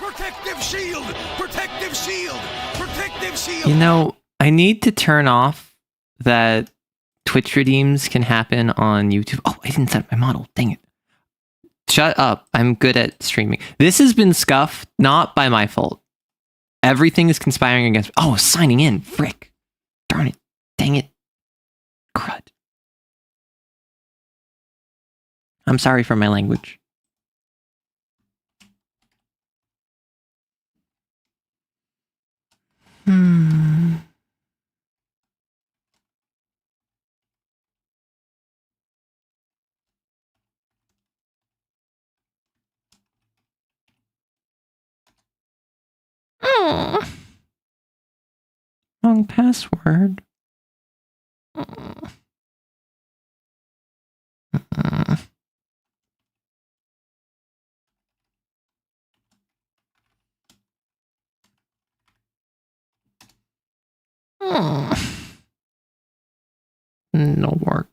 Protective shield! Protective shield! Protective shield! You know, I need to turn off that Twitch redeems can happen on YouTube. Oh, I didn't set up my model. Dang it. Shut up. I'm good at streaming. This has been scuffed, not by my fault. Everything is conspiring against... Oh, signing in. Frick. Darn it. Dang it. Crud. I'm sorry for my language. Wrong password. No work.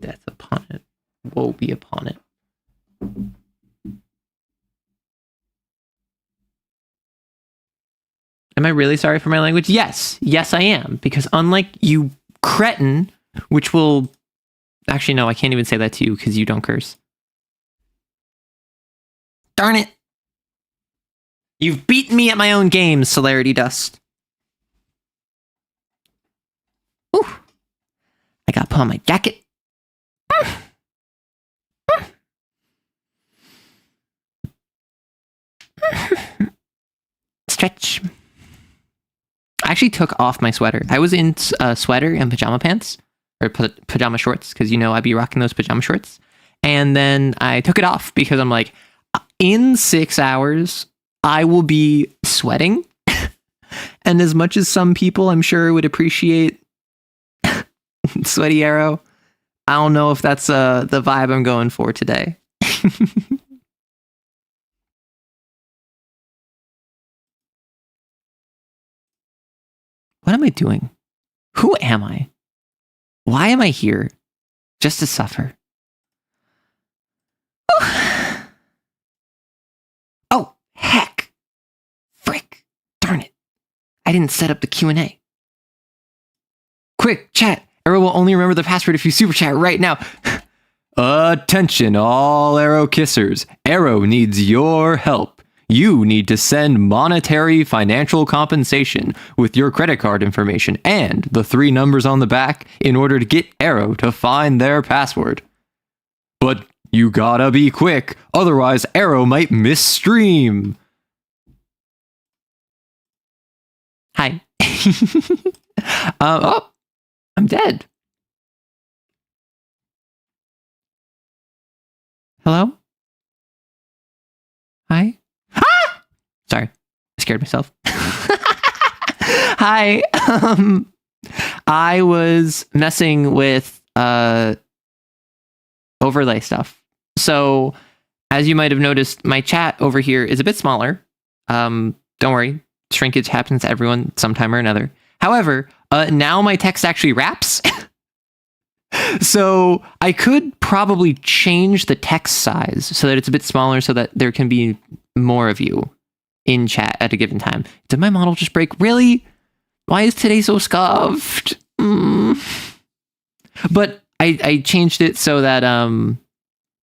Death upon it. Woe be upon it. Am I really sorry for my language? Yes. Yes, I am. Because unlike you cretin, which will... Actually, no, I can't even say that to you because you don't curse. Darn it. You've beaten me at my own game, Celerity Dust. Ooh. I got to put on my jacket. Stretch. I actually took off my sweater. I was in a sweater and pajama pants, or pajama shorts, because you know I'd be rocking those pajama shorts. And then I took it off because I'm like, in 6 hours, I will be sweating. And as much as some people I'm sure would appreciate Sweaty Arrow, I don't know if that's the vibe I'm going for today. What am I doing? Who am I? Why am I here? Just to suffer. Oh, heck. Frick. Darn it. I didn't set up the Q&A. Quick, chat. Arrow will only remember the password if you super chat right now. Attention, all Arrow kissers. Arrow needs your help. You need to send monetary financial compensation with your credit card information and the 3 numbers on the back in order to get Arrow to find their password. But you gotta be quick, otherwise Arrow might miss stream. Hi. Oh, I'm dead. Hello? Hi? Ah! Sorry, I scared myself. Hi. I was messing with overlay stuff. So, as you might have noticed, my chat over here is a bit smaller. Don't worry, shrinkage happens to everyone sometime or another. However, now my text actually wraps. So I could probably change the text size so that it's a bit smaller so that there can be more of you in chat at a given time. Did my model just break? Really? Why is today so scuffed? But I changed it so that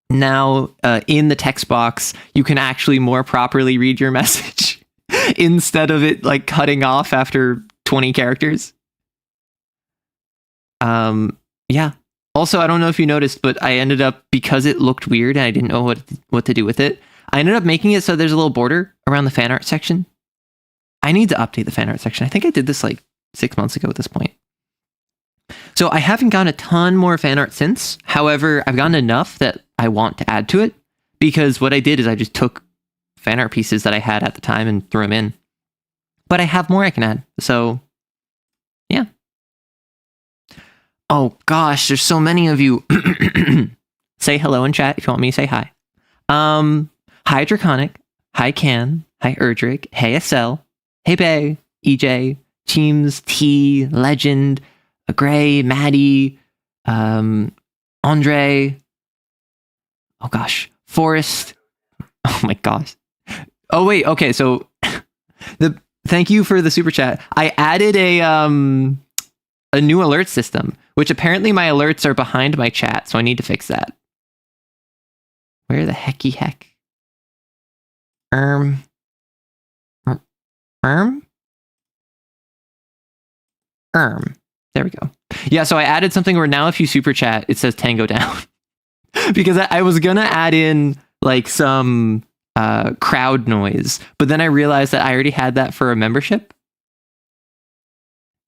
now in the text box, you can actually more properly read your message instead of it like cutting off after 20 characters. Yeah. Also, I don't know if you noticed, but I ended up, because it looked weird and I didn't know what to do with it, I ended up making it so there's a little border around the fan art section. I need to update the fan art section. I think I did this like 6 months ago at this point. So I haven't gotten a ton more fan art since. However, I've gotten enough that I want to add to it, because what I did is I just took fan art pieces that I had at the time and threw them in. But I have more I can add. So, yeah. Oh gosh, there's so many of you. Say hello in chat if you want me to say hi. Hi Draconic. Hi Can. Hi Erdrick. Hey SL. Hey Bay. EJ. Teams. T. Legend. Gray. Maddie. Andre. Oh gosh. Forrest. Oh my gosh. Oh wait, okay, so thank you for the super chat. I added a new alert system, which apparently my alerts are behind my chat, so I need to fix that. Where the hecky heck? There we go. Yeah, so I added something where now if you super chat, it says tango down. Because I was gonna add in like some crowd noise, but then I realized that I already had that for a membership.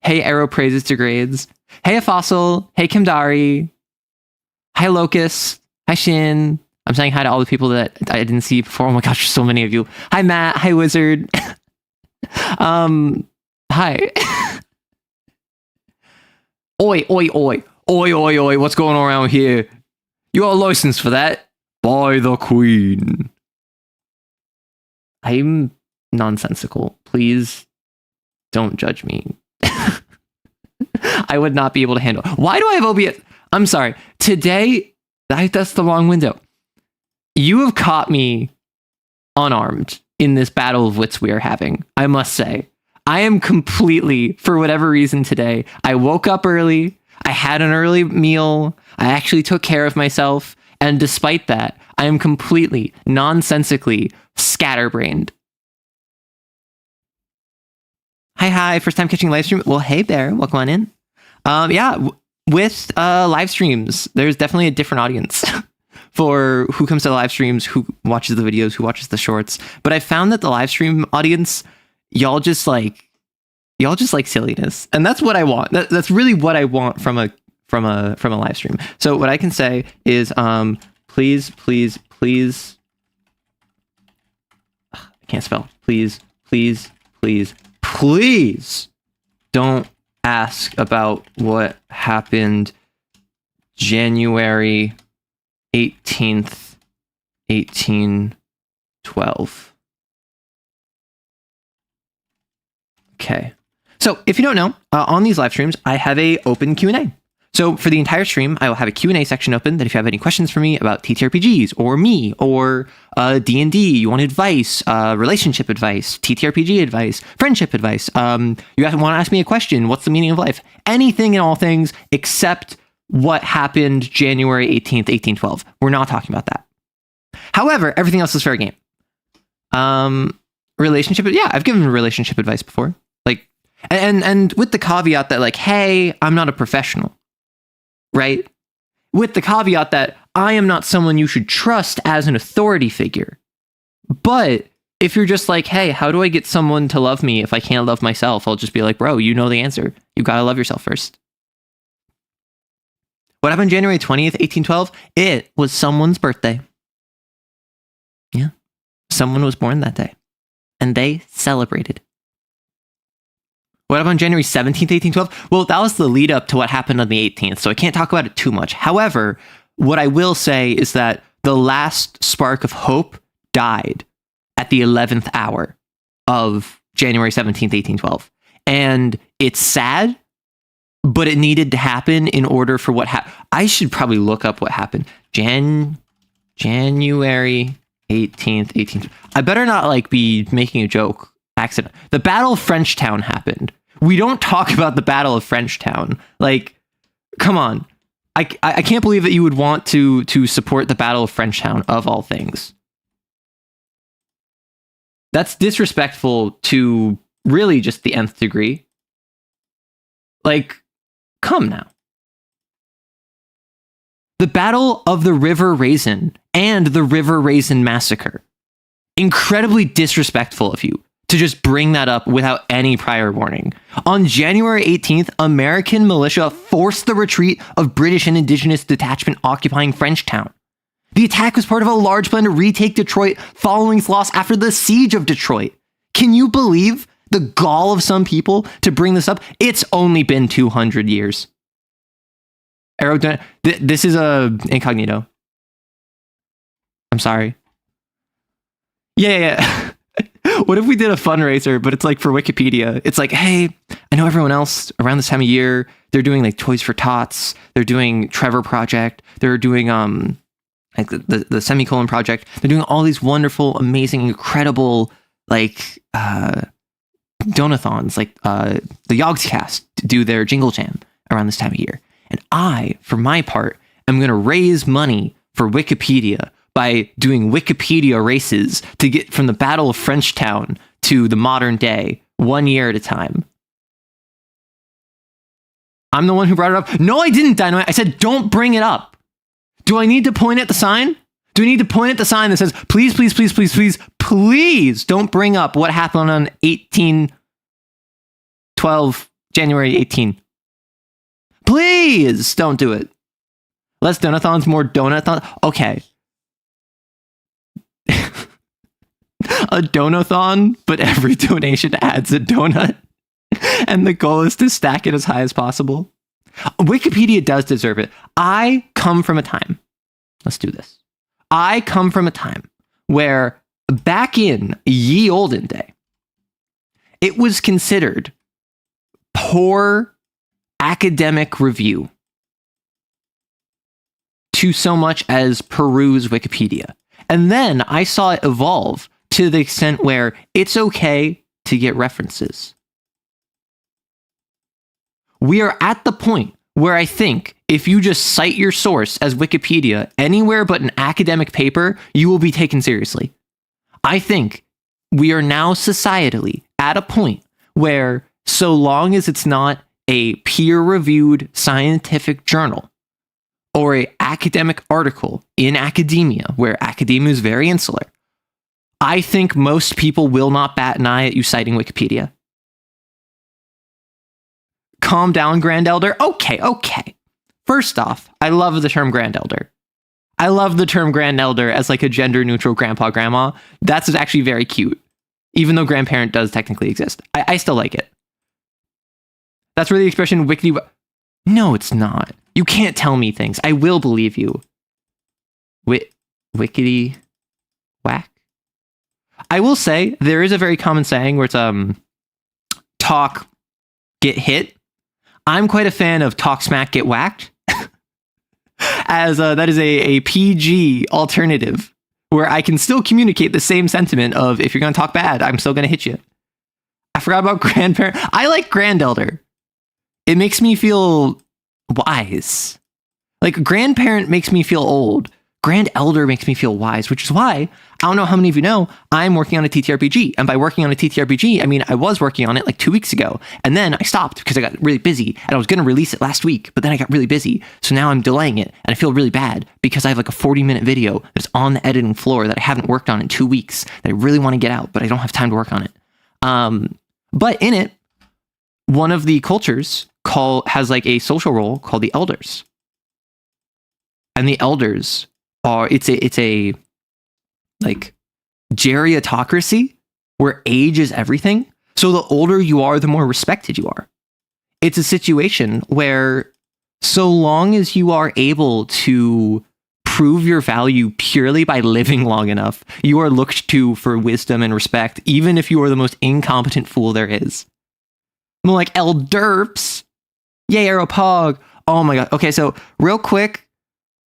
Hey, Arrow praises degrades. Hey, Fossil. Hey, Kimdari. Hi, Locust. Hi, Shin. I'm saying hi to all the people that I didn't see before. Oh my gosh, there's so many of you. Hi, Matt. Hi, Wizard. Hi. Oi, oi, oi. Oi, oi, oi. What's going on around here? You got a license for that? By the Queen. I'm nonsensical. Please don't judge me. I would not be able to handle. Why do I have OBS? I'm sorry. Today, that's the wrong window. You have caught me unarmed in this battle of wits we are having, I must say. I am completely, for whatever reason today, I woke up early, I had an early meal, I actually took care of myself, and despite that, I am completely, nonsensically scatterbrained. Hi, first time catching live stream. Well, hey there, welcome on in. With live streams, there's definitely a different audience for who comes to the live streams, who watches the videos, who watches the shorts. But I found that the live stream audience, y'all just like silliness, and that's what I want. That's really what I want from a live stream. So what I can say is, please, I can't spell. Please don't ask about what happened January 18th, 1812. Okay. So if you don't know, on these live streams, I have a open Q&A. So for the entire stream, I will have a Q&A section open that if you have any questions for me about TTRPGs or me or D&D, you want advice, relationship advice, TTRPG advice, friendship advice, you want to ask me a question, what's the meaning of life? Anything and all things except what happened January 18th, 1812. We're not talking about that. However, everything else is fair game. Relationship, yeah, I've given relationship advice before. Like, and with the caveat that like, hey, I'm not a professional. Right? With the caveat that I am not someone you should trust as an authority figure. But if you're just like, hey, how do I get someone to love me if I can't love myself? I'll just be like, bro, you know the answer. You gotta love yourself first. What happened January 20th, 1812? It was someone's birthday. Yeah. Someone was born that day. And they celebrated. What happened on January 17th, 1812? Well, that was the lead up to what happened on the 18th, so I can't talk about it too much. However, what I will say is that the last spark of hope died at the 11th hour of January 17th, 1812. And it's sad, but it needed to happen in order for what happened. I should probably look up what happened. January 18th, 18th. I better not like be making a joke. Accident. The Battle of Frenchtown happened. We don't talk about the Battle of Frenchtown. Like, come on. I can't believe that you would want to support the Battle of Frenchtown of all things. That's disrespectful to really just the nth degree. Like, come now. The Battle of the River Raisin and the River Raisin Massacre. Incredibly disrespectful of you to just bring that up without any prior warning. On January 18th, American militia forced the retreat of British and Indigenous detachment occupying Frenchtown. The attack was part of a large plan to retake Detroit following its loss after the siege of Detroit. Can you believe the gall of some people to bring this up? It's only been 200 years. Arrow, this is a incognito. I'm sorry. Yeah. What if we did a fundraiser, but it's like for Wikipedia? It's like, hey, I know everyone else around this time of year, they're doing like Toys for Tots. They're doing Trevor Project. They're doing like the Semicolon Project. They're doing all these wonderful, amazing, incredible, like, donathons, like the Yogscast do their Jingle Jam around this time of year. And I, for my part, am going to raise money for Wikipedia by doing Wikipedia races to get from the Battle of Frenchtown to the modern day, 1 year at a time. I'm the one who brought it up. No, I didn't, Dynamite. I said, don't bring it up. Do I need to point at the sign? Do I need to point at the sign that says, please, please, please, please, please, please don't bring up what happened on 1812, January 18. Please don't do it. Less donathons, more donathons. Okay. A donathon, but every donation adds a donut. And the goal is to stack it as high as possible. Wikipedia does deserve it. I come from a time. Let's do this. I come from a time where back in ye olden day, it was considered poor academic review to so much as peruse Wikipedia. And then I saw it evolve to the extent where it's okay to get references. We are at the point where I think if you just cite your source as Wikipedia anywhere but an academic paper, you will be taken seriously. I think we are now societally at a point where so long as it's not a peer-reviewed scientific journal or an academic article in academia, where academia is very insular, I think most people will not bat an eye at you citing Wikipedia. Calm down, Grand Elder. Okay. First off, I love the term Grand Elder. I love the term Grand Elder as like a gender-neutral grandpa, grandma. That's actually very cute. Even though grandparent does technically exist. I still like it. That's where the expression wickety... No, it's not. You can't tell me things. I will believe you. Wickety whack? I will say, there is a very common saying where it's talk, get hit. I'm quite a fan of talk smack, get whacked. As that is a PG alternative where I can still communicate the same sentiment of if you're going to talk bad, I'm still going to hit you. I forgot about grandparent. I like Grand Elder. It makes me feel wise. Like grandparent makes me feel old. Grand Elder makes me feel wise, which is why, I don't know how many of you know, I'm working on a TTRPG. And by working on a TTRPG, I mean, I was working on it like 2 weeks ago. And then I stopped because I got really busy and I was going to release it last week, but then I got really busy. So now I'm delaying it and I feel really bad because I have like a 40-minute video that's on the editing floor that I haven't worked on in 2 weeks that I really want to get out, but I don't have time to work on it. But in it, one of the cultures has like a social role called the elders. And the elders it's a like geriatocracy where age is everything. So the older you are, the more respected you are. It's a situation where so long as you are able to prove your value purely by living long enough, you are looked to for wisdom and respect, even if you are the most incompetent fool there is. I'm like, Elderps. Yay, Aeropog. Oh my god. Okay, so real quick,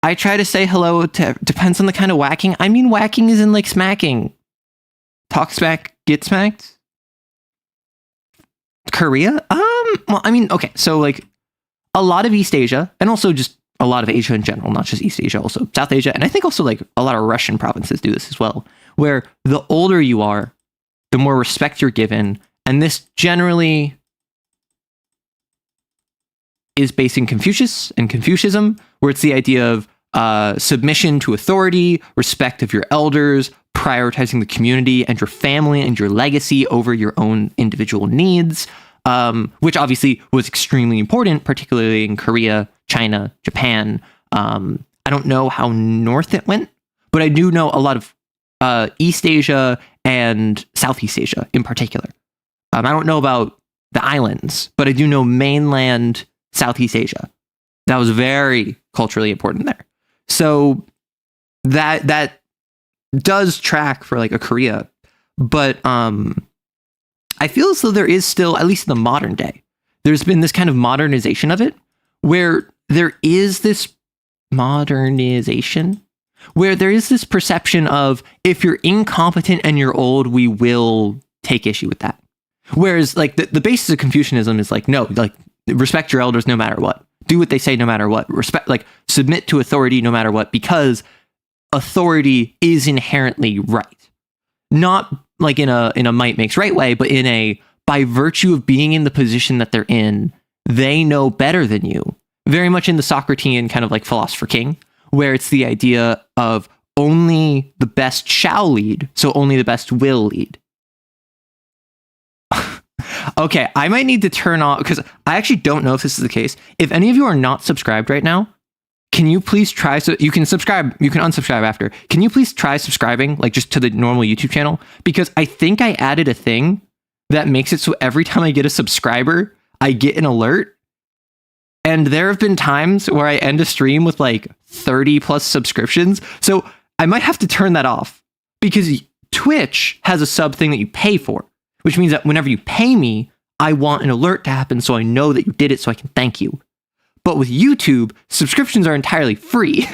I try to say hello to, depends on the kind of whacking. I mean, whacking is in like smacking. Talk smack, get smacked. Korea? Well, I mean, okay, so like a lot of East Asia, and also just a lot of Asia in general, not just East Asia, also South Asia, and I think also like a lot of Russian provinces do this as well, where the older you are, the more respect you're given, and this generally is based in Confucius and Confucianism, where it's the idea of submission to authority, respect of your elders, prioritizing the community and your family and your legacy over your own individual needs, which obviously was extremely important, particularly in Korea, China, Japan. I don't know how north it went, but I do know a lot of East Asia and Southeast Asia in particular. I don't know about the islands, but I do know mainland Southeast Asia. That was very culturally important there. So that does track for like a Korea, but I feel as though there is still, at least in the modern day, there's been this kind of modernization of it, where there is this modernization where there is this perception of if you're incompetent and you're old, we will take issue with that. Whereas like the basis of Confucianism is like, no, like respect your elders no matter what. Do what they say no matter what. Respect, like submit to authority no matter what, because authority is inherently right. Not like in a might makes right way, but in a by virtue of being in the position that they're in, they know better than you. Very much in the Socratean kind of like philosopher king, where it's the idea of only the best shall lead, so only the best will lead. Okay, I might need to turn off, because I actually don't know if this is the case. If any of you are not subscribed right now, can you please try, so you can subscribe, you can unsubscribe after. Can you please try subscribing, like just to the normal YouTube channel? Because I think I added a thing that makes it so every time I get a subscriber, I get an alert. And there have been times where I end a stream with like 30 plus subscriptions. So I might have to turn that off, because Twitch has a sub thing that you pay for, which means that whenever you pay me, I want an alert to happen so I know that you did it so I can thank you. But with YouTube, subscriptions are entirely free.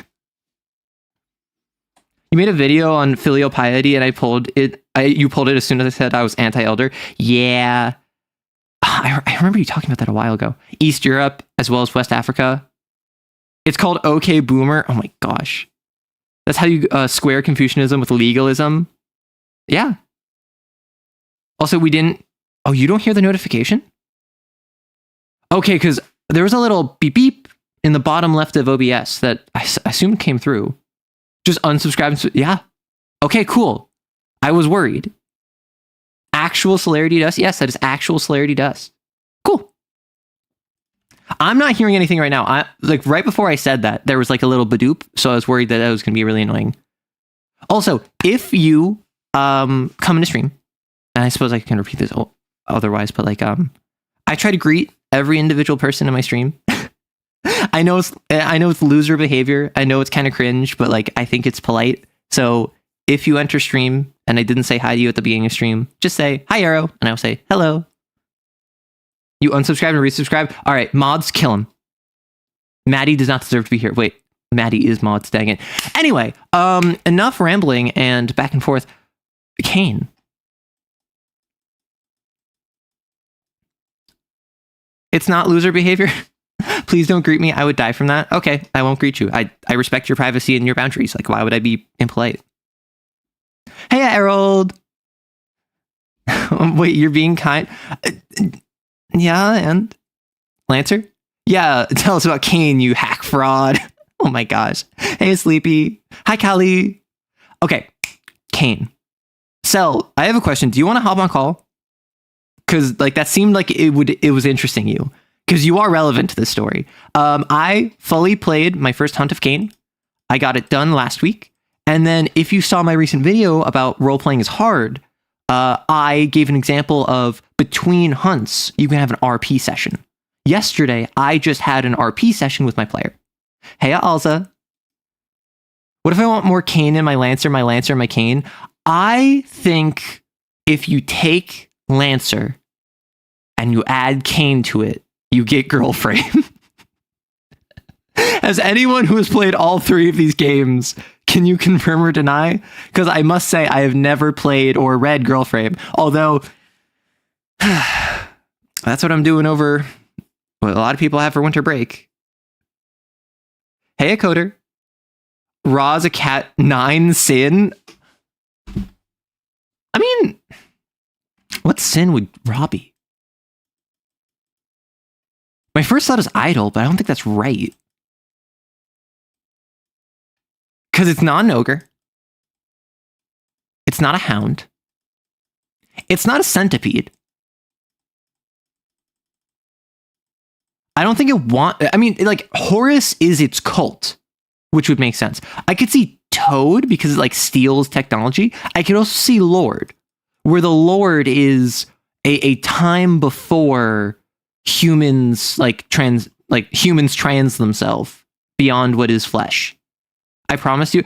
You made a video on filial piety and I pulled it. You pulled it as soon as I said I was anti-elder. Yeah. I remember you talking about that a while ago. East Europe as well as West Africa. It's called OK Boomer. Oh my gosh. That's how you square Confucianism with legalism. Yeah. Also, we didn't... Oh, you don't hear the notification? Okay, because there was a little beep beep in the bottom left of OBS that I assumed came through. Just unsubscribe. Yeah. Okay, cool. I was worried. Actual celerity dust? Yes, that is actual celerity dust. Cool. I'm not hearing anything right now. Like right before I said that, there was like a little badoop, so I was worried that was going to be really annoying. Also, if you come into stream, and I suppose I can repeat this otherwise, but like I try to greet every individual person in my stream. I know it's loser behavior. I know it's kind of cringe, but like I think it's polite. So if you enter stream and I didn't say hi to you at the beginning of stream, just say hi Arrow, and I'll say hello. You unsubscribe and resubscribe. All right, mods, kill him. Maddie does not deserve to be here. Wait, Maddie is mods, dang it. Anyway, enough rambling and back and forth. CAIN. It's not loser behavior. Please don't greet me. I would die from that. Okay, I won't greet you. I respect your privacy and your boundaries. Like, why would I be impolite? Hey, Harold. Wait, you're being kind? Yeah, and? Lancer? Yeah, tell us about CAIN, you hack fraud. Oh my gosh. Hey, Sleepy. Hi, Callie. Okay, CAIN. Cell, I have a question. Do you want to hop on call? Because like that seemed like it was interesting you, because you are relevant to this story. I fully played my first hunt of CAIN. I got it done last week. And then if you saw my recent video about role playing is hard, I gave an example of between hunts, you can have an RP session. Yesterday, I just had an RP session with my player. Hey, Alza. What if I want more CAIN in my Lancer, my CAIN? I think if you take Lancer and you add CAIN to it, you get girl frame. As anyone who has played all three of these games, can you confirm or deny? Because I must say I have never played or read girl frame, although that's what I'm doing over what a lot of people have for winter break. Hey, a coder. Raw's a cat 9 sin. I mean, what sin would Raw be? My first thought is idle, but I don't think that's right. Because it's not an ogre. It's not a hound. It's not a centipede. I don't think I mean, like, Horus is its cult, which would make sense. I could see Toad because it, like, steals technology. I could also see Lord, where the Lord is a time before humans, humans trans themselves beyond what is flesh. I promise you.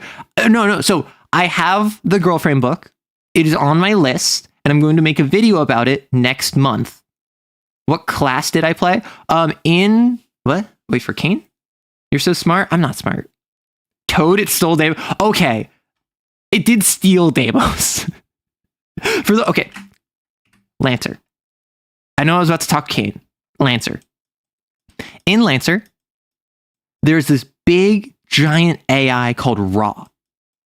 No. So I have the Girlfriend book. It is on my list, and I'm going to make a video about it next month. What class did I play? What? Wait, for CAIN? You're so smart? I'm not smart. Toad, it stole Deimos. Okay. It did steal Deimos. Okay. Lancer. I know I was about to talk CAIN. Lancer. In Lancer, there's this big, giant AI called Ra.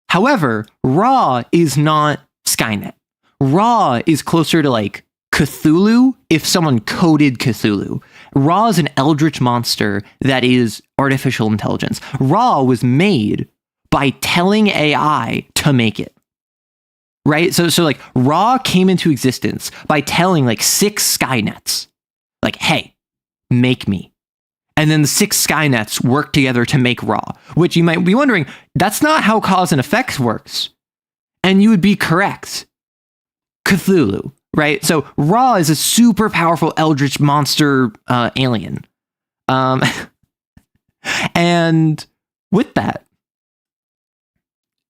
However, Ra is not Skynet. Ra is closer to like Cthulhu if someone coded Cthulhu. Ra is an eldritch monster that is artificial intelligence. Ra was made by telling AI to make it. Right? So like Ra came into existence by telling like 6 Skynets, like, hey, make me. And then the 6 Skynets work together to make Ra, which you might be wondering, that's not how cause and effects works. And you would be correct. Cthulhu, right? So Ra is a super powerful eldritch monster alien. And with that,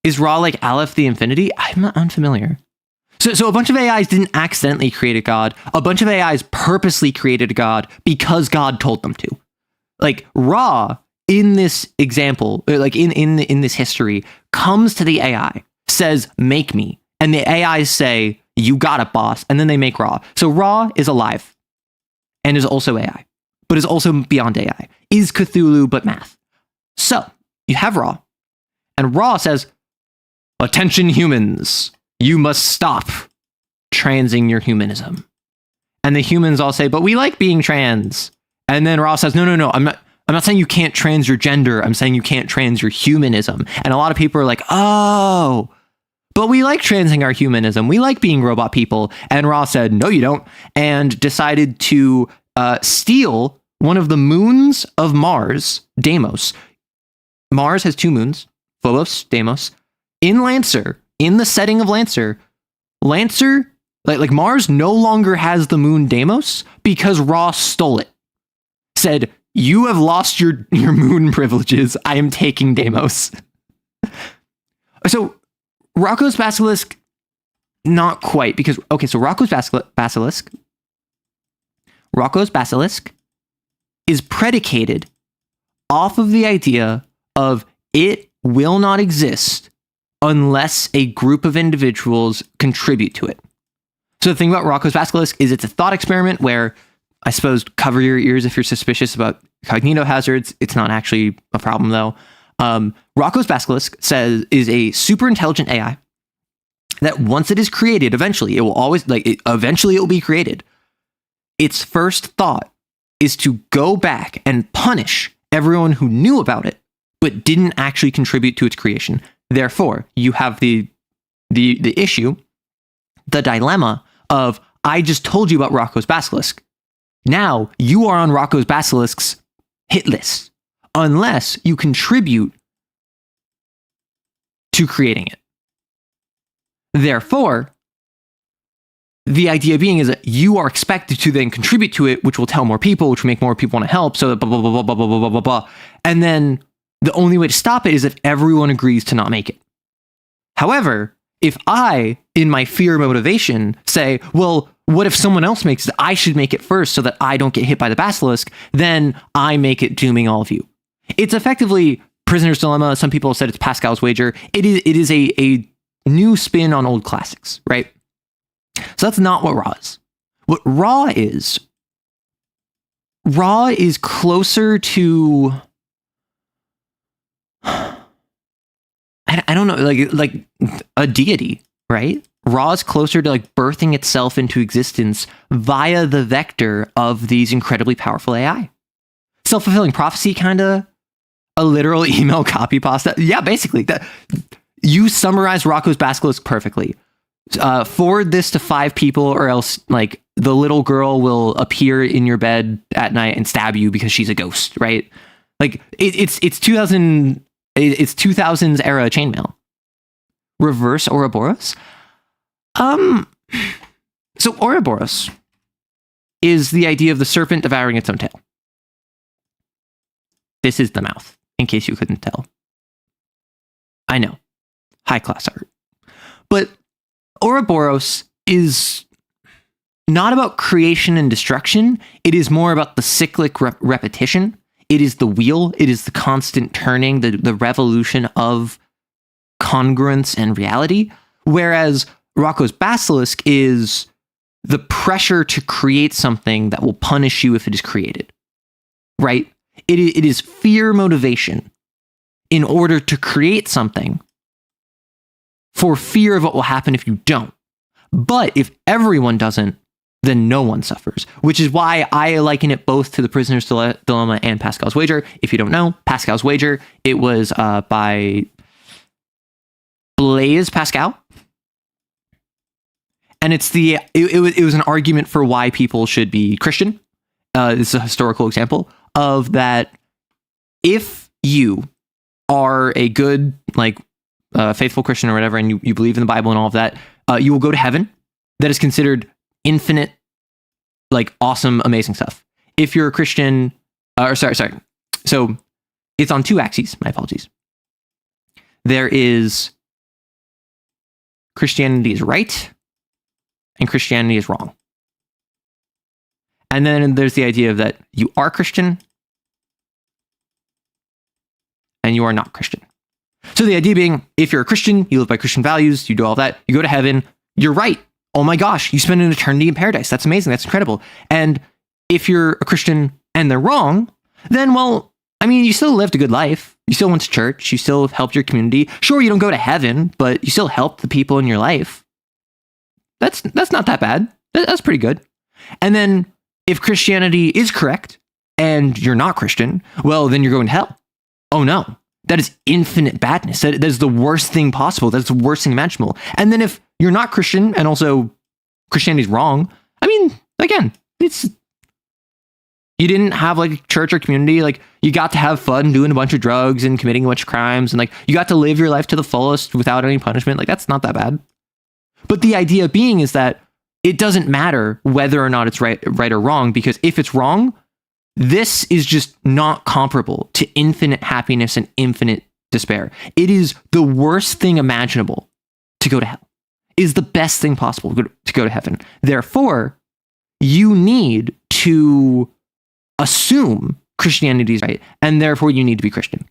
is Ra like Aleph the Infinity? I'm not unfamiliar. So a bunch of AIs didn't accidentally create a god. A bunch of AIs purposely created a god because God told them to. Like Ra in this example, like in this history, comes to the AI, says, make me. And the AIs say, you got it, boss. And then they make Ra. So Ra is alive and is also AI, but is also beyond AI. Is Cthulhu, but math. So you have Ra. And Ra says, attention humans, you must stop transing your humanism. And the humans all say, but we like being trans. And then Ra says, no, I'm not saying you can't trans your gender. I'm saying you can't trans your humanism. And a lot of people are like, oh, but we like transing our humanism. We like being robot people. And Ra said, no, you don't. And decided to steal one of the moons of Mars, Deimos. Mars has 2 moons, Phobos, Deimos. In Lancer, in the setting of Lancer, like Mars no longer has the moon Deimos because Ra stole it. Said, you have lost your moon privileges. I am taking Deimos. So Rocco's Basilisk, not quite, because, okay, so Rocco's Basilisk is predicated off of the idea of it will not exist unless a group of individuals contribute to it. So the thing about Rocco's Basilisk is it's a thought experiment where, I suppose, cover your ears if you're suspicious about cognito hazards. It's not actually a problem, though. Rocco's Basilisk is a super intelligent AI that once it is created, eventually it will be created. Its first thought is to go back and punish everyone who knew about it but didn't actually contribute to its creation. Therefore, you have the issue, the dilemma of, I just told you about Rocco's Basilisk. Now you are on Rocco's Basilisk's hit list unless you contribute to creating it. Therefore, the idea being is that you are expected to then contribute to it, which will tell more people, which will make more people want to help, so that blah, blah, blah, blah, blah, blah, blah, blah, blah. And then the only way to stop it is if everyone agrees to not make it. However, if I, in my fear motivation, say, well, what if someone else makes it? I should make it first so that I don't get hit by the basilisk. Then I make it, dooming all of you. It's effectively Prisoner's Dilemma. Some people have said it's Pascal's Wager. It is a new spin on old classics, right? So that's not what Ra is. What Ra is closer to, I don't know, like a deity, right? Ra is closer to like birthing itself into existence via the vector of these incredibly powerful AI. Self-fulfilling prophecy, kind of a literal email copy pasta. Yeah, basically. You summarized Rocco's Basilisk perfectly. Forward this to 5 people, or else like the little girl will appear in your bed at night and stab you because she's a ghost, right? Like it's 2000s era chainmail. Reverse Ouroboros. So Ouroboros is the idea of the serpent devouring its own tail. This is the mouth, in case you couldn't tell. I know, high class art, but Ouroboros is not about creation and destruction. It is more about the cyclic repetition. it is the wheel. It is the constant turning, the revolution of congruence and reality. Whereas Rocco's Basilisk is the pressure to create something that will punish you if it is created, right? It is fear motivation in order to create something for fear of what will happen if you don't. But if everyone doesn't, then no one suffers, which is why I liken it both to the Prisoner's Dilemma and Pascal's Wager. If you don't know, Pascal's Wager, it was by Blaise Pascal. And it was an argument for why people should be Christian. This is a historical example of that. If you are a good, faithful Christian or whatever, and you believe in the Bible and all of that, you will go to heaven. That is considered infinite, awesome, amazing stuff. If you're a Christian, sorry. So it's on two axes. My apologies. There is Christianity is right and Christianity is wrong. And then there's the idea of that you are Christian and you are not Christian. So the idea being, if you're a Christian, you live by Christian values, you do all that, you go to heaven, you're right. Oh my gosh, you spend an eternity in paradise. That's amazing. That's incredible. And if you're a Christian and they're wrong, then, you still lived a good life. You still went to church. You still helped your community. Sure, you don't go to heaven, but you still helped the people in your life. That's not that bad. That's pretty good. And then if Christianity is correct and you're not Christian, well, then you're going to hell. Oh no, that is infinite badness. That is the worst thing possible. That's the worst thing imaginable. And then if you're not Christian and also Christianity's wrong, again, you didn't have church or community. You got to have fun doing a bunch of drugs and committing a bunch of crimes. And you got to live your life to the fullest without any punishment. That's not that bad. But the idea being is that it doesn't matter whether or not it's right or wrong, because if it's wrong, this is just not comparable to infinite happiness and infinite despair. It is the worst thing imaginable to go to hell. It is the best thing possible to go to heaven. Therefore, you need to assume Christianity is right, and therefore you need to be Christian.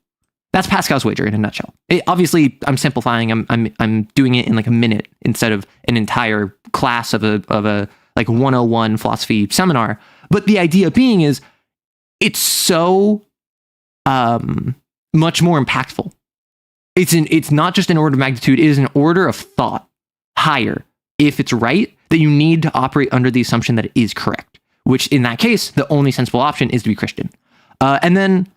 That's Pascal's Wager in a nutshell. Obviously, I'm simplifying. I'm doing it in a minute instead of an entire class of a 101 philosophy seminar. But the idea being is, it's so much more impactful. It's not just an order of magnitude. It is an order of thought higher. If it's right, that you need to operate under the assumption that it is correct, which in that case, the only sensible option is to be Christian. And then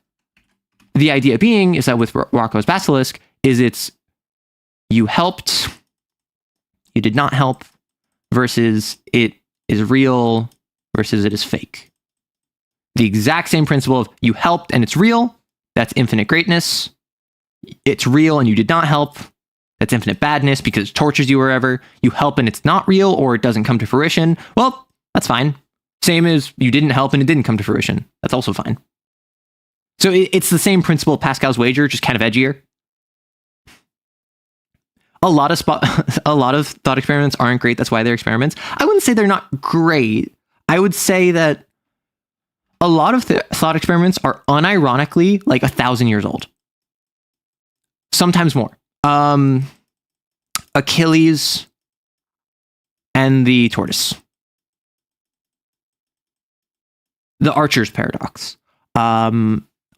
the idea being is that with Rocco's Basilisk it's you helped, you did not help, versus it is real versus it is fake. The exact same principle of you helped and it's real, that's infinite greatness. It's real and you did not help, that's infinite badness because it tortures you wherever. You help and it's not real or it doesn't come to fruition, well, that's fine. Same as you didn't help and it didn't come to fruition. That's also fine. So it's the same principle of Pascal's Wager, just kind of edgier. A lot of thought experiments aren't great. That's why they're experiments. I wouldn't say they're not great. I would say that a lot of thought experiments are unironically 1,000 years old. Sometimes more. Achilles and the tortoise. The Archer's paradox.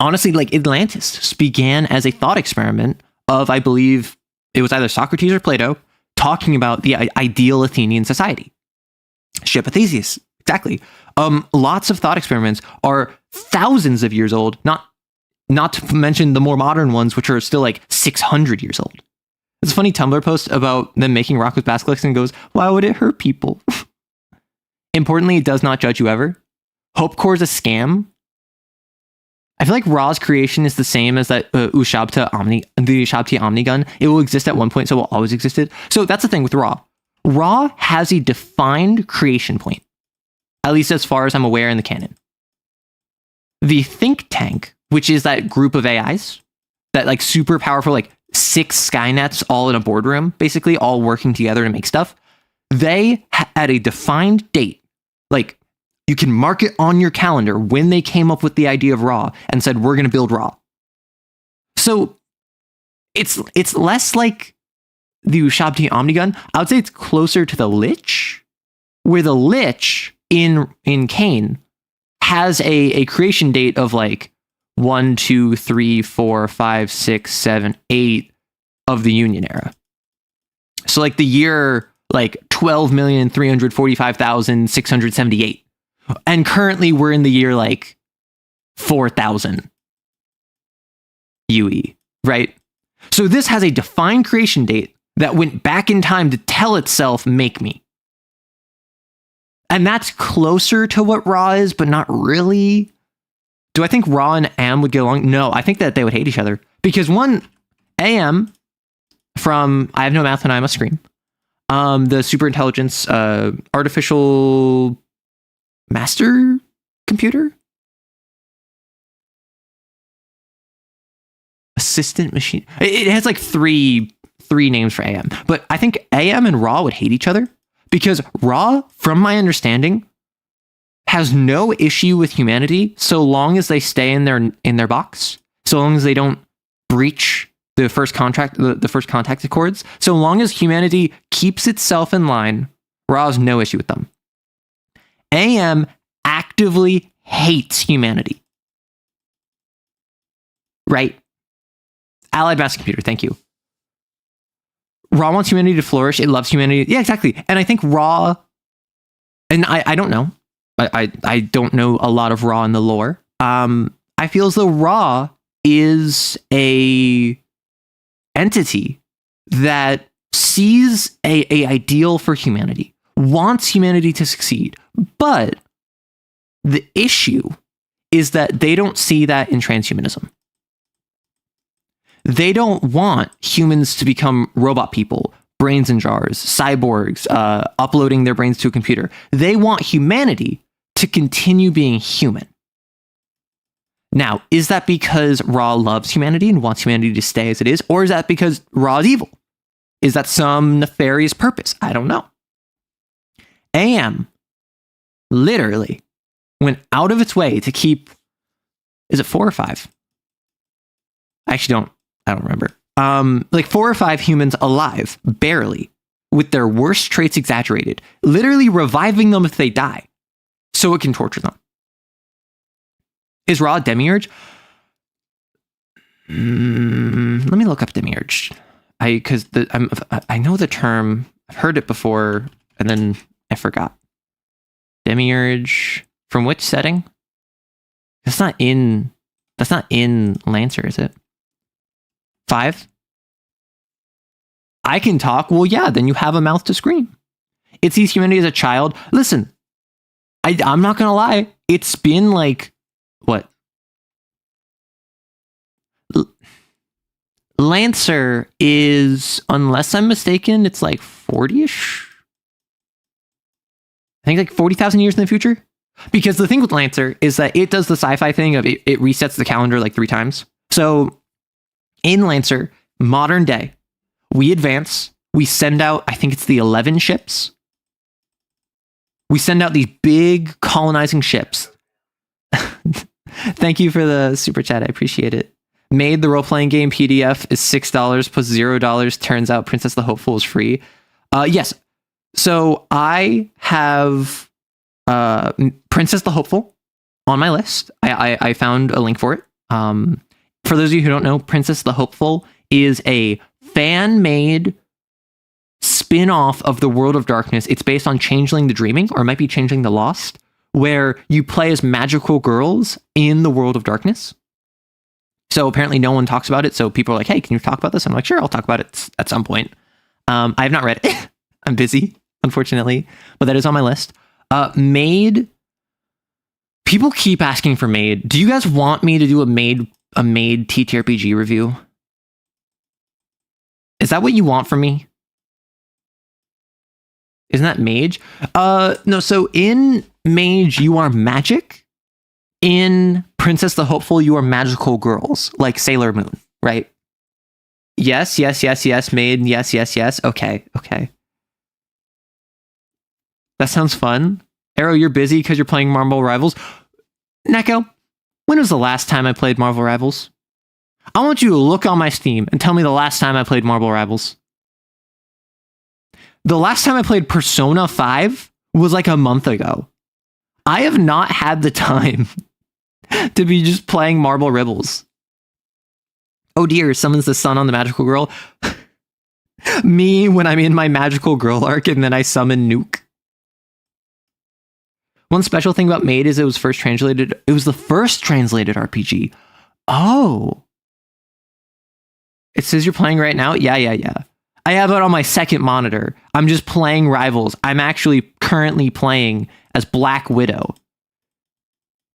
Honestly, Atlantis began as a thought experiment of, I believe, it was either Socrates or Plato talking about the ideal Athenian society. Ship of Theseus, exactly. Lots of thought experiments are thousands of years old, not to mention the more modern ones, which are still 600 years old. There's a funny Tumblr post about them making Rocco's Basilisk and goes, why would it hurt people? Importantly, it does not judge you ever. Hope Core is a scam. I feel like Ra's creation is the same as that the Ushabti Omnigun. It will exist at one point, so it will always existed. So that's the thing with Ra. Ra has a defined creation point, at least as far as I'm aware in the canon. The think tank, which is that group of AIs, that super powerful, 6 Skynets all in a boardroom, basically all working together to make stuff. They at a defined date, You can mark it on your calendar when they came up with the idea of Raw and said, we're going to build Raw. So it's less like the Ushabti Omnigun. I would say it's closer to the Lich, where the Lich in CAIN has a creation date of like 1, 2, 3, 4, 5, 6, 7, 8 of the Union era. So like the year like 12,345,678. And currently we're in the year like 4,000 UE, right? So this has a defined creation date that went back in time to tell itself, make me. And that's closer to what Ra is, but not really. Do I think Ra and Am would get along? No, I think that they would hate each other. Because one, Am from I Have No Mouth and I Must Scream, the superintelligence artificial master computer? Assistant machine. It has like three names for AM. But I think AM and Ra would hate each other. Because Ra, from my understanding, has no issue with humanity so long as they stay in their box, so long as they don't breach the first contact accords, so long as humanity keeps itself in line, Ra has no issue with them. AM actively hates humanity. Right? Allied Mass Computer, thank you. Ra wants humanity to flourish. It loves humanity. Yeah, exactly. And I think Ra, and I don't know. I don't know a lot of Ra in the lore. I feel as though Ra is a entity that sees a ideal for humanity, wants humanity to succeed. But the issue is that they don't see that in transhumanism. They don't want humans to become robot people, brains in jars, cyborgs, uploading their brains to a computer. They want humanity to continue being human. Now, is that because Ra loves humanity and wants humanity to stay as it is? Or is that because Ra is evil? Is that some nefarious purpose? I don't know. AM literally went out of its way to keep, is it 4 or 5? I don't remember. Like 4 or 5 humans alive, barely, with their worst traits exaggerated, literally reviving them if they die, so it can torture them. Is Ra a demiurge? Let me look up demiurge. I know the term. I've heard it before, and then I forgot. Demiurge from which setting? That's not in Lancer, is it? 5? I can talk. Well, yeah, then you have a mouth to scream. It sees humanity as a child. Listen, I'm not gonna lie. It's been like what? Lancer is, unless I'm mistaken, it's like 40-ish. I think like 40,000 years in the future. Because the thing with Lancer is that it does the sci-fi thing of it resets the calendar like 3 times. So in Lancer, modern day, we advance, we send out, I think it's the 11 ships. We send out these big colonizing ships. Thank you for the super chat. I appreciate it. Made the role-playing game PDF is $6 plus $0. Turns out Princess the Hopeful is free. Yes. So I have Princess the Hopeful on my list. I found a link for it. For those of you who don't know, Princess the Hopeful is a fan-made spin-off of the World of Darkness. It's based on Changeling the Dreaming, or it might be Changeling the Lost, where you play as magical girls in the World of Darkness. So apparently no one talks about it. So people are like, hey, can you talk about this? I'm like, sure, I'll talk about it at some point. I have not read it. I'm busy, unfortunately, but that is on my list. Made. People keep asking for Made. Do you guys want me to do a Made TTRPG review? Is that what you want from me? Isn't that Mage? No, so in Mage, you are magic. In Princess the Hopeful, you are magical girls, like Sailor Moon, right? Yes, Made, yes. Okay. That sounds fun. Arrow, you're busy because you're playing Marvel Rivals. Neko, when was the last time I played Marvel Rivals? I want you to look on my Steam and tell me the last time I played Marvel Rivals. The last time I played Persona 5 was like a month ago. I have not had the time to be just playing Marvel Rivals. Oh dear, summons the sun on the magical girl. Me when I'm in my magical girl arc and then I summon Nuke. One special thing about Made is it was the first translated RPG. Oh. It says you're playing right now? Yeah. I have it on my second monitor. I'm just playing Rivals. I'm actually currently playing as Black Widow.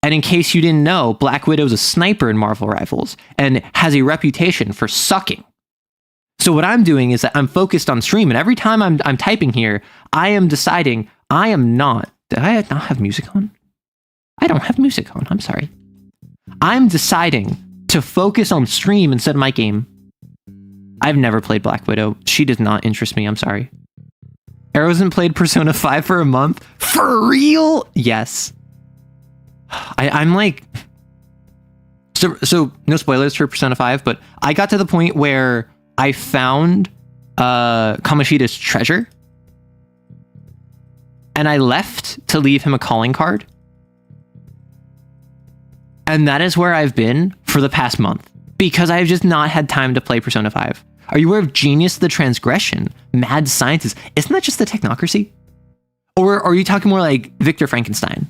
And in case you didn't know, Black Widow's a sniper in Marvel Rivals and has a reputation for sucking. So what I'm doing is that I'm focused on stream, and every time I'm typing here, I am deciding I am not. Did I not have music on? I don't have music on. I'm sorry. I'm deciding to focus on stream instead of my game. I've never played Black Widow. She does not interest me. I'm sorry. Arrow hasn't played Persona 5 for a month? For real? Yes. I'm like... So no spoilers for Persona 5, but I got to the point where I found Kamoshida's treasure. And I left to leave him a calling card. And that is where I've been for the past month. Because I've just not had time to play Persona 5. Are you aware of Genius the Transgression? Mad Scientist? Isn't that just the Technocracy? Or are you talking more like Victor Frankenstein?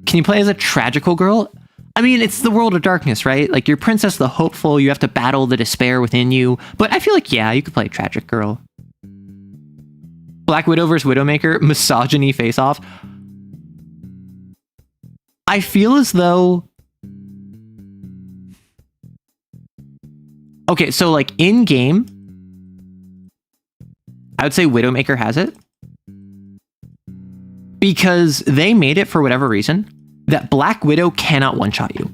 Can you play as a tragical girl? I mean, it's the world of darkness, right? Like, you're Princess the Hopeful, you have to battle the despair within you. But I feel like, yeah, you could play a tragic girl. Black Widow versus Widowmaker, misogyny face-off. I feel as though... Okay, so like in-game, I would say Widowmaker has it. Because they made it for whatever reason that Black Widow cannot one-shot you.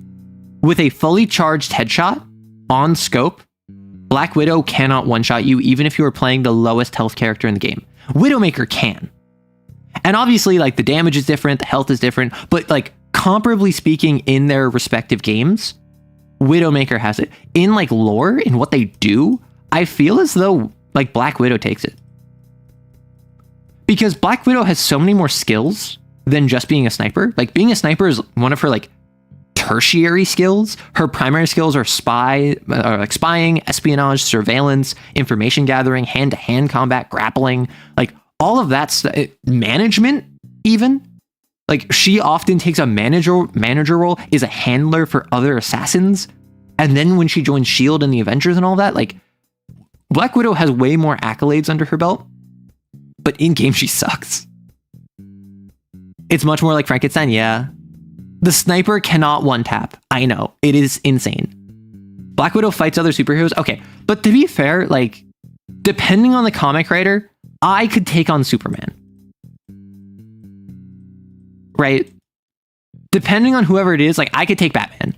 With a fully charged headshot on scope, Black Widow cannot one-shot you even if you are playing the lowest health character in the game. Widowmaker can. And obviously, like, the damage is different, the health is different, but like comparably speaking in their respective games, Widowmaker has it. In like lore, in what they do, I feel as though like Black Widow takes it. Because Black Widow has so many more skills than just being a sniper. Like, being a sniper is one of her like tertiary skills. Her primary skills are spying, espionage, surveillance, information gathering, hand-to-hand combat, grappling, like all of that stuff. Management, even. Like, she often takes a manager role, is a handler for other assassins. And then when she joins S.H.I.E.L.D. and the Avengers and all that, like, Black Widow has way more accolades under her belt. But in-game, she sucks. It's much more like Frankenstein, yeah. The sniper cannot one-tap. I know. It is insane. Black Widow fights other superheroes. Okay, but to be fair, like, depending on the comic writer, I could take on Superman. Right? Depending on whoever it is, like, I could take Batman.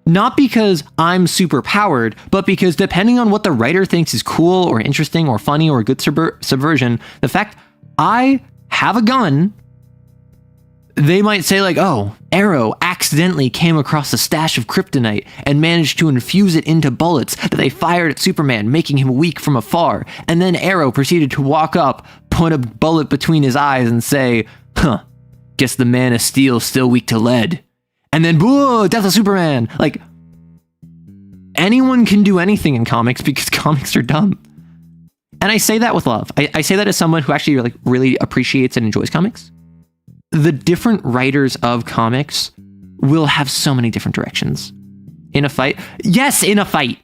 Not because I'm super powered, but because depending on what the writer thinks is cool or interesting or funny or a good subversion, the fact I have a gun, they might say like, oh, Arrow accidentally came across a stash of kryptonite and managed to infuse it into bullets that they fired at Superman, making him weak from afar. And then Arrow proceeded to walk up, put a bullet between his eyes and say, huh, guess the Man of Steel's still weak to lead. And then, boo, death of Superman. Like, anyone can do anything in comics because comics are dumb. And I say that with love. I say that as someone who actually like really appreciates and enjoys comics. The different writers of comics will have so many different directions. In a fight. Yes, in a fight.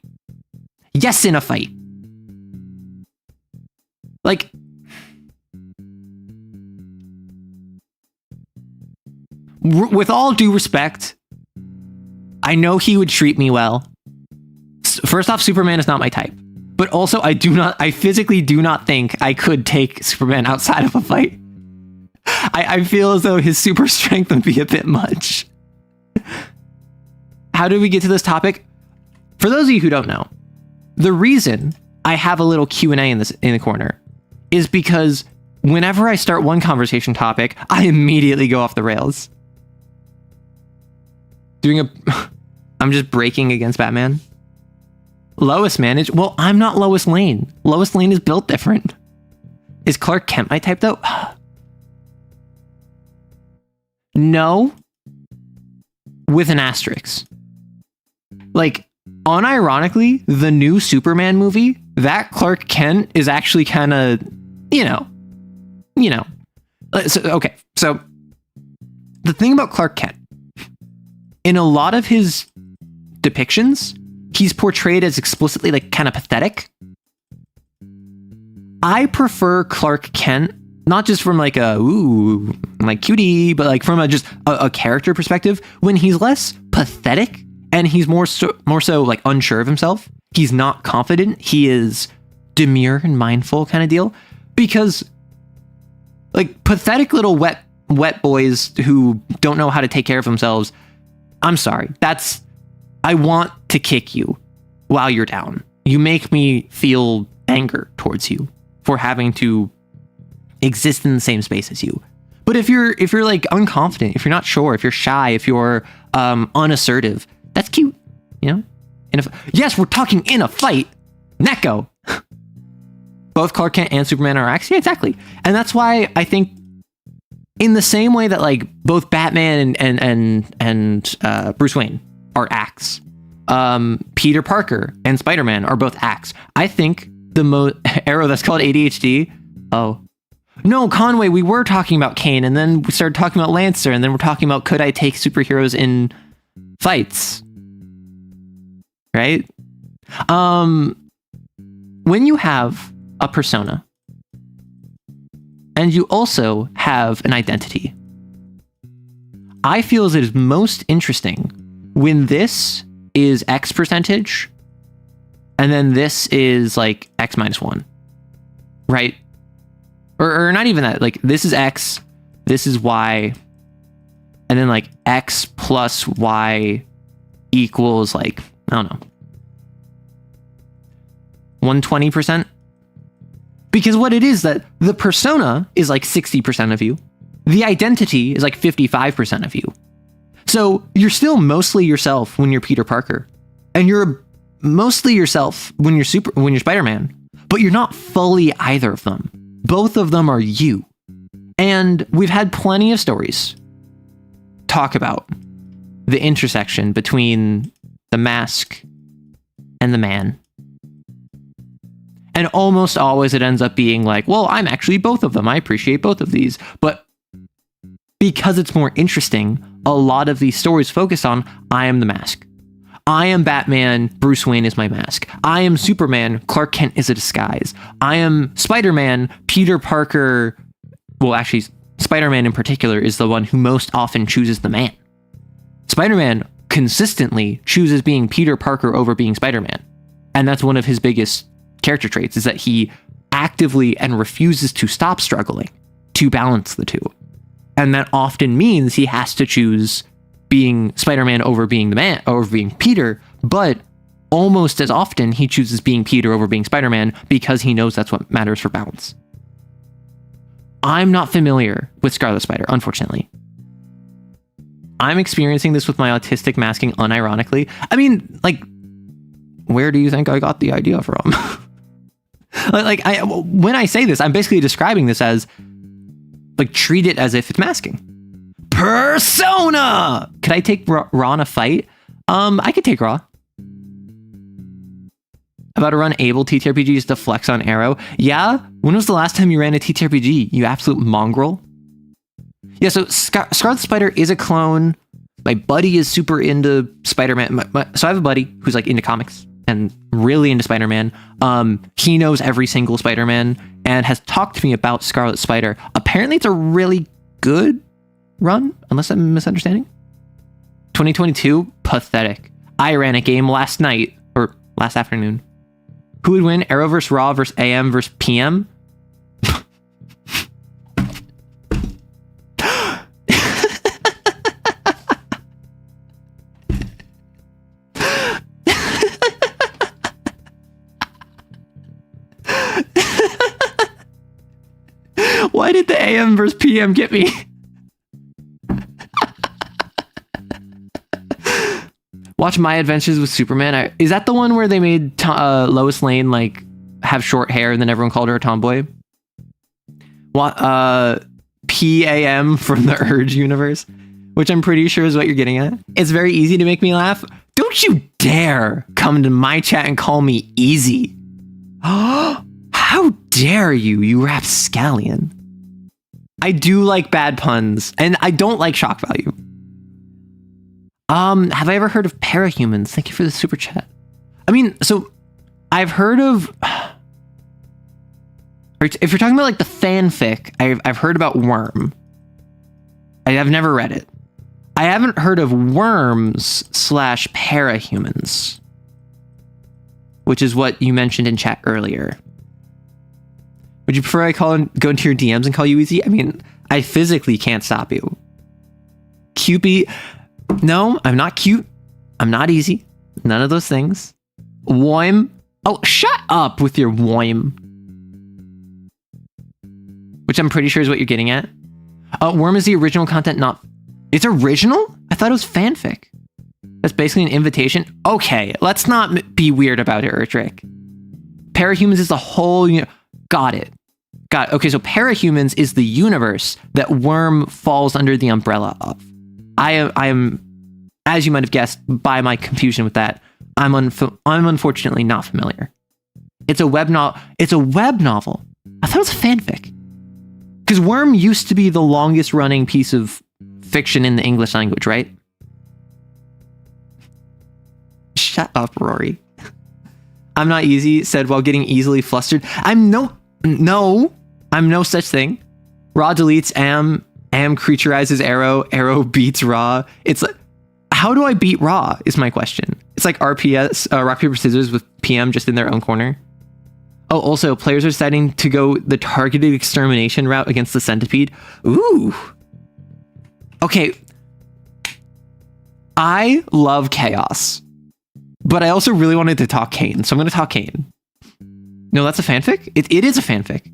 Yes, in a fight. Like, with all due respect, I know he would treat me well. First off, Superman is not my type. But also, I physically do not think I could take Superman outside of a fight. I feel as though his super strength would be a bit much. How did we get to this topic? For those of you who don't know, the reason I have a little Q&A in the corner is because whenever I start one conversation topic, I immediately go off the rails. I'm just breaking against Batman. Lois managed. Well, I'm not Lois Lane. Lois Lane is built different. Is Clark Kent my type though? No. With an asterisk. Like, unironically, the new Superman movie, that Clark Kent is actually kind of, So the thing about Clark Kent, in a lot of his depictions, he's portrayed as explicitly like kind of pathetic. I prefer Clark Kent, not just from like like cutie, but like from just a character perspective, when he's less pathetic and he's more so like unsure of himself. He's not confident. He is demure and mindful kind of deal. Because like pathetic little wet boys who don't know how to take care of themselves, I'm sorry. I want to kick you while you're down. You make me feel anger towards you for having to exist in the same space as you. But if you're like unconfident, if you're not sure, if you're shy, if you're unassertive, that's cute, yes, we're talking in a fight. Neko. Both Clark Kent and Superman are acts. Yeah, exactly. And that's why I think, in the same way that like both Batman and Bruce Wayne are acts, Peter Parker and Spider-Man are both acts. I think the Arrow that's called ADHD. Oh no, Conway, we were talking about CAIN, and then we started talking about Lancer, and then we're talking about could I take superheroes in fights, right? When you have a persona and you also have an identity, I feel as it is most interesting when this is X percentage and then this is like X minus 1, right? Or not even that, like this is X, this is Y, and then like X plus Y equals like, I don't know, 120%. Because what it is that the persona is like 60% of you. The identity is like 55% of you. So you're still mostly yourself when you're Peter Parker. And you're mostly yourself when you're Spider-Man. But you're not fully either of them. Both of them are you. And we've had plenty of stories talk about the intersection between the mask and the man. And almost always it ends up being like, well, I'm actually both of them. I appreciate both of these. But because it's more interesting, a lot of these stories focus on, I am the mask. I am Batman, Bruce Wayne is my mask. I am Superman, Clark Kent is a disguise. I am Spider-Man, Peter Parker. Well, actually, Spider-Man in particular is the one who most often chooses the man. Spider-Man consistently chooses being Peter Parker over being Spider-Man. And that's one of his biggest character traits, is that he actively and refuses to stop struggling to balance the two. And that often means he has to choose being Spider-Man over being the man, over being Peter, but almost as often he chooses being Peter over being Spider-Man because he knows that's what matters for balance. I'm not familiar with Scarlet Spider, unfortunately. I'm experiencing this with my autistic masking unironically. I mean, like, where do you think I got the idea from? When I say this, I'm basically describing this as, like, treat it as if it's masking. Persona! Could I take Raw in a fight? I could take Raw. About to run able TTRPGs to flex on Arrow. Yeah? When was the last time you ran a TTRPG, you absolute mongrel? Yeah, so Scarlet Spider is a clone. My buddy is super into Spider-Man. So I have a buddy who's like into comics and really into Spider-Man. He knows every single Spider-Man and has talked to me about Scarlet Spider. Apparently it's a really good run, unless I'm misunderstanding. 2022, pathetic. I ran a game last night, or last afternoon. Who would win? Arrow versus Raw versus AM versus PM? did the AM versus PM get me? Watch My Adventures with Superman. Is that the one where they made Lois Lane like have short hair and then everyone called her a tomboy? What? PAM from the Urge universe, which I'm pretty sure is what you're getting at. It's very easy to make me laugh. Don't you dare come into my chat and call me easy. How dare you, you rapscallion. I do like bad puns, and I don't like shock value. Have I ever heard of parahumans? Thank you for the super chat. I mean, so I've heard of, if you're talking about like the fanfic, I've heard about Worm. I've never read it. I haven't heard of worms / parahumans, which is what you mentioned in chat earlier. Would you prefer I go into your DMs and call you easy? I mean, I physically can't stop you. Cupie. No, I'm not cute. I'm not easy. None of those things. Woim. Oh, shut up with your woim. Which I'm pretty sure is what you're getting at. Worm is the original content, not... It's original? I thought it was fanfic. That's basically an invitation. Okay, let's not be weird about it, Urtrick. Parahumans is the whole... Got it. Okay, so Parahumans is the universe that Worm falls under the umbrella of. I am, as you might have guessed by my confusion with that, I'm unfortunately not familiar. It's a web novel. It's a web novel. I thought it was a fanfic. Because Worm used to be the longest running piece of fiction in the English language, right? Shut up, Rory. I'm not easy, said while getting easily flustered. I'm no such thing. Raw deletes am creaturizes arrow beats raw. It's like, how do I beat raw is my question. It's like RPS, rock, paper, scissors with PM just in their own corner. Oh, also, players are deciding to go the targeted extermination route against the centipede. Ooh. Okay. I love chaos, but I also really wanted to talk CAIN, so I'm going to talk CAIN. No, that's a fanfic? It is a fanfic.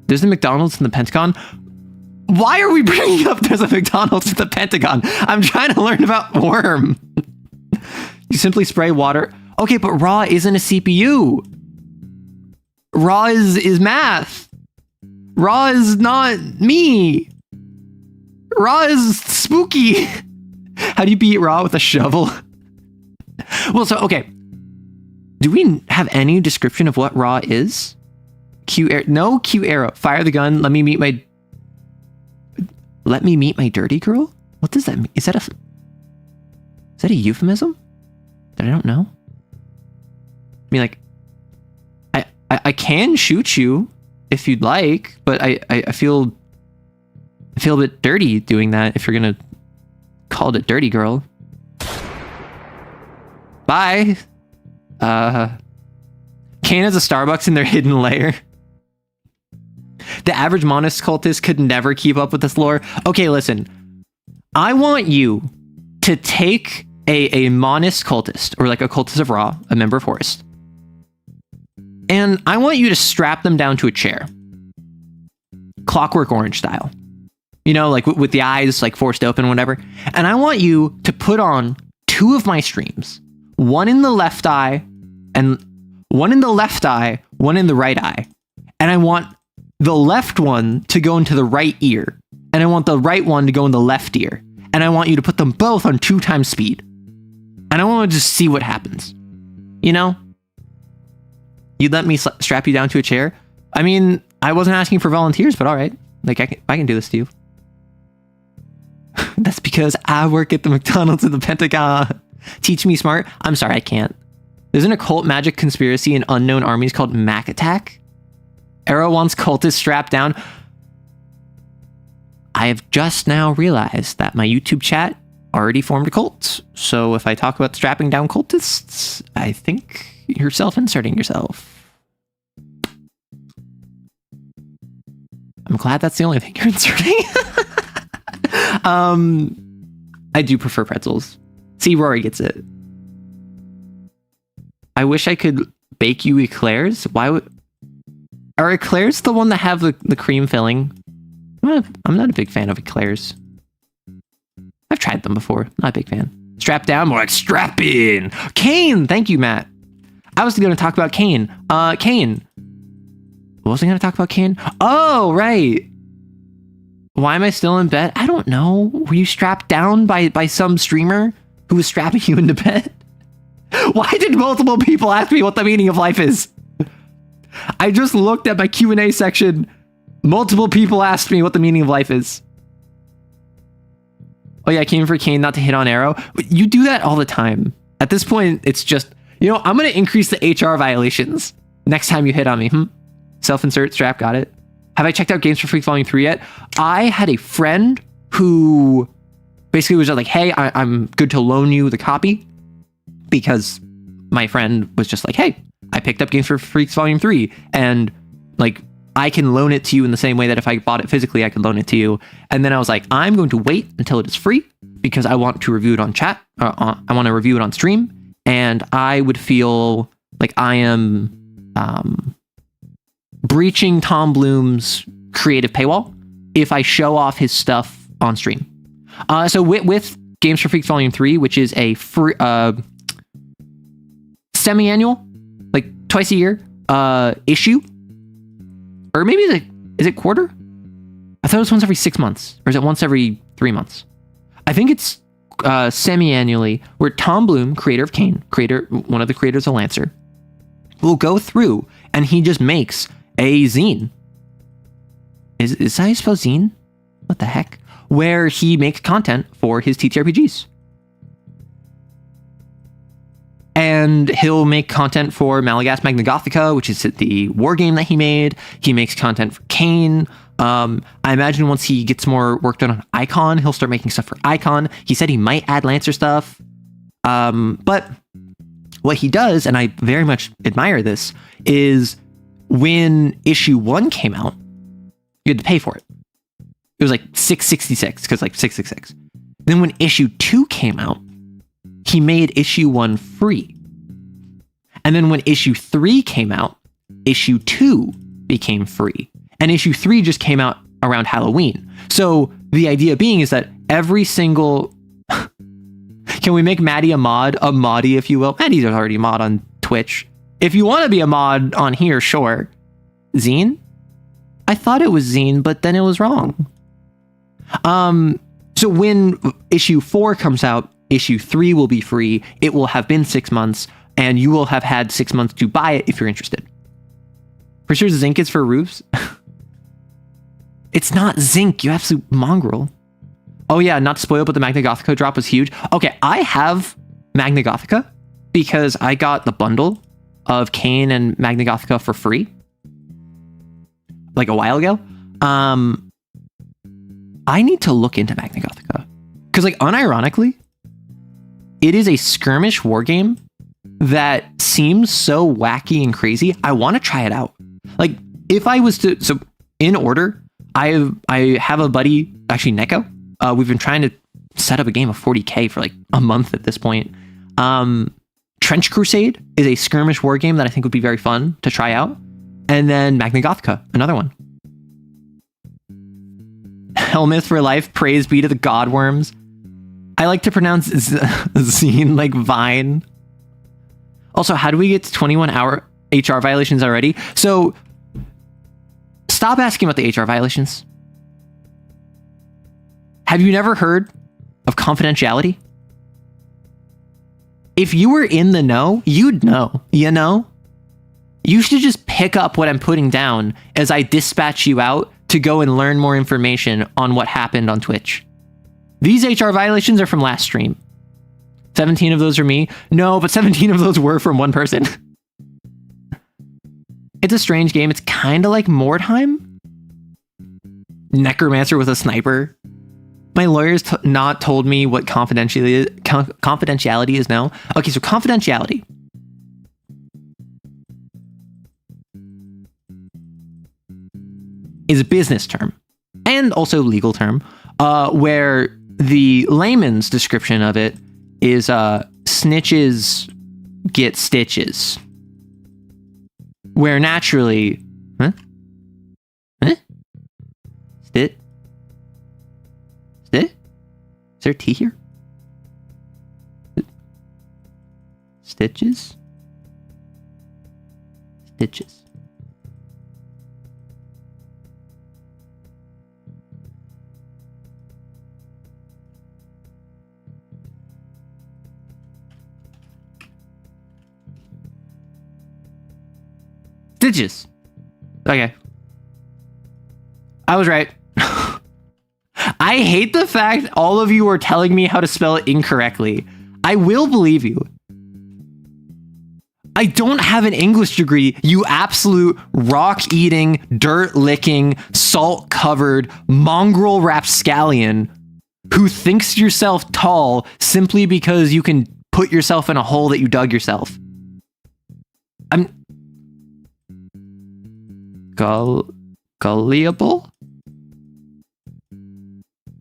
There's a McDonald's in the Pentagon. Why are we bringing up there's a McDonald's in the Pentagon? I'm trying to learn about Worm. You simply spray water. Okay, but raw isn't a CPU. Raw is math. Raw is not me. Raw is spooky. How do you beat raw with a shovel? Well, so, okay. Do we have any description of what raw is? No Q arrow. Fire the gun. Let me meet my dirty girl? What does that mean? Is that a euphemism that I don't know? I mean, like, I can shoot you if you'd like, but I feel a bit dirty doing that if you're gonna call it dirty girl. Bye. CAIN has a Starbucks in their hidden lair. The average monist cultist could never keep up with this lore. Okay, listen. I want you to take a monist cultist, or like a cultist of Ra, a member of Horus, and I want you to strap them down to a chair. Clockwork Orange style. You know, like with the eyes like forced open, whatever. And I want you to put on 2 of my streams. One in the left eye, and one in the left eye, one in the right eye. And I want the left one to go into the right ear. And I want the right one to go in the left ear. And I want you to put them both on 2 times speed. And I want to just see what happens. You know? You'd let me strap you down to a chair? I mean, I wasn't asking for volunteers, but all right. Like, I can do this to you. That's because I work at the McDonald's in the Pentagon. Teach me smart? I'm sorry, I can't. There's an occult magic conspiracy in unknown armies called Mac Attack. Arrow wants cultists strapped down. I have just now realized that my YouTube chat already formed a cult. So if I talk about strapping down cultists, I think you're self-inserting yourself. I'm glad that's the only thing you're inserting. I do prefer pretzels. See, Rory gets it. I wish I could bake you eclairs. Why would... Are eclairs the one that have the cream filling? I'm not a big fan of eclairs. I've tried them before. Not a big fan. Strap down, more like strap in. CAIN! Thank you, Matt. I was going to talk about CAIN. CAIN. What was I going to talk about CAIN? Oh, right. Why am I still in bed? I don't know. Were you strapped down by some streamer who was strapping you into bed? Why did multiple people ask me what the meaning of life is? I just looked at my Q&A section. Multiple people asked me what the meaning of life is. Oh yeah, I came for CAIN not to hit on arrow. But you do that all the time. At this point, it's just, I'm going to increase the HR violations next time you hit on me. Self-insert, strap, got it. Have I checked out Games for Freaks Volume 3 yet? I had a friend who basically was just like, hey, I'm good to loan you the copy, because my friend was just like, hey, I picked up Games for Freaks Volume 3, and like, I can loan it to you in the same way that if I bought it physically, I could loan it to you. And then I was like, I'm going to wait until it is free because I want to review it on chat. I want to review it on stream. And I would feel like I am breaching Tom Bloom's creative paywall if I show off his stuff on stream. So with Games for Freaks Volume 3, which is a free, semi-annual, like twice a year issue, or maybe is it quarter? I thought it was once every 6 months, or is it once every 3 months? I think it's semi-annually, where Tom Bloom, creator of CAIN, one of the creators of Lancer, will go through and he just makes a zine. Is that how you spell zine? What the heck? Where he makes content for his TTRPGs. And he'll make content for Malagast Magna Gothica, which is the war game that he made. He makes content for CAIN. I imagine once he gets more work done on Icon, he'll start making stuff for Icon. He said he might add Lancer stuff. But what he does, and I very much admire this, is when issue 1 came out, you had to pay for it. It was like $6.66, because like 666. Then when issue 2 came out, he made issue 1 free. And then when issue 3 came out, issue 2 became free. And issue 3 just came out around Halloween. So the idea being is that every single... Can we make Maddie a mod? A moddie, if you will. Maddie's already a mod on Twitch. If you want to be a mod on here, sure. Zine? I thought it was Zine, but then it was wrong. So when issue 4 comes out, issue 3 will be free. It will have been 6 months, and you will have had 6 months to buy it if you're interested. For sure, zinc is for roofs. It's not zinc, you absolute mongrel. Oh yeah, not to spoil, but the Magna Gothica drop was huge. Okay, I have Magna Gothica because I got the bundle of CAIN and Magna Gothica for free, like a while ago. I need to look into Magna Gothica because, like, unironically, it is a skirmish war game that seems so wacky and crazy. I want to try it out. Like, if I was to, so in order, I have a buddy, actually Neko. We've been trying to set up a game of 40k for like a month at this point. Trench Crusade is a skirmish war game that I think would be very fun to try out. And then Magna Gothica, another one. Helmuth for life, praise be to the godworms. I like to pronounce zine like vine. Also, how do we get to 21-hour HR violations already? So, stop asking about the HR violations. Have you never heard of confidentiality? If you were in the know, you'd know, you know? You should just pick up what I'm putting down as I dispatch you out to go and learn more information on what happened on Twitch. These HR violations are from last stream. 17 of those are me. No, but 17 of those were from one person. It's a strange game. It's kind of like Mordheim. Necromancer with a sniper. My lawyer's not told me what confidentiality is now. Okay, so confidentiality is a business term and also legal term, where the layman's description of it is snitches get stitches. Where naturally, Huh? Huh? Stit? Stit? Is there a T here? Stitches? Stitches. Stitches. Okay. I was right. I hate the fact all of you are telling me how to spell it incorrectly. I will believe you. I don't have an English degree, you absolute rock-eating, dirt-licking, salt-covered, mongrel rapscallion who thinks yourself tall simply because you can put yourself in a hole that you dug yourself. I'm... Gullible?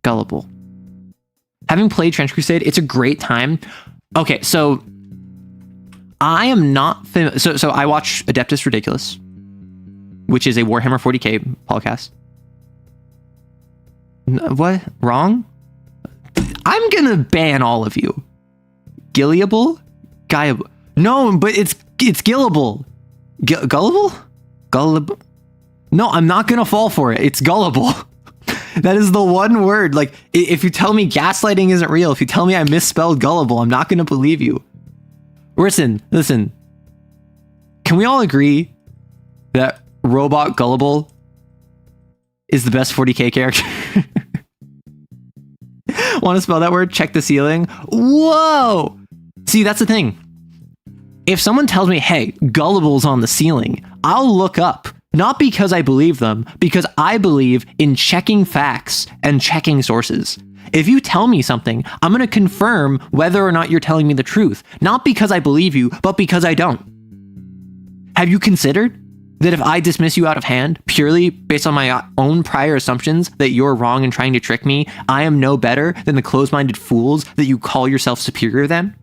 Gullible. Having played Trench Crusade, it's a great time. Okay, so... I am not so I watch Adeptus Ridiculous, which is a Warhammer 40k podcast. What? Wrong? I'm gonna ban all of you. Gilliable? Guyable? No, but it's gillable. Gullible? Gullible? No, I'm not gonna fall for it. It's gullible. That is the one word. Like, if you tell me gaslighting isn't real, if you tell me I misspelled gullible, I'm not gonna believe you. Listen. Can we all agree that Robot Gullible is the best 40k character? Want to spell that word? Check the ceiling. Whoa! See, that's the thing. If someone tells me, hey, Gullible's on the ceiling, I'll look up. Not because I believe them, because I believe in checking facts and checking sources. If you tell me something, I'm going to confirm whether or not you're telling me the truth. Not because I believe you, but because I don't. Have you considered that if I dismiss you out of hand, purely based on my own prior assumptions that you're wrong and trying to trick me, I am no better than the closed-minded fools that you call yourself superior than?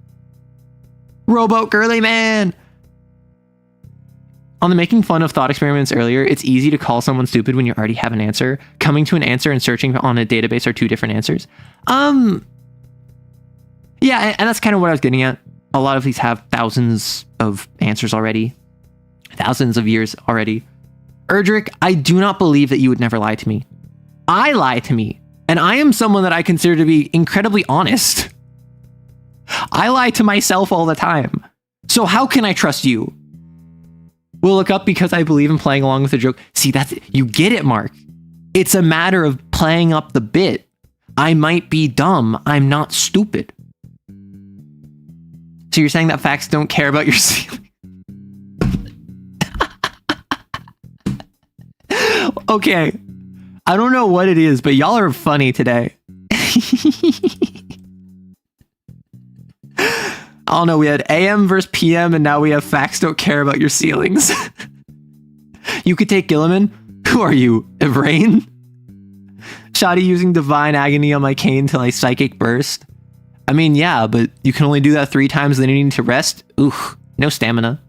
Rowboat girly man! On the making fun of thought experiments earlier, it's easy to call someone stupid when you already have an answer. Coming to an answer and searching on a database are two different answers. Yeah, and that's kind of what I was getting at. A lot of these have thousands of answers already. Thousands of years already. Erdrick, I do not believe that you would never lie to me. I lie to me, and I am someone that I consider to be incredibly honest. I lie to myself all the time. So how can I trust you? We'll look up because I believe in playing along with the joke. See, that's it. You get it, Mark. It's a matter of playing up the bit. I might be dumb. I'm not stupid. So you're saying that facts don't care about your ceiling? Okay. I don't know what it is, but y'all are funny today. I don't know, we had AM versus PM, and now we have facts don't care about your ceilings. You could take Gilliman. Who are you, Ivrain? Shoddy using Divine Agony on my CAIN till I psychic burst. I mean, yeah, but you can only do that 3 times, then you need to rest. Oof, no stamina.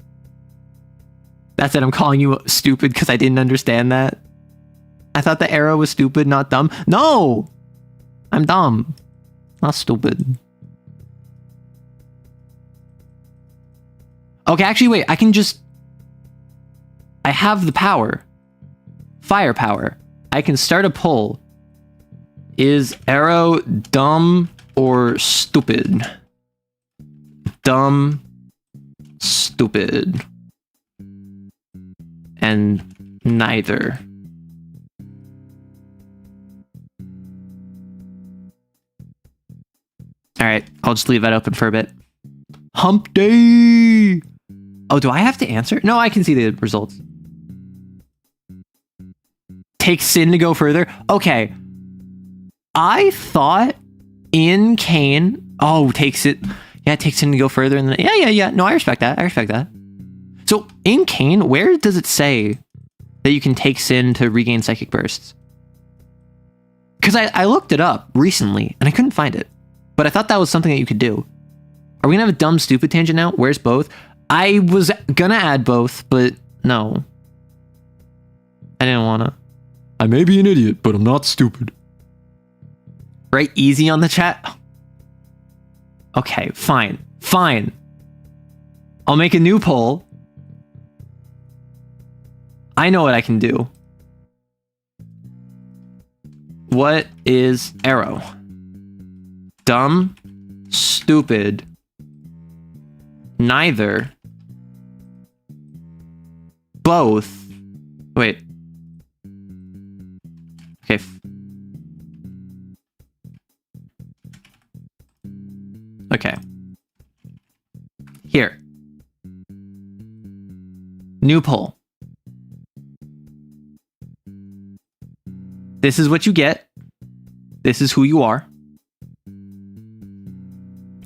That's it, I'm calling you stupid because I didn't understand that. I thought the arrow was stupid, not dumb. No! I'm dumb, not stupid. Okay, actually, wait, I have the power. Firepower. I can start a poll. Is arrow dumb or stupid? Dumb, stupid. And neither. Alright, I'll just leave that open for a bit. Hump day! Oh, do I have to answer? No, I can see the results. Take sin to go further? Okay. I thought in CAIN... Oh, takes it... Yeah, it takes sin to go further. And then, yeah. No, I respect that. So, in CAIN, where does it say that you can take sin to regain psychic bursts? Because I looked it up recently, and I couldn't find it. But I thought that was something that you could do. Are we gonna have a dumb, stupid tangent now? Where's both? I was gonna add both, but no. I didn't want to. I may be an idiot, but I'm not stupid. Right? Easy on the chat. Okay, fine. Fine. I'll make a new poll. I know what I can do. What is arrow? Dumb, stupid, neither, both. Wait. Okay. Okay. Here. New poll. This is what you get. This is who you are.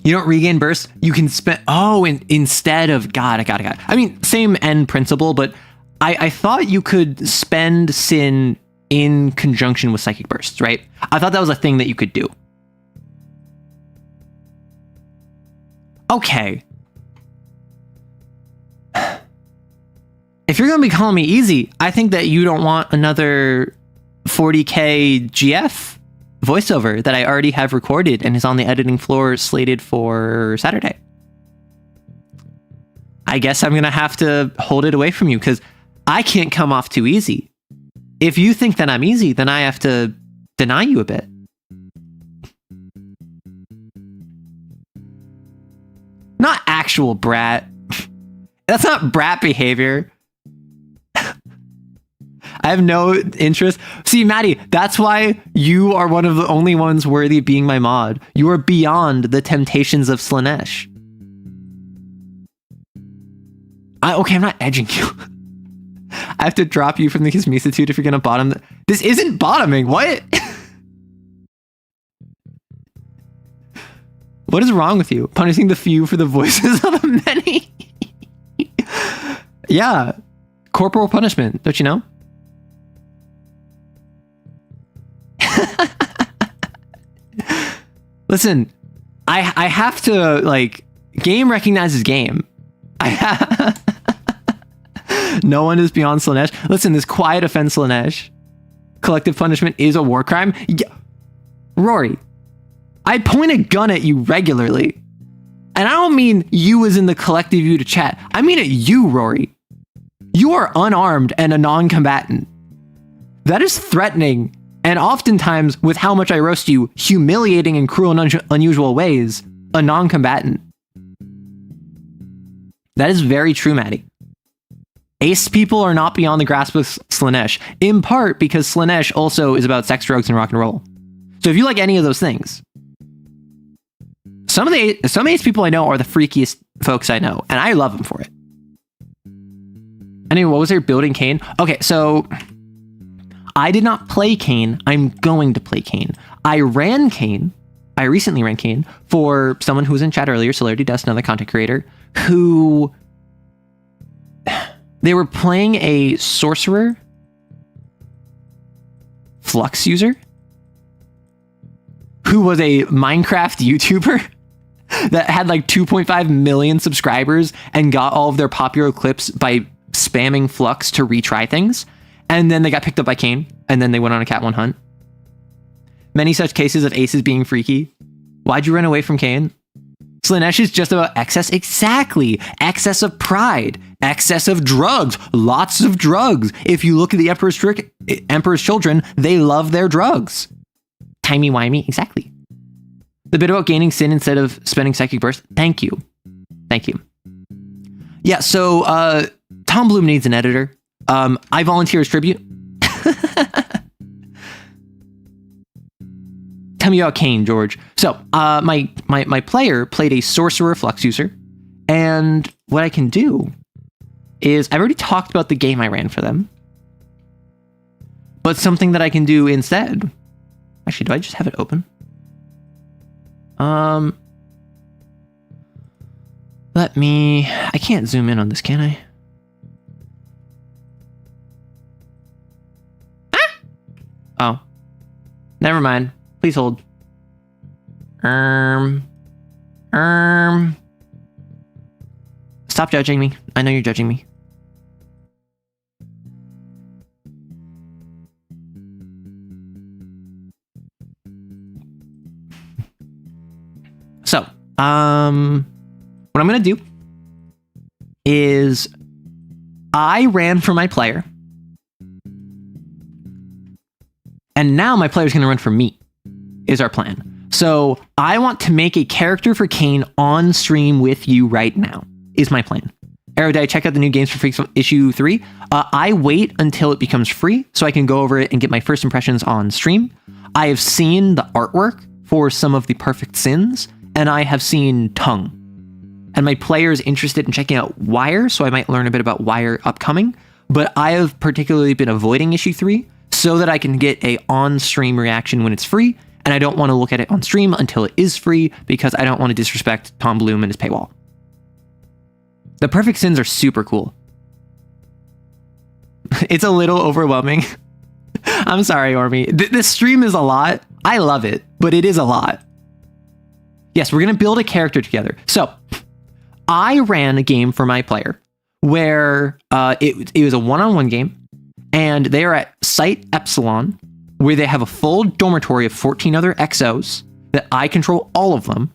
You don't regain burst. You can spend... Oh, instead of... Got it. I mean, same end principle, but I thought you could spend sin in conjunction with psychic bursts, right? I thought that was a thing that you could do. Okay. If you're going to be calling me easy, I think that you don't want another 40k GF voiceover that I already have recorded and is on the editing floor slated for Saturday. I guess I'm going to have to hold it away from you because I can't come off too easy. If you think that I'm easy, then I have to deny you a bit. Not actual brat. That's not brat behavior. I have no interest. See, Maddie, that's why you are one of the only ones worthy of being my mod. You are beyond the temptations of Slanesh. Okay, I'm not edging you. I have to drop you from the Kismisitude if you're going to bottom. This isn't bottoming. What? What is wrong with you? Punishing the few for the voices of the many? Yeah. Corporal punishment. Don't you know? Listen, I have to, like, game recognizes game. No one is beyond Slanesh. Listen, this quiet offense, Slanesh. Collective punishment is a war crime. Yeah. Rory, I point a gun at you regularly. And I don't mean you as in the collective you to chat. I mean at you, Rory. You are unarmed and a non-combatant. That is threatening. And oftentimes, with how much I roast you, humiliating in cruel and unusual ways, a non-combatant. That is very true, Maddie. Ace people are not beyond the grasp of Slanesh, in part because Slanesh also is about sex, drugs, and rock and roll. So if you like any of those things, some ace people I know are the freakiest folks I know, and I love them for it. Anyway, what was there building CAIN? Okay, so... I did not play CAIN. I'm going to play CAIN. I ran CAIN. I recently ran CAIN for someone who was in chat earlier, Celerity Dust, another content creator, who they were playing a sorcerer flux user who was a Minecraft YouTuber that had like 2.5 million subscribers and got all of their popular clips by spamming flux to retry things. And then they got picked up by CAIN, and then they went on a Cat 1 hunt. Many such cases of aces being freaky. Why'd you run away from CAIN? Slanesh is just about excess. Exactly. Excess of pride. Excess of drugs. Lots of drugs. If you look at the Emperor's Children, they love their drugs. Timey-wimey. Exactly. The bit about gaining sin instead of spending psychic burst. Thank you. Thank you. Yeah, so Tom Bloom needs an editor. I volunteer as tribute. Tell me about CAIN, George. So, my player played a sorcerer flux user, and what I can do is I've already talked about the game I ran for them, but something that I can do instead. Actually, do I just have it open? I can't zoom in on this, can I? Oh, never mind. Please hold. Stop judging me. I know you're judging me. what I'm going to do is I ran for my player, and now my player is going to run for me, is our plan. So I want to make a character for CAIN on stream with you right now, is my plan. Erudite, check out the new Games for Freaks issue 3. I wait until it becomes free so I can go over it and get my first impressions on stream. I have seen the artwork for some of the Perfect Sins, and I have seen Tongue. And my player is interested in checking out Wire, so I might learn a bit about Wire upcoming. But I have particularly been avoiding issue 3 so that I can get a on-stream reaction when it's free, and I don't want to look at it on stream until it is free because I don't want to disrespect Tom Bloom and his paywall. The Perfect Sins are super cool. It's a little overwhelming. I'm sorry, Ormy. This stream is a lot. I love it, but it is a lot. Yes, we're going to build a character together. So I ran a game for my player where it was a one-on-one game, and they are at Site Epsilon, where they have a full dormitory of 14 other XOs that I control all of them,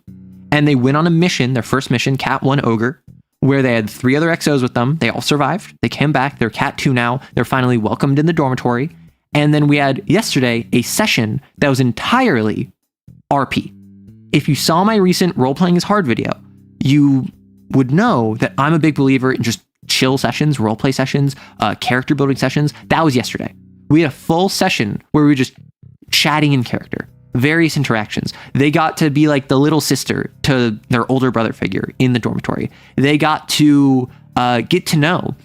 and they went on a mission, their first mission, Cat 1 Ogre, where they had 3 other XOs with them. They all survived. They came back. They're Cat 2 now. They're finally welcomed in the dormitory. And then we had yesterday a session that was entirely RP. If you saw my recent role-playing is hard video, you would know that I'm a big believer in just chill sessions, roleplay sessions, character building sessions. That was yesterday. We had a full session where we were just chatting in character, various interactions. They got to be like the little sister to their older brother figure in the dormitory. They got to get to know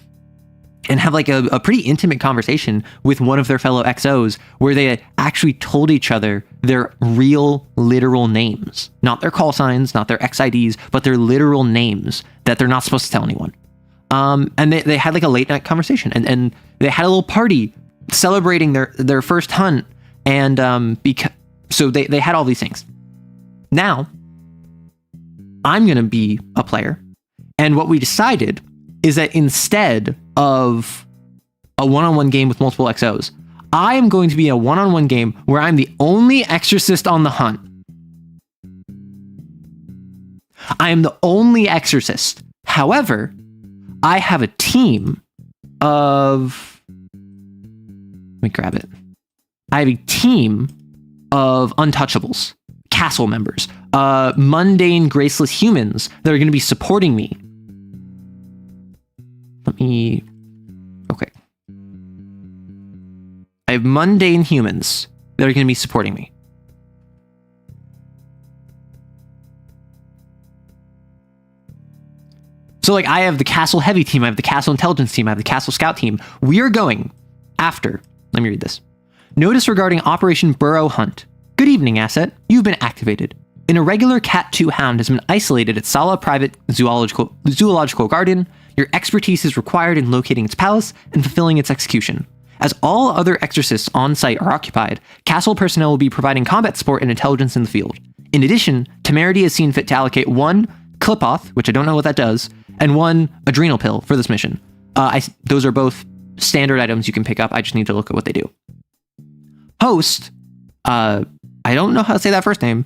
and have like a pretty intimate conversation with one of their fellow XOs where they actually told each other their real literal names, not their call signs, not their XIDs, but their literal names that they're not supposed to tell anyone. And they had like a late night conversation, and they had a little party celebrating their first hunt. And so they had all these things. Now I'm going to be a player. And what we decided is that instead of a one-on-one game with multiple XOs, I am going to be a one-on-one game where I'm the only exorcist on the hunt. I am the only exorcist. However, I have a team of... Let me grab it. I have a team of untouchables, castle members, mundane, graceless humans that are going to be supporting me. Okay. I have mundane humans that are going to be supporting me. So like I have the castle heavy team, I have the castle intelligence team, I have the castle scout team. We are going after, let me read this. Notice regarding Operation Burrow Hunt. Good evening, asset. You've been activated. An irregular Cat 2 hound has been isolated at Sala Private Zoological Garden. Your expertise is required in locating its palace and fulfilling its execution. As all other exorcists on site are occupied, castle personnel will be providing combat support and intelligence in the field. In addition, Temerity has seen fit to allocate 1 Clipoth, which I don't know what that does, and 1 adrenal pill for this mission. Those are both standard items you can pick up. I just need to look at what they do. Host, I don't know how to say that first name,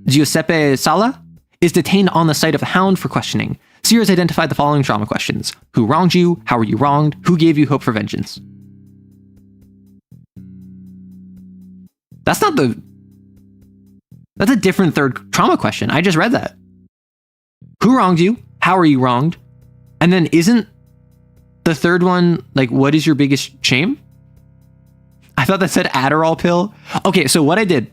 Giuseppe Sala, is detained on the site of the Hound for questioning. Seer has identified the following trauma questions. Who wronged you? How were you wronged? Who gave you hope for vengeance? That's a different third trauma question. I just read that. Who wronged you? How are you wronged? And then isn't the third one like, what is your biggest shame? I thought that said Adderall pill. Okay, so what I did,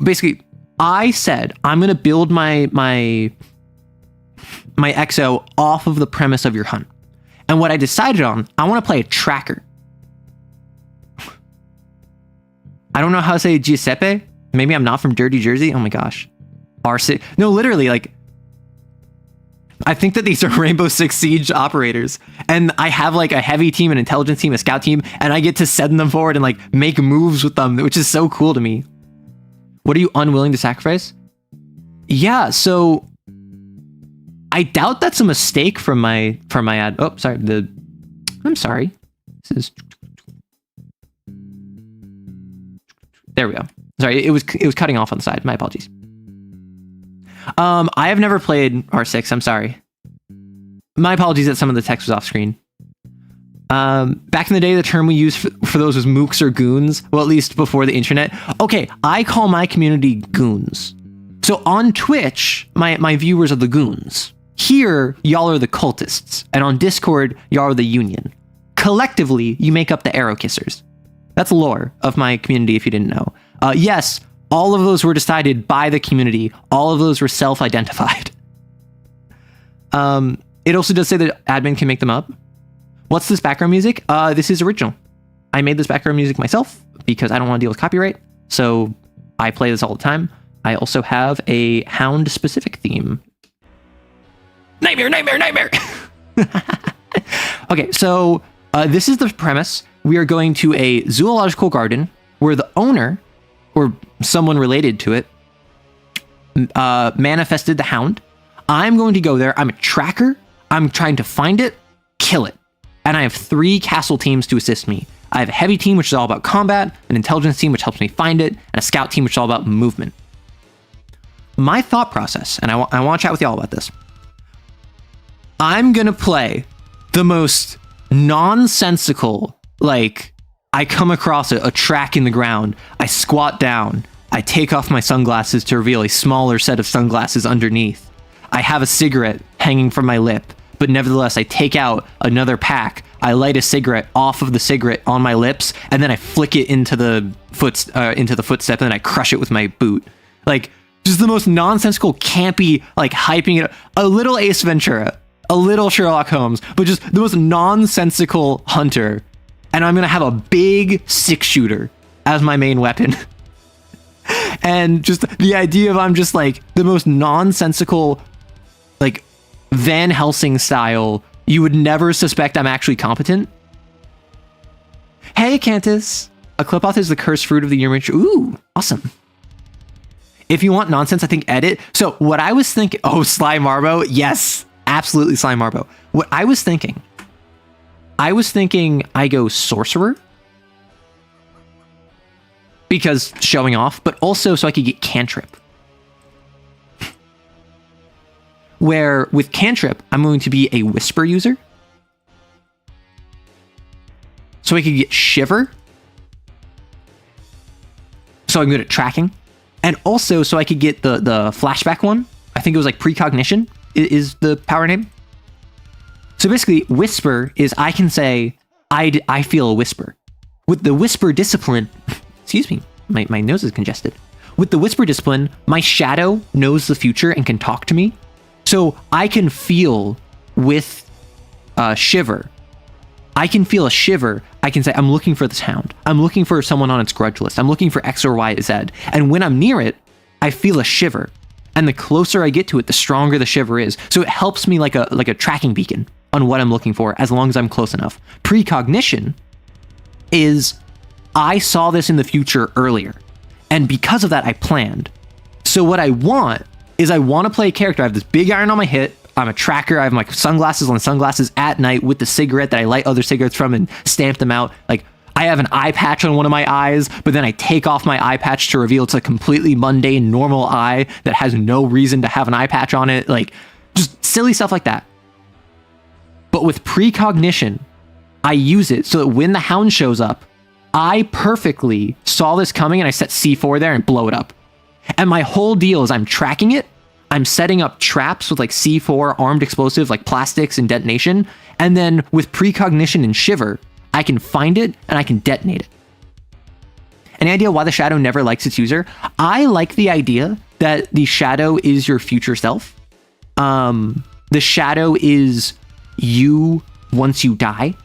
basically, I said I'm gonna build my XO off of the premise of your hunt, and what I decided on, I want to play a tracker. I don't know how to say Giuseppe. Maybe I'm not from Dirty Jersey. Oh my gosh, no, literally, like, I think that these are Rainbow Six Siege operators, and I have like a heavy team, an intelligence team, a scout team, and I get to send them forward and like make moves with them, which is so cool to me. What are you unwilling to sacrifice? Yeah, so I doubt that's a mistake from my ad. Oh, sorry. I'm sorry. This is. There we go. Sorry, it was cutting off on the side. My apologies. I have never played R6. I'm sorry. My apologies that some of the text was off screen. Back in the day, the term we used for those was mooks or goons. Well, at least before the internet. Okay, I call my community goons. So on Twitch, my viewers are the goons. Here, y'all are the cultists. And on Discord, y'all are the union. Collectively, you make up the arrow kissers. That's lore of my community if you didn't know. Yes, all of those were decided by the community. All of those were self-identified. It also does say that admin can make them up. What's this background music? This is original. I made this background music myself because I don't want to deal with copyright. So I play this all the time. I also have a hound specific theme. Nightmare, nightmare, nightmare. Okay, so this is the premise. We are going to a zoological garden where the owner or someone related to it manifested the hound. I'm going to go there. I'm a tracker. I'm trying to find it, kill it. And I have 3 castle teams to assist me. I have a heavy team, which is all about combat, an intelligence team, which helps me find it, and a scout team, which is all about movement. My thought process, and I want to chat with y'all about this. I'm going to play the most nonsensical, like, I come across a track in the ground, I squat down, I take off my sunglasses to reveal a smaller set of sunglasses underneath. I have a cigarette hanging from my lip. But nevertheless, I take out another pack, I light a cigarette off of the cigarette on my lips, and then I flick it into the footstep, and then I crush it with my boot. Like, just the most nonsensical, campy, like, hyping it, a little Ace Ventura, a little Sherlock Holmes, but just the most nonsensical hunter. And I'm gonna have a big 6-shooter as my main weapon. And just the idea of I'm just, like, the most nonsensical, like, Van Helsing style, you would never suspect I'm actually competent. Hey, Cantus. A clip-off is the cursed fruit of the year. Ooh, awesome. If you want nonsense, I think edit. So what I was thinking... Oh, Sly Marbo. Yes, absolutely Sly Marbo. What I was thinking I go sorcerer. Because showing off, but also so I could get cantrip. Where with cantrip, I'm going to be a whisper user. So I could get shiver. So I'm good at tracking. And also so I could get the flashback one. I think it was like precognition is the power name. So basically whisper is I can say, I feel a whisper. With the whisper discipline, excuse me, my nose is congested. With the whisper discipline, my shadow knows the future and can talk to me. So I can feel with shiver. I can feel a shiver. I can say, I'm looking for this hound. I'm looking for someone on its grudge list. I'm looking for X or Y or Z. And when I'm near it, I feel a shiver. And the closer I get to it, the stronger the shiver is. So it helps me like a tracking beacon on what I'm looking for, as long as I'm close enough. Precognition is, I saw this in the future earlier. And because of that, I planned. So what I want is I want to play a character. I have this big iron on my hip. I'm a tracker. I have my sunglasses on sunglasses at night with the cigarette that I light other cigarettes from and stamp them out. Like, I have an eye patch on one of my eyes, but then I take off my eye patch to reveal it's a completely mundane, normal eye that has no reason to have an eye patch on it. Like, just silly stuff like that. But with precognition, I use it so that when the hound shows up, I perfectly saw this coming and I set C4 there and blow it up. And my whole deal is I'm tracking it. I'm setting up traps with like C4 armed explosives like plastics and detonation. And then with precognition and shiver, I can find it and I can detonate it. Any idea why the shadow never likes its user? I like the idea that the shadow is your future self. The shadow is you once you die,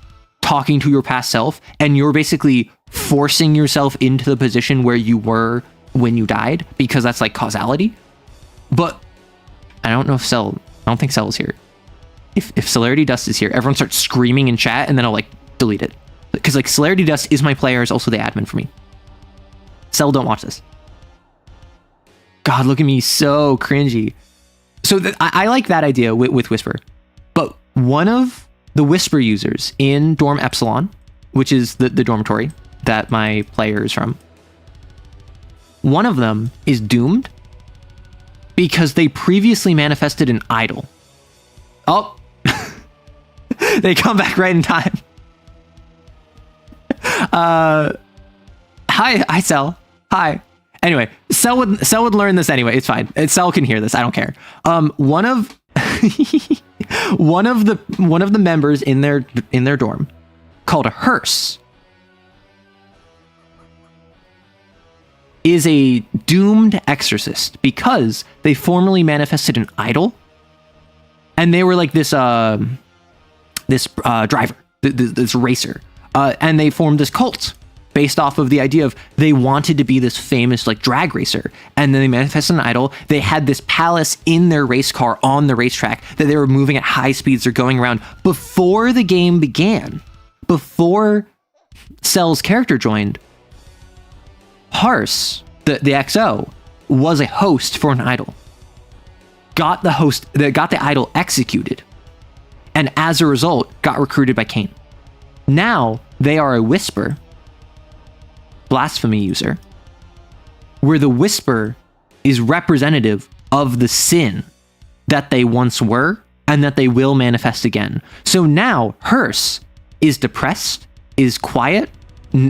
talking to your past self, and you're basically forcing yourself into the position where you were when you died, because that's like causality. But I don't know if I don't think Cell is here. If Celerity Dust is here, everyone starts screaming in chat and then I'll like delete it. Because like Celerity Dust is my player, is also the admin for me. Cell, don't watch this. God, look at me, so cringy. So I like that idea with Whisper. But one of the Whisper users in Dorm Epsilon, which is the dormitory that my player is from, one of them is doomed because they previously manifested an idol. Oh, they come back right in time. Hi, Cell. Hi. Anyway, Cell would learn this anyway. It's fine. Cell can hear this. I don't care. One of the members in their dorm, called a hearse, is a doomed exorcist because they formerly manifested an idol, and they were like this driver, this racer, and they formed this cult based off of the idea of they wanted to be this famous like drag racer, and then they manifested an idol. They had this palace in their race car on the racetrack that they were moving at high speeds or going around before the game began. Before Cell's character joined, Harse, the XO, was a host for an idol. Got the idol executed, and as a result, got recruited by CAIN. Now they are a Whisper blasphemy user, where the Whisper is representative of the sin that they once were and that they will manifest again. So now Hearse is depressed, is quiet,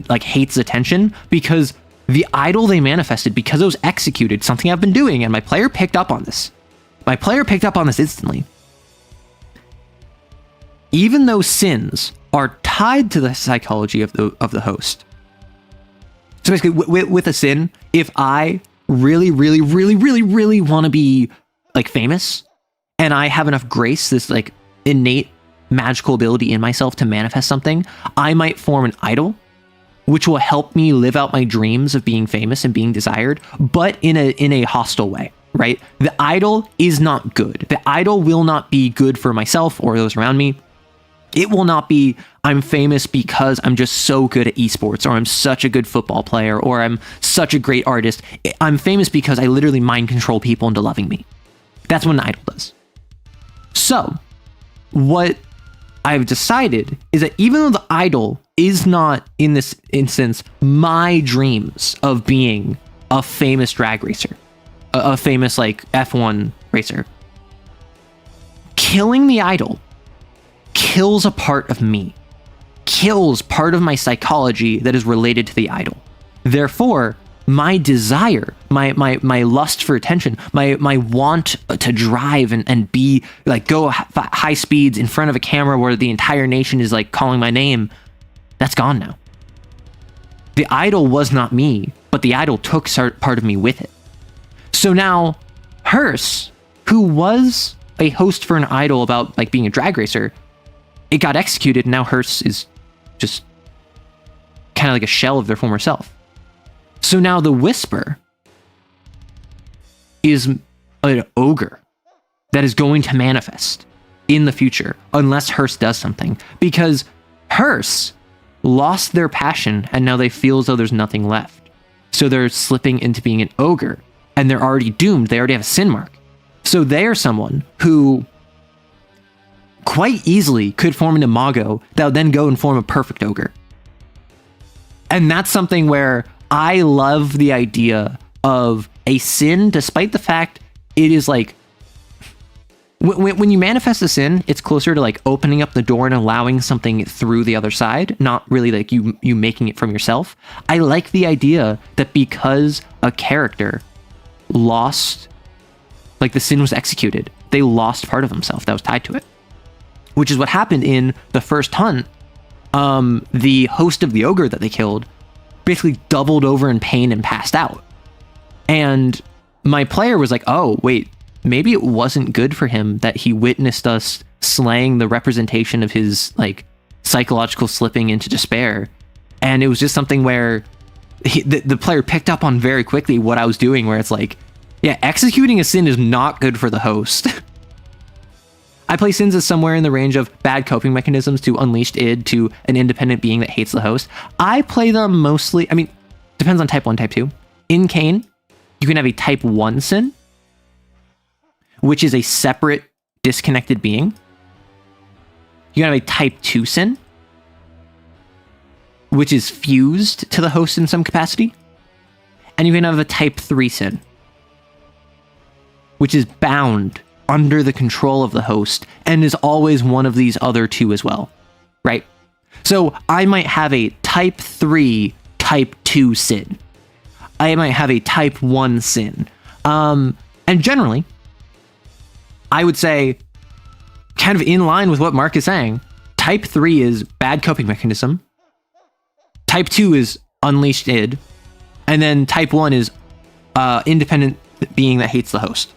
like hates attention, because the idol they manifested, because it was executed, something I've been doing, and my player picked up on this. My player picked up on this instantly. Even though sins are tied to the psychology of the host. So basically, with a sin, if I really want to be like famous, and I have enough grace, this like innate magical ability in myself to manifest something, I might form an idol, which will help me live out my dreams of being famous and being desired, but in a hostile way, right? The idol is not good. The idol will not be good for myself or those around me. It will not be, I'm famous because I'm just so good at esports, or I'm such a good football player, or I'm such a great artist. I'm famous because I literally mind control people into loving me. That's what an idol does. So, what I've decided is that even though the idol is not, in this instance, my dreams of being a famous drag racer, a famous like F1 racer, killing the idol kills a part of me, kills part of my psychology that is related to the idol. Therefore, my desire, my lust for attention, my want to drive and be like go high speeds in front of a camera where the entire nation is like calling my name, that's gone now. The idol was not me, but the idol took part of me with it. So now Hearse, who was a host for an idol about like being a drag racer, it got executed, and now Hearse is just kind of like a shell of their former self. So now the Whisper is an ogre that is going to manifest in the future unless Hearse does something, because Hearse lost their passion and now they feel as though there's nothing left. So they're slipping into being an ogre, and they're already doomed. They already have a sin mark. So they are someone who quite easily could form an imago that would then go and form a perfect ogre. And that's something where I love the idea of a sin, despite the fact it is like, when you manifest a sin, it's closer to like opening up the door and allowing something through the other side, not really like you making it from yourself. I like the idea that because a character lost, like the sin was executed, they lost part of themselves that was tied to it. Which is what happened in the first hunt. The host of the ogre that they killed basically doubled over in pain and passed out. And my player was like, oh, wait, maybe it wasn't good for him that he witnessed us slaying the representation of his like psychological slipping into despair. And it was just something where the player picked up on very quickly what I was doing, where it's like, yeah, executing a sin is not good for the host. I play sins as somewhere in the range of bad coping mechanisms to unleashed id to an independent being that hates the host. I play them mostly, I mean, depends on type 1, type 2. In CAIN, you can have a type 1 sin, which is a separate, disconnected being. You can have a type 2 sin, which is fused to the host in some capacity. And you can have a type 3 sin, which is bound under the control of the host and is always one of these other two as well, right? So I might have a type 3, type 2 sin. I might have a type 1 sin. And generally, I would say, kind of in line with what Mark is saying, type 3 is bad coping mechanism. Type 2 is unleashed id. And then type 1 is independent being that hates the host.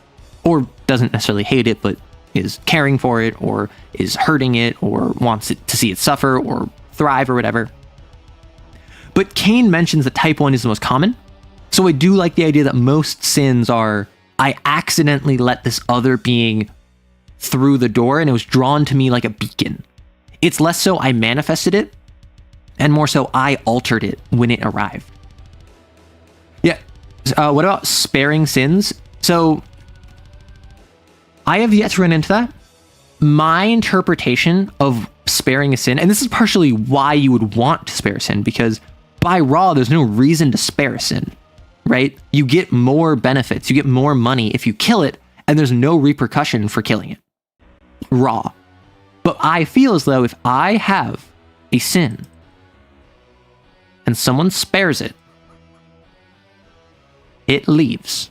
Or doesn't necessarily hate it, but is caring for it, or is hurting it, or wants it to see it suffer, or thrive, or whatever. But CAIN mentions that type 1 is the most common. So I do like the idea that most sins are, I accidentally let this other being through the door and it was drawn to me like a beacon. It's less so I manifested it, and more so I altered it when it arrived. Yeah. What about sparing sins? So I have yet to run into that. My interpretation of sparing a sin, and this is partially why you would want to spare a sin, because by raw, there's no reason to spare a sin, right? You get more benefits, you get more money if you kill it, and there's no repercussion for killing it. Raw. But I feel as though if I have a sin and someone spares it, it leaves.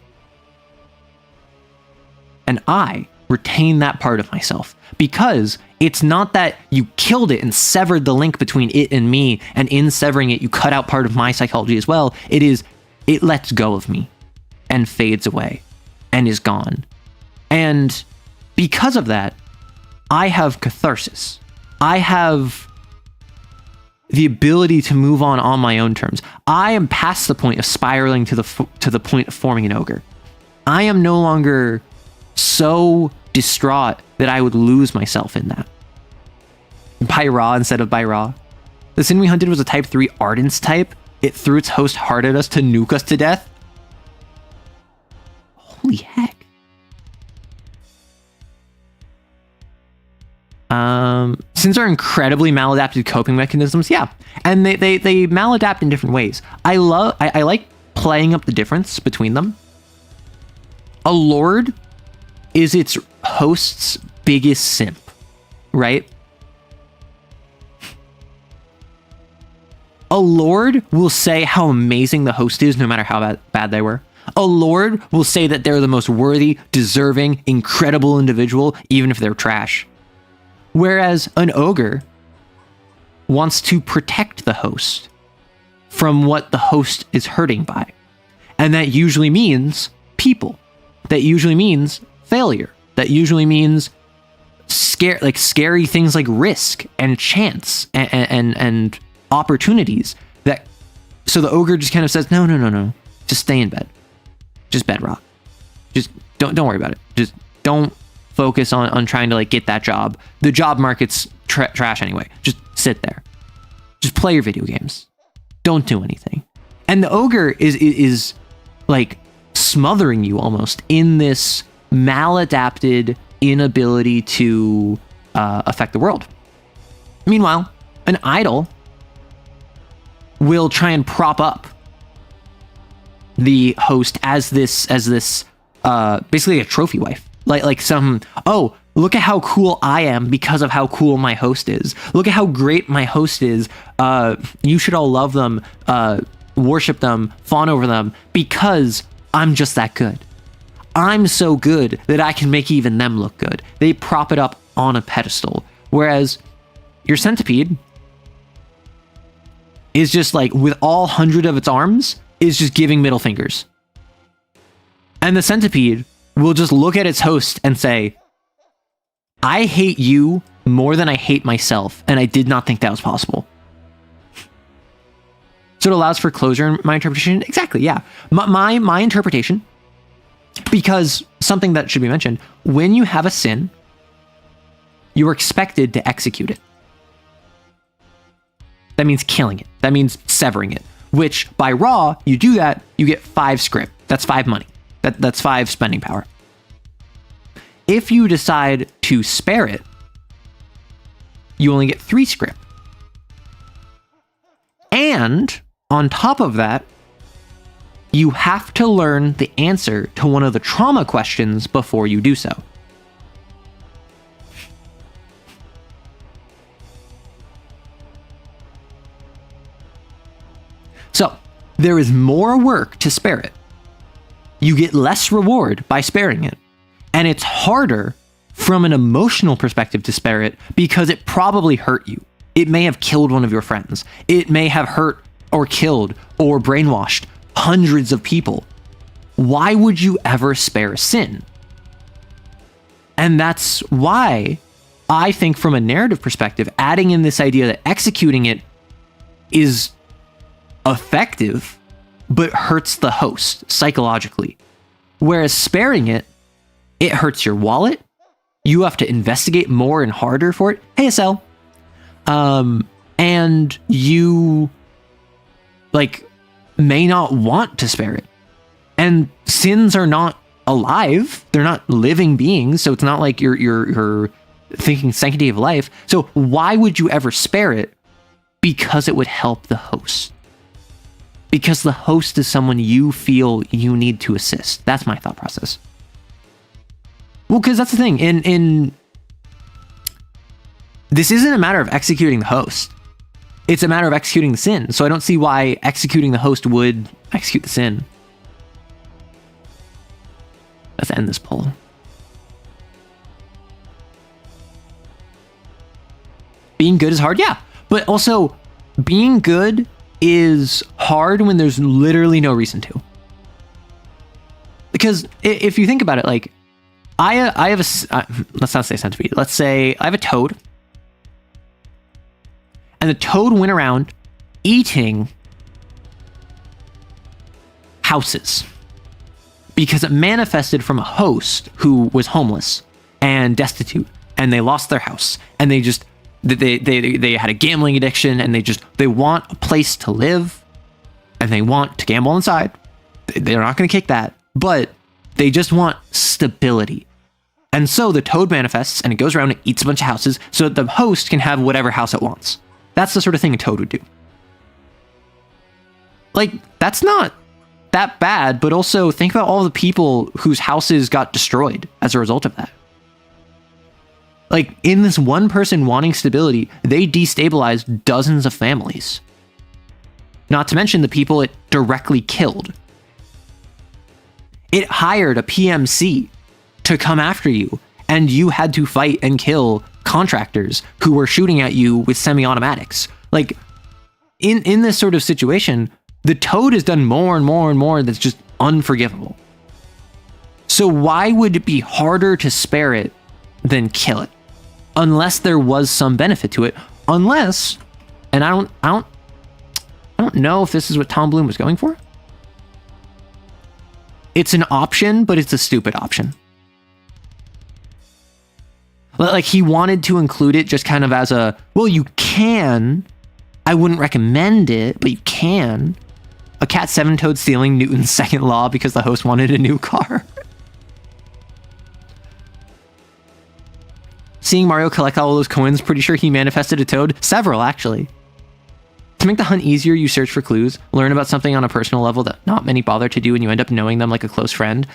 And I retain that part of myself, because it's not that you killed it and severed the link between it and me, and in severing it, you cut out part of my psychology as well. It lets go of me and fades away and is gone. And because of that, I have catharsis. I have the ability to move on my own terms. I am past the point of spiraling to the point of forming an ogre. I am no longer so distraught that I would lose myself in that. By raw instead of by raw. The sin we hunted was a type 3 Ardence type. It threw its host hard at us to nuke us to death. Holy heck. Sins are incredibly maladapted coping mechanisms, yeah. And they maladapt in different ways. I like playing up the difference between them. A lord is its host's biggest simp, right? A lord will say how amazing the host is no matter how bad they were. A lord will say that they're the most worthy, deserving, incredible individual, even if they're trash. Whereas an ogre wants to protect the host from what the host is hurting by. And that usually means people. That usually means failure. That usually means scary things like risk and chance and opportunities. So the ogre just kind of says, no. Just stay in bed. Just bed rot. Just don't worry about it. Just don't focus on trying to get that job. The job market's trash anyway. Just sit there. Just play your video games. Don't do anything. And the ogre is like smothering you almost in this maladapted inability to affect the world. Meanwhile, an idol will try and prop up the host as this basically a trophy wife. Like some, oh, look at how cool I am because of how cool my host is. Look at how great my host is. You should all love them, worship them, fawn over them, because I'm just that good. I'm so good that I can make even them look good. They prop it up on a pedestal. Whereas your centipede is just with all 100 of its arms, is just giving middle fingers. And the centipede will just look at its host and say, I hate you more than I hate myself, and I did not think that was possible. So it allows for closure in my interpretation? Exactly, yeah. My interpretation, because something that should be mentioned, when you have a sin, you are expected to execute it. That means killing it. That means severing it. Which, by raw, you do that, you get 5 script. That's 5 money. That's 5 spending power. If you decide to spare it, you only get 3 script. And on top of that, you have to learn the answer to one of the trauma questions before you do so. So, there is more work to spare it. You get less reward by sparing it. And it's harder from an emotional perspective to spare it because it probably hurt you. It may have killed one of your friends. It may have hurt or killed or brainwashed hundreds of people. Why would you ever spare a sin? And that's why I think from a narrative perspective, adding in this idea that executing it is effective, but hurts the host psychologically. Whereas sparing it, it hurts your wallet. You have to investigate more and harder for it. Hey, Estelle. And you may not want to spare it. And sins are not alive. They're not living beings. So it's not like you're thinking sanctity of life. So why would you ever spare it? Because it would help the host. Because the host is someone you feel you need to assist. That's my thought process. Well, because that's the thing. In this isn't a matter of executing the host. It's a matter of executing the sin. So I don't see why executing the host would execute the sin. Let's end this poll. Being good is hard, yeah. But also, being good is hard when there's literally no reason to. Because if you think about it, like, I have a, let's not say centipede. Let's say I have a toad. And the toad went around eating houses because it manifested from a host who was homeless and destitute, and they lost their house, and they had a gambling addiction, and they want a place to live, and they want to gamble inside. They're not going to kick that, but they just want stability. And so the toad manifests, and it goes around and eats a bunch of houses so that the host can have whatever house it wants. That's the sort of thing a toad would do. Like, that's not that bad, but also think about all the people whose houses got destroyed as a result of that. Like, in this one person wanting stability, they destabilized dozens of families. Not to mention the people it directly killed. It hired a PMC to come after you, and you had to fight and kill contractors who were shooting at you with semi-automatics. Like, in this sort of situation, the toad has done more and more and more that's just unforgivable. So why would it be harder to spare it than kill it? Unless there was some benefit to it. Unless, and I don't know if this is what Tom Bloom was going for. It's an option, but it's a stupid option. Like, he wanted to include it just kind of as a, well, you can. I wouldn't recommend it, but you can. A cat 7 toad stealing Newton's second law because the host wanted a new car. Seeing Mario collect all those coins, pretty sure he manifested a toad. Several, actually. To make the hunt easier, you search for clues, learn about something on a personal level that not many bother to do, and you end up knowing them like a close friend.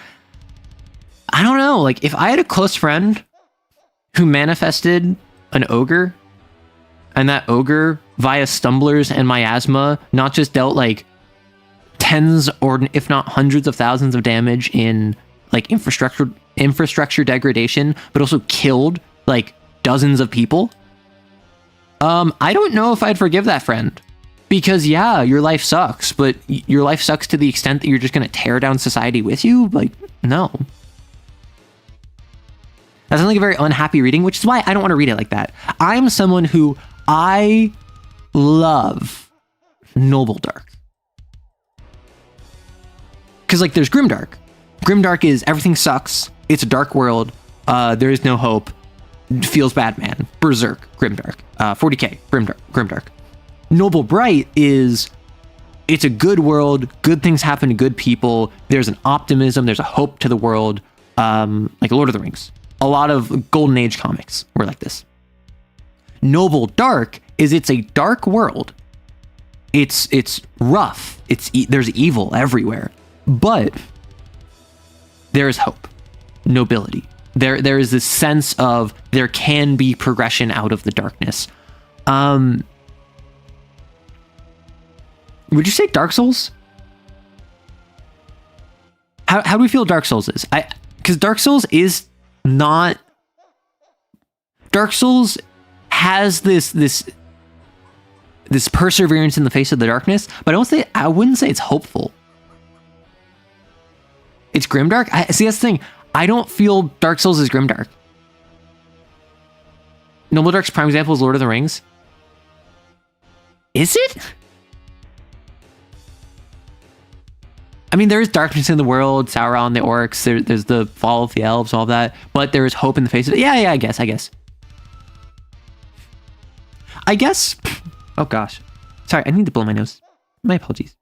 I don't know, like, if I had a close friend who manifested an ogre, and that ogre, via stumblers and miasma, not just dealt like tens or if not hundreds of thousands of damage in like infrastructure degradation, but also killed like dozens of people. I don't know if I'd forgive that friend. Because yeah, your life sucks, but your life sucks to the extent that you're just going to tear down society with you? Like, no. That sounds like a very unhappy reading, which is why I don't want to read it like that. I'm someone who I love Noble Dark. Because, like, there's Grimdark. Grimdark is everything sucks. It's a dark world. There is no hope. Feels bad, man. Berserk, Grimdark. 40k, Grimdark. Noble Bright is, it's a good world. Good things happen to good people. There's an optimism. There's a hope to the world. Like Lord of the Rings. A lot of Golden Age comics were like this. Noble Dark is, it's a dark world. It's rough. There's evil everywhere. But there is hope, nobility. There is this sense of there can be progression out of the darkness. Would you say Dark Souls? How do we feel Dark Souls is? Because Dark Souls is not. Dark Souls has this perseverance in the face of the darkness, but I wouldn't say it's hopeful. It's grimdark. See, that's the thing. I don't feel Dark Souls is grimdark. Noble Dark's prime example is Lord of the Rings. Is it? I mean, there is darkness in the world, Sauron, the orcs, there's the fall of the elves, all that, but there is hope in the face of it. Yeah, I guess. Oh gosh. Sorry, I need to blow my nose. My apologies.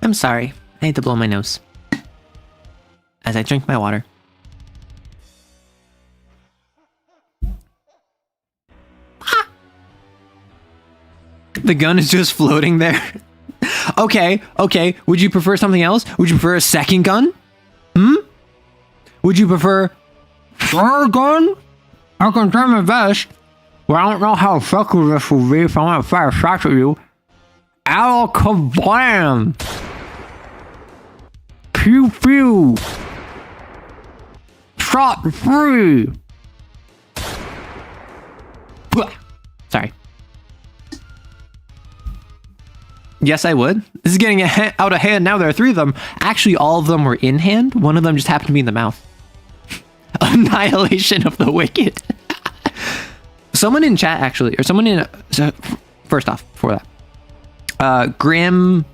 I'm sorry. I need to blow my nose as I drink my water. The gun is just floating there. Okay. Would you prefer something else? Would you prefer a second gun? Would you prefer a gun? I can try my best. Well, I don't know how effective this will be if I want to fire shots at you. Ow, kablam! Pew pew! Shot free! Sorry. Yes, I would. This is getting out of hand now. There are 3 of them. Actually, all of them were in hand. One of them just happened to be in the mouth. Annihilation of the wicked. Someone in chat, actually, or someone in... first off, before that. Grim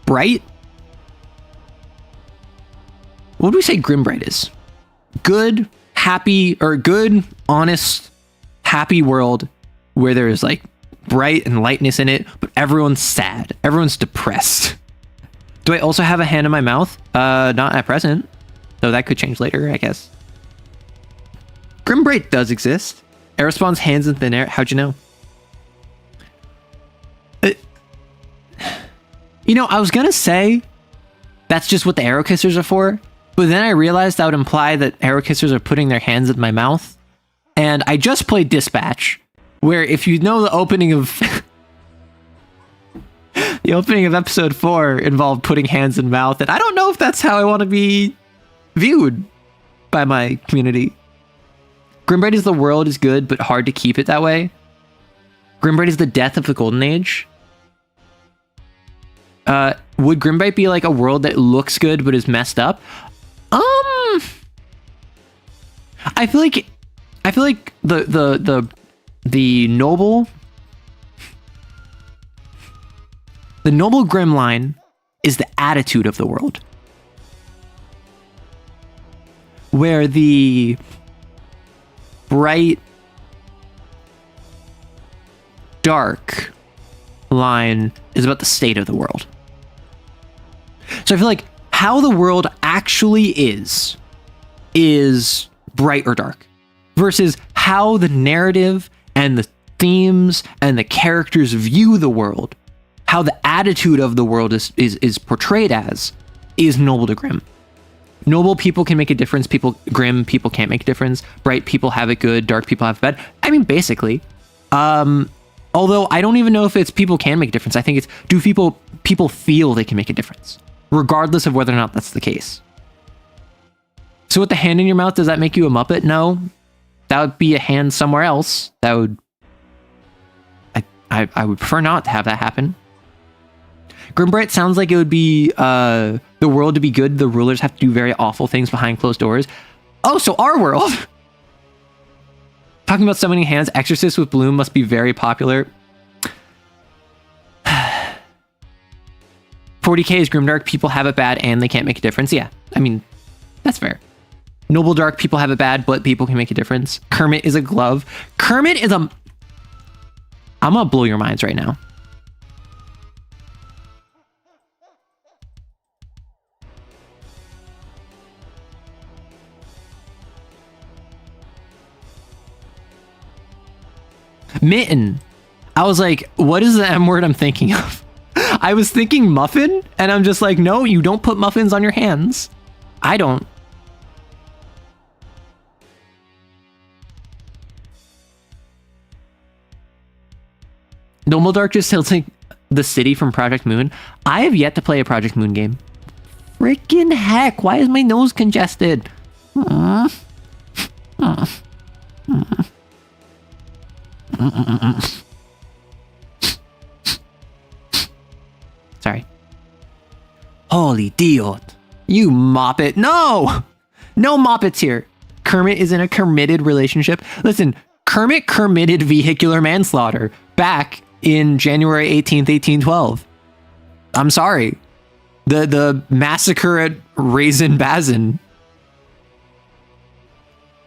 Bright? What do we say Grim Bright is? Good, happy, or good, honest, happy world where there is like bright and lightness in it, but everyone's sad. Everyone's depressed. Do I also have a hand in my mouth? Not at present. Though that could change later, I guess. Grim Bright does exist. Air spawns hands in thin air. How'd you know? You know, I was gonna say that's just what the arrow kissers are for, but then I realized that would imply that arrow kissers are putting their hands in my mouth. And I just played Dispatch, where if you know the opening of the opening of episode 4 involved putting hands in mouth, and I don't know if that's how I want to be viewed by my community. Grimbright is the world is good, but hard to keep it that way. Grimbright is the death of the Golden Age. Would Grimbright be like a world that looks good but is messed up? I feel like the noble grim line is the attitude of the world, where the bright dark line is about the state of the world. So I feel like how the world actually is bright or dark, versus how the narrative and the themes and the characters view the world, how the attitude of the world is portrayed as, is noble to grim. Noble people can make a difference. Grim people can't make a difference. Bright people have it good. Dark people have it bad. I mean, basically. Although I don't even know if it's people can make a difference. I think it's do people feel they can make a difference, regardless of whether or not that's the case. So with the hand in your mouth, does that make you a Muppet? No. That would be a hand somewhere else. I would prefer not to have that happen. Grimbright sounds like it would be the world to be good. The rulers have to do very awful things behind closed doors. Oh, so our world. Talking about summoning hands, Exorcist with Bloom must be very popular. 40k is Grimdark. People have it bad and they can't make a difference. Yeah, I mean, that's fair. Noble Dark, people have it bad, but people can make a difference. Kermit is a glove. Kermit is a... I'm gonna blow your minds right now. Mitten. I was like, what is the M word I'm thinking of? I was thinking muffin, and I'm just like, no, you don't put muffins on your hands. I don't. Dumbledore just tilting the city from Project Moon. I have yet to play a Project Moon game. Freaking heck, why is my nose congested? Sorry. Holy Dios. You moppet. No! No moppets here. Kermit is in a committed relationship. Listen, Kermit committed vehicular manslaughter back in January 18th, 1812. I'm sorry. The massacre at Raisin Bazin.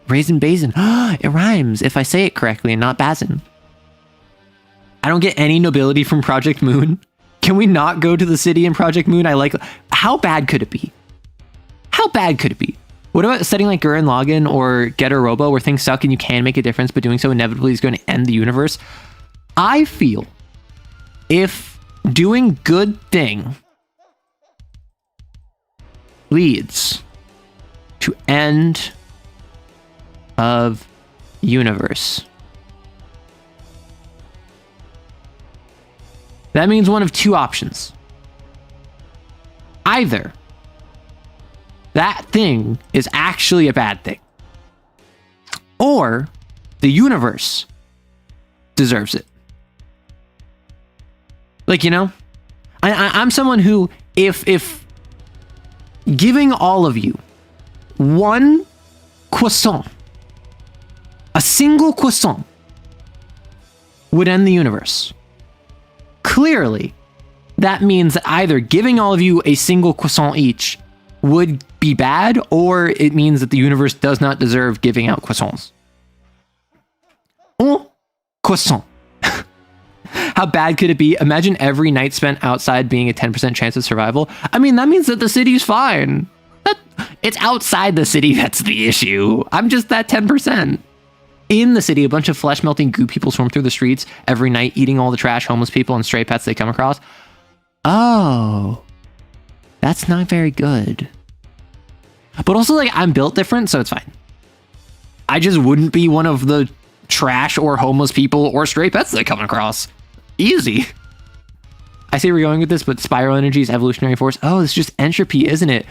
Raisin Bazin. It rhymes if I say it correctly and not Bazin. I don't get any nobility from Project Moon. Can we not go to the city in Project Moon? How bad could it be? How bad could it be? What about setting like Gurren Lagann or Get a Robo where things suck and you can make a difference, but doing so inevitably is going to end the universe? I feel if doing good thing leads to end of universe, that means one of two options. Either that thing is actually a bad thing, or the universe deserves it. Like, you know, I'm someone who, if giving all of you one croissant, a single croissant, would end the universe, clearly that means that either giving all of you a single croissant each would be bad, or it means that the universe does not deserve giving out croissants. Un croissant. How bad could it be? Imagine every night spent outside being a 10% chance of survival. I mean, that means that the city's fine. It's outside the city that's the issue. I'm just that 10%. In the city, a bunch of flesh-melting goo people swarm through the streets every night, eating all the trash, homeless people, and stray pets they come across. Oh, that's not very good. But also, like, I'm built different, so it's fine. I just wouldn't be one of the trash or homeless people or stray pets they come across. Easy. I see where we're going with this, but spiral energy is evolutionary force. Oh, it's just entropy, isn't it?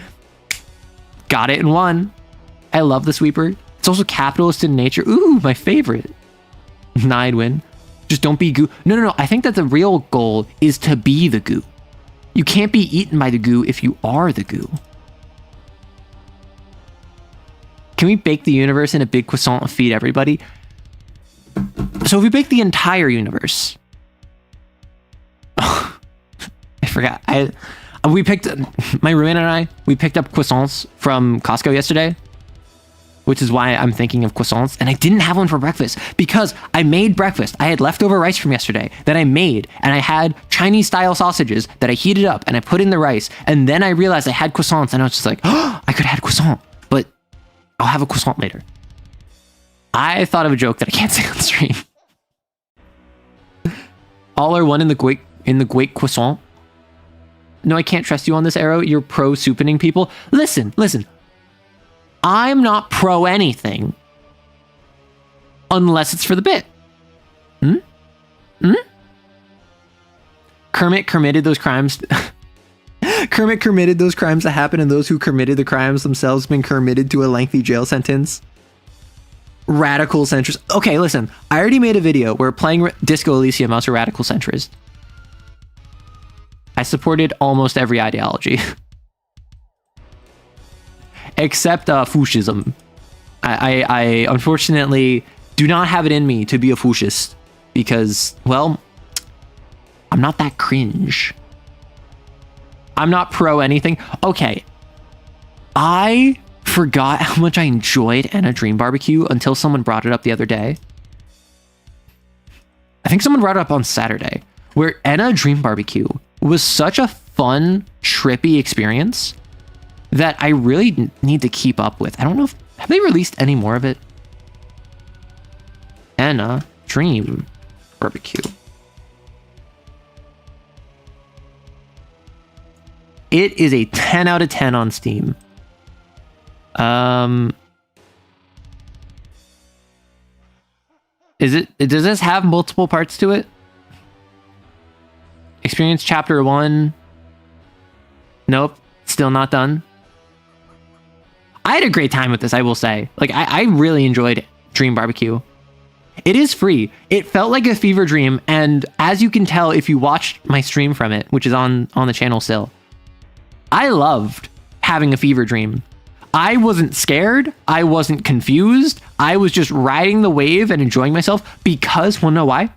Got it in one. I love the sweeper. It's also capitalist in nature. Ooh, my favorite. I'd win. Just don't be goo. No. I think that the real goal is to be the goo. You can't be eaten by the goo if you are the goo. Can we bake the universe in a big croissant and feed everybody? So if we bake the entire universe... I forgot. We picked... My roommate and I, we picked up croissants from Costco yesterday, which is why I'm thinking of croissants. And I didn't have one for breakfast because I made breakfast. I had leftover rice from yesterday that I made, and I had Chinese style sausages that I heated up and I put in the rice. And then I realized I had croissants, and I was just like, oh, I could have had croissant, but I'll have a croissant later. I thought of a joke that I can't say on stream. All are one in the Guake croissant. No, I can't trust you on this, Arrow. You're pro soupening people. Listen. I'm not pro anything unless it's for the bit. Kermit committed those crimes. Kermit committed those crimes that happen, and those who committed the crimes themselves been committed to a lengthy jail sentence. Radical centrist. Okay, listen. I already made a video where playing Disco Elysium, I was a radical centrist. I supported almost every ideology. Except fascism. I unfortunately do not have it in me to be a fascist because, well, I'm not that cringe. I'm not pro anything. Okay. I forgot how much I enjoyed Anna Dream Barbecue until someone brought it up the other day. I think someone brought it up on Saturday, where Anna Dream Barbecue was such a fun, trippy experience that I really need to keep up with. I don't know if, have they released any more of it? Anna Dream Barbecue. It is a 10 out of 10 on Steam. Does this have multiple parts to it? Experience chapter 1. Nope, still not done. I had a great time with this, I will say. Like, I really enjoyed Dream Barbecue. It is free. It felt like a fever dream, and as you can tell if you watched my stream from it, which is on the channel still, I loved having a fever dream. I wasn't scared. I wasn't confused. I was just riding the wave and enjoying myself because, well, know why?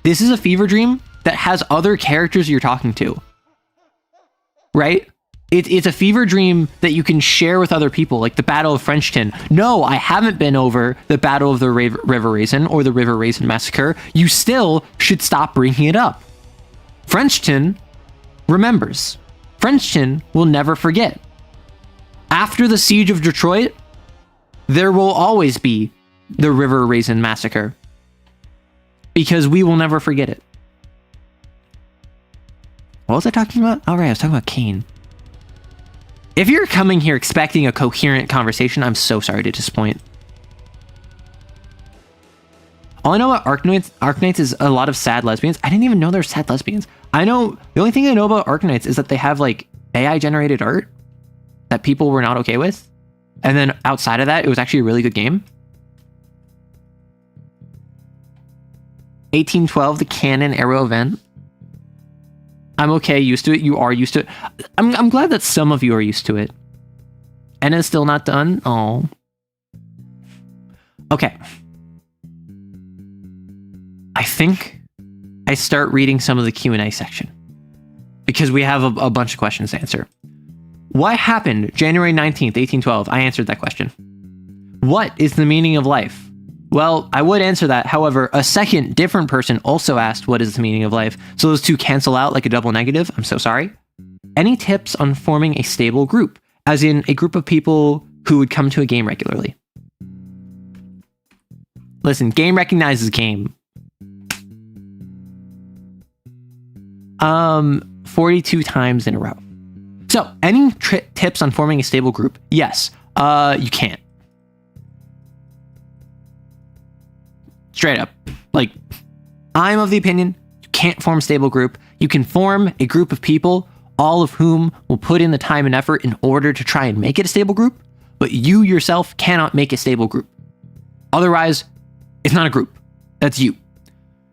This is a fever dream that has other characters you're talking to, right? It's a fever dream that you can share with other people, like the Battle of Frenchton. No, I haven't been over the Battle of the River Raisin or the River Raisin Massacre. You still should stop bringing it up. Frenchton remembers. Frenchton will never forget. After the Siege of Detroit, there will always be the River Raisin Massacre. Because we will never forget it. What was I talking about? All right, I was talking about CAIN. If you're coming here expecting a coherent conversation, I'm so sorry to disappoint. All I know about Arknights is a lot of sad lesbians. I didn't even know there were sad lesbians. The only thing I know about Arknights is that they have like AI generated art that people were not okay with. And then outside of that, it was actually a really good game. 1812, the Canon Arrow event. I'm okay, used to it. You are used to it. I'm glad that some of you are used to it. And it's still not done. Oh. Okay. I think I start reading some of the Q&A section because we have a bunch of questions to answer. What happened January 19th, 1812? I answered that question. What is the meaning of life? Well, I would answer that. However, a second different person also asked what is the meaning of life. So those two cancel out like a double negative. I'm so sorry. Any tips on forming a stable group, as in a group of people who would come to a game regularly? Listen, game recognizes game. 42 times in a row. So, any tips on forming a stable group? Yes. You can't. Straight up. Like, I'm of the opinion you can't form a stable group. You can form a group of people, all of whom will put in the time and effort in order to try and make it a stable group, but you yourself cannot make a stable group. Otherwise, it's not a group. That's you.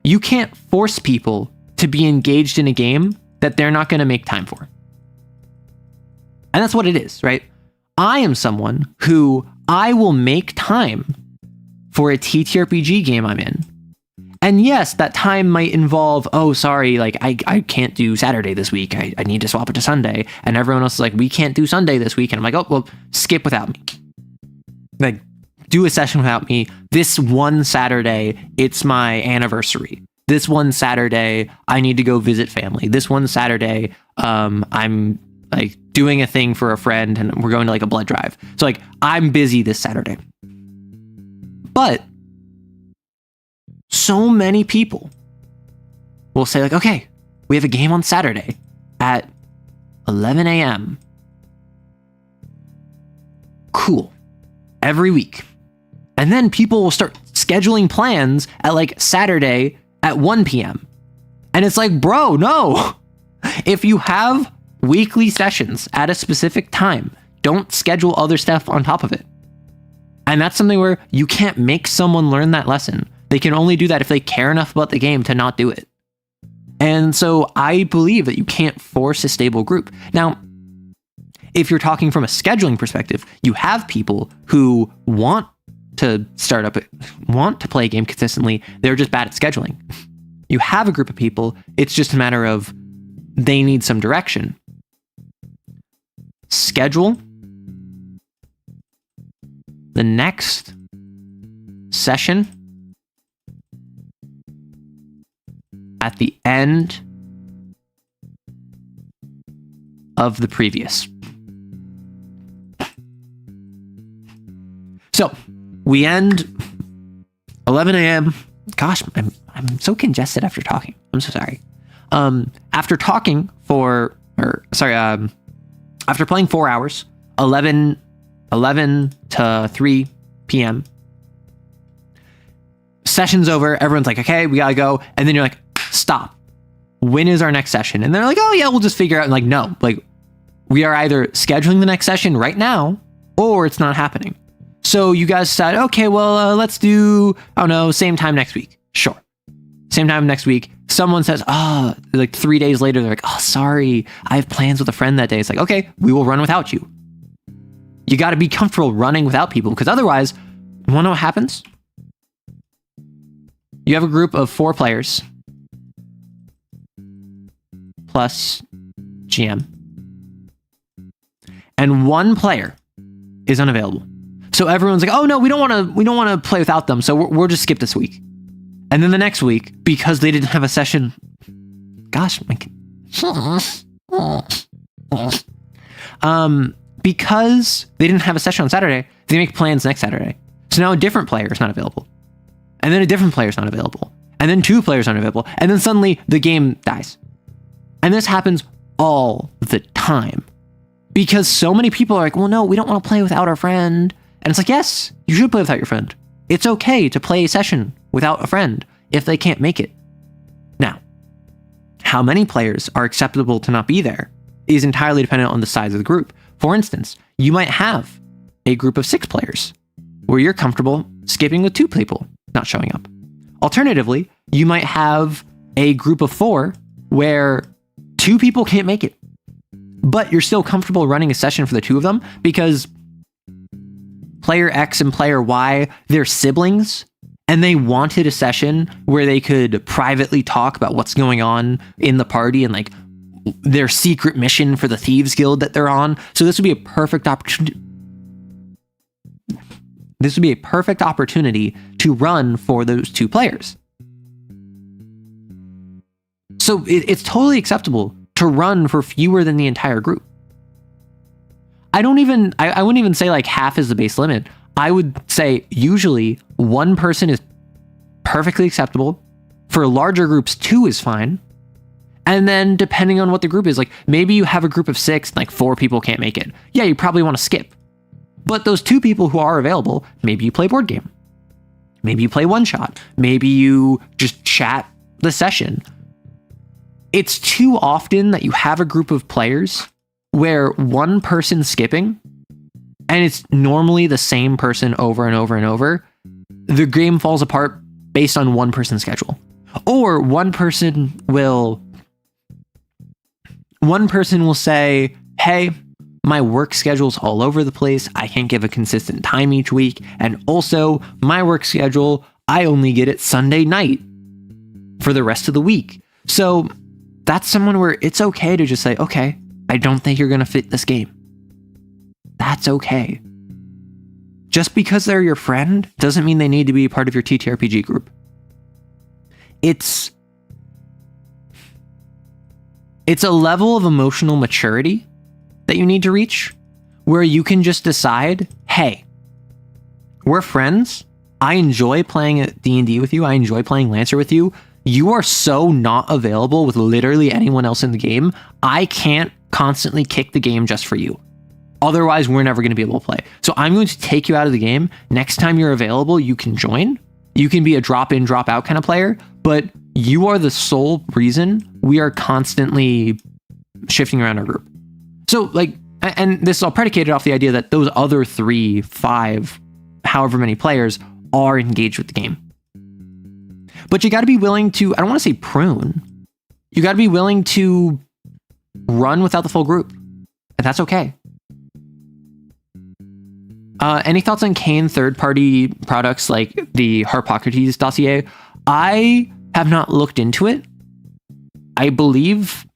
You can't force people to be engaged in a game that they're not going to make time for. And that's what it is, right? I am someone who I will make time for a TTRPG game I'm in. And yes, that time might involve, oh, sorry, like I can't do Saturday this week. I need to swap it to Sunday. And everyone else is like, we can't do Sunday this week. And I'm like, oh, well, skip without me. Like, do a session without me. This one Saturday, it's my anniversary. This one Saturday, I need to go visit family. This one Saturday, I'm like doing a thing for a friend and we're going to like a blood drive. So like, I'm busy this Saturday. But so many people will say like, okay, we have a game on Saturday at 11 a.m. Cool. Every week. And then people will start scheduling plans at like Saturday at 1 p.m. And it's like, bro, no. If you have weekly sessions at a specific time, don't schedule other stuff on top of it. And that's something where you can't make someone learn that lesson. They can only do that if they care enough about the game to not do it. And so I believe that you can't force a stable group. Now, if you're talking from a scheduling perspective, you have people who want to play a game consistently. They're just bad at scheduling. You have a group of people. It's just a matter of they need some direction. Schedule the next session at the end of the previous. So we end 11 a.m. Gosh, I'm so congested after talking. I'm so sorry. After playing 4 hours, 11 to 3 p.m. Session's over. Everyone's like, okay, we gotta go. And then you're like, stop. When is our next session? And they're like, oh yeah, we'll just figure out. And like, no, like we are either scheduling the next session right now or it's not happening. So you guys decide, okay, well, let's do, I don't know, same time next week. Sure. Same time next week. Someone says, like 3 days later, they're like, oh, sorry, I have plans with a friend that day. It's like, okay, we will run without you. You got to be comfortable running without people, because otherwise, you want to know what happens? You have a group of 4 players plus GM, and 1 player is unavailable. So everyone's like, oh no, we don't want to play without them. So we'll just skip this week. And then the next week, because they didn't have a session, gosh, because they didn't have a session on Saturday, they make plans next Saturday. So now a different player is not available. And then a different player is not available. And then 2 players aren't available. And then suddenly the game dies. And this happens all the time. Because so many people are like, well, no, we don't want to play without our friend. And it's like, yes, you should play without your friend. It's okay to play a session without a friend if they can't make it. Now, how many players are acceptable to not be there is entirely dependent on the size of the group. For instance, you might have a group of 6 players where you're comfortable skipping with 2 people not showing up. Alternatively, you might have a group of 4 where 2 people can't make it, but you're still comfortable running a session for the 2 of them because player X and player Y, they're siblings, and they wanted a session where they could privately talk about what's going on in the party and like their secret mission for the Thieves Guild that they're on. So this would be a perfect opportunity. This would be a perfect opportunity to run for those 2 players. So it's totally acceptable to run for fewer than the entire group. I wouldn't even say like half is the base limit. I would say usually 1 person is perfectly acceptable. For larger groups, 2 is fine. And then depending on what the group is, like maybe you have a group of 6, like 4 people can't make it. Yeah, you probably want to skip. But those 2 people who are available, maybe you play board game. Maybe you play one shot. Maybe you just chat the session. It's too often that you have a group of players where 1 person skipping, and it's normally the same person over and over and over. The game falls apart based on 1 person's schedule. Or one person will say, hey, my work schedule's all over the place. I can't give a consistent time each week. And also, my work schedule, I only get it Sunday night for the rest of the week. So that's someone where it's okay to just say, okay, I don't think you're going to fit this game. That's okay. Just because they're your friend doesn't mean they need to be a part of your TTRPG group. It's a level of emotional maturity that you need to reach where you can just decide, hey, we're friends. I enjoy playing D&D with you. I enjoy playing Lancer with you. You are so not available with literally anyone else in the game. I can't constantly kick the game just for you. Otherwise, we're never going to be able to play. So I'm going to take you out of the game. Next time you're available, you can join. You can be a drop in, drop out kind of player, but you are the sole reason we are constantly shifting around our group. So like, and this is all predicated off the idea that those other 3, 5, however many players are engaged with the game. But you got to be willing to, I don't want to say prune, you got to be willing to run without the full group. And that's okay. Any thoughts on CAIN third-party products like the Harpocrates dossier? I have not looked into it. I believe,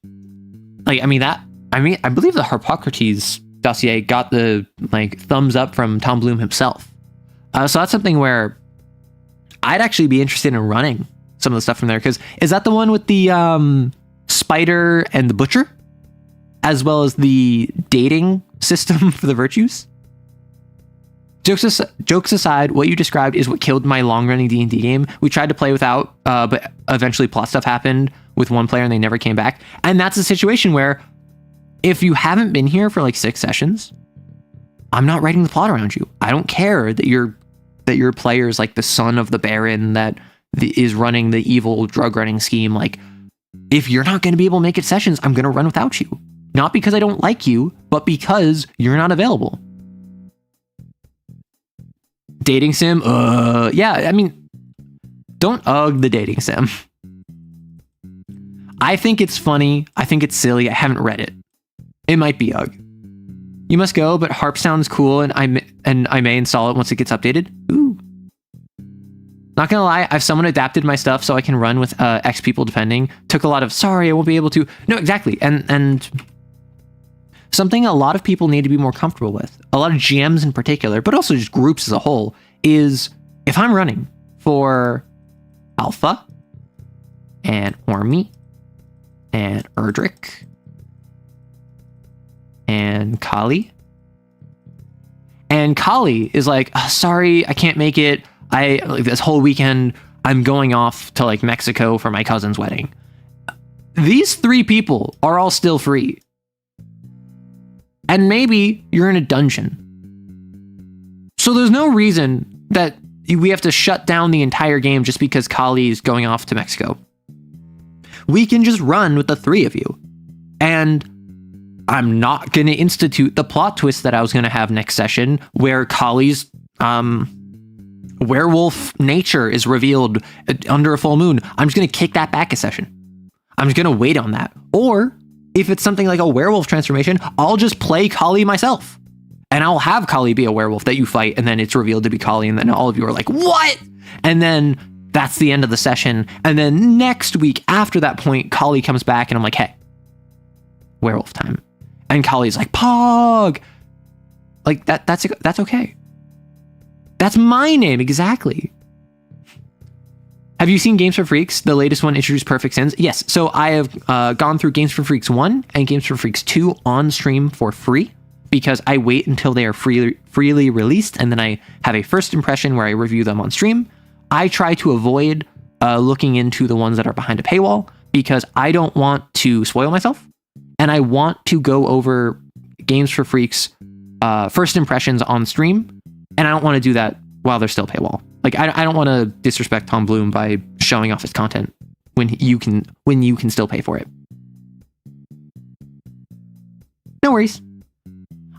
I believe the Harpocrates dossier got the thumbs up from Tom Bloom himself. So that's something where I'd actually be interested in running some of the stuff from there. Because is that the one with the spider and the butcher, as well as the dating system for the virtues? Jokes aside, what you described is what killed my long-running D&D game. We tried to play without, but eventually plot stuff happened with one player and they never came back. And that's a situation where if you haven't been here for 6 sessions, I'm not writing the plot around you. I don't care that your player is the son of the Baron that is running the evil drug running scheme. If you're not going to be able to make it sessions, I'm going to run without you. Not because I don't like you, but because you're not available. Dating sim? Yeah, don't the dating sim. I think it's funny. I think it's silly. I haven't read it. It might be ugh. You must go, but Harp sounds cool, and I may install it once it gets updated. Ooh. Not gonna lie, I've somewhat adapted my stuff so I can run with X people depending. Took a lot of, sorry, I won't be able to. No, exactly. And something a lot of people need to be more comfortable with, a lot of GMs in particular, but also just groups as a whole, is if I'm running for Alpha and Ormy and Erdrick and Kali, and Kali is sorry, I can't make it. This whole weekend, I'm going off to Mexico for my cousin's wedding. These 3 people are all still free. And maybe you're in a dungeon. So there's no reason that we have to shut down the entire game just because Kali is going off to Mexico. We can just run with the 3 of you. And I'm not going to institute the plot twist that I was going to have next session where Kali's werewolf nature is revealed under a full moon. I'm just going to kick that back a session. I'm just going to wait on that. Or if it's something like a werewolf transformation, I'll just play Kali myself. And I'll have Kali be a werewolf that you fight, and then it's revealed to be Kali, and then all of you are like, what? And then that's the end of the session. And then next week, after that point, Kali comes back, and I'm like, hey, werewolf time. And Kali's like, Pog! That's okay. That's my name, exactly. Have you seen Games for Freaks? The latest one introduced Perfect Sins. Yes, so I have gone through Games for Freaks 1 and Games for Freaks 2 on stream for free because I wait until they are freely released, and then I have a first impression where I review them on stream. I try to avoid looking into the ones that are behind a paywall because I don't want to spoil myself, and I want to go over Games for Freaks first impressions on stream, and I don't want to do that while they're still paywall. I don't want to disrespect Tom Bloom by showing off his content when you can still pay for it. No worries.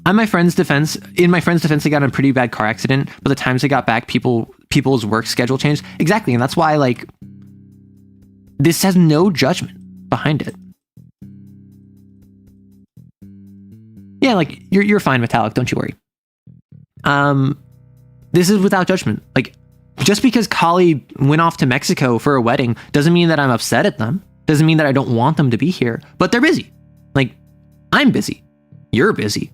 In my friend's defense, I got in a pretty bad car accident, but the times I got back, people's work schedule changed. Exactly, and that's why this has no judgment behind it. Yeah, you're fine, Metallic, don't you worry. This is without judgment. Just because Kali went off to Mexico for a wedding doesn't mean that I'm upset at them. Doesn't mean that I don't want them to be here, but they're busy. I'm busy. You're busy.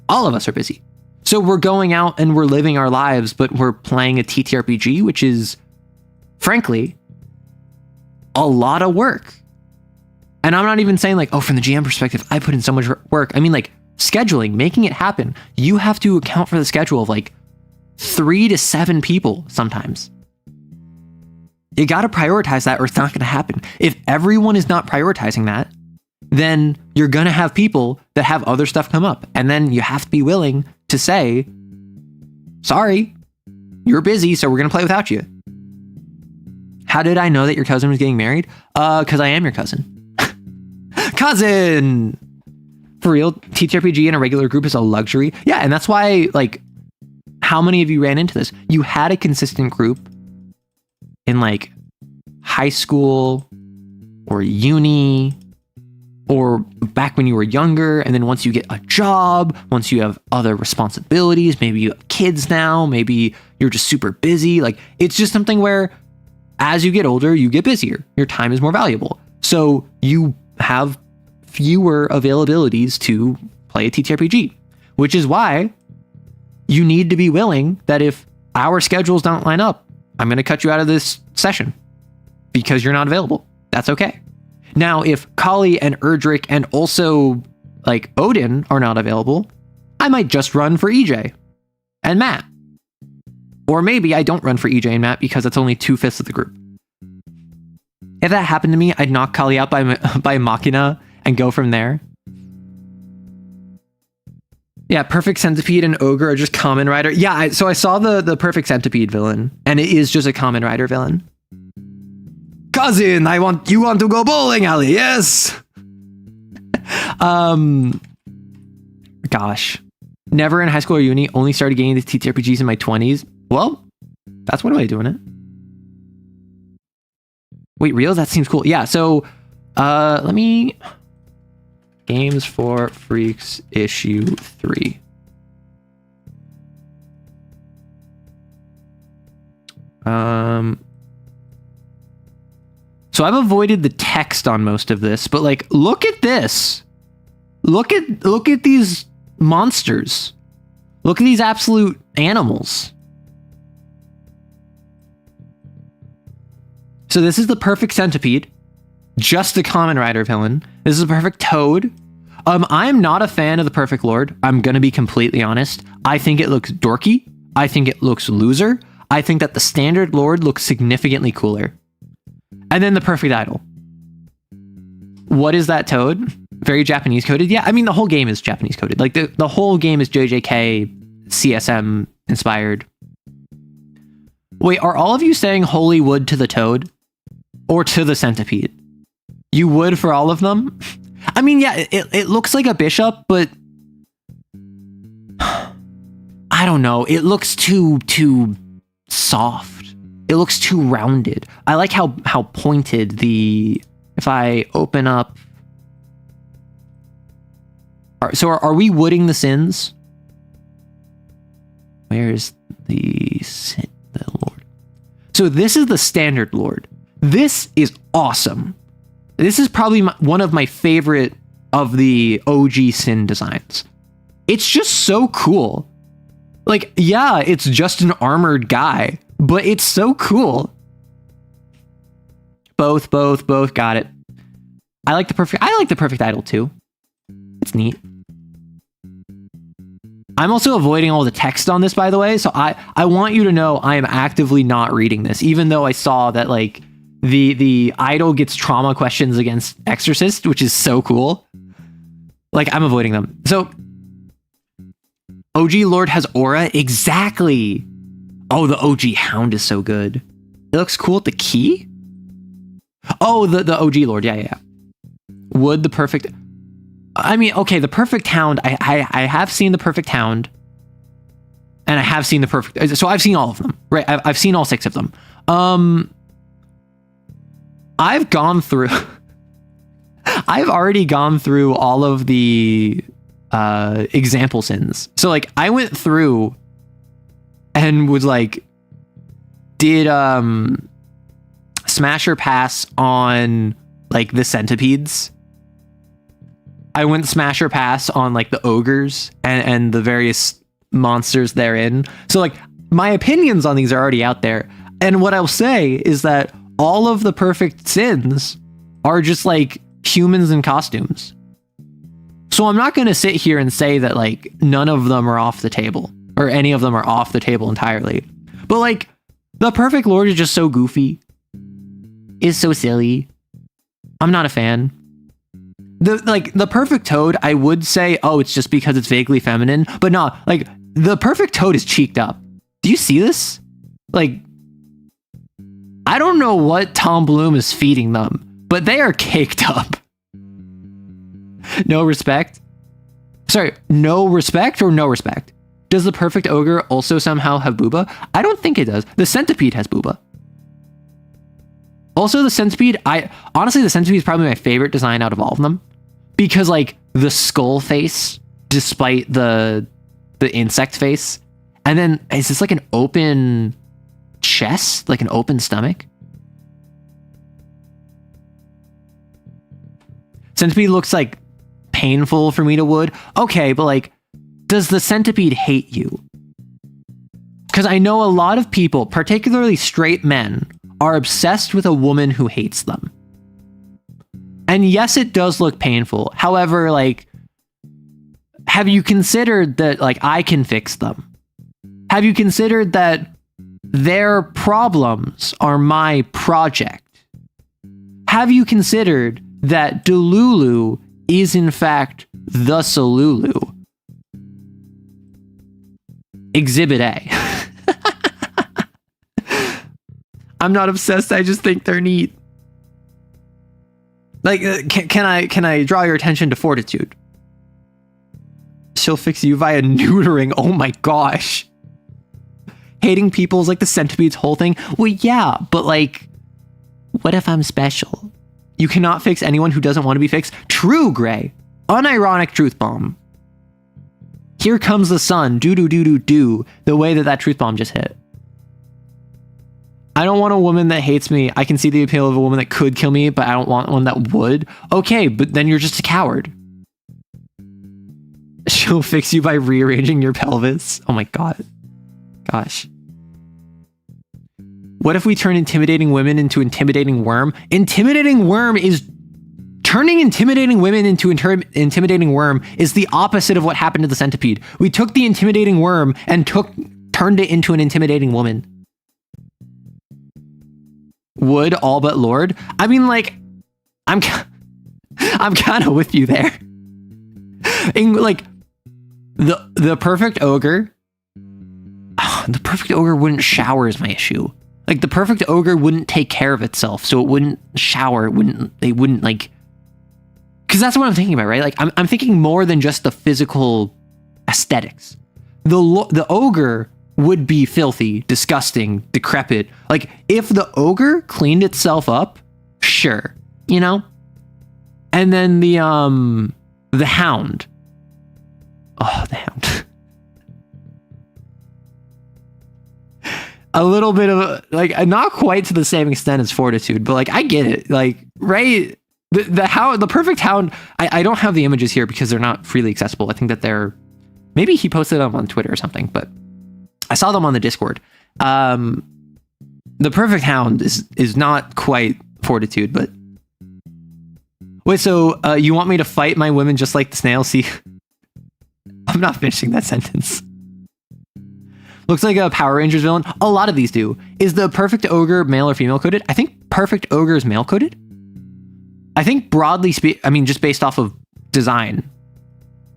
All of us are busy. So we're going out and we're living our lives, but we're playing a TTRPG, which is, frankly, a lot of work. And I'm not even saying from the GM perspective, I put in so much work. I mean, scheduling, making it happen. You have to account for the schedule of 3 to 7 people sometimes. You got to prioritize that or it's not going to happen. If everyone is not prioritizing that, then you're going to have people that have other stuff come up. And then you have to be willing to say, sorry, you're busy, so we're going to play without you. How did I know that your cousin was getting married? Because I am your cousin. Cousin! For real, TTRPG in a regular group is a luxury. Yeah, and that's why, how many of you ran into this? You had a consistent group in high school, or uni, or back when you were younger, and then once you get a job, once you have other responsibilities, maybe you have kids now, maybe you're just super busy. Like, it's just something where as you get older, you get busier. Your time is more valuable. So you have fewer availabilities to play a TTRPG, which is why you need to be willing that if our schedules don't line up, I'm going to cut you out of this session because you're not available. That's okay. Now, if Kali and Erdrick and also like Odin are not available, I might just run for EJ and Matt. Or maybe I don't run for EJ and Matt because it's only 2/5 of the group. If that happened to me, I'd knock Kali out by Machina and go from there. Yeah, Perfect Centipede and Ogre are just Kamen Rider. Yeah, so I saw the Perfect Centipede villain, and it is just a Kamen Rider villain. Cousin, you want to go bowling alley, yes? Gosh. Never in high school or uni, only started getting into TTRPGs in my 20s. Well, that's one way of doing it. Wait, real? That seems cool. Yeah, so let me... Games for Freaks issue 3. So I've avoided the text on most of this, but like, look at this. Look at these monsters. Look at these absolute animals. So this is the Perfect Centipede. Just a Kamen Rider villain. This is a Perfect Toad. I'm not a fan of the Perfect Lord. I'm gonna be completely honest. I think it looks dorky. I think it looks loser. I think that the standard Lord looks significantly cooler. And then the Perfect Idol. What is that Toad? Very Japanese coded. Yeah, I mean, the whole game is Japanese coded. Like the whole game is JJK CSM inspired. Wait, are all of you saying holy wood to the Toad? Or to the Centipede? You would for all of them? I mean, yeah, it looks like a bishop, but I don't know. It looks too soft. It looks too rounded. I like how pointed if I open up. So are we wooding the sins? Where is the Lord? So this is the standard Lord. This is awesome. This is probably one of my favorite of the OG Sin designs. It's just so cool. Like, yeah, it's just an armored guy, but it's so cool. Both got it. I like the Perfect Idol too. It's neat. I'm also avoiding all the text on this, by the way, so I want you to know I am actively not reading this, even though I saw that like the idol gets trauma questions against Exorcist, which is so cool. Like, I'm avoiding them. So OG Lord has aura. Exactly. Oh, the OG Hound is so good. It looks cool at the key. Oh, the OG Lord. Yeah. Would the Perfect... I mean, okay, the Perfect Hound. I have seen the Perfect Hound. And I have seen the Perfect... So I've seen all of them. Right? I've seen all 6 of them. I've gone through... I've already gone through all of the example sins. So like I went through and was like did smasher pass on like the centipedes. I went smasher pass on like the ogres and the various monsters therein. So like my opinions on these are already out there. And what I'll say is that all of the perfect sins are just like humans in costumes. So I'm not going to sit here and say that like none of them are off the table or any of them are off the table entirely. But like the Perfect Lord is just so goofy. Is so silly. I'm not a fan. The Perfect Toad, I would say, oh, it's just because it's vaguely feminine, but no, like the Perfect Toad is cheeked up. Do you see this? Like, I don't know what Tom Bloom is feeding them, but they are caked up. No respect? Sorry, no respect or no respect? Does the Perfect Ogre also somehow have booba? I don't think it does. The Centipede has booba. Also, the centipede, the centipede is probably my favorite design out of all of them. Because, like, the skull face, despite the insect face, and then is this like an open chest, like an open stomach? Centipede looks like painful for me to wood. Okay, but like, does the centipede hate you? Because I know a lot of people, particularly straight men, are obsessed with a woman who hates them. And yes, it does look painful. However, like, have you considered that, like, I can fix them? Have you considered that their problems are my project? Have you considered that Delulu is in fact the Solulu? Exhibit A. I'm not obsessed, I just think they're neat. Like, can I draw your attention to fortitude? She'll fix you via neutering. Oh my gosh. Hating people is like the centipede's whole thing. Well, yeah, but like, what if I'm special? You cannot fix anyone who doesn't want to be fixed. True, Gray. Unironic truth bomb. Here comes the sun. Do. The way that truth bomb just hit. I don't want a woman that hates me. I can see the appeal of a woman that could kill me, but I don't want one that would. Okay, but then you're just a coward. She'll fix you by rearranging your pelvis. Oh my god. Gosh. What if we turn intimidating women into intimidating worm? Intimidating worm is... Turning intimidating women into intimidating worm is the opposite of what happened to the centipede. We took the intimidating worm and turned it into an intimidating woman. Would all but Lord? I mean, like, I'm kind of with you there. Like, the perfect ogre. The perfect ogre wouldn't shower is my issue. Like, the perfect ogre wouldn't take care of itself, so it wouldn't shower. They wouldn't like. Because that's what I'm thinking about, right? Like, I'm thinking more than just the physical aesthetics. The ogre would be filthy, disgusting, decrepit. Like, if the ogre cleaned itself up, sure, you know? And then the hound. Oh, the hound. A little bit of, like, not quite to the same extent as fortitude, but, like, I get it. Like, right? The perfect hound, I don't have the images here because they're not freely accessible. I think that maybe he posted them on Twitter or something, but I saw them on the Discord. The perfect hound is not quite fortitude, but wait, so you want me to fight my women just like the snail? See, I'm not finishing that sentence. Looks like a Power Rangers villain. A lot of these do. Is the perfect ogre male or female coded? I think perfect ogre is male coded. I think broadly just based off of design,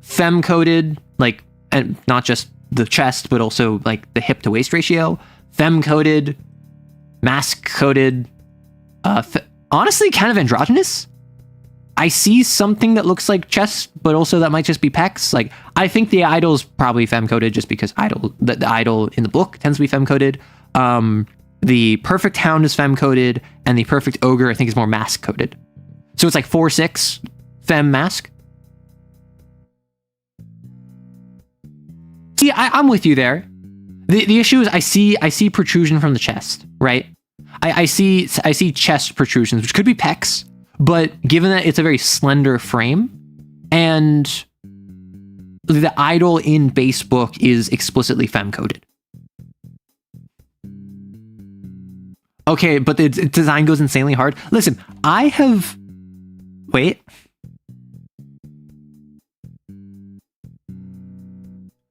femme coded, like, and not just the chest, but also like the hip to waist ratio, femme coded, mask coded, honestly kind of androgynous. I see something that looks like chest, but also that might just be pecs. Like, I think the idol's probably femme coded just because the idol in the book tends to be femme coded. The perfect hound is femme coded, and the perfect ogre I think is more mask coded. So it's like 4/6 femme mask. See, I'm with you there. The issue is I see protrusion from the chest, right? I see chest protrusions, which could be pecs, but given that it's a very slender frame, and the idol in base book is explicitly femme coded. Okay, but the design goes insanely hard. Listen, Wait.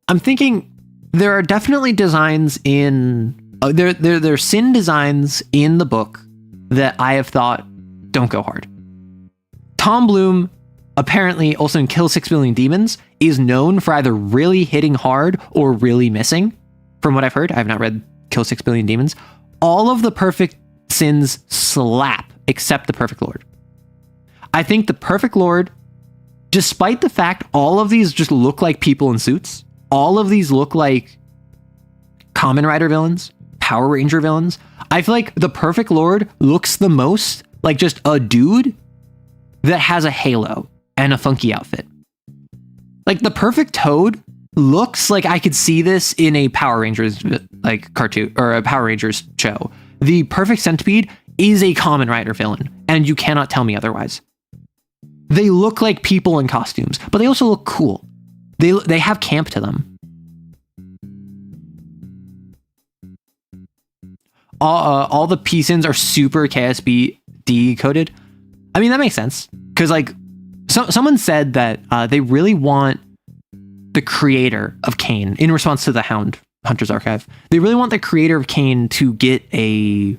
I'm thinking there are definitely designs there's sin designs in the book that I have thought don't go hard. Tom Bloom, apparently also in Kill 6 Billion Demons, is known for either really hitting hard or really missing. From what I've heard, I have not read Kill 6 Billion Demons. All of the perfect sins slap except the perfect lord. I think the perfect lord, despite the fact all of these just look like people in suits, all of these look like Kamen Rider villains, Power Ranger villains, I feel like the Perfect Lord looks the most like just a dude that has a halo and a funky outfit. Like the Perfect Toad looks like I could see this in a Power Rangers like cartoon or a Power Rangers show. The Perfect Centipede is a Kamen Rider villain, and you cannot tell me otherwise. They look like people in costumes, but they also look cool. They have camp to them. All the P-Sins are super KSBD coded. I mean, that makes sense. Because, like, someone said that they really want the creator of CAIN, in response to the Hunter's Archive, they really want the creator of CAIN to get a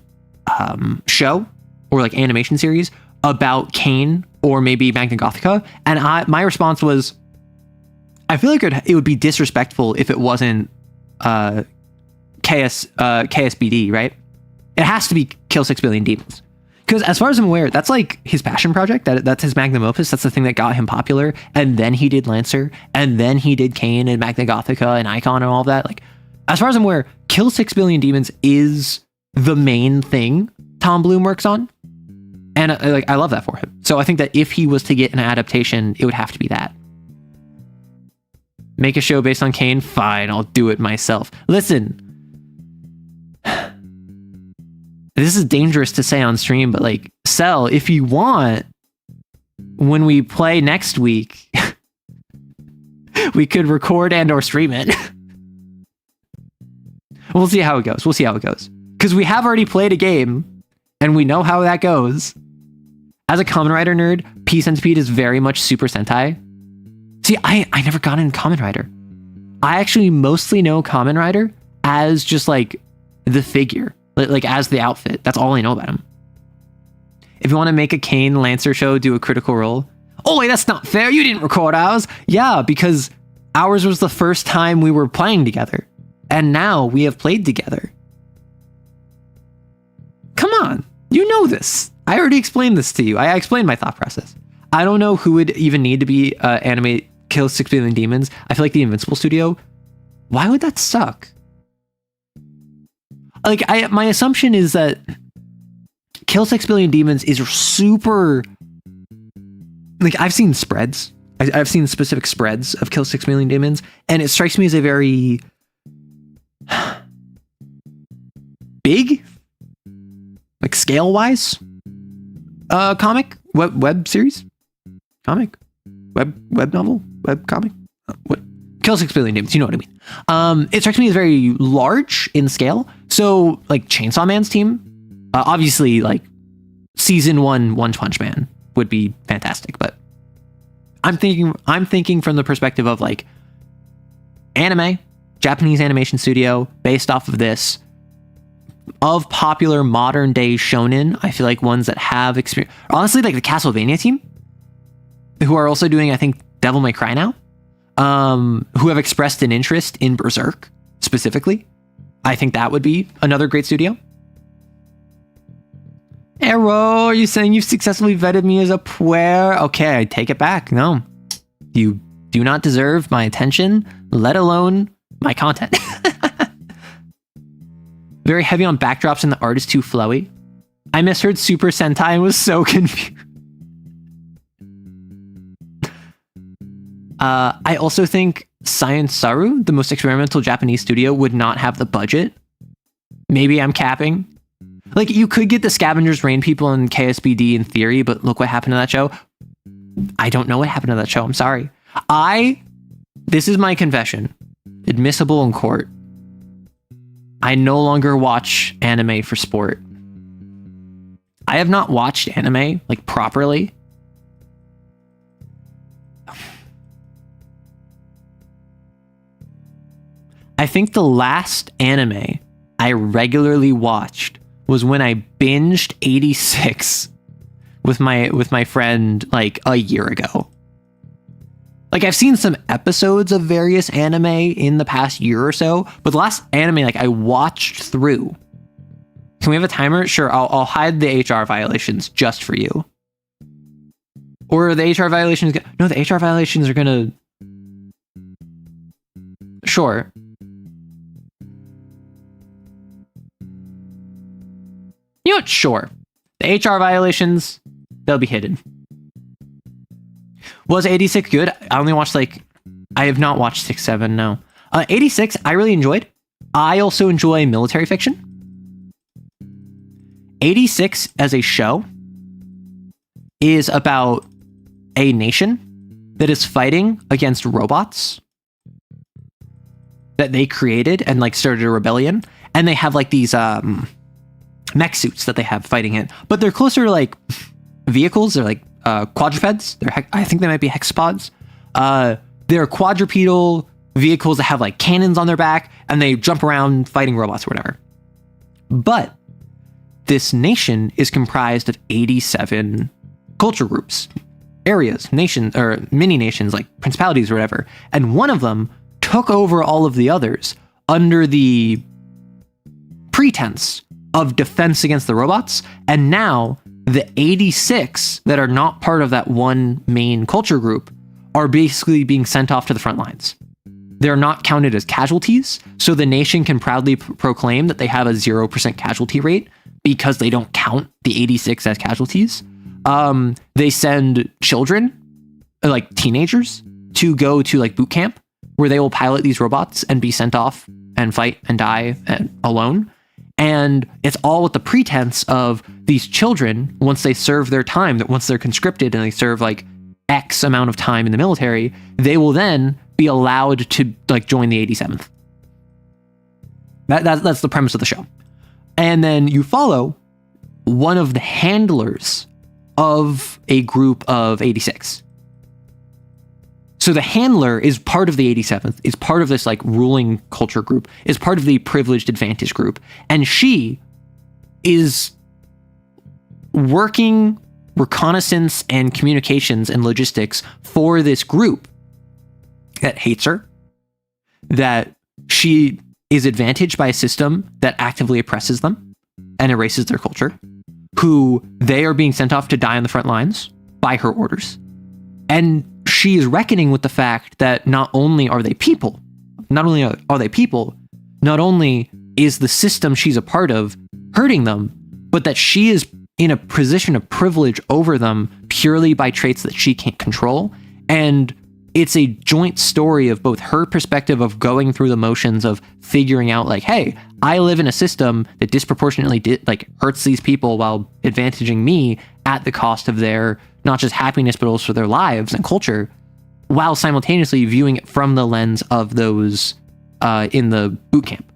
show or, like, animation series about CAIN or maybe Magna Gothica. And my response was, I feel like it would be disrespectful if it wasn't KSBD, right? It has to be Kill 6 Billion Demons. Because as far as I'm aware, that's like his passion project. That's his magnum opus. That's the thing that got him popular. And then he did Lancer. And then he did CAIN and Magna Gothica and Icon and all of that. Like, as far as I'm aware, Kill 6 Billion Demons is the main thing Tom Bloom works on. And I love that for him. So I think that if he was to get an adaptation, it would have to be that. Make a show based on CAIN? Fine, I'll do it myself. Listen, this is dangerous to say on stream, but like, Cell, if you want, when we play next week, we could record and or stream it. We'll see how it goes. Because we have already played a game, and we know how that goes. As a Kamen Rider nerd, P Centipede is very much Super Sentai. See, I never got into Kamen Rider. I actually mostly know Kamen Rider as just like the figure. Like as the outfit. That's all I know about him. If you want to make a CAIN Lancer show, do a Critical Role. Oh, wait, that's not fair. You didn't record ours. Yeah, because ours was the first time we were playing together. And now we have played together. Come on. You know this. I already explained this to you. I explained my thought process. I don't know who would even need to be animate Kill 6 Billion Demons. I feel like the Invincible Studio. Why would that suck? Like, my assumption is that Kill 6 Billion Demons is super... Like, I've seen spreads. I've seen specific spreads of Kill 6 Billion Demons, and it strikes me as a very... big? Like, scale-wise? Comic? Web series? Comic? Web novel? Web comic? What? Kill 6 Billion Demons, you know what I mean. It strikes me as very large in scale. So, like, Chainsaw Man's team, obviously, like, season 1 One Punch Man would be fantastic. But I'm thinking from the perspective of, like, anime, Japanese animation studio, based off of this, of popular modern day shonen. I feel like ones that have experience, honestly, like the Castlevania team, who are also doing, I think, Devil May Cry now. Who have expressed an interest in Berserk specifically. I think that would be another great studio. Arrow, are you saying you've successfully vetted me as a puer? Okay, I take it back. No, you do not deserve my attention, let alone my content. Very heavy on backdrops and the art is too flowy. I misheard Super Sentai and was so confused. I also think Science Saru, the most experimental Japanese studio, would not have the budget. Maybe I'm capping. Like, you could get the Scavengers Rain people in KSBD in theory, but look what happened to that show. I don't know what happened to that show. I'm sorry. This is my confession. Admissible in court. I no longer watch anime for sport. I have not watched anime, like, properly. I think the last anime I regularly watched was when I binged 86 with my friend like a year ago. Like, I've seen some episodes of various anime in the past year or so, but the last anime like I watched through. Can we have a timer? Sure, I'll hide the HR violations just for you. Or the HR violations? No, the HR violations are gonna. Sure. You know what? Sure. The HR violations, they'll be hidden. Was 86 good? I only watched I have not watched 6, 7, no. 86, I really enjoyed. I also enjoy military fiction. 86 as a show is about a nation that is fighting against robots that they created and started a rebellion. And they have these mech suits that they have fighting it, but they're closer to vehicles. They're quadrupeds. I think they might be hexapods. They're quadrupedal vehicles that have cannons on their back, and they jump around fighting robots or whatever. But this nation is comprised of 87 culture groups, areas, nations, or mini nations, like principalities or whatever. And one of them took over all of the others under the pretense of defense against the robots. And now the 86 that are not part of that one main culture group are basically being sent off to the front lines. They're not counted as casualties, so the nation can proudly proclaim that they have a 0% casualty rate because they don't count the 86 as casualties. They send children, teenagers, to go to boot camp where they will pilot these robots and be sent off and fight and die alone. And it's all with the pretense of these children, once they serve their time, that once they're conscripted and they serve X amount of time in the military, they will then be allowed to join the 87th. That's the premise of the show. And then you follow one of the handlers of a group of 86. So the handler is part of the 87th, is part of this ruling culture group, is part of the privileged advantage group. And she is working reconnaissance and communications and logistics for this group that hates her, that she is advantaged by a system that actively oppresses them and erases their culture, who they are being sent off to die on the front lines by her orders. And she is reckoning with the fact that not only are they people, not only is the system she's a part of hurting them, but that she is in a position of privilege over them purely by traits that she can't control. And it's a joint story of both her perspective of going through the motions of figuring out hey, I live in a system that disproportionately hurts these people while advantaging me at the cost of their not just happiness, but also their lives and culture, while simultaneously viewing it from the lens of those in the boot camp,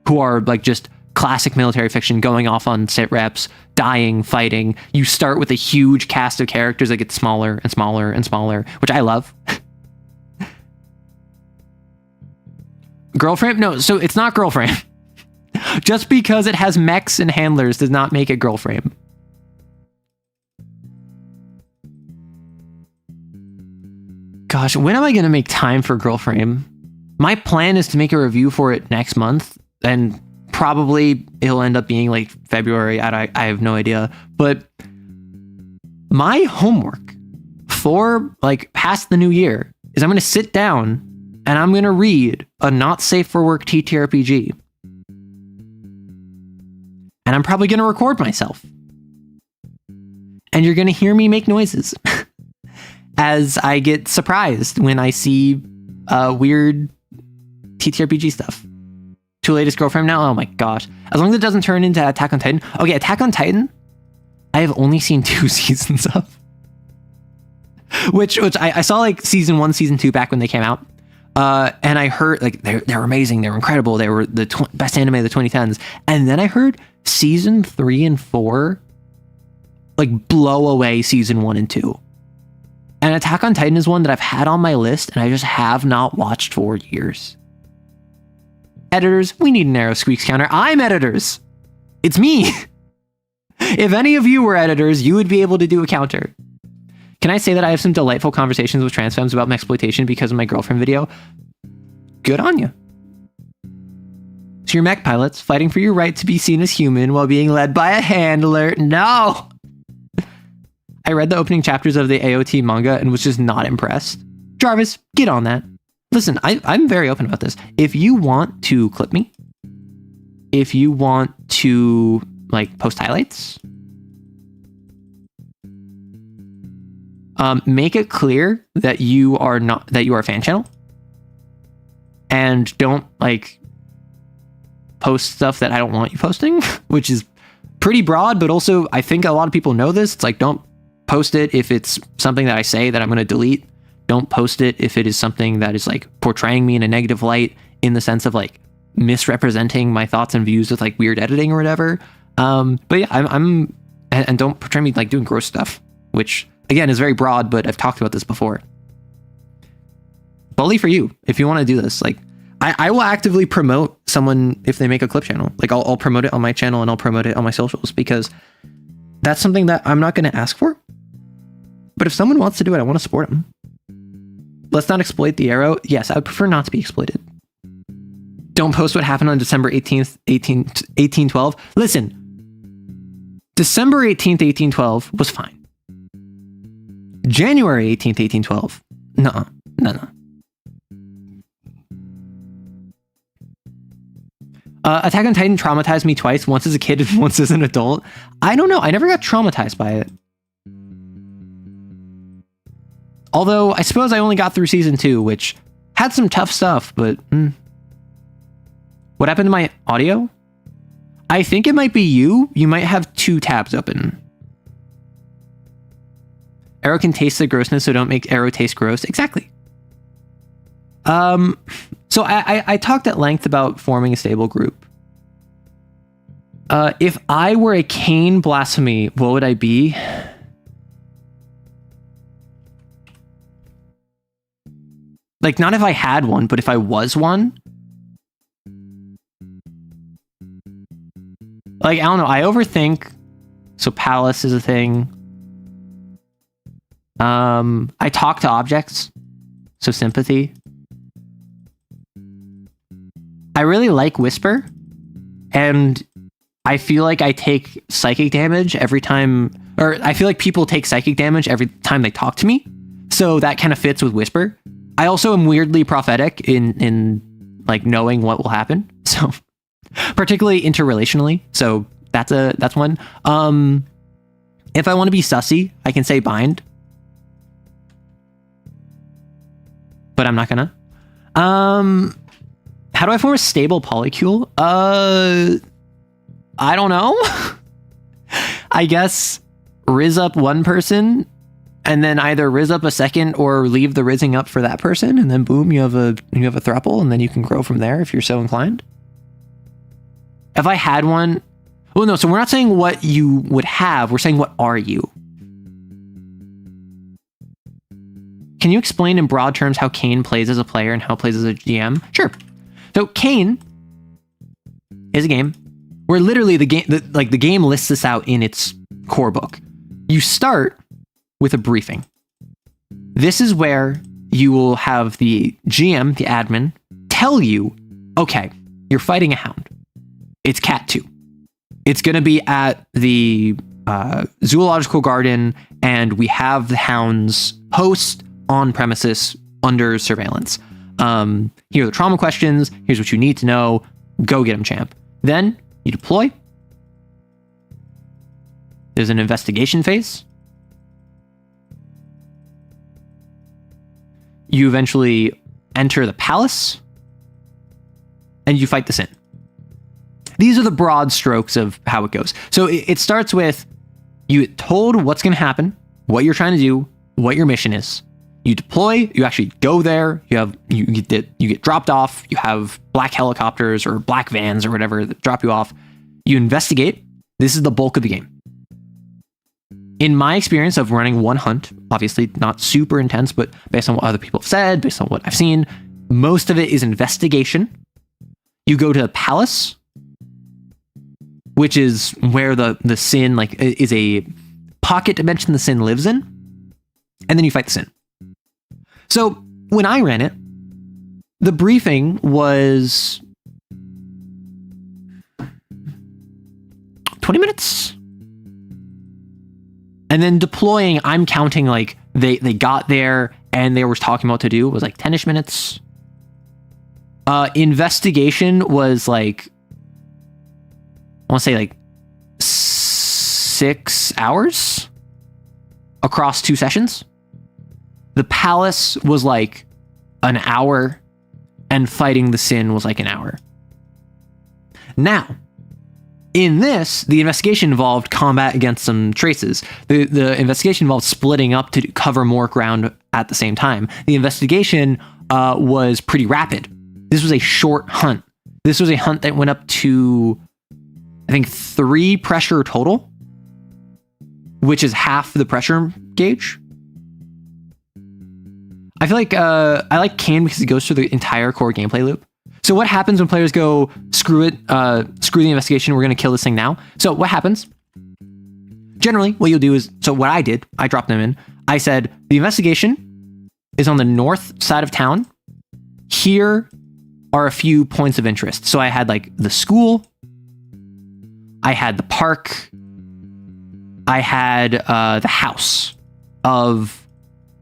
who are just classic military fiction, going off on sit reps, dying, fighting. You start with a huge cast of characters that get smaller and smaller and smaller, which I love. Girlfriend? No, so it's not girlfriend. Just because it has mechs and handlers does not make it girlfriend. Gosh, when am I going to make time for girlfriend? My plan is to make a review for it next month, and probably it'll end up being February. I have no idea. But my homework for past the new year is I'm going to sit down and I'm going to read a not safe for work TTRPG. And I'm probably going to record myself. And you're going to hear me make noises as I get surprised when I see weird TTRPG stuff. Two latest girlfriend now? Oh my gosh. As long as it doesn't turn into Attack on Titan. Okay, Attack on Titan, I have only seen 2 seasons of. Which I saw season 1, season 2 back when they came out. And I heard they're amazing, they were incredible, they were the best anime of the 2010s. And then I heard season 3 and 4 blow away season 1 and 2. And Attack on Titan is one that I've had on my list and I just have not watched for years. Editors, we need an arrow squeaks counter. I'm editors. It's me. If any of you were editors, you would be able to do a counter. Can I say that I have some delightful conversations with trans femmes about mexploitation because of my girlfriend video? Good on you. So you're mech pilots fighting for your right to be seen as human while being led by a handler. No! I read the opening chapters of the AOT manga and was just not impressed. Jarvis, get on that. Listen, I'm very open about this. If you want to clip me, if you want to like post highlights. Make it clear that you are a fan channel, and don't like post stuff that I don't want you posting, which is pretty broad, but also I think a lot of people know this. It's like, don't post it if it's something that I say that I'm going to delete. Don't post it if it is something that is like portraying me in a negative light, in the sense of like misrepresenting my thoughts and views with like weird editing or whatever. But yeah, and don't portray me like doing gross stuff, which again is very broad, but I've talked about this before. Bully for you if you want to do this. Like, I will actively promote someone if they make a clip channel. Like, I'll promote it on my channel and I'll promote it on my socials, because that's something that I'm not going to ask for. But if someone wants to do it, I want to support them. Let's not exploit the arrow. Yes, I would prefer not to be exploited. Don't post what happened on December 18th, 1812. Listen, December 18th, 1812 was fine. January 18th, 1812. No. Attack on Titan traumatized me twice, once as a kid and once as an adult. I don't know. I never got traumatized by it. Although, I suppose I only got through season 2, which had some tough stuff, but... What happened to my audio? I think it might be you. You might have 2 tabs open. Arrow can taste the grossness, so don't make Arrow taste gross. Exactly. So I talked at length about forming a stable group. If I were a CAIN blasphemy, what would I be? Like, not if I had one, but if I was one. Like, I don't know. I overthink. So Palace is a thing. I talk to objects. So sympathy. I really like Whisper. And I feel like I take psychic damage every time, or I feel like people take psychic damage every time they talk to me. So that kind of fits with Whisper. I also am weirdly prophetic in like knowing what will happen. So particularly interrelationally. So that's one. If I want to be sussy, I can say bind. But I'm not gonna. How do I form a stable polycule? I don't know. I guess riz up one person and then either riz up a second or leave the rizzing up for that person, and then boom, you have a throuple, and then you can grow from there if you're so inclined. If I had one, well, no, so we're not saying what you would have, we're saying what are you? Can you explain in broad terms how CAIN plays as a player and how it plays as a GM? Sure. So CAIN is a game where literally the game lists this out in its core book. You start with a briefing. This is where you will have the GM, the admin, tell you, okay, you're fighting a hound. It's Cat 2. It's going to be at the zoological garden, and we have the hound's host on premises under surveillance. Here are the trauma questions. Here's what you need to know. Go get him, champ. Then you deploy. There's an investigation phase. You eventually enter the palace, and you fight the sin. These are the broad strokes of how it goes. So it starts with you get told what's going to happen, what you're trying to do, what your mission is. You deploy, you actually go there, you get dropped off, you have black helicopters or black vans or whatever that drop you off. You investigate. This is the bulk of the game. In my experience of running one hunt, obviously not super intense, but based on what other people have said, based on what I've seen, most of it is investigation. You go to the palace, which is where the sin is a pocket dimension the sin lives in, and then you fight the sin. So when I ran it, the briefing was 20 minutes. And then deploying, I'm counting like they got there and they were talking about what to do was like 10-ish minutes. Investigation was like, I want to say like 6 hours across 2 sessions. The palace was like an hour, and fighting the sin was like an hour. Now, in this, the investigation involved combat against some traces. The investigation involved splitting up to cover more ground at the same time. The investigation was pretty rapid. This was a short hunt. This was a hunt that went up to, I think, 3 pressure total, which is half the pressure gauge. I feel like I like CAIN because it goes through the entire core gameplay loop. So what happens when players go, screw it, screw the investigation, we're going to kill this thing now? So what happens? Generally, what you'll do is, so what I did, I dropped them in. I said, the investigation is on the north side of town. Here are a few points of interest. So I had like the school. I had the park. I had the house of...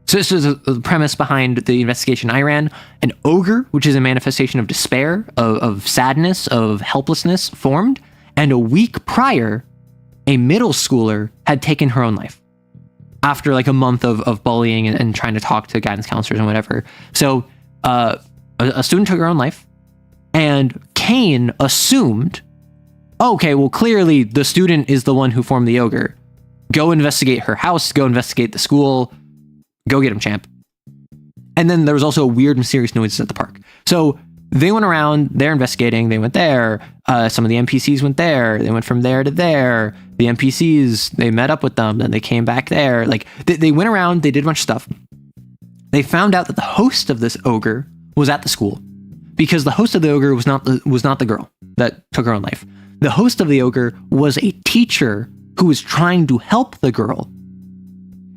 So this is the premise behind the investigation I ran. An ogre, which is a manifestation of despair, of sadness, of helplessness, formed. And a week prior, a middle schooler had taken her own life after like a month of bullying and trying to talk to guidance counselors and whatever. So a student took her own life, and CAIN assumed, okay, well, clearly the student is the one who formed the ogre. Go investigate her house, go investigate the school, go get him, champ. And then there was also weird, mysterious noises at the park. So they went around, they're investigating, they went there. Some of the NPCs went there. They went from there to there. The NPCs, they met up with them, then they came back there. Like, they went around, they did a bunch of stuff. They found out that the host of this ogre was at the school, because the host of the ogre was not the girl that took her own life. The host of the ogre was a teacher who was trying to help the girl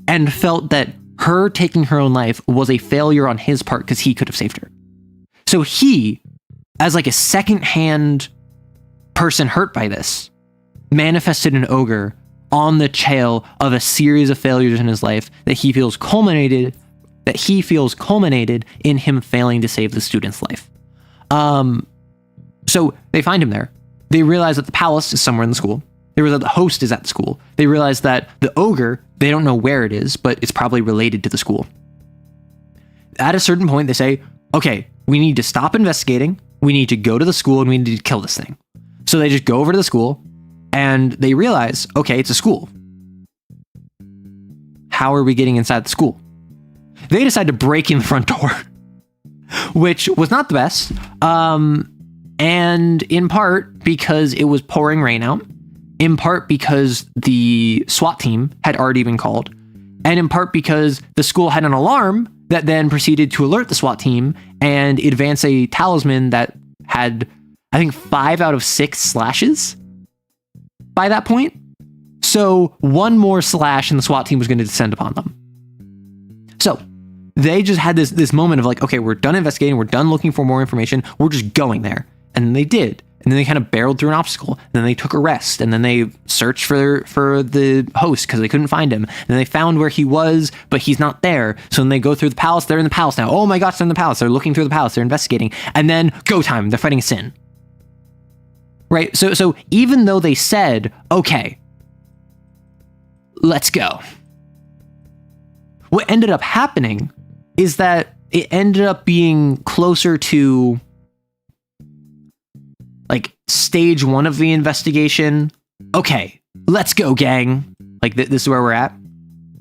and felt that her taking her own life was a failure on his part because he could have saved her. So he, as like a second-hand person hurt by this, manifested an ogre on the tail of a series of failures in his life that he feels culminated in him failing to save the student's life. So they find him there. They realize that the palace is somewhere in the school. They realize that the host is at the school. They realize that the ogre, they don't know where it is, but it's probably related to the school. At a certain point, they say, okay, we need to stop investigating. We need to go to the school and we need to kill this thing. So they just go over to the school and they realize, okay, it's a school. How are we getting inside the school? They decide to break in the front door, which was not the best. And in part because it was pouring rain out. In part because the SWAT team had already been called, and in part because the school had an alarm that then proceeded to alert the SWAT team and advance a talisman that had, I think, 5 out of 6 slashes by that point. So one more slash and the SWAT team was going to descend upon them. So they just had this moment of like, okay, we're done investigating, we're done looking for more information, we're just going there. And they did. And then they kind of barreled through an obstacle. And then they took a rest. And then they searched for the host because they couldn't find him. And then they found where he was, but he's not there. So then they go through the palace. They're in the palace now. Oh my gosh, they're in the palace. They're looking through the palace. They're investigating. And then go time. They're fighting sin. Right? So even though they said, okay, let's go, what ended up happening is that it ended up being closer to like stage 1 of the investigation. Okay, let's go, gang. Like this is where we're at.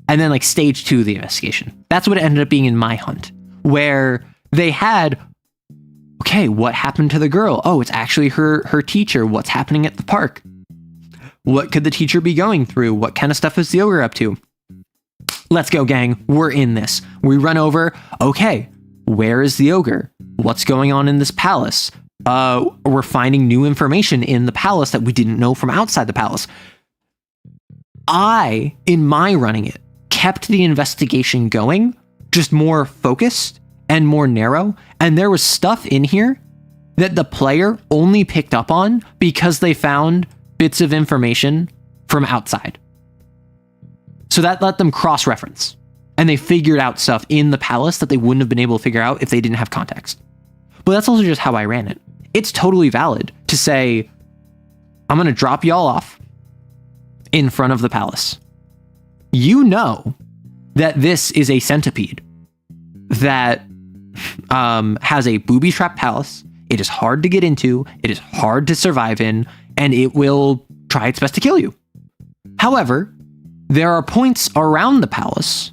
And then like stage 2 of the investigation. That's what it ended up being in my hunt, where they had, okay, what happened to the girl? Oh, it's actually her teacher. What's happening at the park? What could the teacher be going through? What kind of stuff is the ogre up to? Let's go, gang. We're in this. We run over. Okay, where is the ogre? What's going on in this palace? We're finding new information in the palace that we didn't know from outside the palace. I, in my running it, kept the investigation going, just more focused and more narrow. And there was stuff in here that the player only picked up on because they found bits of information from outside. So that let them cross-reference. And they figured out stuff in the palace that they wouldn't have been able to figure out if they didn't have context. But that's also just how I ran it. It's totally valid to say, I'm going to drop y'all off in front of the palace. You know that this is a centipede that has a booby-trapped palace. It is hard to get into, it is hard to survive in, and it will try its best to kill you. However, there are points around the palace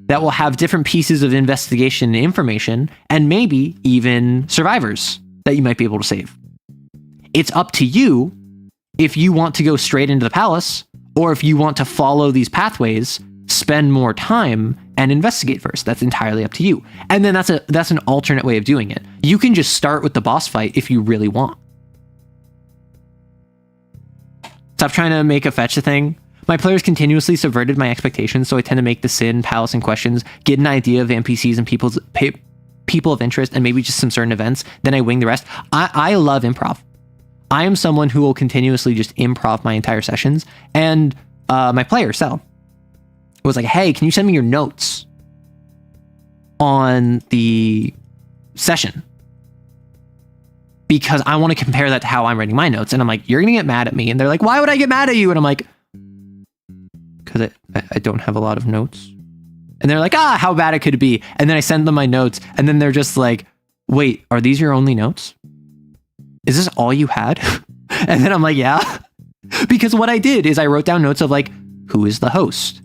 that will have different pieces of investigation and information, and maybe even survivors that you might be able to save. It's up to you if you want to go straight into the palace, or if you want to follow these pathways, spend more time, and investigate first. That's entirely up to you. And then that's an alternate way of doing it. You can just start with the boss fight if you really want. Stop trying to make a fetch a thing. My players continuously subverted my expectations, so I tend to make the Sin, Palace, and questions, get an idea of the NPCs and people of interest, and maybe just some certain events, then I wing the rest. I love improv. I am someone who will continuously just improv my entire sessions, and my player, Sel, was like, hey, can you send me your notes on the session? Because I want to compare that to how I'm writing my notes. And I'm like, you're going to get mad at me. And they're like, why would I get mad at you? And I'm like, because I don't have a lot of notes. And they're like, how bad it could be. And then I send them my notes. And then they're just like, wait, are these your only notes? Is this all you had? And then I'm like, yeah. Because what I did is I wrote down notes of like, who is the host?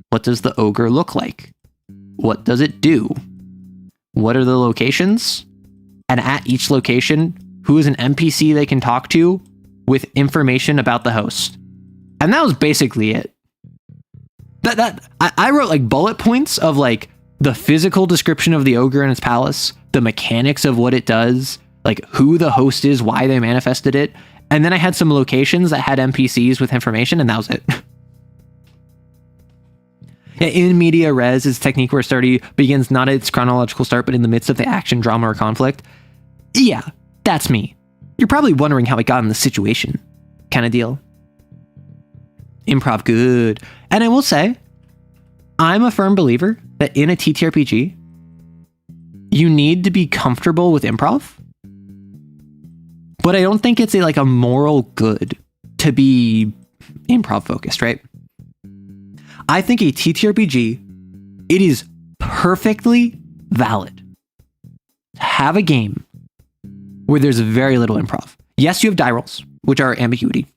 What does the ogre look like? What does it do? What are the locations? And at each location, who is an NPC they can talk to with information about the host? And that was basically it. I wrote like bullet points of like the physical description of the ogre and its palace, the mechanics of what it does, like who the host is, why they manifested it. And then I had some locations that had NPCs with information, and that was it. In media res is a technique where a story begins not at its chronological start, but in the midst of the action, drama, or conflict. Yeah, that's me. You're probably wondering how I got in this situation. Kind of deal. Improv good. And I will say, I'm a firm believer that in a TTRPG, you need to be comfortable with improv. But I don't think it's a moral good to be improv focused, right? I think a TTRPG, it is perfectly valid to have a game where there's very little improv. Yes, you have die rolls, which are ambiguity.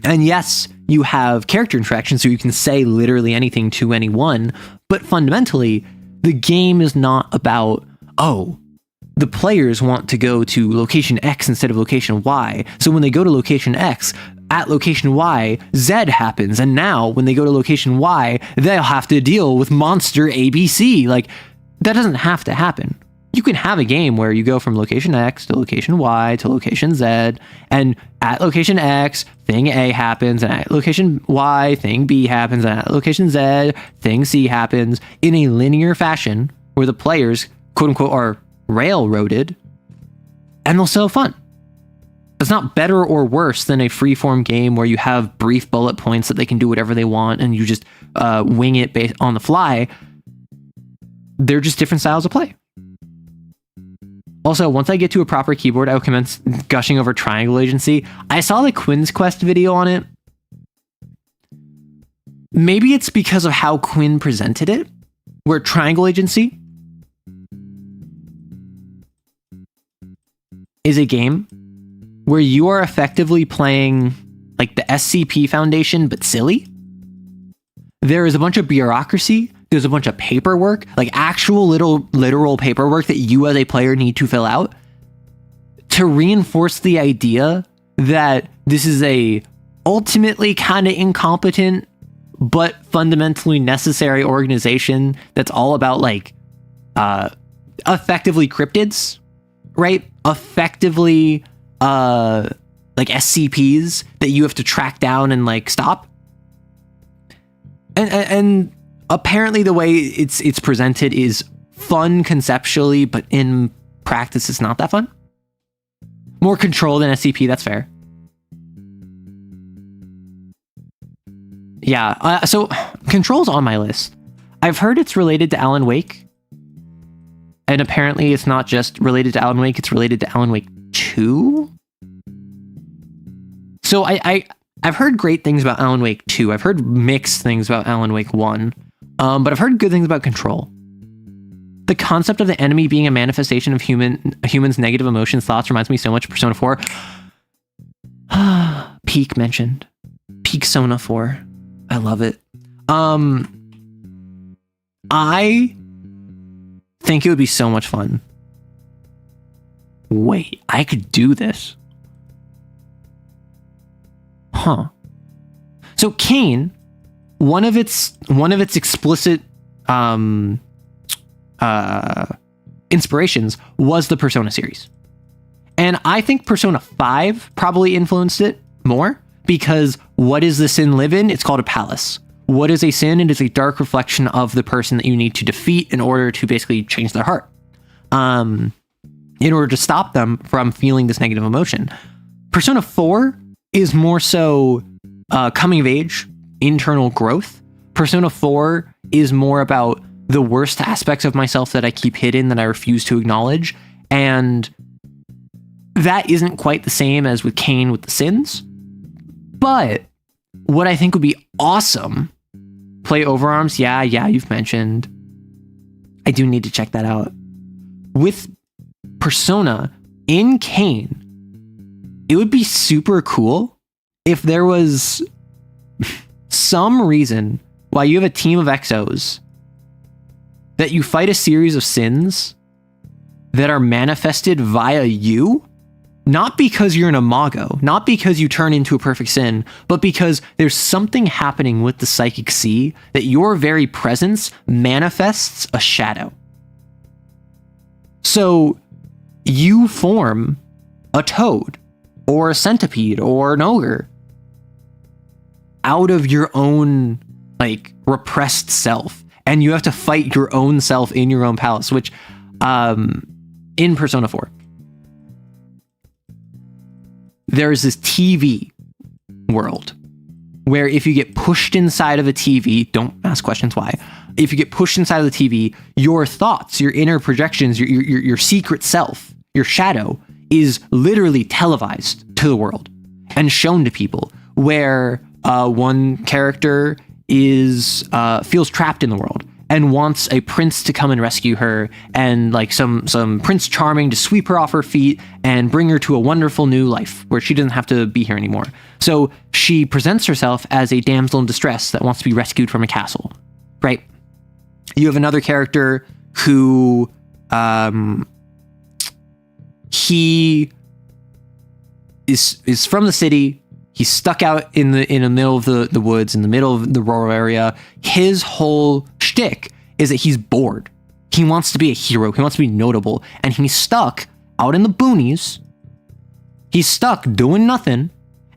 And yes, you have character interaction, so you can say literally anything to anyone. But fundamentally, the game is not about, the players want to go to location X instead of location Y. So when they go to location X, at location Y, Z happens. And now when they go to location Y, they'll have to deal with monster ABC. That doesn't have to happen. You can have a game where you go from location X to location Y to location Z, and at location X, thing A happens, and at location Y, thing B happens, and at location Z, thing C happens in a linear fashion where the players, quote unquote, are railroaded, and they'll still have fun. It's not better or worse than a freeform game where you have brief bullet points that they can do whatever they want and you just wing it based on the fly. They're just different styles of play. Also, once I get to a proper keyboard, I will commence gushing over Triangle Agency. I saw the Quinn's Quest video on it. Maybe it's because of how Quinn presented it, where Triangle Agency is a game where you are effectively playing like the SCP Foundation, but silly. There is a bunch of bureaucracy. There's a bunch of paperwork, like actual literal paperwork that you as a player need to fill out to reinforce the idea that this is a ultimately kind of incompetent, but fundamentally necessary organization that's all about effectively cryptids, right? Effectively, SCPs that you have to track down and stop. And apparently the way it's presented is fun conceptually, but in practice it's not that fun. More control than SCP, that's fair. Yeah, so Control's on my list. I've heard it's related to Alan Wake. And apparently it's not just related to Alan Wake, it's related to Alan Wake 2. So I've heard great things about Alan Wake 2. I've heard mixed things about Alan Wake 1. But I've heard good things about Control. The concept of the enemy being a manifestation of humans' negative emotions, thoughts reminds me so much of Persona 4. Peak mentioned. Peak Sona 4. I love it. I think it would be so much fun. Wait, I could do this. Huh. So CAIN, one of its explicit inspirations was the Persona series. And I think Persona 5 probably influenced it more, because what does the sin live in? It's called a palace. What is a sin? It is a dark reflection of the person that you need to defeat in order to basically change their heart. In order to stop them from feeling this negative emotion. Persona 4 is more so coming of age, internal growth. Persona 4 is more about the worst aspects of myself that I keep hidden, that I refuse to acknowledge. And that isn't quite the same as with CAIN with the sins. But what I think would be awesome, play Overarms. Yeah, you've mentioned. I do need to check that out. With Persona in CAIN, it would be super cool if there was some reason why you have a team of exos that you fight a series of sins that are manifested via you, not because you're an imago, not because you turn into a perfect sin, but because there's something happening with the psychic sea that your very presence manifests a shadow. So you form a toad or a centipede or an ogre out of your own repressed self, and you have to fight your own self in your own palace, which in Persona 4 there's this TV world where if you get pushed inside of a TV, don't ask questions why. If you get pushed inside of the TV, your thoughts, your inner projections, your secret self, your shadow is literally televised to the world and shown to people, where one character feels trapped in the world and wants a prince to come and rescue her, and some Prince Charming to sweep her off her feet and bring her to a wonderful new life where she doesn't have to be here anymore. So she presents herself as a damsel in distress that wants to be rescued from a castle, right? You have another character who he is from the city. He's stuck out in the middle of the woods, in the middle of the rural area. His whole shtick is that he's bored. He wants to be a hero. He wants to be notable. And he's stuck out in the boonies. He's stuck doing nothing.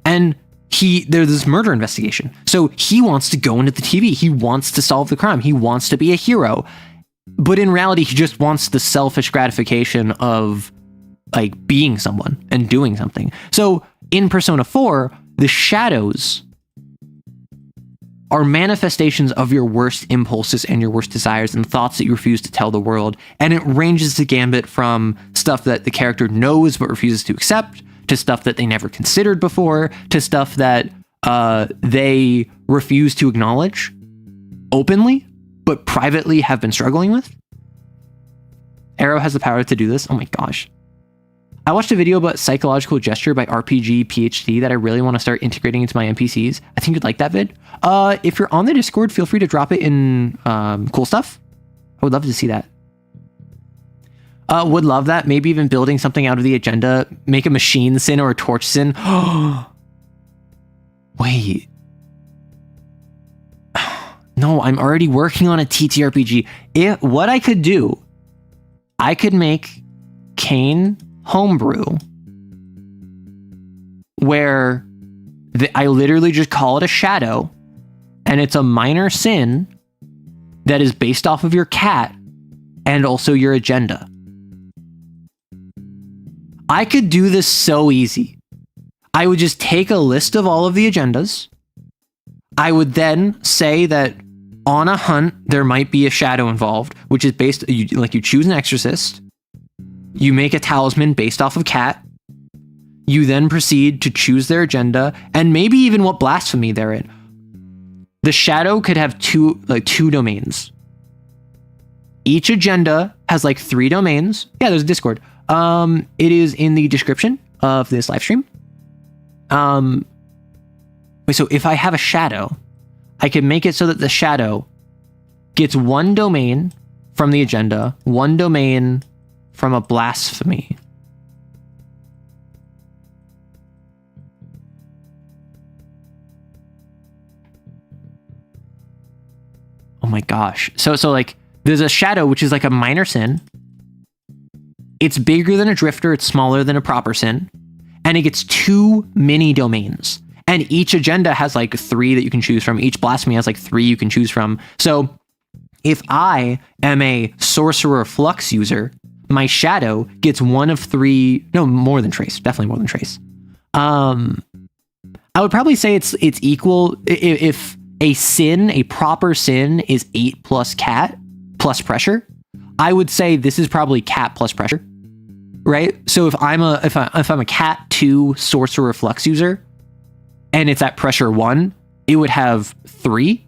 And there's this murder investigation. So he wants to go into the TV. He wants to solve the crime. He wants to be a hero. But in reality, he just wants the selfish gratification of being someone and doing something. So in Persona 4, the shadows are manifestations of your worst impulses and your worst desires and thoughts that you refuse to tell the world. And it ranges the gambit from stuff that the character knows but refuses to accept, to stuff that they never considered before, to stuff that they refuse to acknowledge openly, but privately have been struggling with. Arrow has the power to do this. Oh my gosh. I watched a video about psychological gesture by RPG PhD that I really want to start integrating into my NPCs. I think you'd like that vid. If you're on the Discord, feel free to drop it in cool stuff. I would love to see that. Would love that. Maybe even building something out of the agenda. Make a machine sin or a torch sin. Wait. No, I'm already working on a TTRPG. What I could do, I could make CAIN homebrew where I literally just call it a shadow, and it's a minor sin that is based off of your cat and also your agenda. I could do this so easy. I would just take a list of all of the agendas. I would then say that on a hunt, there might be a shadow involved, which is based, you choose an exorcist. You make a talisman based off of cat. You then proceed to choose their agenda and maybe even what blasphemy they're in. The shadow could have two domains. Each agenda has like 3 domains. Yeah, there's a Discord. It is in the description of this live stream. So if I have a shadow, I can make it so that the shadow gets 1 domain from the agenda, 1 domain from a blasphemy. Oh my gosh. So like there's a shadow, which is like a minor sin. It's bigger than a drifter. It's smaller than a proper sin. And it gets 2 mini domains. And each agenda has like 3 that you can choose from. Each blasphemy has like 3 you can choose from. So if I am a sorcerer flux user, my shadow gets 1 of 3, no, more than trace, definitely more than trace. I would probably say it's equal if a proper sin is 8 plus cat plus pressure. I would say this is probably cat plus pressure, right? So if I'm a cat 2 sorcerer flux user, and it's at pressure 1, it would have 3.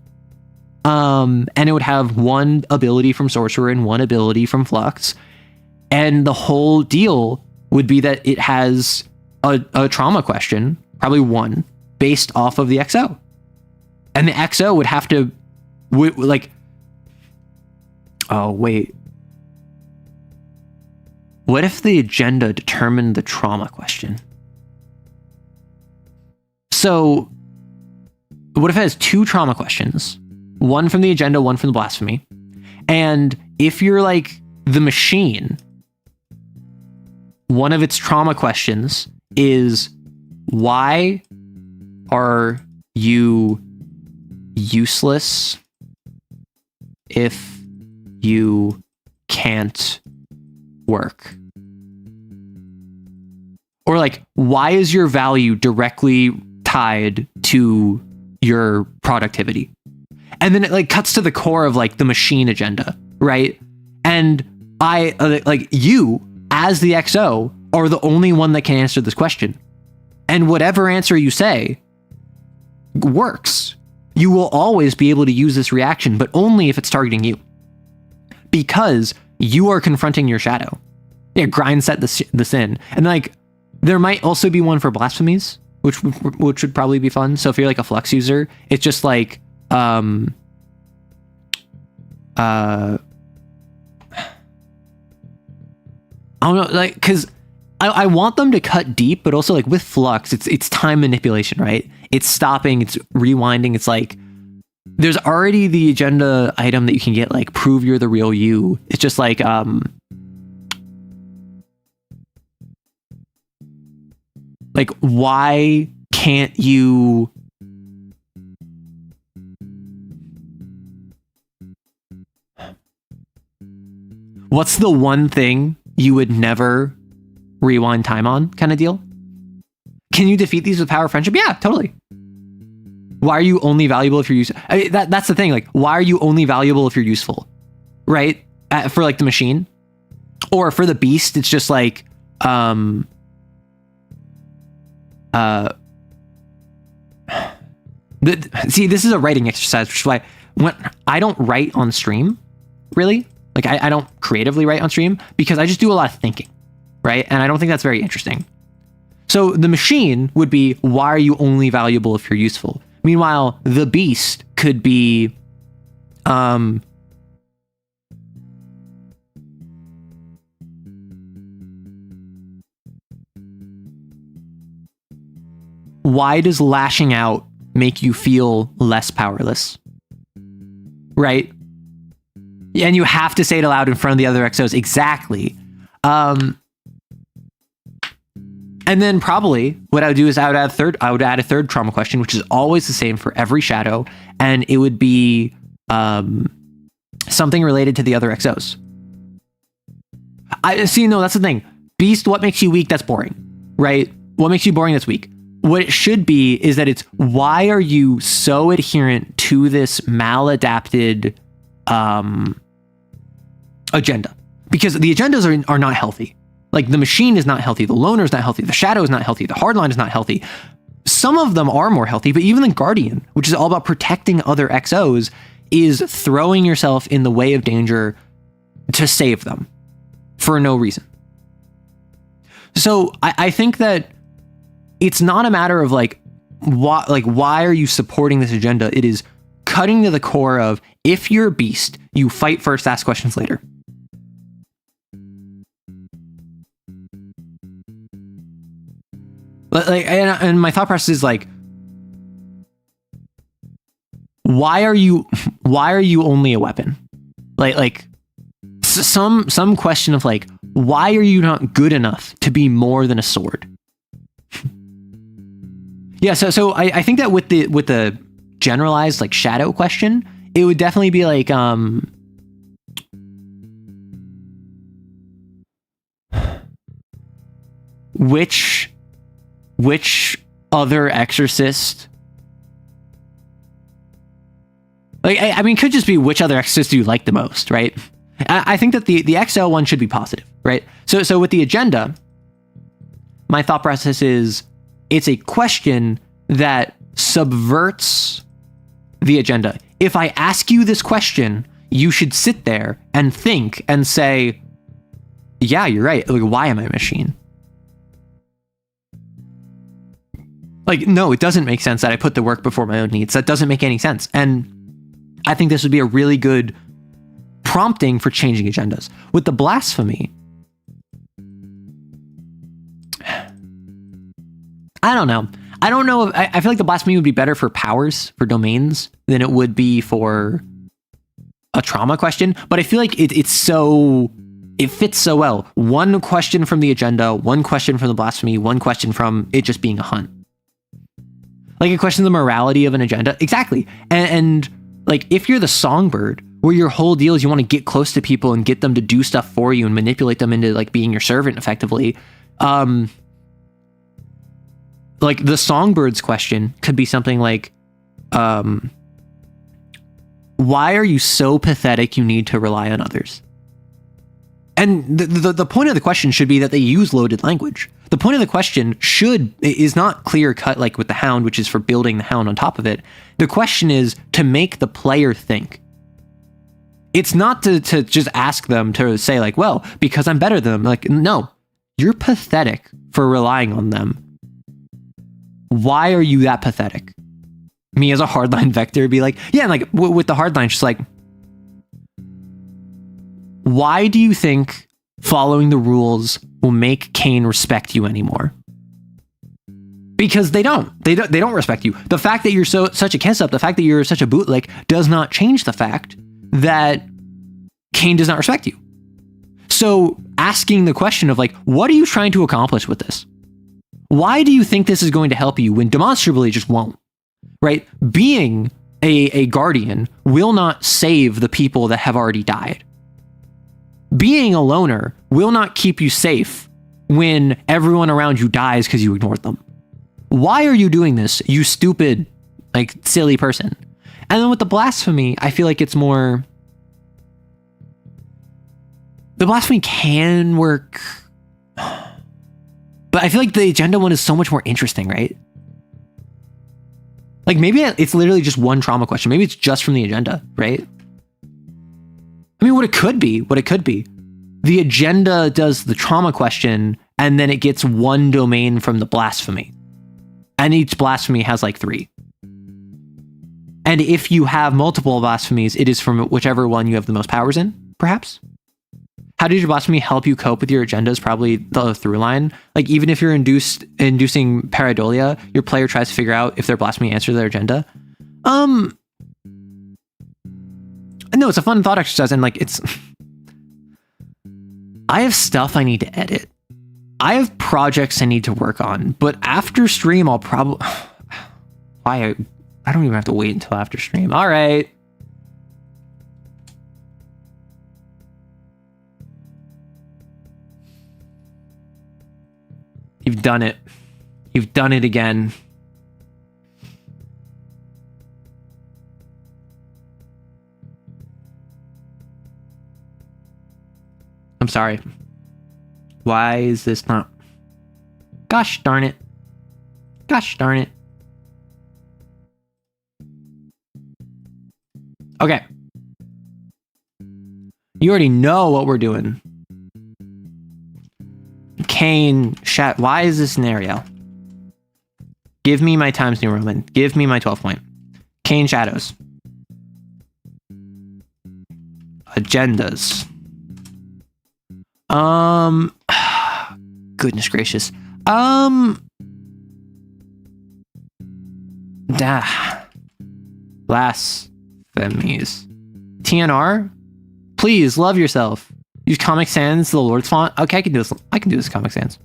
And it would have 1 ability from sorcerer and 1 ability from flux. And the whole deal would be that it has a trauma question, probably 1, based off of the XO. And the XO would have to, oh, wait. What if the agenda determined the trauma question? So, what if it has 2 trauma questions? 1 from the agenda, 1 from the blasphemy. And if you're like the machine, one of its trauma questions is, why are you useless if you can't work? Or like, why is your value directly tied to your productivity? And then it like cuts to the core of like the machine agenda, right? And I like you as the XO are the only one that can answer this question. And whatever answer you say works. You will always be able to use this reaction, but only if it's targeting you, because you are confronting your shadow. Yeah, grind set the sin. And like, there might also be one for blasphemies, which would probably be fun. So if you're like a flux user, it's just like, I don't know, like, because I want them to cut deep, but also like with flux, it's time manipulation, right? It's stopping, it's rewinding. It's like, there's already the agenda item that you can get, like prove you're the real you. It's just like, why can't you what's the one thing you would never rewind time on kind of deal? Can you defeat these with power of friendship? Yeah, totally. Why are you only valuable if you're useful? I mean, that's the thing. Like, why are you only valuable if you're useful? Right? For like the machine, or for the beast, it's just like, see, this is a writing exercise, which is why when I don't write on stream, really, like I don't creatively write on stream, because I just do a lot of thinking, right? And I don't think that's very interesting. So the machine would be, why are you only valuable if you're useful? Meanwhile, the beast could be, why does lashing out make you feel less powerless? Right? And you have to say it aloud in front of the other XOs. Exactly. And then probably what I would do is I would add a third trauma question, which is always the same for every shadow. And it would be something related to the other XOs. No, that's the thing. Beast, what makes you weak? That's boring, right? What makes you boring? That's weak. What it should be is that it's, why are you so adherent to this maladapted agenda? Because the agendas are not healthy. Like the machine is not healthy, the loner is not healthy, the shadow is not healthy, the hardline is not healthy. Some of them are more healthy, but even the guardian, which is all about protecting other XOs, is throwing yourself in the way of danger to save them for no reason. So I think that it's not a matter of why are you supporting this agenda? It is cutting to the core of, if you're a beast, you fight first, ask questions later. And my thought process is like, why are you only a weapon? Like some question of like, why are you not good enough to be more than a sword? Yeah, so I think that with the generalized like shadow question, it would definitely be like which other exorcist, like I mean, it could just be which other exorcist do you like the most, right? I think that the XL one should be positive, right? So with the agenda, my thought process is, it's a question that subverts the agenda. If I ask you this question, you should sit there and think and say, yeah, you're right. Like, why am I a machine? Like, no, it doesn't make sense that I put the work before my own needs. That doesn't make any sense. And I think this would be a really good prompting for changing agendas. With the blasphemy, I don't know. I feel like the blasphemy would be better for powers, for domains, than it would be for a trauma question. But I feel like it fits so well. One question from the agenda, one question from the blasphemy, one question from it just being a hunt. Like a question of the morality of an agenda. Exactly. And like, if you're the songbird, where your whole deal is you want to get close to people and get them to do stuff for you and manipulate them into like being your servant effectively, like the songbird's question could be something like, why are you so pathetic you need to rely on others? And the point of the question should be that they use loaded language. The point of the question is not clear cut like with the hound, which is for building the hound on top of it. The question is to make the player think. It's not to just ask them to say like, well, because I'm better than them. Like, no, you're pathetic for relying on them. Why are you that pathetic? Me as a hardline vector would be like, yeah, and like with the hardline, just like, why do you think following the rules will make CAIN respect you anymore? Because they don't respect you. The fact that you're such a kiss up, the fact that you're such a bootleg does not change the fact that CAIN does not respect you. So asking the question of like, what are you trying to accomplish with this? Why do you think this is going to help you when demonstrably it just won't? Right? Being a guardian will not save the people that have already died. Being a loner will not keep you safe when everyone around you dies because you ignored them. Why are you doing this, you stupid, like, silly person? And then with the blasphemy, I feel like it's more... The blasphemy can work, but I feel like the agenda one is so much more interesting, right? Like, maybe it's literally just one trauma question. Maybe it's just from the agenda, right? I mean, what it could be, the agenda does the trauma question, and then it gets one domain from the blasphemy. And each blasphemy has like 3. And if you have multiple blasphemies, it is from whichever one you have the most powers in, perhaps? How did your blasphemy help you cope with your agenda is probably the through line. Like, even if you're inducing pareidolia, your player tries to figure out if their blasphemy answers their agenda. No, it's a fun thought exercise, and like, it's... I have stuff I need to edit. I have projects I need to work on, but after stream, I'll probably... I don't even have to wait until after stream. All right. You've done it. You've done it again. I'm sorry. Why is this not? Gosh darn it. Gosh darn it. Okay. You already know what we're doing. CAIN, why is this scenario? Give me my Times New Roman. Give me my 12 point. CAIN shadows. Agendas. Goodness gracious. Blasphemies. TNR? Please, love yourself. Use Comic Sans, the Lord's font. Okay, I can do this. I can do this, Comic Sans.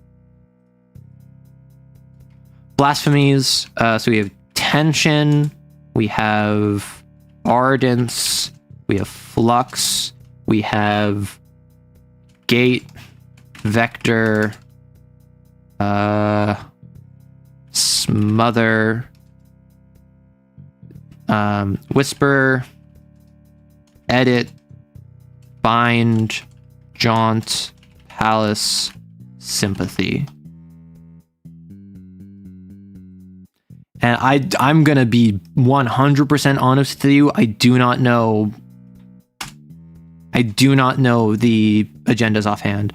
Blasphemies. So we have tension. We have ardence. We have flux. We have gate. Vector. Smother. Whisper. Edit. Bind. Jaunt. Palace. Sympathy. And I'm gonna be 100% honest with you. I do not know the agendas offhand.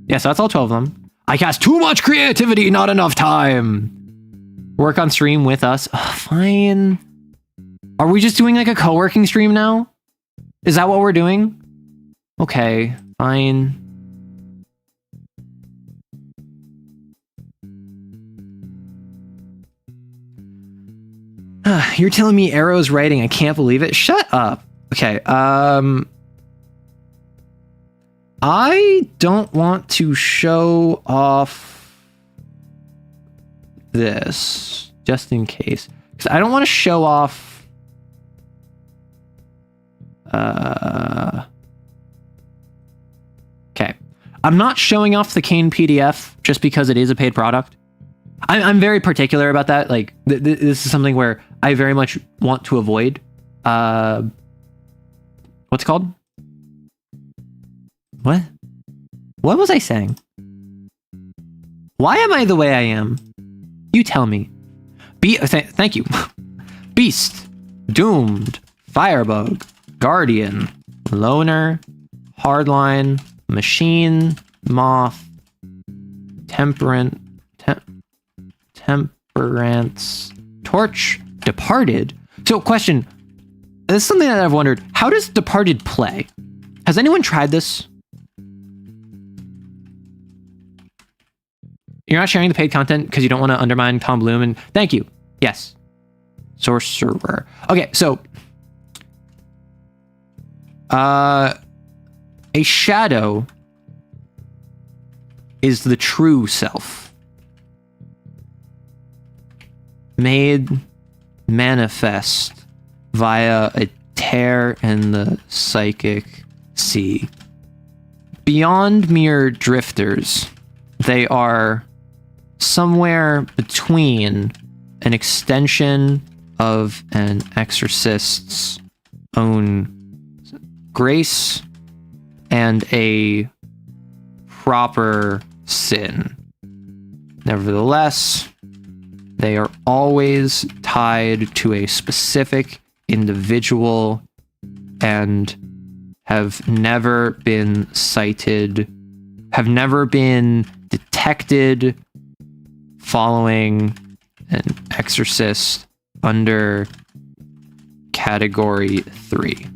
Yeah, so that's all 12 of them. I cast too much creativity, not enough time. Work on stream with us. Ugh, fine. Are we just doing like a co-working stream now? Is that what we're doing? Okay, fine. You're telling me Arrow's writing. I can't believe it. Shut up. Okay. I don't want to show off this just in case, because I don't want to show off. Okay. I'm not showing off the CAIN PDF just because it is a paid product. I'm very particular about that. Like, this is something where I very much want to avoid. What's it called? What? What was I saying? Why am I the way I am? You tell me. Thank you. Beast. Doomed. Firebug. Guardian. Loner. Hardline. Machine. Moth. Temperance. Torch. Departed. So, question. This is something that I've wondered. How does Departed play? Has anyone tried this? You're not sharing the paid content because you don't want to undermine Tom Bloom, and thank you. Yes. Sorcerer. Okay, so a shadow is the true self. Made manifest via a tear in the psychic sea. Beyond mere drifters, they are somewhere between an extension of an exorcist's own grace and a proper sin. Nevertheless, they are always tied to a specific individual and have never been cited, have never been detected following an exorcist under category 3.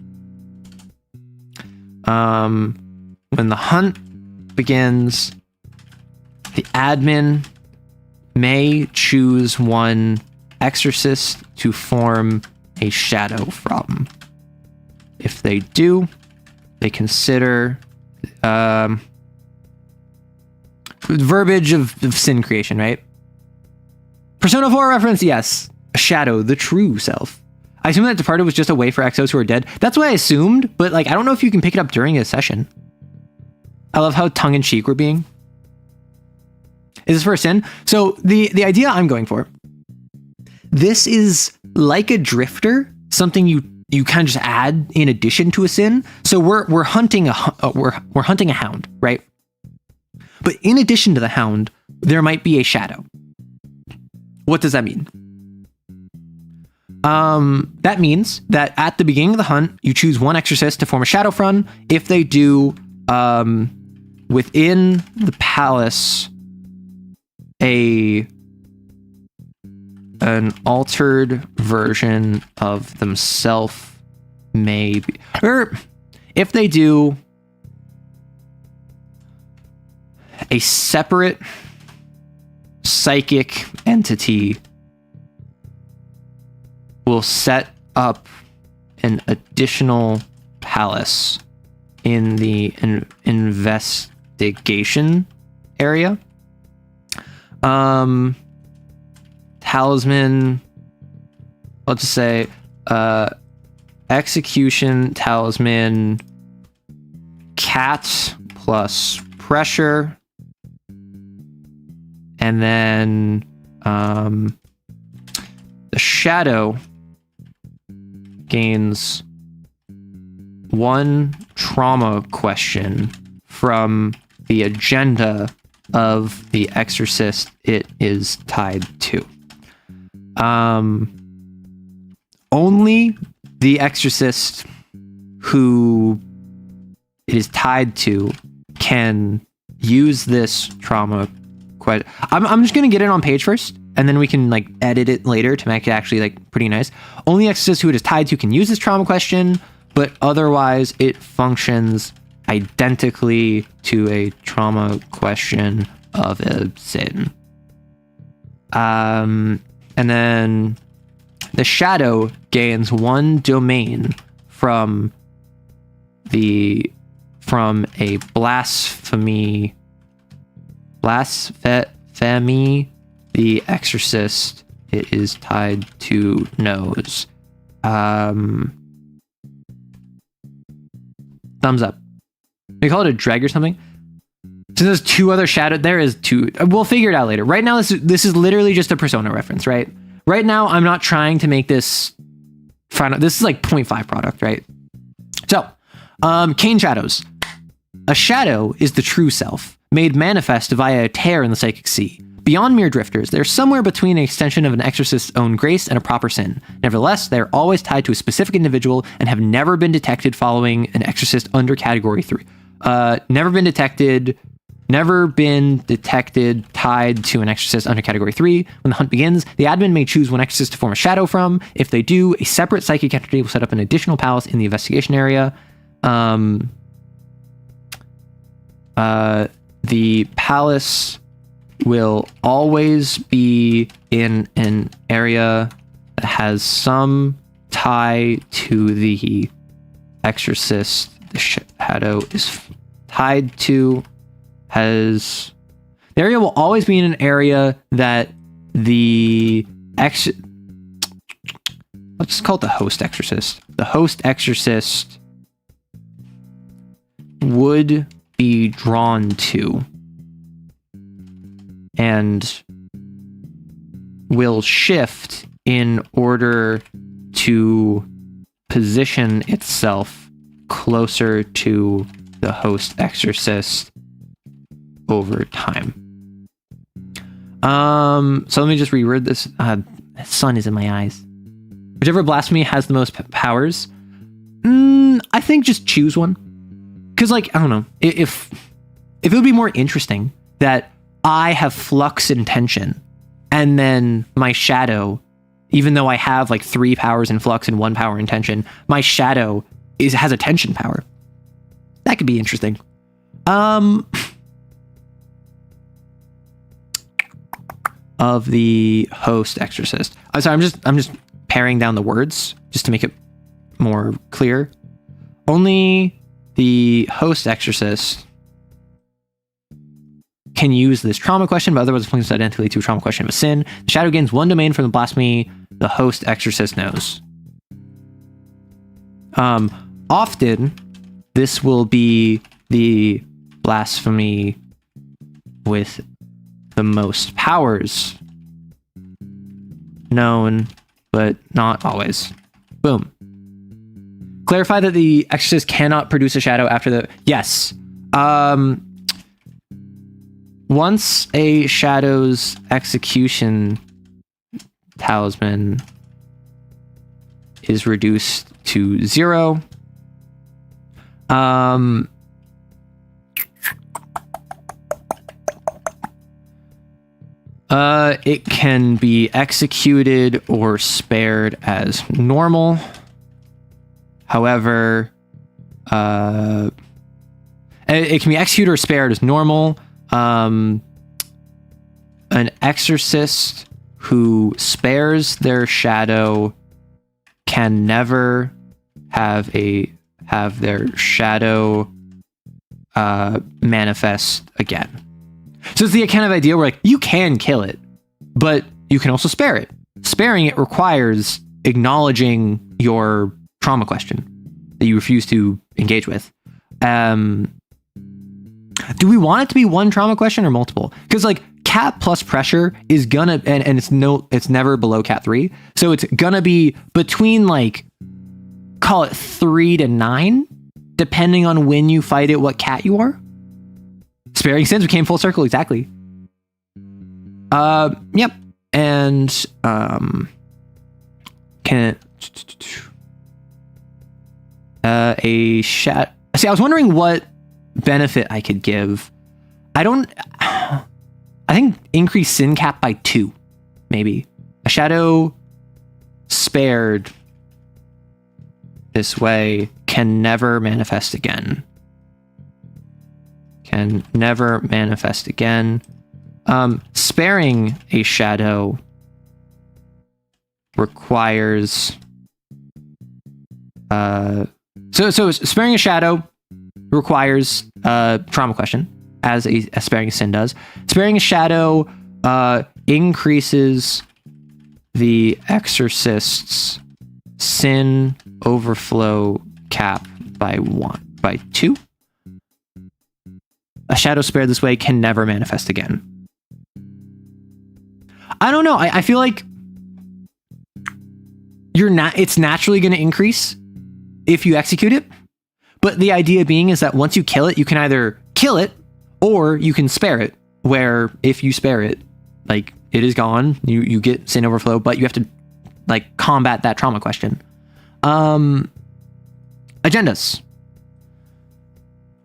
When the hunt begins, the admin may choose one exorcist to form a shadow from. If they do, they consider verbiage of sin creation, right? Persona 4 reference, yes. A shadow, the true self. I assume that Departed was just a way for exos who are dead. That's what I assumed, but like I don't know if you can pick it up during a session. I love how tongue-in-cheek we're being. Is this for a sin? So the idea I'm going for, this is like a drifter, something you you kind of just add in addition to a sin. So we're hunting we're hunting a hound, right? But in addition to the hound, there might be a shadow. What does that mean? That means that at the beginning of the hunt, you choose one exorcist to form a shadow from. If they do, within the palace, an altered version of themselves, maybe, or if they do a separate psychic entity will set up an additional palace in the investigation area. Talisman, let's just say execution talisman, cat plus pressure, and then the shadow gains one trauma question from the agenda of the exorcist it is tied to. Only the exorcist who it is tied to can use this trauma question. I'm just gonna get it on page first, and then we can like edit it later to make it actually like pretty nice. Only exorcist who it is tied to can use this trauma question, but otherwise it functions identically to a trauma question of a sin. And then the shadow gains one domain from a blasphemy the exorcist it is tied to knows. Thumbs up. We call it a dreg or something. So there's two other shadow. There is two. We'll figure it out later. Right now, this is literally just a Persona reference, right? Right now, I'm not trying to make this final. This is like 0.5 product, right? So, CAIN shadows. A shadow is the true self, made manifest via a tear in the psychic sea. Beyond mere drifters, they're somewhere between an extension of an exorcist's own grace and a proper sin. Nevertheless, they're always tied to a specific individual and have never been detected following an exorcist under category 3. Never been detected tied to an exorcist under category 3. When the hunt begins, the admin may choose one exorcist to form a shadow from. If they do, a separate psychic entity will set up an additional palace in the investigation area. The palace will always be in an area that has some tie to the exorcist the shadow is tied to. The area will always be in an area that let's just call it the host exorcist. The host exorcist would be drawn to and will shift in order to position itself closer to the host exorcist over time. So let me just reword this. The sun is in my eyes. Whichever blasphemy has the most powers, I think just choose one. Because, like, I don't know, if it would be more interesting that I have flux in tension, and then my shadow, even though I have like 3 powers in flux and 1 power in tension, my shadow has a tension power. That could be interesting. Of the host exorcist. I'm sorry, I'm just paring down the words just to make it more clear. Only the host exorcist can use this trauma question, but otherwise it links identically to a trauma question of a sin. The shadow gains 1 domain from the blasphemy the host exorcist knows. Often, this will be the blasphemy with the most powers known, but not always. Boom. Clarify that the exorcist cannot produce a shadow after the... Yes. Once a shadow's execution talisman is reduced to 0, it can be executed or spared as normal. However, it can be executed or spared as normal. An exorcist who spares their shadow can never have their shadow manifest again. So it's the kind of idea where like you can kill it, but you can also spare it. Sparing it requires acknowledging your trauma question that you refuse to engage with. Do we want it to be one trauma question or multiple? Because like cat plus pressure is gonna, and it's never below cat 3. So it's gonna be between like, call it 3 to 9, depending on when you fight it, what cat you are. Sparing sins, we came full circle, exactly. Yep. And can a shat. See, I was wondering what benefit I could give. I think increase sin cap by 2, maybe. A shadow spared this way can never manifest again. Can never manifest again. Sparing a shadow requires so sparing a shadow requires trauma question, as a sparing a sin does. Sparing a shadow increases the exorcist's sin overflow cap by 2. A shadow spared this way can never manifest again. I don't know. I feel like it's naturally going to increase if you execute it. But the idea being is that once you kill it, you can either kill it or you can spare it. Where if you spare it, like it is gone, you get sin overflow, but you have to like combat that trauma question. Agendas.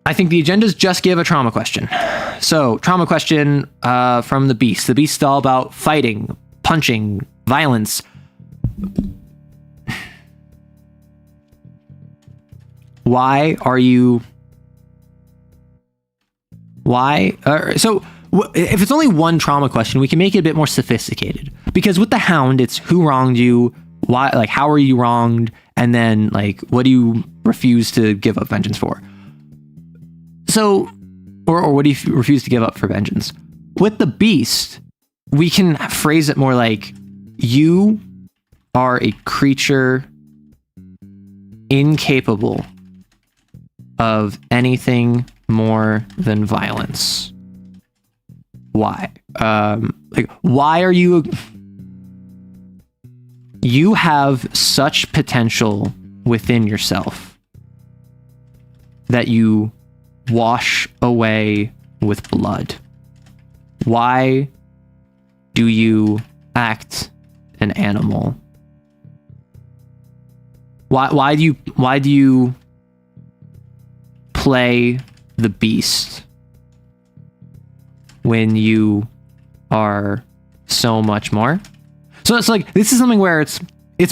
I think the agendas just give a trauma question. So trauma question from the beast. The beast is all about fighting, punching, violence. Why are you... Why? If it's only one trauma question, we can make it a bit more sophisticated. Because with the hound, it's who wronged you, why, like how are you wronged, and then like what do you refuse to give up vengeance for? So, or what do you refuse to give up for vengeance? With the beast, we can phrase it more like you are a creature incapable of anything more than violence. Why? Why are you... You have such potential within yourself that you wash away with blood. Why do you act an animal? Why do you play the beast when you are so much more? So it's like, this is something where it's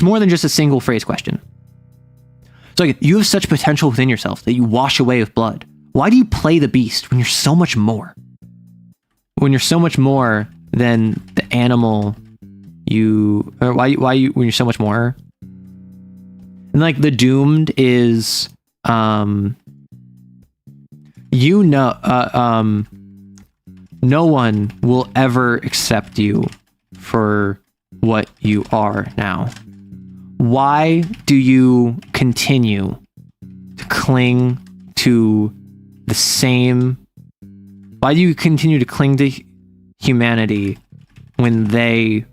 more than just a single phrase question. So like, you have such potential within yourself that you wash away with blood. Why do you play the beast when you're so much more? When you're so much more than the animal when you're so much more? And like the doomed is, no one will ever accept you for what you are now. Why do you continue to cling to the same? Why do you continue to cling to humanity when they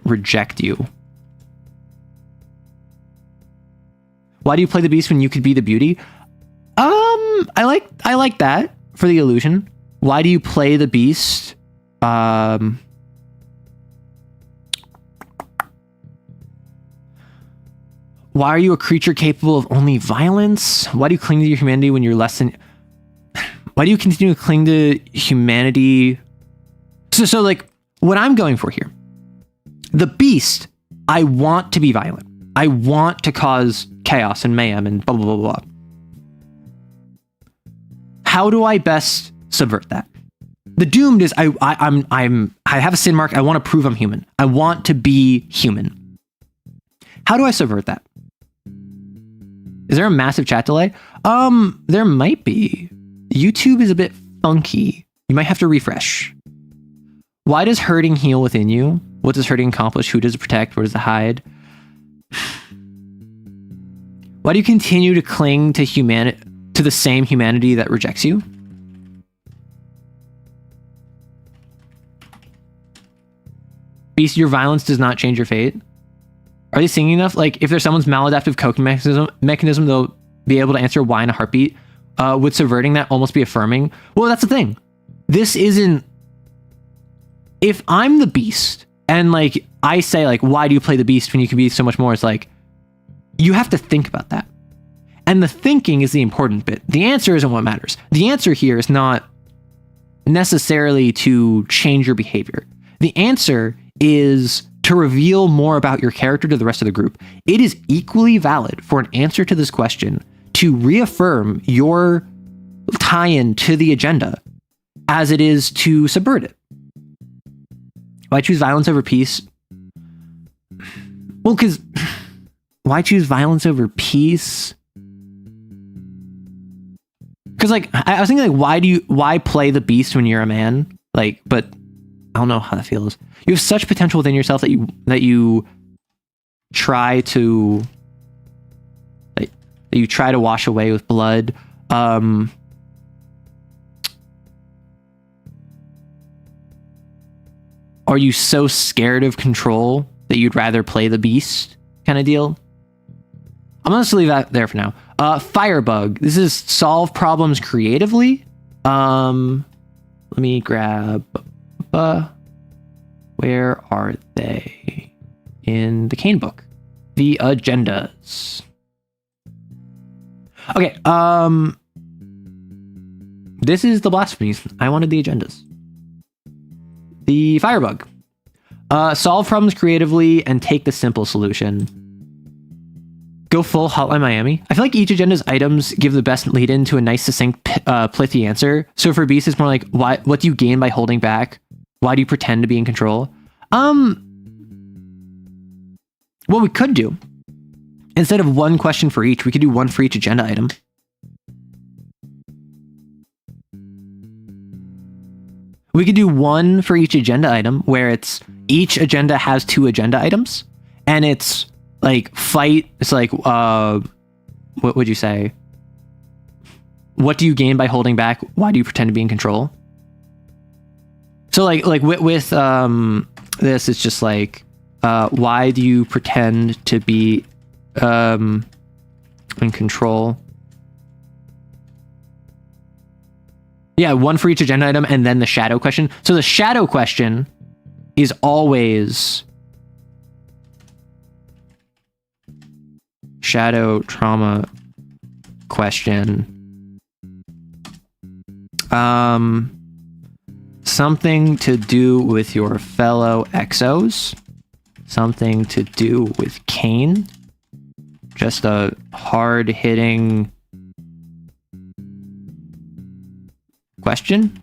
reject you? Why do you play the beast when you could be the beauty? I like that for the illusion. Why do you play the beast? Why are you a creature capable of only violence? Why do you cling to your humanity when you're less than... Why do you continue to cling to humanity? So like, what I'm going for here, the beast, I want to be violent. I want to cause chaos and mayhem and blah, blah, blah, blah. How do I best subvert that? The doomed is I have a sin mark. I want to prove I'm human. I want to be human. How do I subvert that? Is there a massive chat delay? There might be. YouTube is a bit funky. You might have to refresh. Why does hurting heal within you? What does hurting accomplish? Who does it protect? Where does it hide? Why do you continue to cling to to the same humanity that rejects you? Beast, your violence does not change your fate. Are they singing enough? Like, if there's someone's maladaptive coping mechanism, they'll be able to answer why in a heartbeat. Would subverting that almost be affirming? Well, that's the thing. This isn't... If I'm the beast, and like, I say like, why do you play the beast when you can be so much more? It's like, you have to think about that. And the thinking is the important bit. The answer isn't what matters. The answer here is not necessarily to change your behavior. The answer is to reveal more about your character to the rest of the group. It is equally valid for an answer to this question to reaffirm your tie-in to the agenda as it is to subvert it. Why choose violence over peace? Well, because why choose violence over peace? Because like I was thinking like why play the beast when you're a man? Like, but I don't know how that feels. You have such potential within yourself that you try to wash away with blood. Are you so scared of control that you'd rather play the beast kind of deal? I'm gonna just leave that there for now. Firebug. This is solve problems creatively. Let me grab... where are they? In the CAIN book. The agendas. Okay, this is the blasphemies. I wanted the agendas. The Firebug. Solve problems creatively and take the simple solution. Go full Hotline Miami. I feel like each agenda's items give the best lead in to a nice, succinct, pithy answer. So for Beast, it's more like, what do you gain by holding back? Why do you pretend to be in control? What we could do, instead of one question for each, we could do one for each agenda item. We could do one for each agenda item where it's each agenda has 2 agenda items and it's like fight. It's like, what would you say? What do you gain by holding back? Why do you pretend to be in control? So like with this, it's just like, why do you pretend to be in control? Yeah, one for each agenda item and then the shadow question. So the shadow question is always shadow trauma question. Something to do with your fellow exos. Something to do with CAIN. Just a hard-hitting question.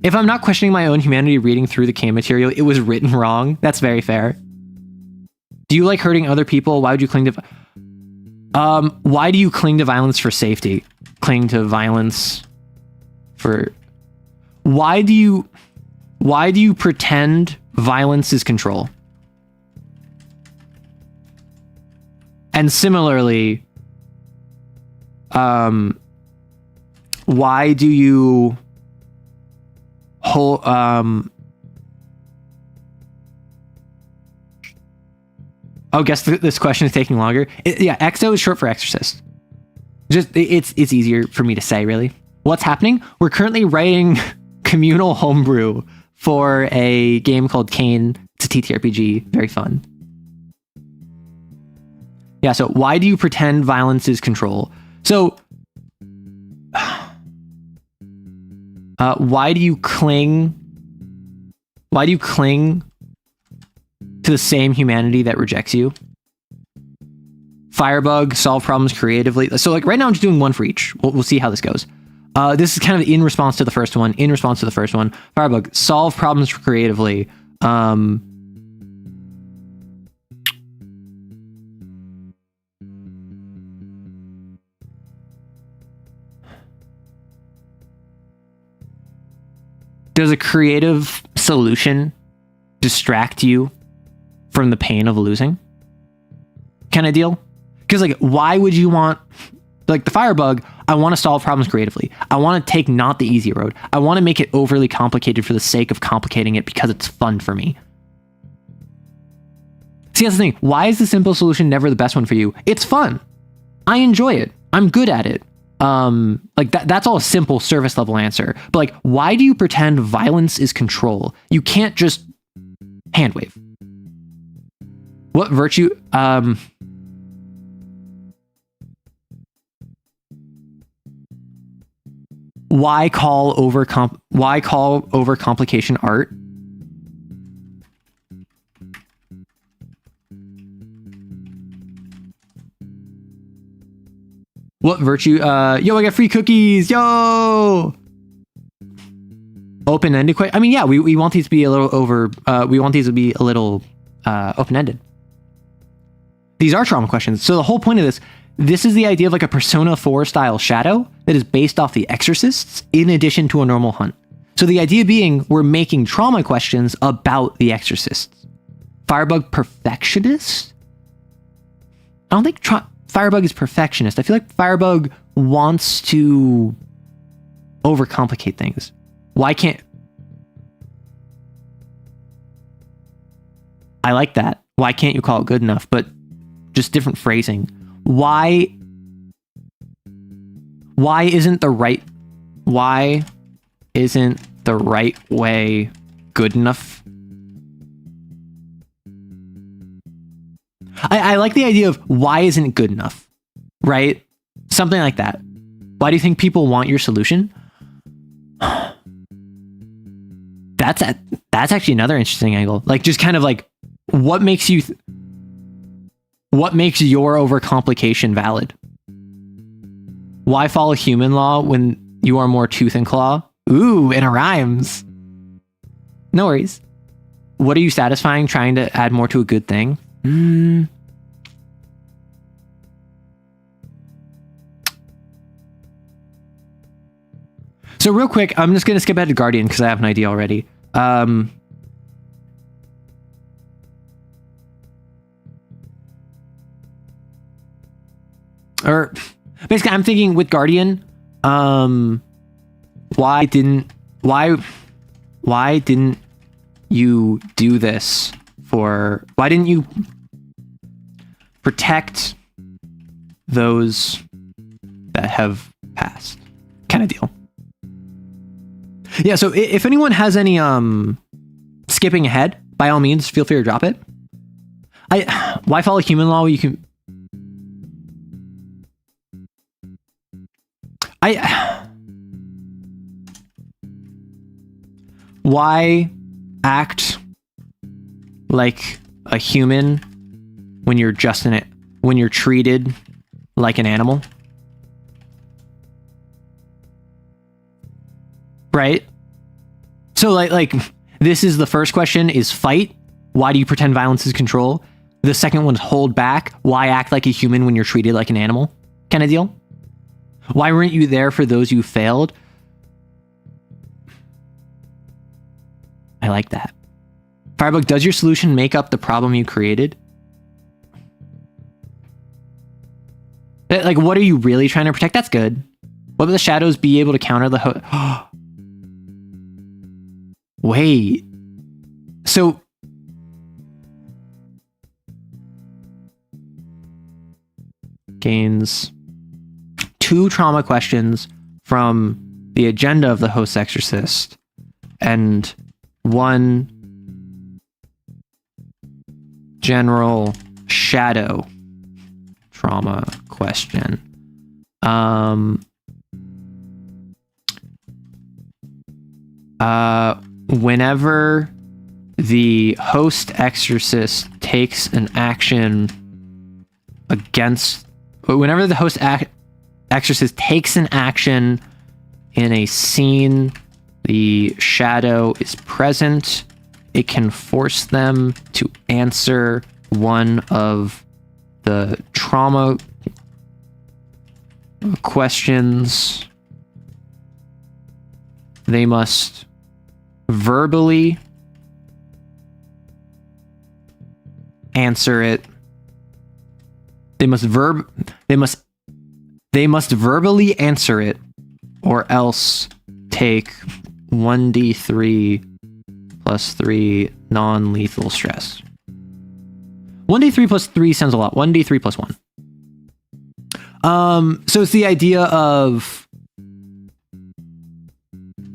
If I'm not questioning my own humanity reading through the CAIN material, it was written wrong. That's very fair. Do you like hurting other people? Why would you cling to... why do you cling to violence for safety? Cling to violence for... Why do you pretend violence is control? And similarly, why do you Oh, guess this question is taking longer. EXO is short for exorcist. Just it's easier for me to say, really. What's happening? We're currently writing communal homebrew for a game called CAIN. It's a TTRPG. Very fun. Yeah, so why do you pretend violence is control? So, why do you cling to the same humanity that rejects you? Firebug, solve problems creatively. So like right now I'm just doing one for each. We'll see how this goes. This is kind of in response to the first one. Firebug, solve problems creatively. Does a creative solution distract you from the pain of losing? Kind of deal? Because like, why would you want, like the Firebug, I want to solve problems creatively. I want to take not the easy road. I want to make it overly complicated for the sake of complicating it because it's fun for me. See, that's the thing. Why is the simple solution never the best one for you? It's fun. I enjoy it. I'm good at it. Like that's all a simple service level answer. But like, why do you pretend violence is control? You can't just hand wave. What virtue? Why call overcomplication art? What virtue? Yo, I got free cookies. Yo. Open-ended question. I mean, yeah, we want these to be a little open-ended. These are trauma questions. So the whole point of this is the idea of like a Persona 4 style shadow that is based off the exorcists in addition to a normal hunt. So the idea being we're making trauma questions about the exorcists. Firebug perfectionist? I don't think Firebug is perfectionist. I feel like Firebug wants to overcomplicate things. Why can't... I like that. Why can't you call it good enough? But just different phrasing. Why isn't the right way good enough? I like the idea of why isn't it good enough, right? Something like that. Why do you think people want your solution? That's actually another interesting angle. Like just kind of like what makes your overcomplication valid? Why follow human law when you are more tooth and claw? Ooh, and it rhymes. No worries. What are you satisfying trying to add more to a good thing? So real quick, I'm just going to skip ahead to Guardian because I have an idea already. Or basically I'm thinking with Guardian, why didn't you do this why didn't you protect those that have passed? Kind of deal. Yeah, so if anyone has any skipping ahead, by all means feel free to drop it. Why follow human law? You can why act like a human when you're when you're treated like an animal? Right? So like this is the first question is fight. Why do you pretend violence is control? The second one's hold back. Why act like a human when you're treated like an animal? Kind of deal. Why weren't you there for those you failed? I like that. Firebug, does your solution make up the problem you created? Like, what are you really trying to protect? That's good. What will the shadows be able to counter the Wait. So questions, 2 trauma questions from the agenda of the host exorcist, and 1 general shadow trauma question. Whenever the host exorcist takes an action whenever the host exorcist takes an action in a scene, the shadow is present. It can force them to answer one of the trauma questions. They must verbally answer it. They must verbally answer it, or else take 1d3 plus 3 non-lethal stress. 1d3 plus 3 sounds a lot. 1d3 plus 1. So it's the idea of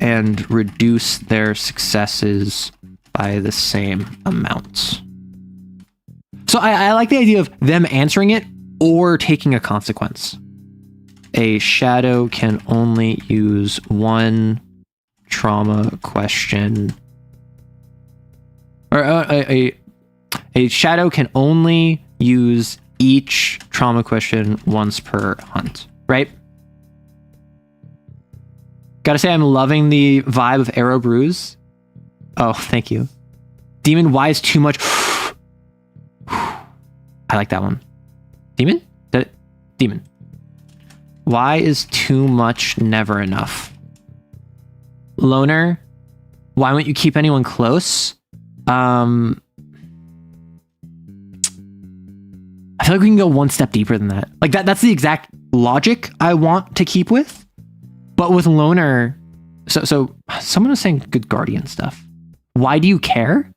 and reduce their successes by the same amount. So I like the idea of them answering it or taking a consequence. A shadow can only use 1 trauma question, or a shadow can only use each trauma question once per hunt, right? Gotta say, I'm loving the vibe of Arrow Brews. Oh, thank you. Demon, why is too much? I like that one. Demon? Demon. Why is too much never enough? Loner, why won't you keep anyone close? I feel like we can go one step deeper than that. Like that's the exact logic I want to keep with. But with Loner, so someone was saying good guardian stuff. Why do you care?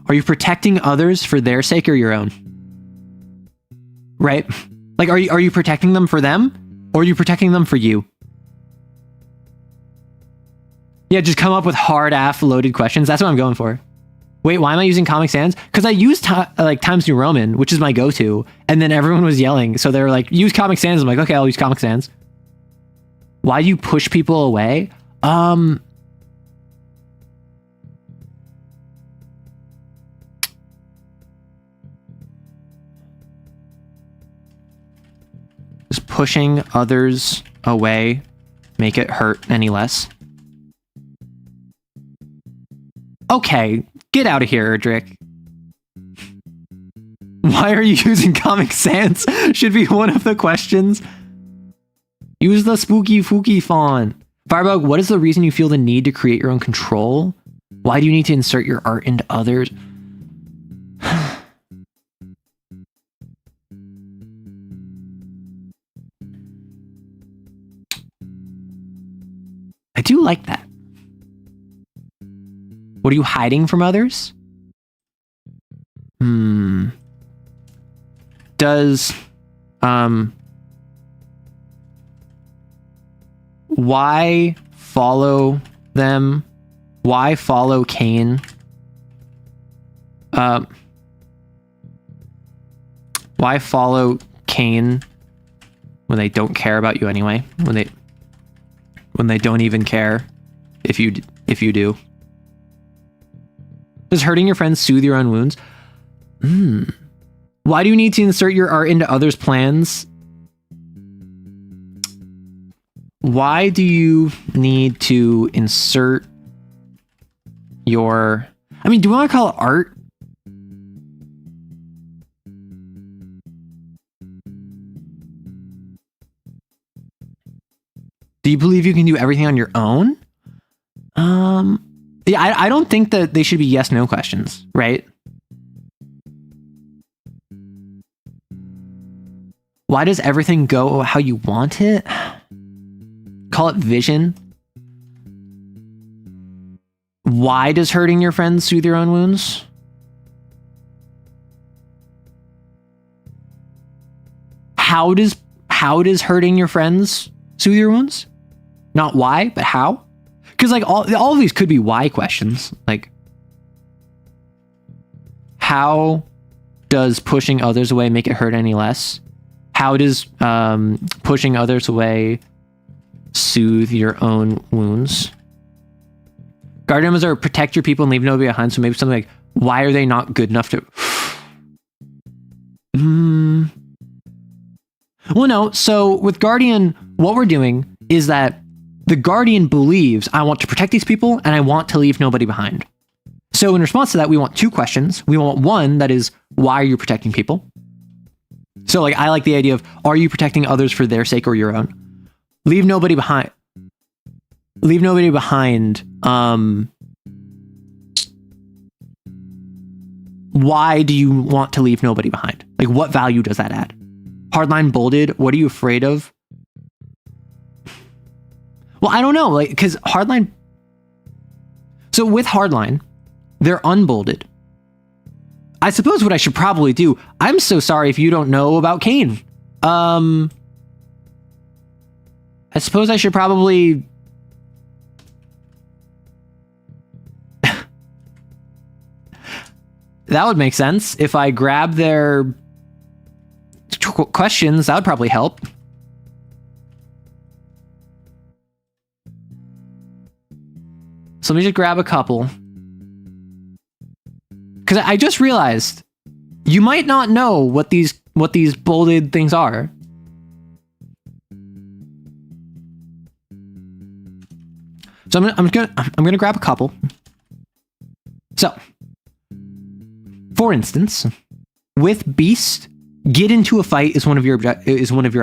Are you protecting others for their sake or your own? Right? Like, are you protecting them for them, or are you protecting them for you? Yeah, just come up with hard-ass loaded questions. That's what I'm going for. Wait, why am I using Comic Sans? Because I used Times New Roman, which is my go-to, and then everyone was yelling, so they were like, use Comic Sans. I'm like, okay, I'll use Comic Sans. Why do you push people away? Just pushing others away make it hurt any less. Okay, get out of here, Erdrick. Why are you using Comic Sans? Should be one of the questions. Use the spooky fooky font. Firebug, what is the reason you feel the need to create your own control? Why do you need to insert your art into others? I do like that. What are you hiding from others? Does why follow them? Why follow CAIN? Why follow CAIN when they don't care about you anyway? When they don't even care if you do. Does hurting your friends soothe your own wounds? Why do you need to insert your art into others' plans? Why do you need to insert your... I mean, do we want to call it art? Do you believe you can do everything on your own? Yeah, I don't think that they should be yes/no questions, right? Why does everything go how you want it? Call it vision. Why does hurting your friends soothe your own wounds? How does hurting your friends soothe your wounds? Not why, but how? Because like all of these could be why questions. Like, how does pushing others away make it hurt any less? How does pushing others away soothe your own wounds? Guardian are protect your people and leave nobody behind. So maybe something like, why are they not good enough to... Well, no. So with Guardian, what we're doing is that the Guardian believes I want to protect these people and I want to leave nobody behind. So in response to that, we want two questions. We want one that is, why are you protecting people? So like, I like the idea of, are you protecting others for their sake or your own? Leave nobody behind. Leave nobody behind. Why do you want to leave nobody behind? Like, what value does that add? Hardline bolded. What are you afraid of? Well, I don't know. Like, because hardline. So with hardline, they're unbolded. I suppose what I should probably do. I'm so sorry if you don't know about CAIN. I suppose I should probably. That would make sense. If I grab their questions, that would probably help. So let me just grab a couple. Because I just realized you might not know what these bolded things are. So I'm gonna grab a couple. So, for instance, with Beast, get into a fight is one of your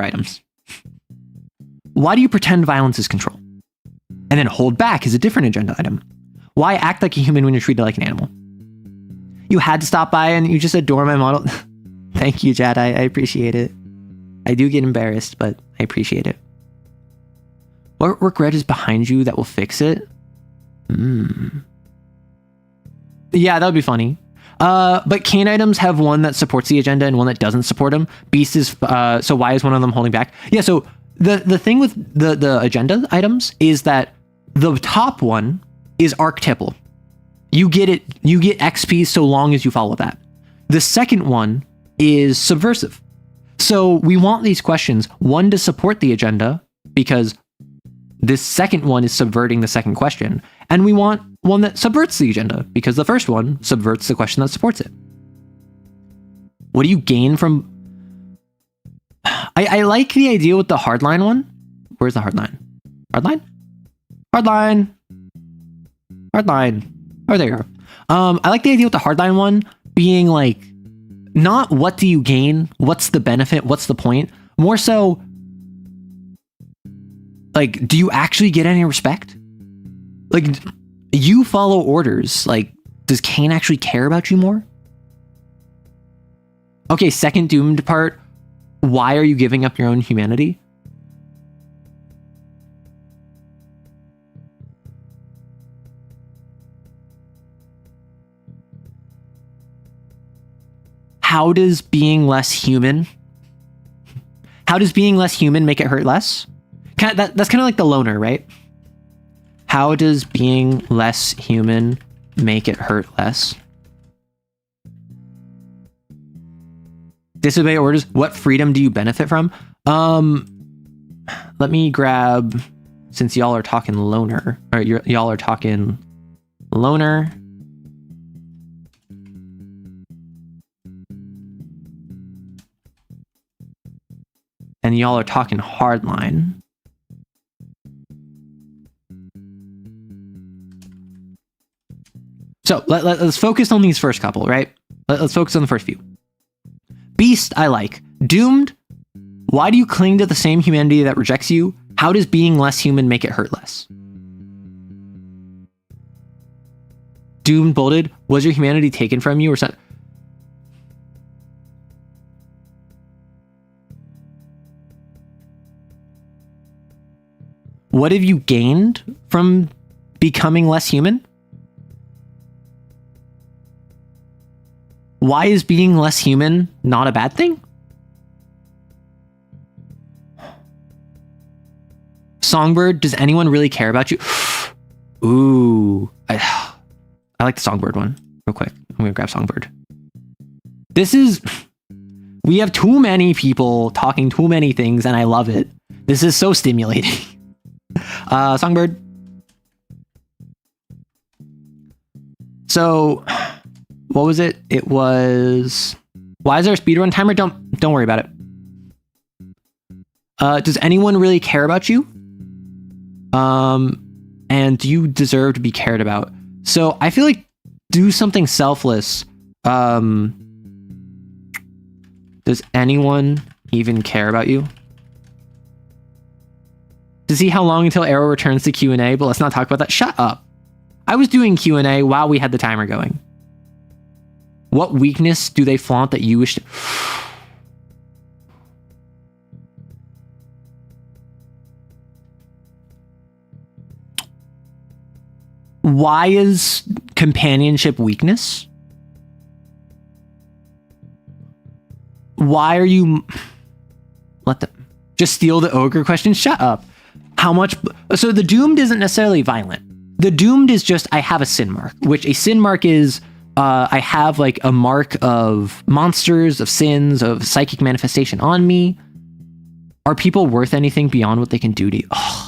items. Why do you pretend violence is control? And then hold back is a different agenda item. Why act like a human when you're treated like an animal? You had to stop by and you just adore my model. Thank you, Jad. I appreciate it. I do get embarrassed, but I appreciate it. What regret is behind you that will fix it? Yeah, that would be funny. But CAIN items have one that supports the agenda and one that doesn't support them. Beast is, so why is one of them holding back? Yeah, so the thing with the agenda items is that the top one is archetypal. You get XP so long as you follow that. The second one is subversive. So we want these questions, one to support the agenda, because this second one is subverting the second question. And we want one that subverts the agenda, because the first one subverts the question that supports it. What do you gain from... I like the idea with the hardline one. Where's the hardline? Hardline? Hardline. Hardline. Oh, there you go. I like the idea with the hardline one being like, not what do you gain? What's the benefit? What's the point? More so, like, do you actually get any respect? Like, you follow orders. Like, does CAIN actually care about you more? Okay, second doomed part. Why are you giving up your own humanity? How does being less human? How does being less human make it hurt less? That's kind of like the loner, right? How does being less human make it hurt less? Disobey orders. What freedom do you benefit from? Let me grab, since y'all are talking loner, or y'all are talking loner. And y'all are talking hardline. So let's focus on these first couple, right? Let's focus on the first few. Beast, I like. Doomed, why do you cling to the same humanity that rejects you? How does being less human make it hurt less? Doomed, bolded, was your humanity taken from you or something? What have you gained from becoming less human? Why is being less human not a bad thing? Songbird, does anyone really care about you? Ooh, I like the Songbird one. Real quick, I'm gonna grab Songbird. We have too many people talking too many things, and I love it. This is so stimulating. Songbird. So, what was it? It was, why is there a speedrun timer? Don't worry about it. Does anyone really care about you? And do you deserve to be cared about? So I feel like do something selfless. Does anyone even care about you? To see how long until Arrow returns to Q&A, but let's not talk about that. Shut up. I was doing Q&A while we had the timer going. What weakness do they flaunt that you wish to... Why is companionship weakness? Why are you... Let them... Just steal the ogre question? Shut up. How much... So the doomed isn't necessarily violent. The doomed is just, I have a sin mark, which a sin mark is, I have like a mark of monsters, of sins, of psychic manifestation on me. Are people worth anything beyond what they can do to you? Oh.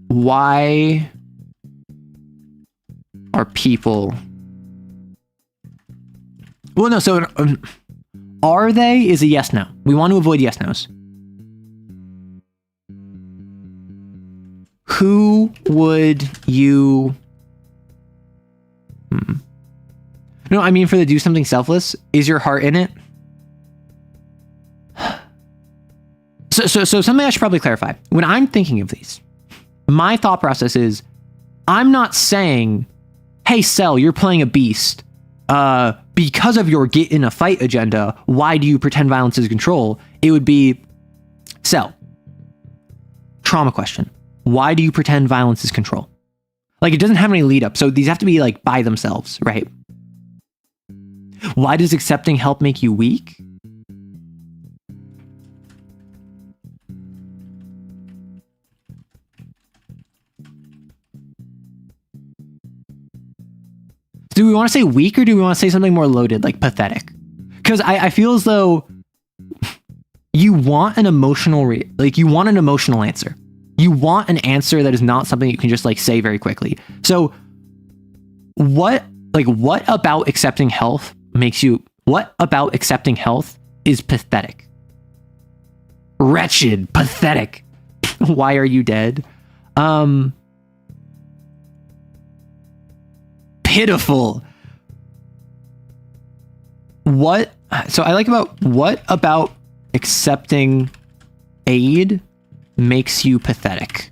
Why are people... Well, no, so are they is a yes, no. We want to avoid yes, no's. Who would you... No, I mean for the do something selfless, is your heart in it? So something I should probably clarify. When I'm thinking of these, my thought process is, I'm not saying, hey, Cell, you're playing a beast. Because of your get in a fight agenda, why do you pretend violence is control? It would be, Cell, trauma question. Why do you pretend violence is control? Like, it doesn't have any lead up. So these have to be like by themselves, right? Why does accepting help make you weak? Do we want to say weak or do we want to say something more loaded, like pathetic? Because I feel as though you want an emotional, you want an emotional answer. You want an answer that is not something you can just like say very quickly. So what about accepting health makes you, what about accepting health is pathetic? Wretched, pathetic. Why are you dead? Pitiful. What about accepting aid makes you pathetic?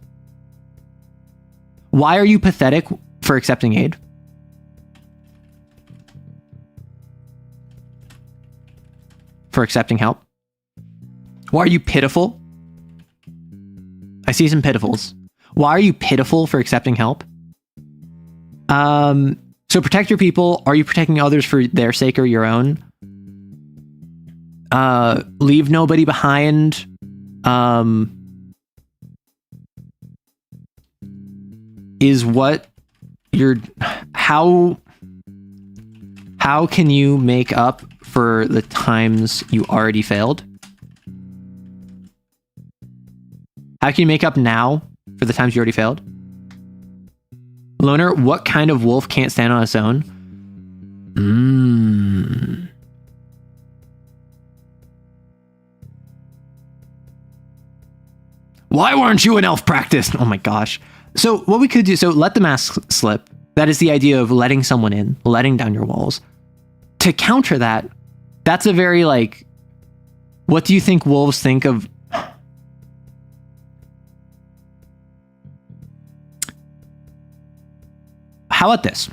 Why are you pathetic for accepting aid? For accepting help? Why are you pitiful? I see some pitifuls. Why are you pitiful for accepting help? So protect your people. Are you protecting others for their sake or your own? Leave nobody behind. Is what you're... How can you make up for the times you already failed? How can you make up now for the times you already failed? Loner, what kind of wolf can't stand on its own? Why weren't you in elf practice? Oh my gosh. So what we could do, so let the mask slip. That is the idea of letting someone in, letting down your walls. To counter that, that's a very like, what do you think wolves think of? How about this?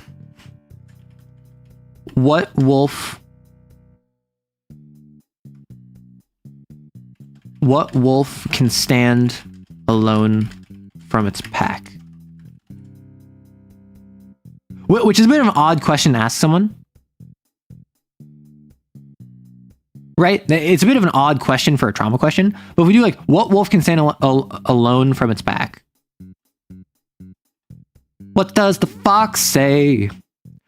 What wolf can stand alone from its pack? Which is a bit of an odd question to ask someone. Right? It's a bit of an odd question for a trauma question. But if we do like, what wolf can stand alone from its pack? What does the fox say?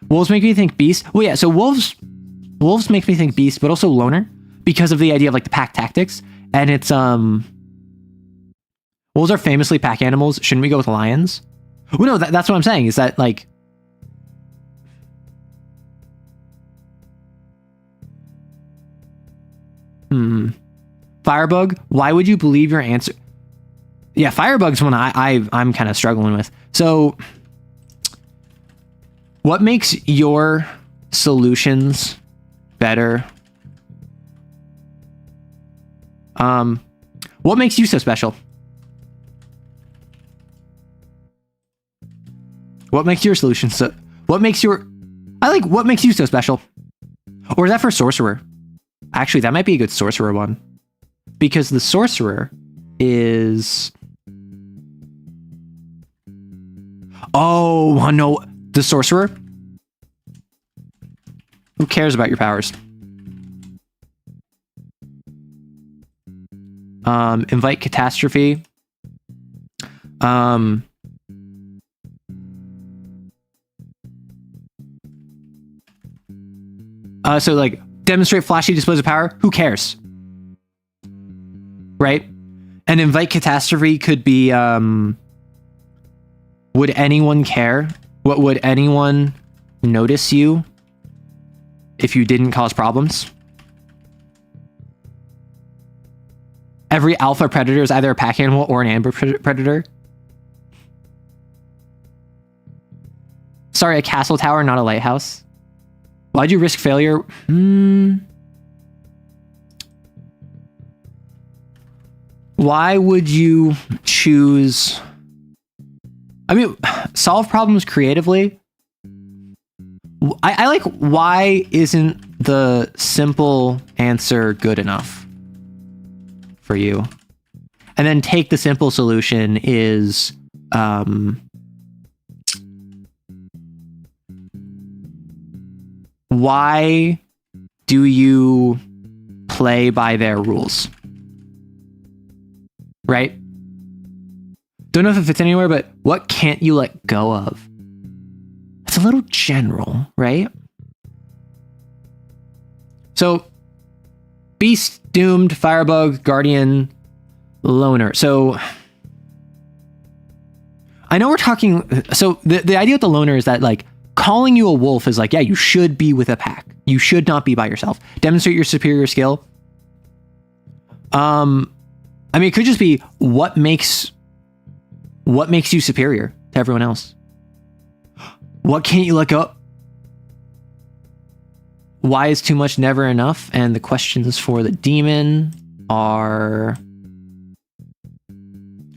Wolves make me think beast. Well, yeah, so wolves make me think beast, but also loner because of the idea of like the pack tactics. And it's, wolves are famously pack animals. Shouldn't we go with lions? Well, no, that's what I'm saying is that like, Firebug, why would you believe your answer? Yeah, Firebug's one I'm kind of struggling with. So, what makes your solutions better? What makes you so special? What makes your solution so? What makes you so special? Or is that for sorcerer? Actually, that might be a good sorcerer one. Because the sorcerer is... Oh, no. The sorcerer? Who cares about your powers? Invite catastrophe. So like demonstrate flashy displays of power. Who cares? Right? And invite catastrophe could be, would anyone care? What would anyone notice you if you didn't cause problems? Every alpha predator is either a pack animal or an ambush predator. Sorry, a castle tower, not a lighthouse. Why'd you risk failure? Why would you choose... I mean, solve problems creatively. I like, why isn't the simple answer good enough for you? And then take the simple solution is... why do you play by their rules? Right? Don't know if it fits anywhere, but what can't you let go of? It's a little general, right? So, Beast, Doomed, Firebug, Guardian, Loner. So, I know we're talking... So, the idea with the Loner is that, like, calling you a wolf is like, yeah, you should be with a pack. You should not be by yourself. Demonstrate your superior skill. I mean, it could just be what makes you superior to everyone else. What can't you let go? Why is too much never enough? And the questions for the demon are...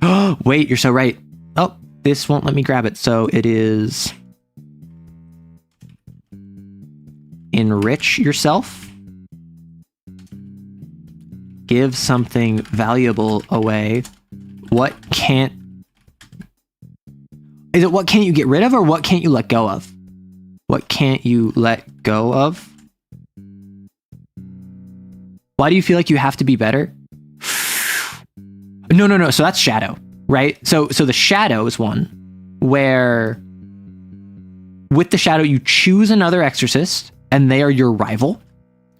Oh, wait, you're so right. Oh, this won't let me grab it. So it is... Enrich yourself. Give something valuable away. What can't... Is it what can't you get rid of or what can't you let go of? What can't you let go of? Why do you feel like you have to be better? No. So that's shadow, right? So the shadow is one where with the shadow, you choose another exorcist and they are your rival,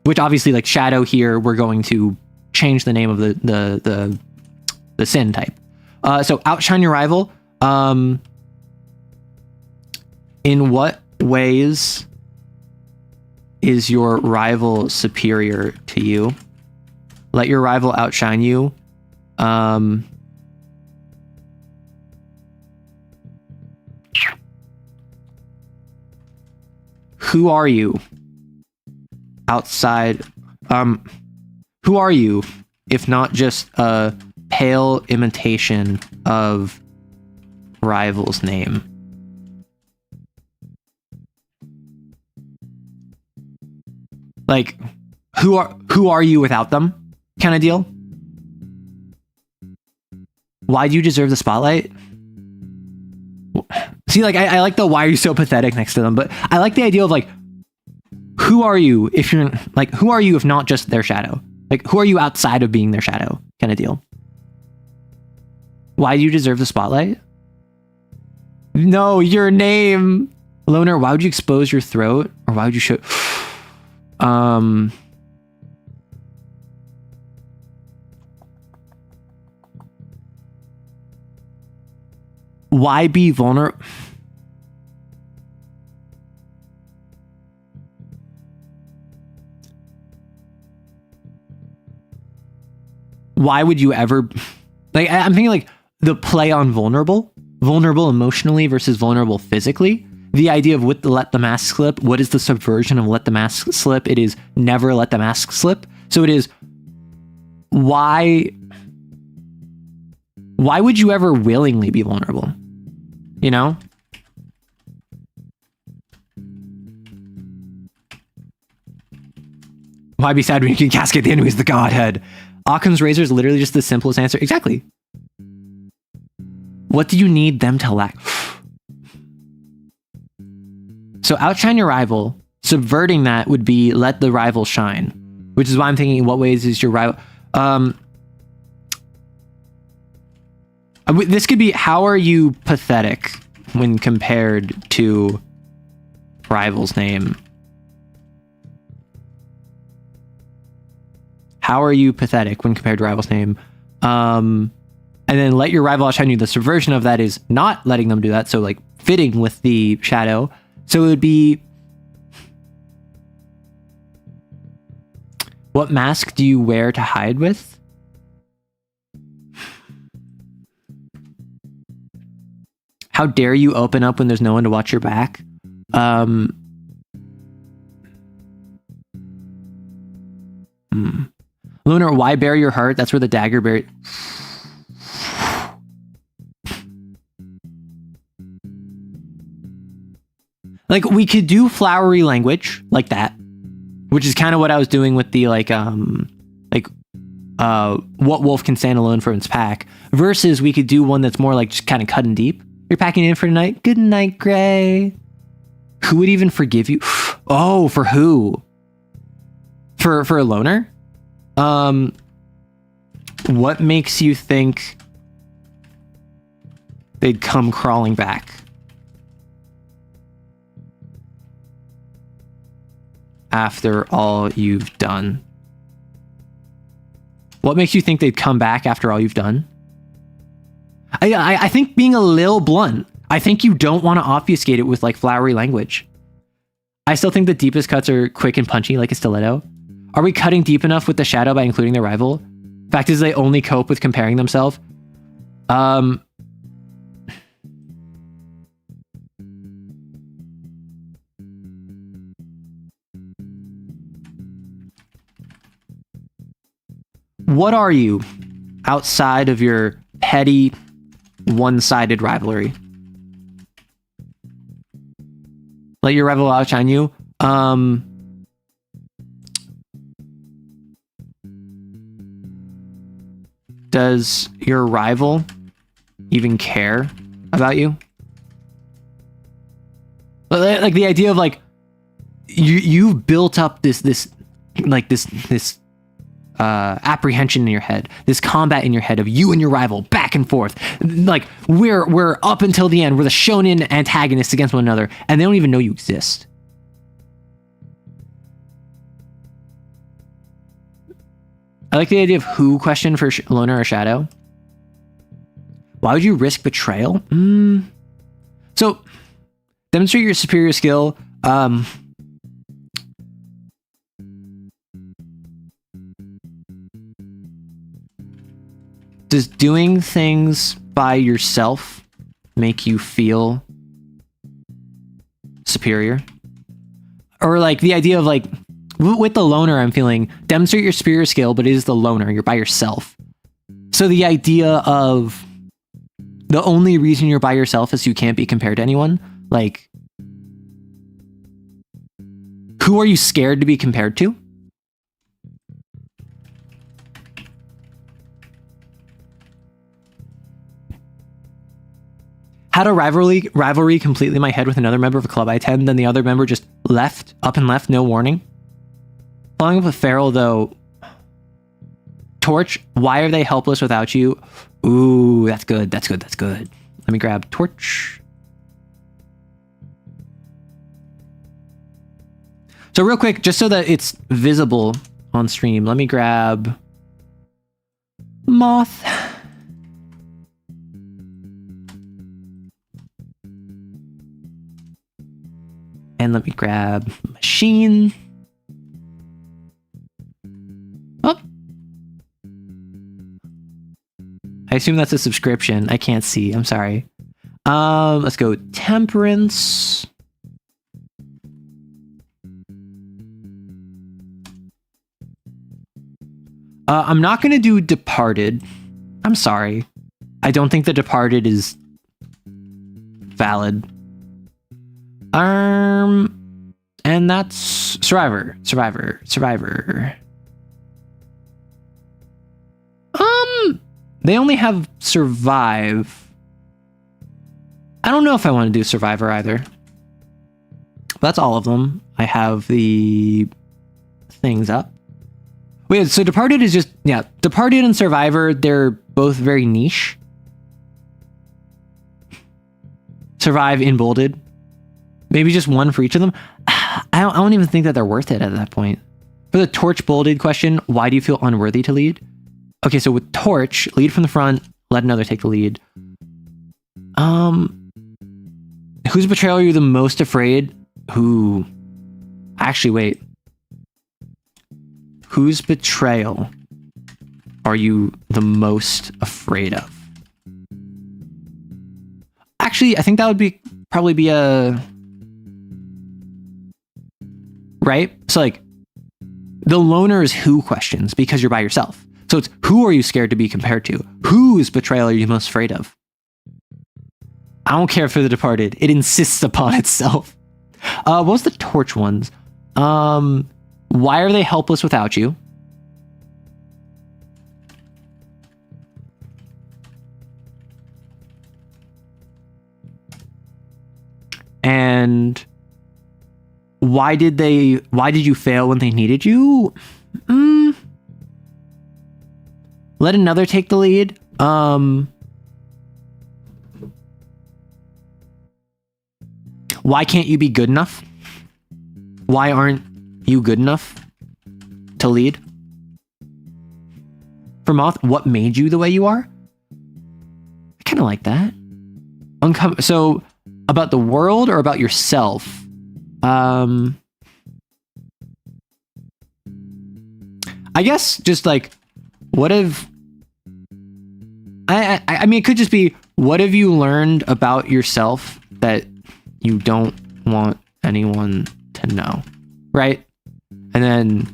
which obviously like shadow here, we're going to change the name of the sin type. So outshine your rival. In what ways is your rival superior to you? Let your rival outshine you. Who are you outside? Who are you if not just a pale imitation of rival's name? Like, who are you without them kind of deal. Why do you deserve the spotlight? See, like, I like the why are you so pathetic next to them, but I like the idea of like, who are you if you're like, who are you if not just their shadow? Like, who are you outside of being their shadow kind of deal? Why do you deserve the spotlight? No, your name. Loner, why would you expose your throat? Or why would you show... Why be vulnerable? Why would you ever... Like, I'm thinking like the play on vulnerable emotionally versus vulnerable physically. The idea of let the mask slip. What is the subversion of let the mask slip? It is never let the mask slip. So it is, why would you ever willingly be vulnerable? You know? Why be sad when you can cascade the enemies the Godhead? Occam's razor is literally just the simplest answer. Exactly. What do you need them to lack? So outshine your rival. Subverting that would be let the rival shine, which is why I'm thinking, in what ways is your rival? This could be, how are you pathetic when compared to rival's name? How are you pathetic when compared to rival's name? And then let your rival outshine you. The subversion of that is not letting them do that. So like fitting with the shadow. So it would be, what mask do you wear to hide with? How dare you open up when there's no one to watch your back? Lunar, why bare your heart? That's where the dagger buried. Like, we could do flowery language like that, which is kind of what I was doing with the what wolf can stand alone for its pack, versus we could do one that's more like just kind of cutting deep. You're packing in for tonight. Good night, Gray. Who would even forgive you? Oh, for who? For a loner? What makes you think they'd come crawling back after all you've done? What makes you think they'd come back after all you've done? I think being a little blunt. I think you don't want to obfuscate it with like flowery language. I still think the deepest cuts are quick and punchy like a stiletto. Are we cutting deep enough with the shadow by including their rival? Fact is, they only cope with comparing themselves. What are you outside of your petty, one-sided rivalry? Let your rival outshine you. Does your rival even care about you? Like the idea of like you've built up this apprehension in your head, this combat in your head of you and your rival back and forth. Like we're up until the end. We're the shonen antagonists against one another, and they don't even know you exist. I like the idea of who question for loner or shadow. Why would you risk betrayal? So demonstrate your superior skill. Does doing things by yourself make you feel superior? Or like the idea of like, with the loner, I'm feeling demonstrate your superior skill, but it is the loner. You're by yourself. So the idea of the only reason you're by yourself is you can't be compared to anyone. Like, Who are you scared to be compared to? Had a rivalry completely in my head with another member of a club I attend, then the other member just left, up and left, no warning. Following up with Farrell, though, Torch, why are they helpless without you? Ooh, that's good. Let me grab Torch. So real quick, just so that it's visible on stream, let me grab Moth. And let me grab Machine. Oh. I assume that's a subscription. I can't see. I'm sorry. Let's go Temperance. I'm not going to do Departed. I'm sorry. I don't think the Departed is valid. And that's Survivor. They only have Survive. I don't know if I want to do Survivor either. But that's all of them. I have the things up. Wait, so Departed is just, yeah, Departed and Survivor, they're both very niche. Survive in bolded. Maybe just one for each of them. I don't even think that they're worth it at that point. For the Torch bolded question, why do you feel unworthy to lead? Okay, so with Torch, lead from the front, let another take the lead. Whose betrayal are you the most afraid? Actually, wait. Whose betrayal are you the most afraid of? Actually, I think that would probably be a... Right? So like, the loner is who questions because you're by yourself. So it's who are you scared to be compared to? Whose betrayal are you most afraid of? I don't care for the Departed. It insists upon itself. What was the Torch ones? Why are they helpless without you? And why did you fail when they needed you? Let another take the lead. Why can't you be good enough? Why aren't you good enough to lead? For Moth, what made you the way you are? I kind of like that. So, about the world or about yourself? I guess just like, what have... I mean, it could just be, what have you learned about yourself that you don't want anyone to know? Right? And then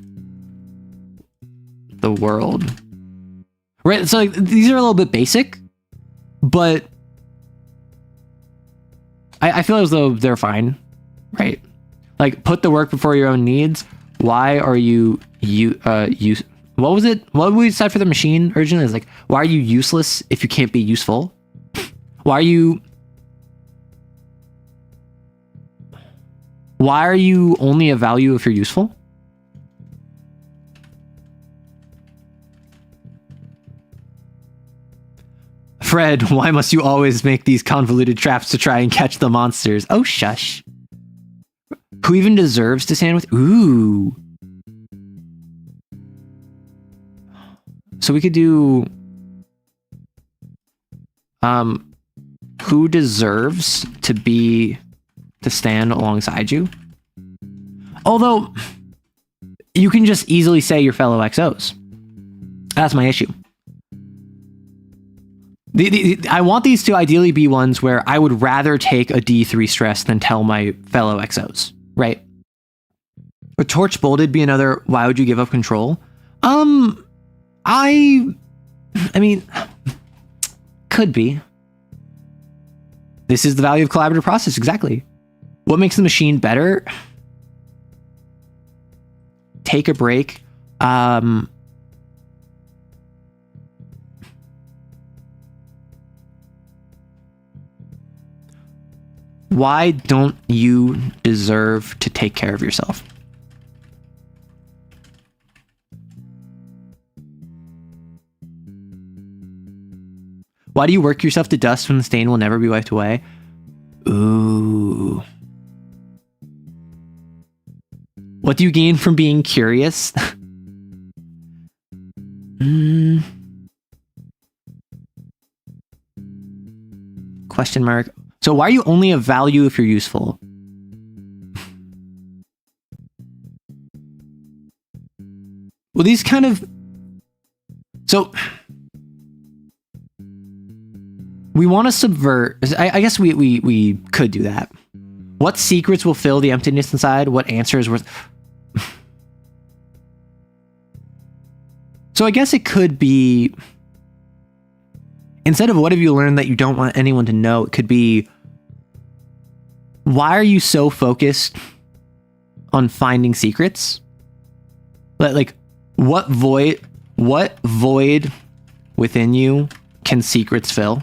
the world. Right? So like, these are a little bit basic, but I feel as though they're fine. Right? Like, put the work before your own needs. Why are you what was it? What did we decide for the machine originally? It's like, why are you useless if you can't be useful? Why are you only of value if you're useful? Fred, why must you always make these convoluted traps to try and catch the monsters? Oh, shush. Who even deserves to stand with? Ooh. So we could do... who deserves to stand alongside you? Although, you can just easily say your fellow XOs. That's my issue. I want these to ideally be ones where I would rather take a D3 stress than tell my fellow XOs, right? Would Torch Bolded be another, why would you give up control? I mean, could be. This is the value of collaborative process, exactly. What makes the machine better? take a break. Why don't you deserve to take care of yourself? Why do you work yourself to dust when the stain will never be wiped away? Ooh. What do you gain from being curious? Question mark. So why are you only of value if you're useful? Well, these kind of... So... We want to subvert... I guess we could do that. What secrets will fill the emptiness inside? What answer is worth... So I guess it could be... Instead of what have you learned that you don't want anyone to know, it could be... Why are you so focused on finding secrets? Like, what void within you can secrets fill?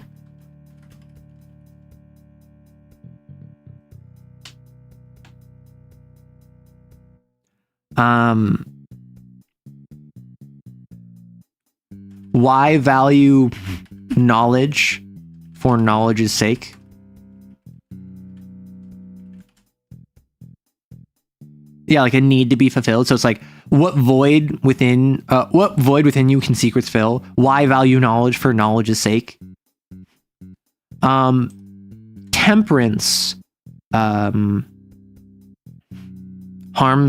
Why value knowledge for knowledge's sake? Yeah, like a need to be fulfilled. So it's like, what void within you can secrets fill? Why value knowledge for knowledge's sake? Temperance. Harm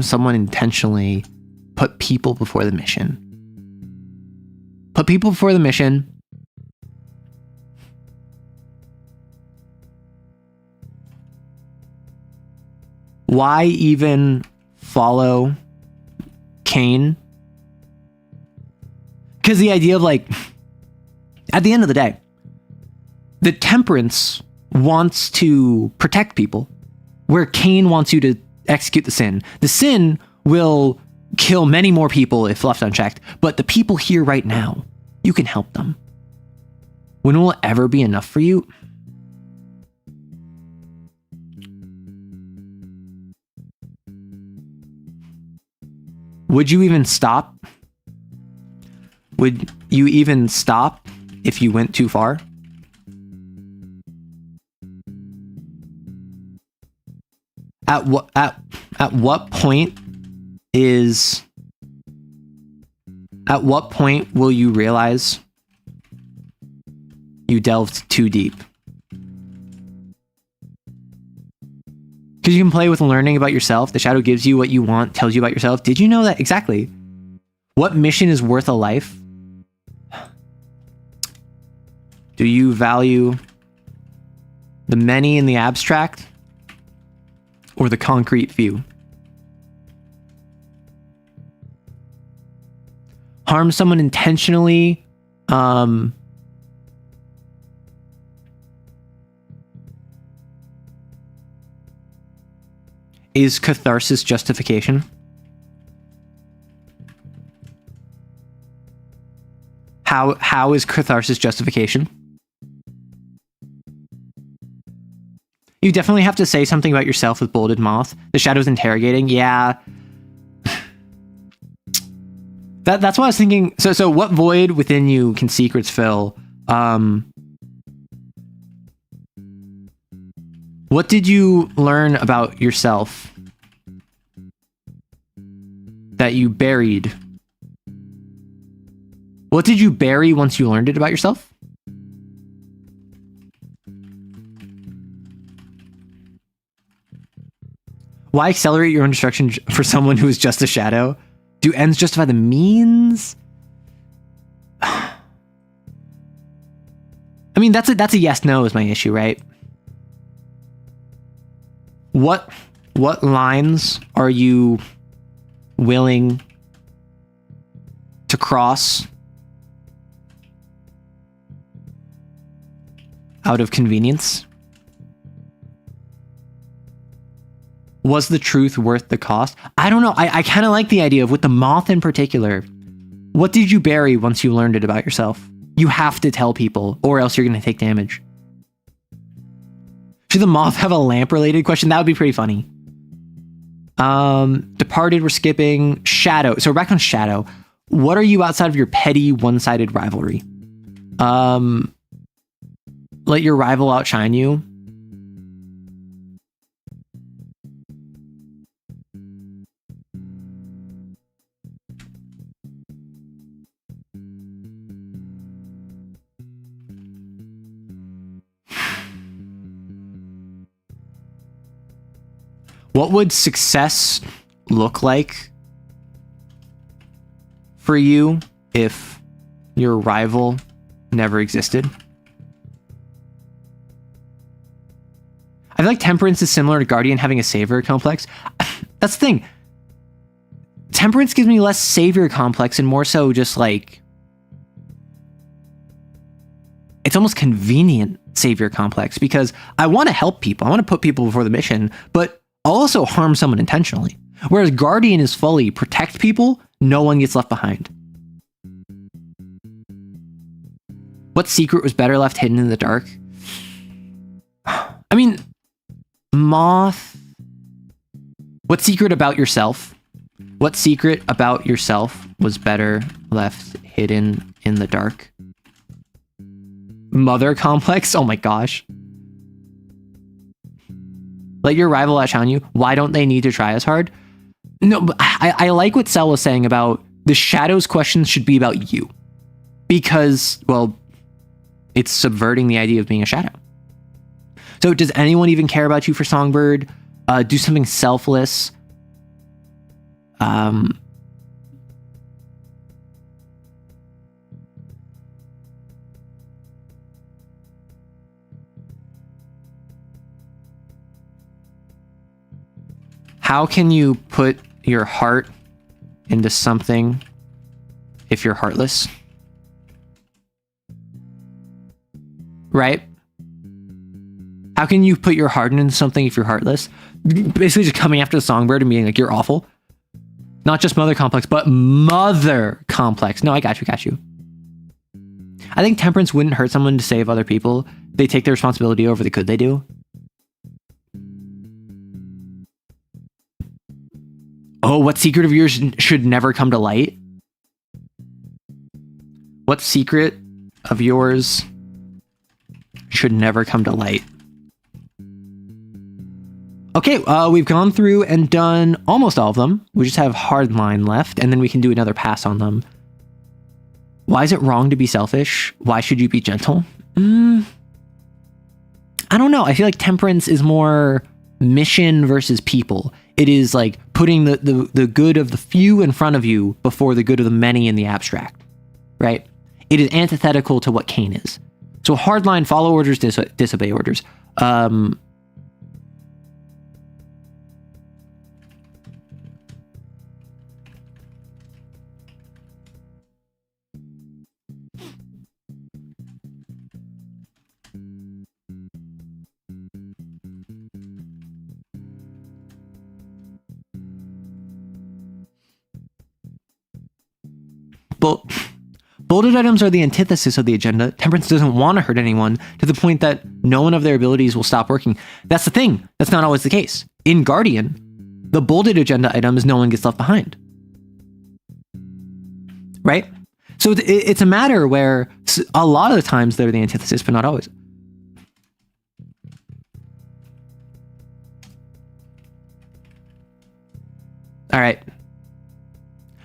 someone intentionally. Put people before the mission. Put people before the mission. Why even follow CAIN? Because the idea of like, at the end of the day, the temperance wants to protect people, where CAIN wants you to execute the sin. The sin will kill many more people if left unchecked, but the people here right now, you can help them. When will it ever be enough for you? Would you even stop? Would you even stop if you went too far? At what point will you realize you delved too deep? Because you can play with learning about yourself. The shadow gives you what you want, tells you about yourself. Did you know that? Exactly. What mission is worth a life? Do you value the many in the abstract or the concrete few? Harm someone intentionally. Is catharsis justification? How is catharsis justification? You definitely have to say something about yourself with Bolded Moth. The shadow's interrogating. Yeah. That's what I was thinking. So what void within you can secrets fill? What did you learn about yourself that you buried? What did you bury once you learned it about yourself? Why accelerate your own destruction for someone who is just a shadow? Do ends justify the means? I mean, that's a yes/no is my issue, right? What lines are you willing to cross out of convenience? Was the truth worth the cost? I don't know. I kind of like the idea of, with the moth in particular, what did you bury once you learned it about yourself? You have to tell people, or else you're going to take damage. Should the moth have a lamp-related question? That would be pretty funny. Departed, we're skipping. Shadow. So we're back on Shadow. What are you outside of your petty, one-sided rivalry? Let your rival outshine you. What would success look like for you if your rival never existed? I feel like Temperance is similar to Guardian having a savior complex. That's the thing. Temperance gives me less savior complex and more so just like, it's almost convenient savior complex, because I want to help people. I want to put people before the mission, but I'll also harm someone intentionally. Whereas Guardian is fully protect people, no one gets left behind. What secret was better left hidden in the dark? I mean, Moth. What secret about yourself? What secret about yourself was better left hidden in the dark? Mother complex? Oh my gosh. Let your rival outshine you. Why don't they need to try as hard? No, but I like what Cell was saying about the shadows questions should be about you. Because, well, it's subverting the idea of being a shadow. So does anyone even care about you for Songbird? Do something selfless. How can you put your heart into something if you're heartless? Right? How can you put your heart into something if you're heartless? Basically just coming after the Songbird and being like, you're awful. Not just mother complex, but mother complex. No, I got you. I think Temperance wouldn't hurt someone to save other people. They take their responsibility over the good they do. Oh, what secret of yours should never come to light? What secret of yours should never come to light? Okay, we've gone through and done almost all of them. We just have Hardline left, and then we can do another pass on them. Why is it wrong to be selfish? Why should you be gentle? I don't know. I feel like Temperance is more mission versus people. It is like putting the good of the few in front of you before the good of the many in the abstract, right? It is antithetical to what CAIN is. So hardline, follow orders, disobey orders. Bolded items are the antithesis of the agenda. Temperance doesn't want to hurt anyone to the point that no one of their abilities will stop working. That's the thing. That's not always the case. In Guardian, the bolded agenda item is no one gets left behind. Right? So it's a matter where a lot of the times they're the antithesis, but not always. All right.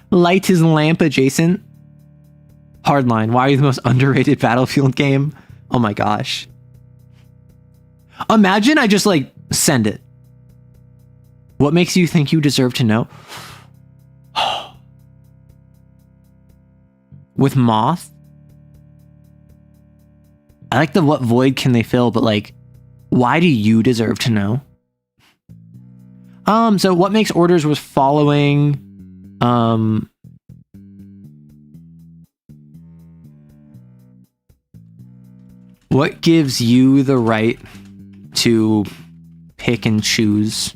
Light is lamp adjacent. Hardline. Why are you the most underrated Battlefield game? Oh my gosh. Imagine I just like send it. What makes you think you deserve to know? With Moth? I like the what void can they fill, but like, why do you deserve to know? So what makes orders was following, what gives you the right to pick and choose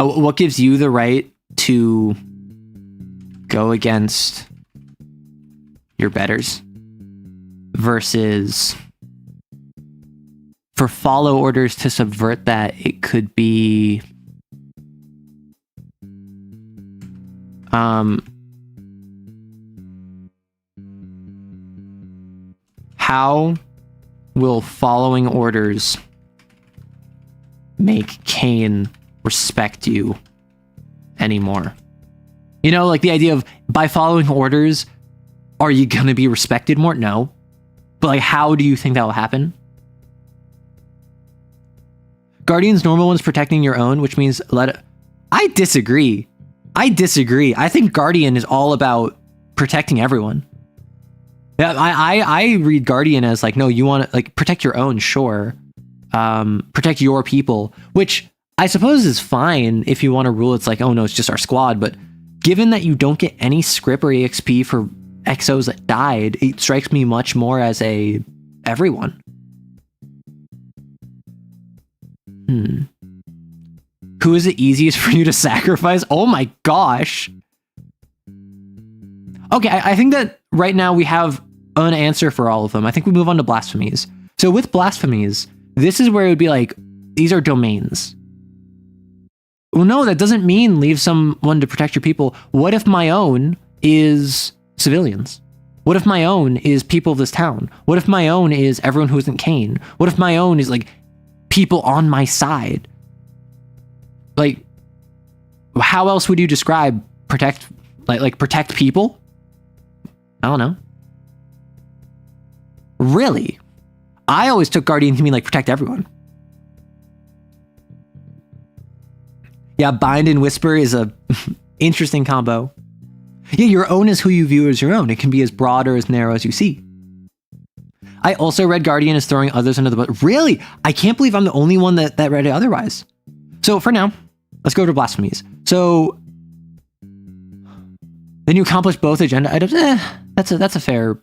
What gives you the right to go against your betters versus for follow orders to subvert that? It could be how will following orders make CAIN respect you anymore? You know, like the idea of by following orders, are you going to be respected more? No. But like, how do you think that will happen? Guardian's normal one's protecting your own, which means I disagree. I think Guardian is all about protecting everyone. Yeah, I read Guardian as like, no, you want to like protect your own, sure. Protect your people, which I suppose is fine if you want to rule it's like, oh no, it's just our squad. But given that you don't get any script or EXP for XOs that died, it strikes me much more as a everyone. Who is the easiest for you to sacrifice? Oh my gosh. Okay, I think that right now we have an answer for all of them. I think we move on to blasphemies. So with blasphemies, this is where it would be like, these are domains. Well, no, that doesn't mean leave someone to protect your people. What if my own is civilians? What if my own is people of this town? What if my own is everyone who isn't CAIN? What if my own is like people on my side? Like, how else would you describe protect, like protect people? I don't know. Really? I always took Guardian to mean like protect everyone. Yeah, bind and whisper is a interesting combo. Yeah, your own is who you view as your own. It can be as broad or as narrow as you see. I also read Guardian as throwing others under the bus. Really? I can't believe I'm the only one that read it otherwise. So for now, let's go to blasphemies. So then you accomplish both agenda items. That's a fair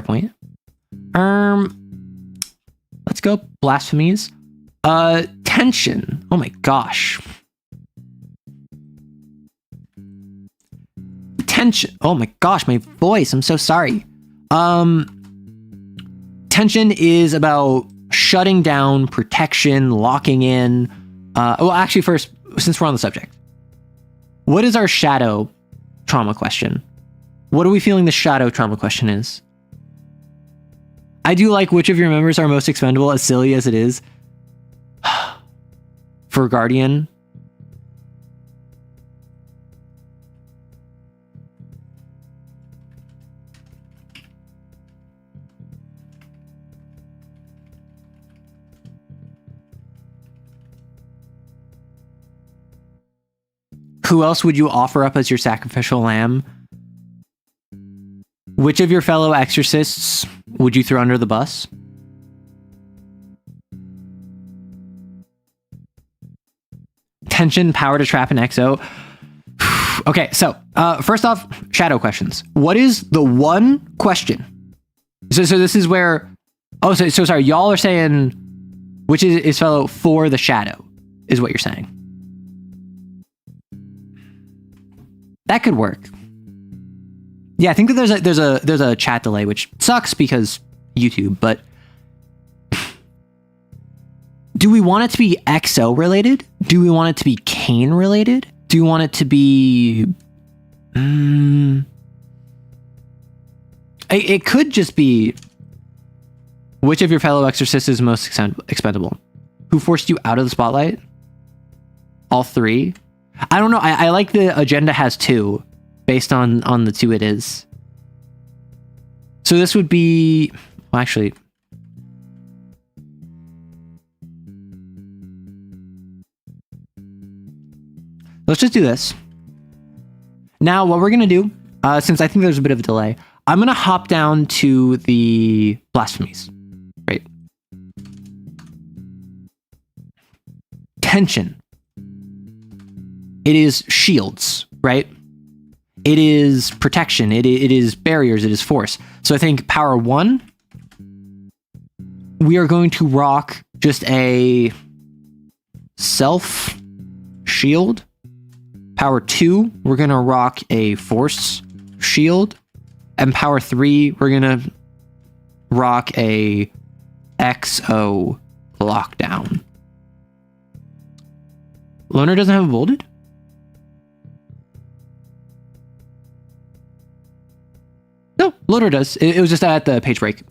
point. Let's go blasphemies. Tension. Oh my gosh. Tension. Oh my gosh, my voice. I'm so sorry. Tension is about shutting down, protection, locking in. Well, actually, first, since we're on the subject, what is our shadow trauma question? What are we feeling the shadow trauma question is? I do like which of your members are most expendable, as silly as it is. For Guardian. Who else would you offer up as your sacrificial lamb? Which of your fellow exorcists would you throw under the bus? Tension, power to trap an XO. Okay, so first off, shadow questions. What is the one question? So this is where... Oh, so sorry, y'all are saying which is fellow for the shadow, is what you're saying. That could work. Yeah, I think that there's a chat delay, which sucks because YouTube, but do we want it to be XO related? Do we want it to be CAIN related? Do you want it to be it could just be which of your fellow exorcists is most expendable? Who forced you out of the spotlight? All three? I don't know. I like the agenda has two based on the two it is. So this would be... Well, actually... Let's just do this. Now, what we're going to do, since I think there's a bit of a delay, I'm going to hop down to the blasphemies. Right. Tension. It is shields, right? It is protection. It is barriers. It is force. So I think power 1, we are going to rock just a self shield. Power 2, we're going to rock a force shield. And power 3, we're going to rock a XO lockdown. Loner doesn't have a bolded? No, Loner does. It was just at the page break.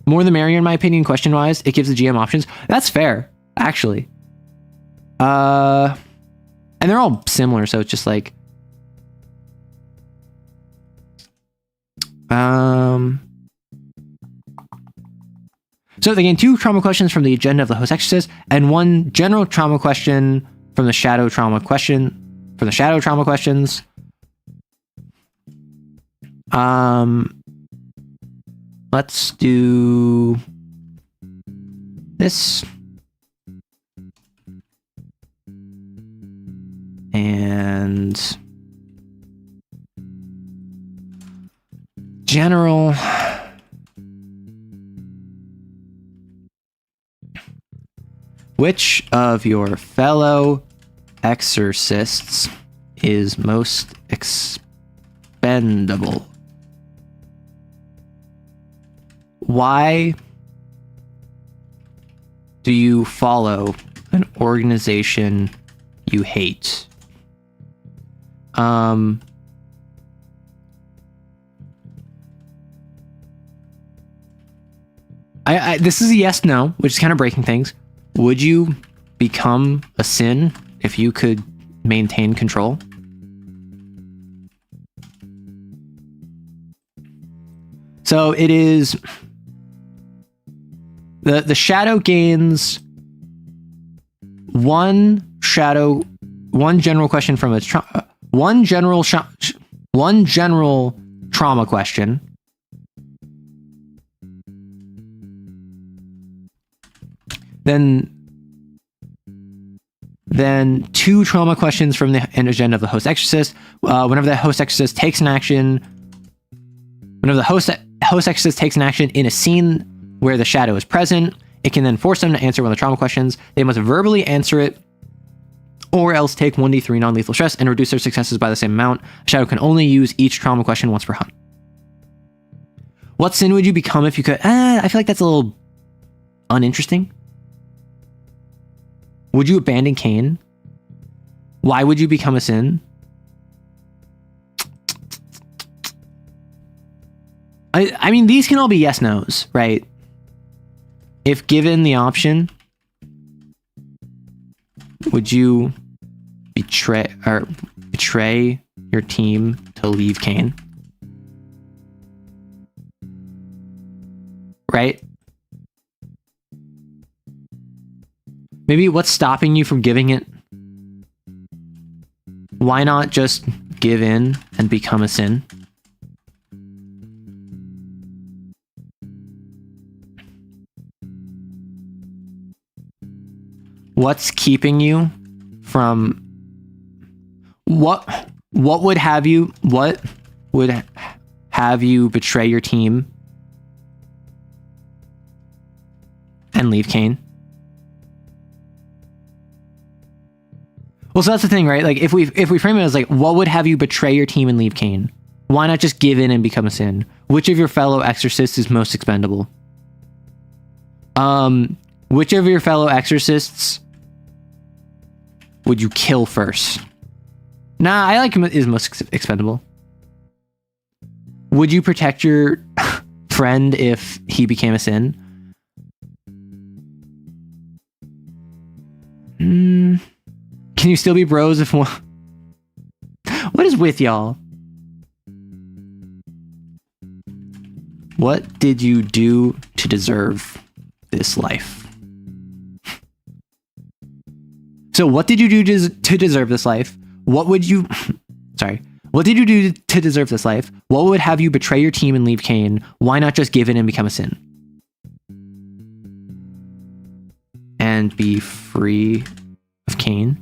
More the merrier, in my opinion, question-wise. It gives the GM options. That's fair, actually. And they're all similar, so it's just like... So they gain 2 trauma questions from the agenda of the host exorcist, and 1 general trauma question from the shadow trauma questions. Let's do this. And general. Which of your fellow exorcists is most expendable? Why do you follow an organization you hate? This is a yes/no, which is kind of breaking things. Would you become a sin if you could maintain control? So it is the shadow gains one general question from its one general trauma question. Then 2 trauma questions from the agenda of the host exorcist. Whenever the host exorcist takes an action in a scene where the shadow is present, it can then force them to answer one of the trauma questions. They must verbally answer it, or else take 1d3 non-lethal stress and reduce their successes by the same amount. A shadow can only use each trauma question once per hunt. What sin would you become if you could? I feel like that's a little uninteresting. Would you abandon CAIN? Why would you become a sin? I mean, these can all be yes/nos, right? If given the option, would you betray your team to leave CAIN? Right? Maybe what's stopping you from giving it? Why not just give in and become a sin? What's keeping you from what would have you betray your team and leave CAIN? Well, so that's the thing, right? Like if we frame it as like, what would have you betray your team and leave CAIN? Why not just give in and become a sin? Which of your fellow exorcists is most expendable? Which of your fellow exorcists would you kill first? Nah, I like him is most expendable. Would you protect your friend if he became a sin? Can you still be bros if one? What is with y'all? What did you do to deserve this life? So what did you do to deserve this life? What did you do to deserve this life? What would have you betray your team and leave CAIN? Why not just give in and become a sin? And be free of CAIN?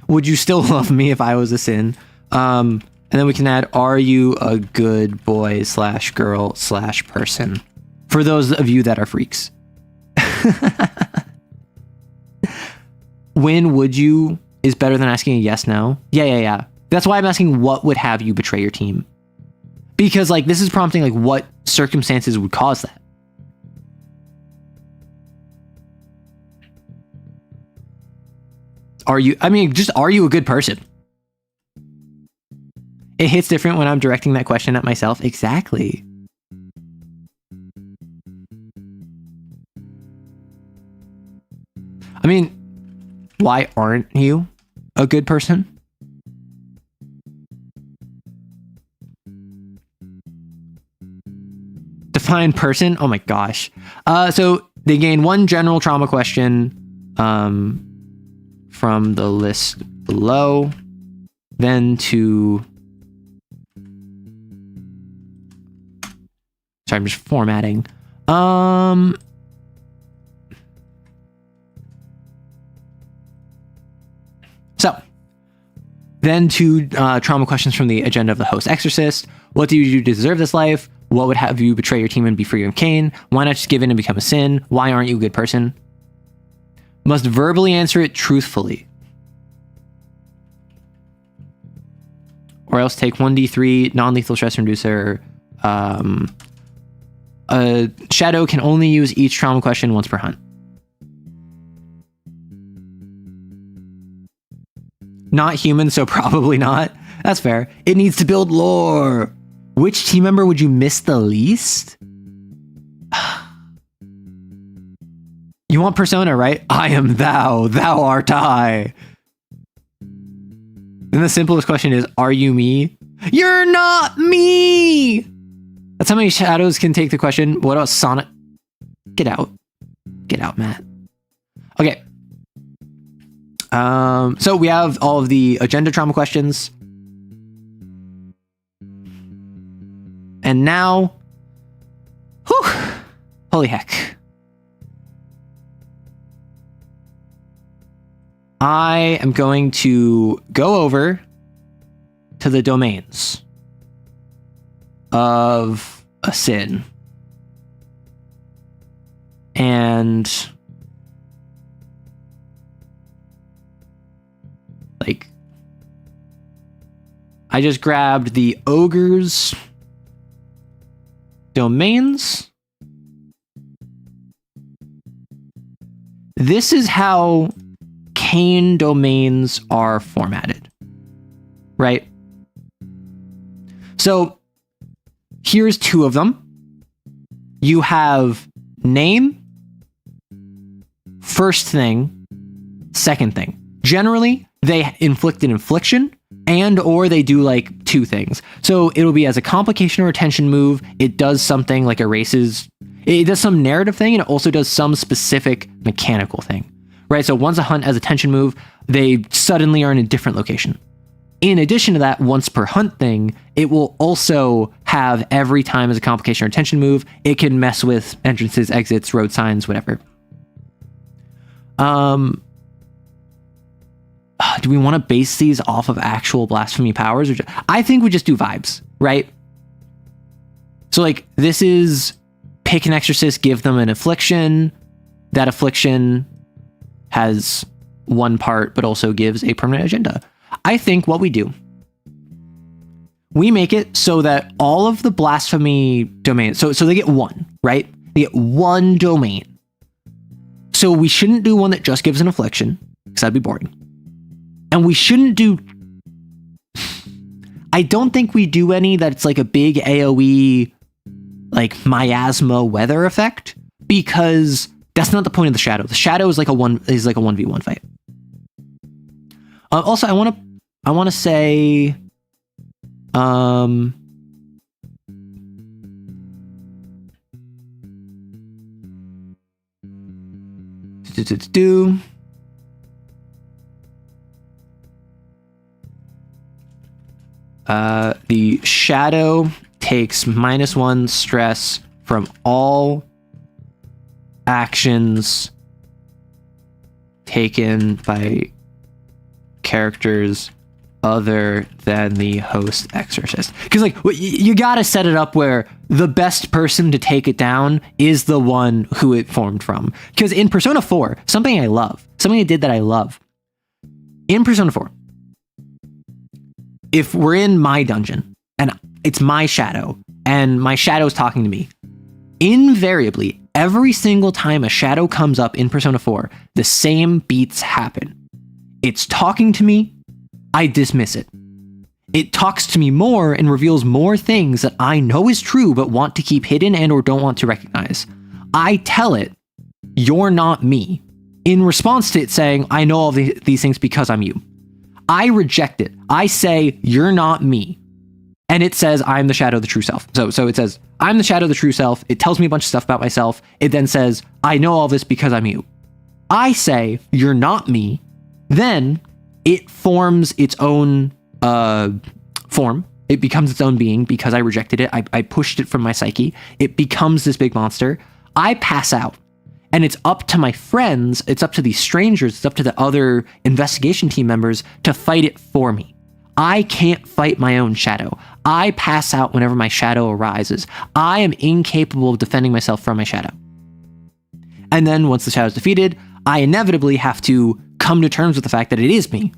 Would you still love me if I was a sin? And then we can add, are you a good boy / girl / person? For those of you that are freaks. when would you is better than asking a yes, no. Yeah. That's why I'm asking what would have you betray your team. Because like this is prompting like what circumstances would cause that. Are you a good person? It hits different when I'm directing that question at myself. Exactly. I mean, why aren't you a good person? Define person. Oh my gosh. So they gain one general trauma question from the list below, then to... Sorry, I'm just formatting. So, then to trauma questions from the agenda of the host exorcist. What do you do to deserve this life? What would have you betray your team and be free of CAIN? Why not just give in and become a sin? Why aren't you a good person? Must verbally answer it truthfully. Or else take 1d3 non-lethal stress reducer. A shadow can only use each trauma question once per hunt. Not human, so probably not. That's fair. It needs to build lore. Which team member would you miss the least? You want persona, right? I am thou, thou art I. Then the simplest question is, are you me? You're not me! That's how many shadows can take the question. What about Sonic? Get out. Get out, Matt. Okay. So we have all of the agenda trauma questions. And now... Whew! Holy heck. I am going to go over to the domains of a sin. And like I just grabbed the ogre's domains. This is how CAIN domains are formatted, right? So here's two of them. You have name, first thing, second thing. Generally, they inflict an infliction and or they do like two things. So it'll be as a complication or attention move, it does something like erases, it does some narrative thing, and it also does some specific mechanical thing. Right, so once a hunt has a tension move, they suddenly are in a different location. In addition to that, once per hunt thing, it will also have every time as a complication or tension move, it can mess with entrances, exits, road signs, whatever. Do we want to base these off of actual blasphemy powers? I think we just do vibes, right? So like, this is pick an exorcist, give them an affliction. That affliction has one part, but also gives a permanent agenda. I think what we do, we make it so that all of the blasphemy domains, so they get one, right? They get one domain. So we shouldn't do one that just gives an affliction, because that'd be boring. And we shouldn't do, I don't think we do any that's like a big AoE, like miasma weather effect, because that's not the point of the shadow. The shadow is like a 1v1 fight. Also, I want to say, the shadow takes -1 stress from all actions taken by characters other than the host exorcist. Because like you gotta set it up where the best person to take it down is the one who it formed from. Because in Persona 4, something I did that I love in Persona 4, if we're in my dungeon and it's my shadow and my shadow is talking to me, invariably, every single time a shadow comes up in Persona 4, the same beats happen. It's talking to me, I dismiss it. It talks to me more and reveals more things that I know is true but want to keep hidden and or don't want to recognize. I tell it, you're not me, in response to it saying, I know all these things because I'm you. I reject it. I say, you're not me. And it says, I'm the shadow of the true self. So it says, I'm the shadow of the true self. It tells me a bunch of stuff about myself. It then says, I know all this because I'm you. I say, you're not me. Then it forms its own form. It becomes its own being because I rejected it. I pushed it from my psyche. It becomes this big monster. I pass out. And it's up to my friends, it's up to these strangers, it's up to the other investigation team members to fight it for me. I can't fight my own shadow. I pass out whenever my shadow arises. I am incapable of defending myself from my shadow. And then once the shadow is defeated, I inevitably have to come to terms with the fact that it is me.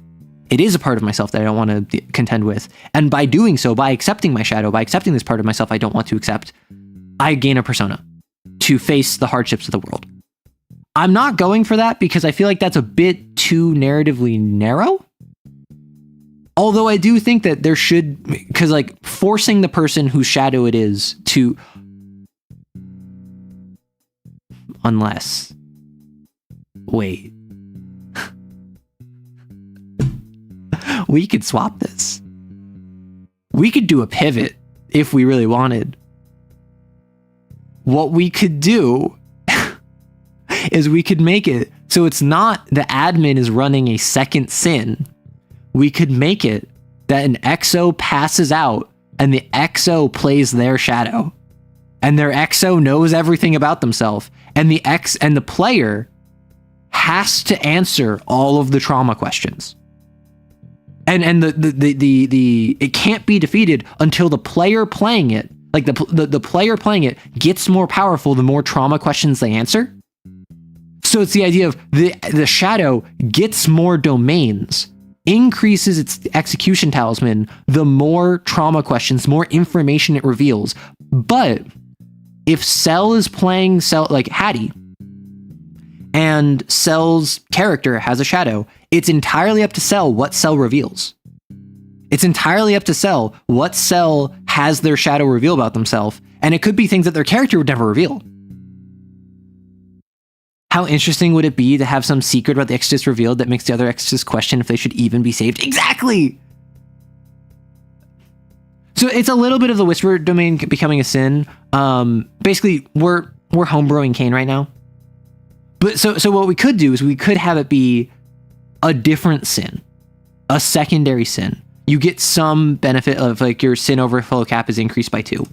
It is a part of myself that I don't want to contend with. And by doing so, by accepting my shadow, by accepting this part of myself I don't want to accept, I gain a persona to face the hardships of the world. I'm not going for that because I feel like that's a bit too narratively narrow. Although I do think that there should, because like forcing the person whose shadow it is to, unless, wait, we could swap this. We could do a pivot if we really wanted. What we could do is we could make it so it's not the admin is running a second sin. We could make it that an XO passes out and the XO plays their shadow. And their XO knows everything about themselves. And the player has to answer all of the trauma questions. And the it can't be defeated until the player playing it, like the player playing it gets more powerful the more trauma questions they answer. So it's the idea of the shadow gets more domains, increases its execution talisman, the more trauma questions, more information it reveals. But if Cell is playing Cell like Hattie, and Cell's character has a shadow, it's entirely up to Cell what Cell reveals. It's entirely up to Cell what Cell has their shadow reveal about themselves, and it could be things that their character would never reveal. How interesting would it be to have some secret about the Exorcist revealed that makes the other Exorcist question if they should even be saved? Exactly! So it's a little bit of the Whisper domain becoming a sin. Basically, we're homebrewing CAIN right now. But so what we could do is we could have it be a different sin, a secondary sin. You get some benefit of like your sin overflow cap is increased by 2.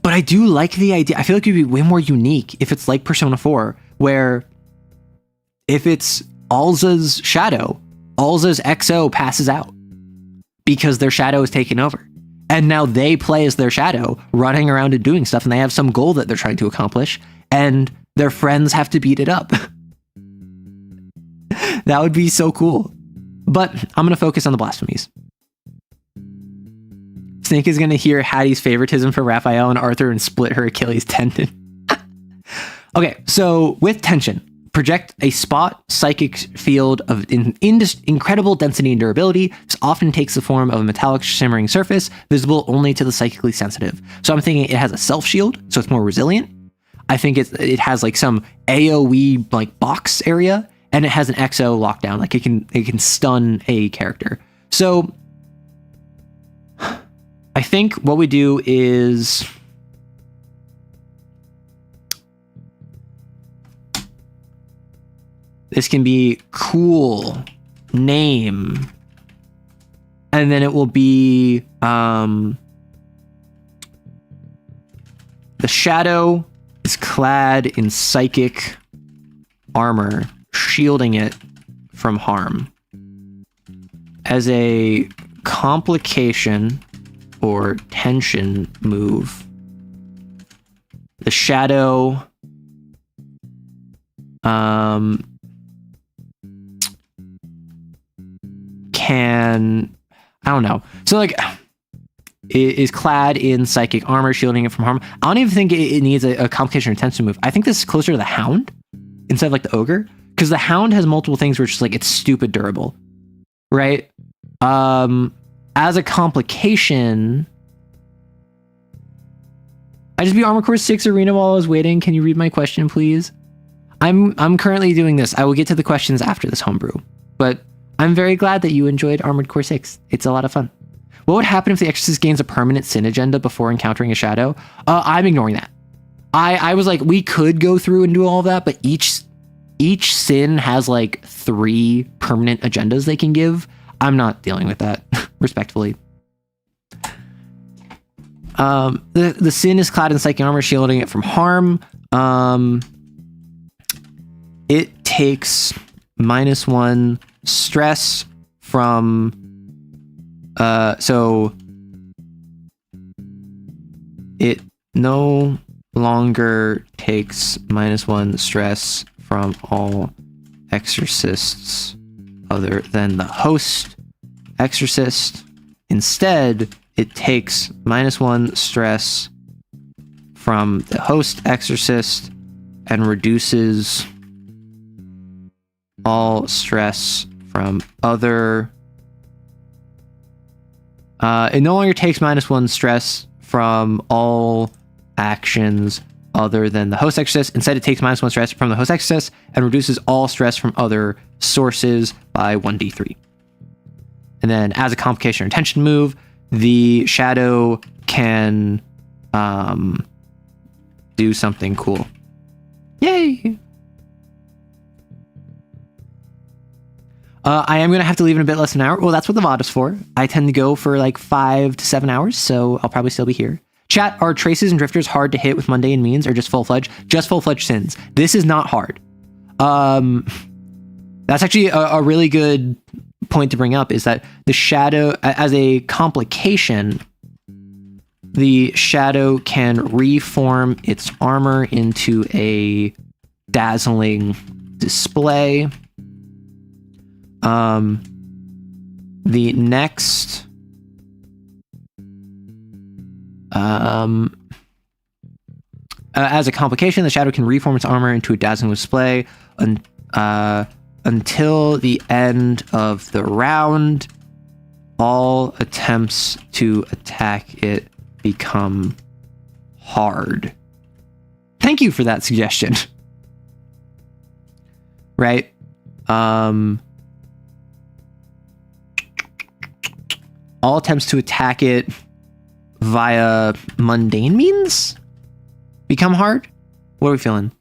But I do like the idea. I feel like it would be way more unique if it's like Persona 4, where if it's Alza's shadow, Alza's XO passes out because their shadow is taken over. And now they play as their shadow, running around and doing stuff, and they have some goal that they're trying to accomplish, and their friends have to beat it up. That would be so cool. But I'm going to focus on the blasphemies. Snake is going to hear Hattie's favoritism for Raphael and Arthur and split her Achilles tendon. Okay, so with tension, project a spot psychic field of incredible density and durability. This often takes the form of a metallic shimmering surface, visible only to the psychically sensitive. So I'm thinking it has a self shield, so it's more resilient. I think it has like some AoE like box area, and it has an XO lockdown, like it can stun a character. So I think what we do is this can be cool name, and then it will be the shadow is clad in psychic armor, shielding it from harm. As a complication or tension move, the shadow can, I don't know. So like, it is clad in psychic armor, shielding it from harm. I don't even think it needs a complication or intention move. I think this is closer to the Hound instead of like the Ogre, because the Hound has multiple things where it's just like it's stupid durable, right? As a complication, I just beat Armor Core 6 Arena while I was waiting. Can you read my question, please? I'm currently doing this. I will get to the questions after this homebrew, but I'm very glad that you enjoyed Armored Core 6. It's a lot of fun. What would happen if the Exorcist gains a permanent sin agenda before encountering a shadow? I'm ignoring that. I was like, we could go through and do all of that, but each sin has like 3 permanent agendas they can give. I'm not dealing with that, respectfully. The sin is clad in psychic armor, shielding it from harm. It takes -1 stress from so it no longer takes -1 stress from all exorcists other than the host exorcist. Instead, it takes -1 stress from the host exorcist and reduces all stress from other. It no longer takes -1 stress from all actions other than the host exorcist. Instead, it takes -1 stress from the host exorcist and reduces all stress from other sources by 1d3. And then as a complication or intention move, the shadow can do something cool. Yay! I am going to have to leave in a bit less than an hour. Well, that's what the VOD is for. I tend to go for like 5 to 7 hours, so I'll probably still be here. Chat, are traces and drifters hard to hit with mundane means or just full-fledged? Just full-fledged sins. This is not hard. That's actually a really good point to bring up, is that the shadow, as a complication, the shadow can reform its armor into a dazzling display. The next as a complication, the shadow can reform its armor into a dazzling display until the end of the round. All attempts to attack it become hard. Thank you for that suggestion. Right? All attempts to attack it via mundane means become hard? What are we feeling?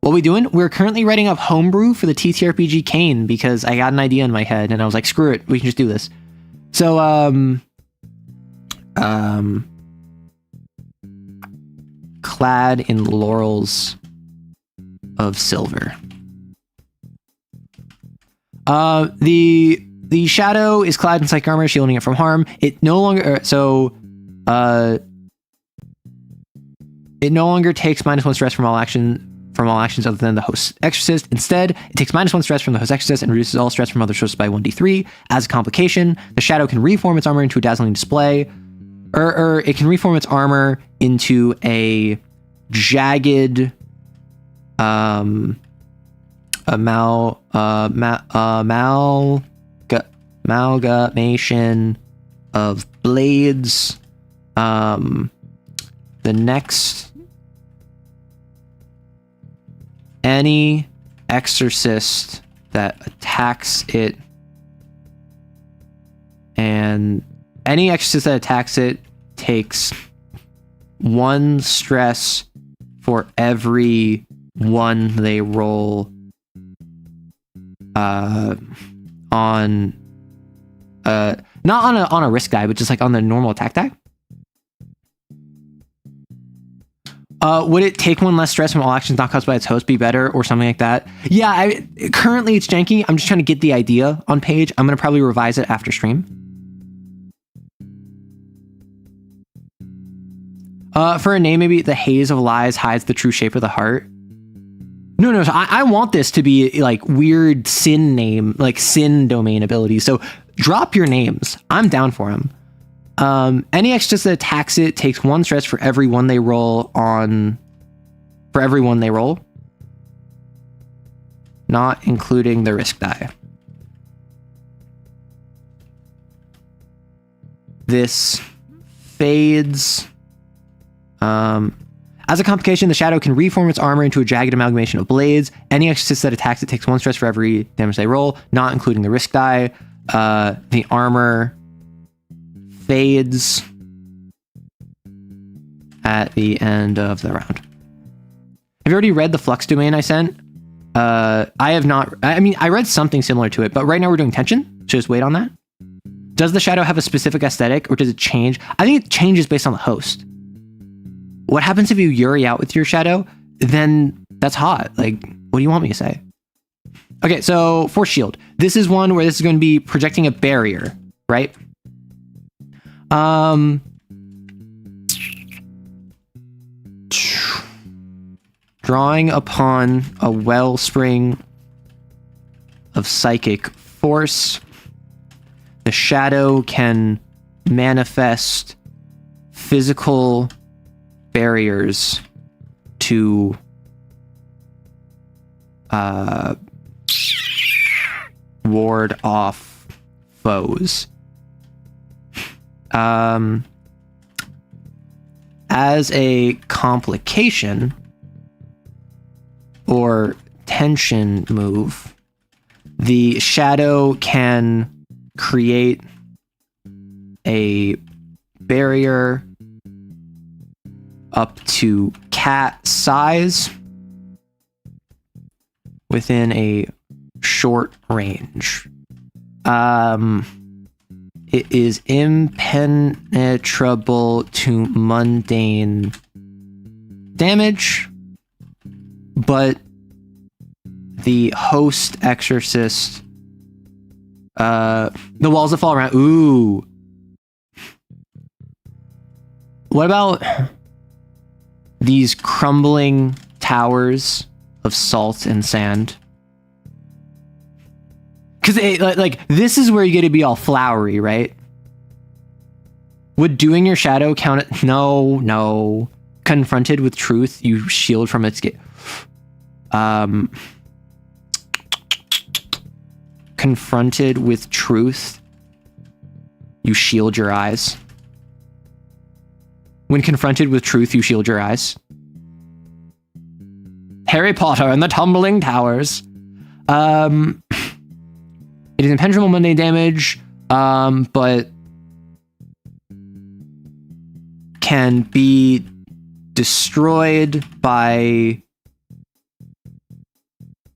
What are we doing? We're currently writing up homebrew for the TTRPG CAIN because I got an idea in my head and I was like, screw it, we can just do this. So, clad in laurels of silver. The shadow is clad in psychic armor, shielding it from harm. It no longer takes -1 stress from all actions other than the host exorcist. Instead, it takes -1 stress from the host exorcist and reduces all stress from other sources by 1d3. As a complication, the shadow can reform its armor into a dazzling display, or it can reform its armor into a jagged amalgamation of blades. The next, any exorcist that attacks it, and any exorcist that attacks it takes 1 stress for every 1 they roll on not on a risk die, but just like on the normal attack die. Would it take 1 less stress from all actions not caused by its host be better or something like that? Yeah, currently it's janky. I'm just trying to get the idea on page. I'm going to probably revise it after stream. For a name, maybe the haze of lies hides the true shape of the heart. No. So I want this to be like weird sin name, like sin domain abilities. So drop your names. I'm down for them. Any extras that attacks it takes 1 stress for every one they roll on. For every one they roll, not including the risk die. This fades. As a complication, the shadow can reform its armor into a jagged amalgamation of blades. Any exorcist that attacks it takes 1 stress for every damage they roll, not including the risk die. The armor fades at the end of the round. Have you already read the flux domain I sent? I have not. I mean, I read something similar to it, but right now we're doing tension. So just wait on that. Does the shadow have a specific aesthetic, or does it change? I think it changes based on the host. What happens if you Yuri out with your shadow? Then that's hot. Like, what do you want me to say? Okay, so Force Shield. This is one where this is going to be projecting a barrier, right? Drawing upon a wellspring of psychic force, the shadow can manifest physical barriers to ward off foes. As a complication or tension move, the shadow can create a barrier up to cat size within a short range. It is impenetrable to mundane damage, but the host exorcist, the walls that fall around. Ooh. What about these crumbling towers of salt and sand? Because like this is where you get to be all flowery, right? Would doing your shadow count it? No. Confronted with truth, you shield from its confronted with truth, you shield your eyes. When confronted with truth, you shield your eyes. Harry Potter and the Tumbling Towers. It is impenetrable mundane damage, but can be destroyed by...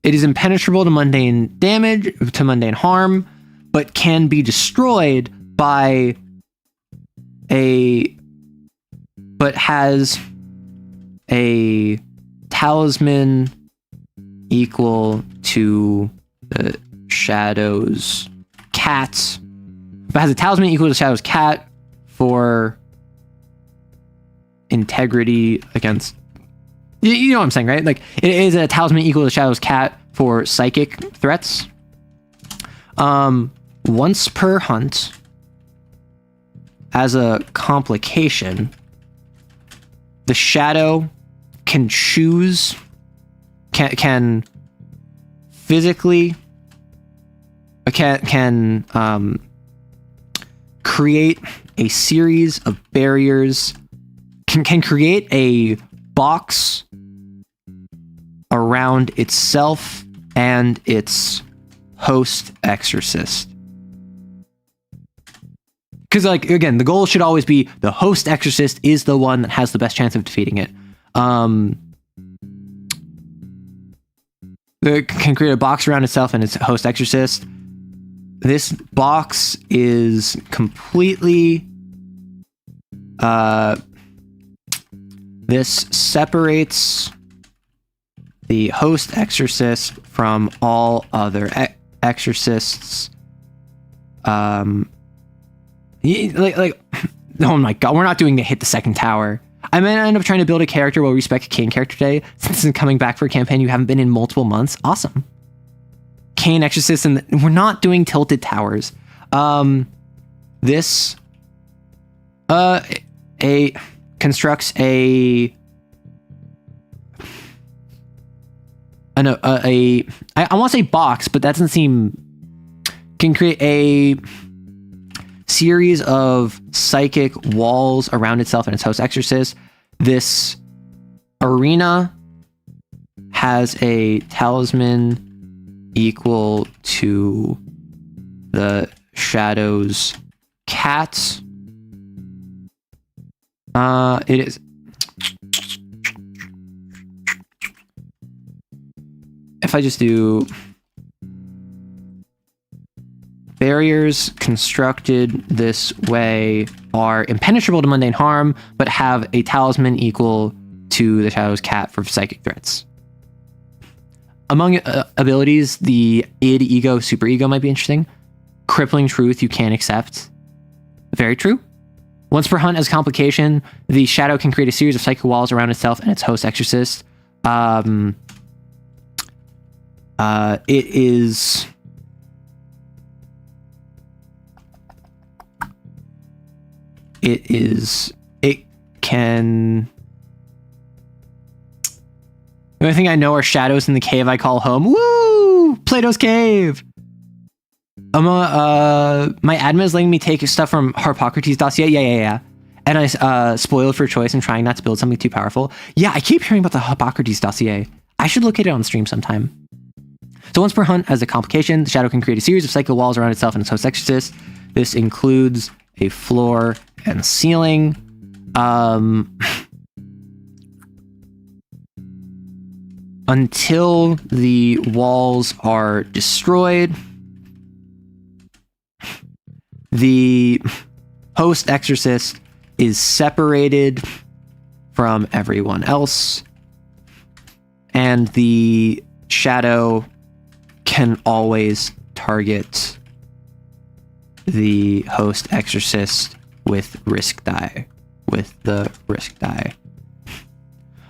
It is impenetrable to mundane damage, to mundane harm, but can be destroyed by but has a talisman equal to the Shadow's cat. But has a talisman equal to the Shadow's cat for integrity against... You know what I'm saying, right? Like, it is a talisman equal to the Shadow's cat for psychic threats. Once per hunt, as a complication, the Shadow can choose, can physically, can create a series of barriers, can create a box around itself and its host exorcist. Because, like, again, the goal should always be the host exorcist is the one that has the best chance of defeating it. It can create a box around itself and its host exorcist. This box is completely... this separates the host exorcist from all other exorcists. Like, oh my god, we're not doing the hit the second tower. I might end up trying to build a character while we respec a CAIN character today. Since it's coming back for a campaign you haven't been in multiple months. Awesome. CAIN Exorcist, and we're not doing Tilted Towers. This constructs I want to say box, but that doesn't seem. Can create a series of psychic walls around itself and its host exorcist. This arena has a talisman equal to the Shadow's cat. It is. If I just do barriers constructed this way are impenetrable to mundane harm, but have a talisman equal to the Shadow's cat for psychic threats. Among abilities, the id, ego, superego might be interesting. Crippling truth you can't accept. Very true. Once per hunt as a complication, the Shadow can create a series of psychic walls around itself and its host exorcist. It can. The only thing I know are shadows in the cave I call home. Woo! Plato's Cave! My admin is letting me take stuff from Harpocrates dossier. Yeah. And I spoiled for choice and trying not to build something too powerful. Yeah, I keep hearing about the Harpocrates dossier. I should look at it on stream sometime. So once per hunt as a complication, the Shadow can create a series of psychic walls around itself and its host exorcist. This includes a floor and ceiling. Until the walls are destroyed, the host exorcist is separated from everyone else, and the Shadow can always target the host exorcist with the risk die.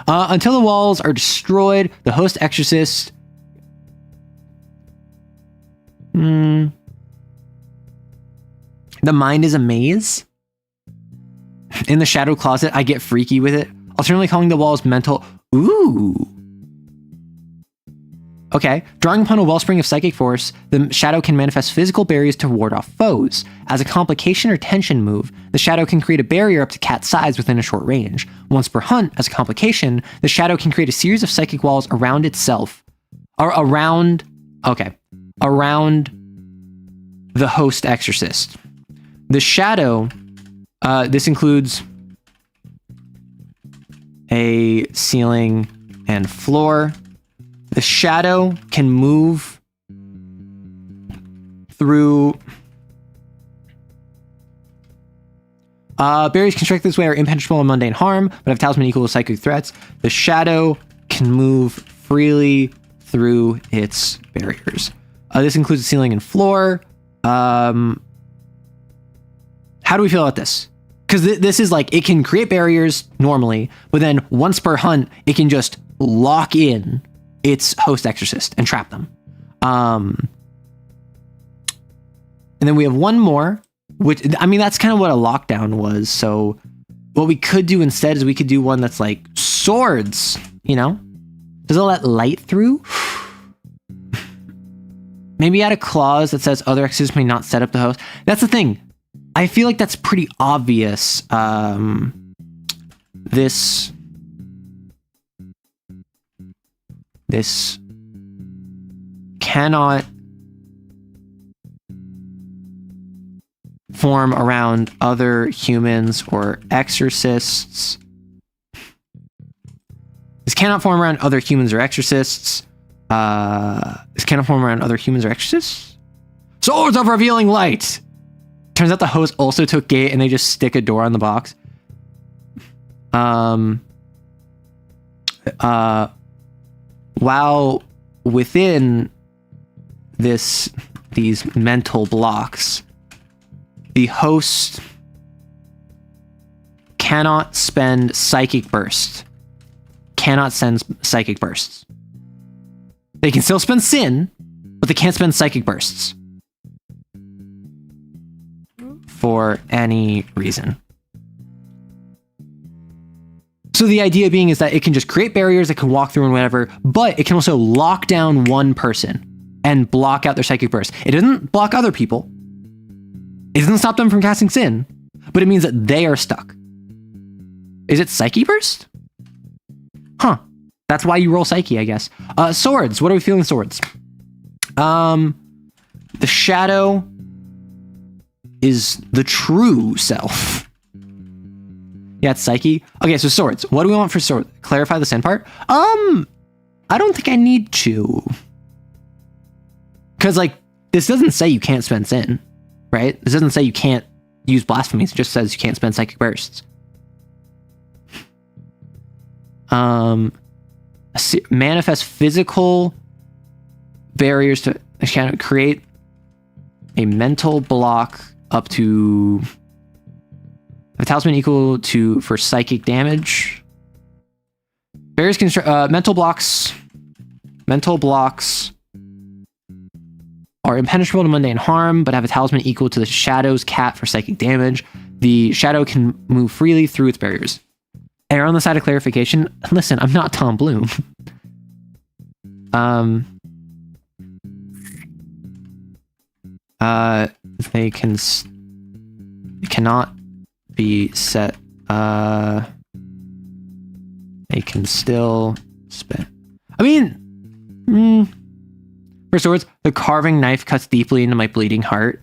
Until the walls are destroyed, the host exorcist the mind is a maze. In the shadow closet, I get freaky with it. Alternately calling the walls mental. Ooh. Okay. Drawing upon a wellspring of psychic force, the Shadow can manifest physical barriers to ward off foes. As a complication or tension move, the Shadow can create a barrier up to cat size within a short range. Once per hunt, as a complication, the Shadow can create a series of psychic walls around itself. Or around the host exorcist. The Shadow, this includes a ceiling and floor. The Shadow can move through barriers constructed this way are impenetrable and mundane harm, but have talisman equal to psychic threats. The Shadow can move freely through its barriers. This includes the ceiling and floor. How do we feel about this? Because this is like, it can create barriers normally, but then once per hunt, it can just lock in its host exorcist and trap them. And then we have one more, which, I mean, that's kind of what a lockdown was. So what we could do instead is we could do one that's like swords, you know? Does it let light through? Maybe add a clause that says other exorcists may not set up the host. That's the thing. I feel like that's pretty obvious. This cannot form around other humans or exorcists. This cannot form around other humans or exorcists. This cannot form around other humans or exorcists. Swords of revealing light. Turns out the host also took gate and they just stick a door on the box. While within these mental blocks, the host cannot spend psychic bursts. Cannot send psychic bursts. They can still spend sin, but they can't spend psychic bursts. For any reason. So the idea being is that it can just create barriers that can walk through and whatever, but it can also lock down one person and block out their psychic burst. It doesn't block other people. It doesn't stop them from casting sin, but it means that they are stuck. Is it Psyche Burst? Huh. That's why you roll Psyche, I guess. Swords. What are we feeling swords? The shadow is the true self. Yeah, it's Psyche. Okay, so swords. What do we want for sword? Clarify the sin part? I don't think I need to. Because, like, this doesn't say you can't spend sin, right? This doesn't say you can't use blasphemies. It just says you can't spend psychic bursts. Manifest physical barriers to create a mental block up to a talisman equal to for psychic damage. Barriers mental blocks are impenetrable to mundane harm, but have a talisman equal to the shadow's cat for psychic damage. The shadow can move freely through its barriers. Err on the side of clarification. Listen, I'm not Tom Bloom. They cannot be set. They can still spin. I mean, for swords, the carving knife cuts deeply into my bleeding heart.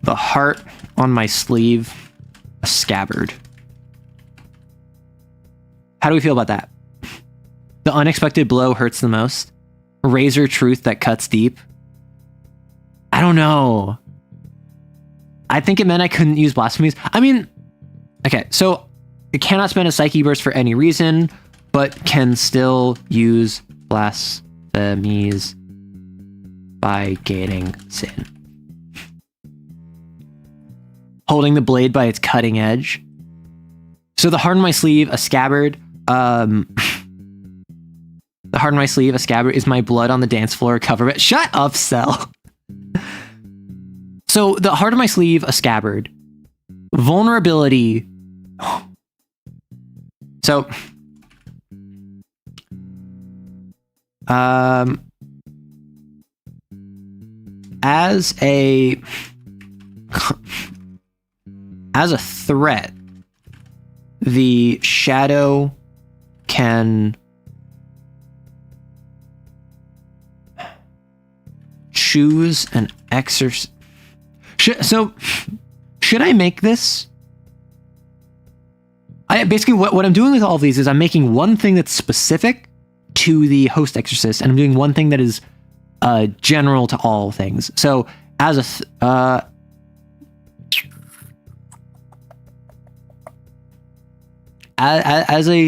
The heart on my sleeve, a scabbard. How do we feel about that? The unexpected blow hurts the most. Razor truth that cuts deep. I don't know. I think it meant I couldn't use blasphemies. I mean, okay, so it cannot spend a psyche burst for any reason, but can still use blasphemies by gating sin. Holding the blade by its cutting edge. So the heart on my sleeve, a scabbard. The heart on my sleeve, a scabbard, is my blood on the dance floor cover. Shut up, Cell. So the heart on my sleeve, a scabbard. Vulnerability. So, as a threat, the shadow can choose an exorcist. Should I make this? Basically what I'm doing with all of these is I'm making one thing that's specific to the host exorcist, and I'm doing one thing that is general to all things. So as a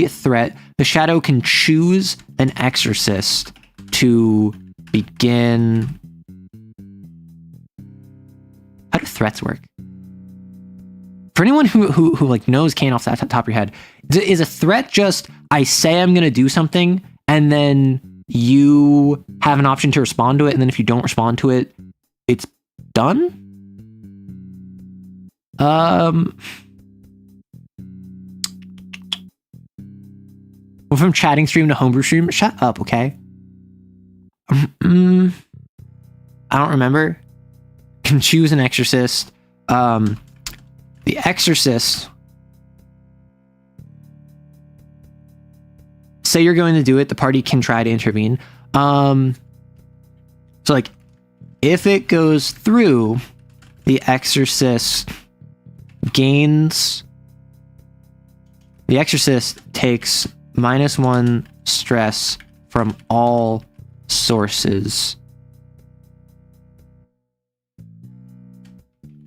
threat, the shadow can choose an exorcist to begin. How do threats work? For anyone who like knows CAIN off the top of your head, is a threat just I say I'm gonna do something and then you have an option to respond to it, and then if you don't respond to it, it's done? Well, from chatting stream to homebrew stream, shut up, okay? I don't remember. Can choose an exorcist. The exorcist, say you're going to do it, the party can try to intervene. So like, if it goes through, the exorcist gains. The exorcist takes -1 stress from all sources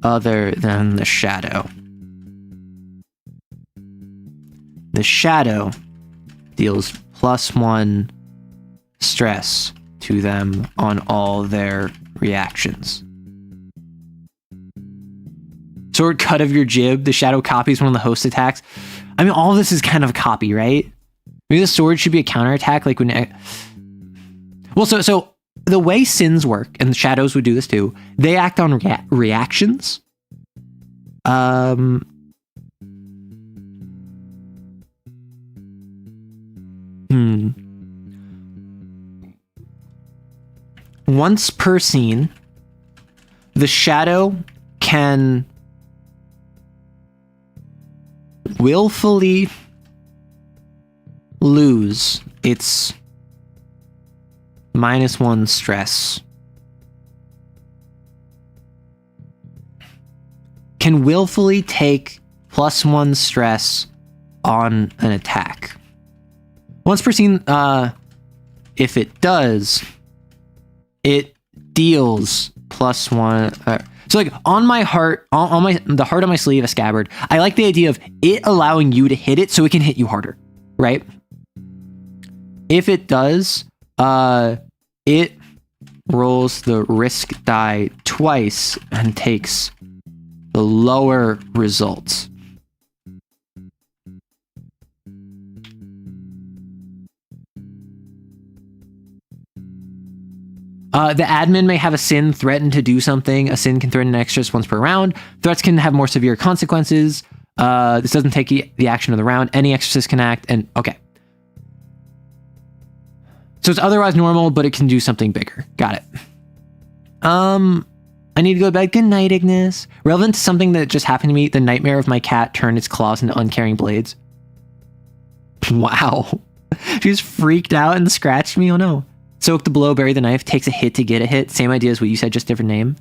other than the shadow. The shadow deals +1 stress to them on all their reactions. Sword cut of your jib. The shadow copies one of the host attacks. I mean, all of this is kind of copy, right? Maybe the sword should be a counterattack, like when... Well, so the way sins work, and the shadows would do this too, they act on reactions. Once per scene, the shadow can willfully lose its -1 stress. Can willfully take +1 stress on an attack. Once per scene, if it does, it deals +1. So like on my heart, on the heart of my sleeve, a scabbard, I like the idea of it allowing you to hit it so it can hit you harder, right? If it does, it rolls the risk die twice and takes the lower result. The admin may have a sin threaten to do something. A sin can threaten an exorcist once per round. Threats can have more severe consequences. This doesn't take the action of the round. Any exorcist can act, and okay. So it's otherwise normal, but it can do something bigger. Got it. I need to go to bed. Good night, Ignis. Relevant to something that just happened to me, the nightmare of my cat turned its claws into uncaring blades. Wow. She just freaked out and scratched me. Oh no. Soak the blow, bury the knife, takes a hit to get a hit. Same idea as what you said, just different name.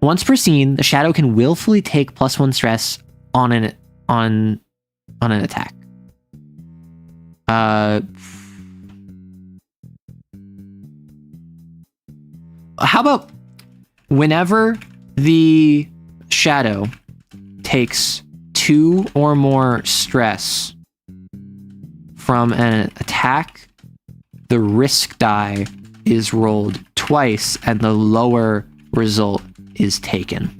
Once per scene, the shadow can willfully take +1 stress on an attack. How about whenever the shadow takes 2 or more stress from an attack, the risk die is rolled twice and the lower result is taken.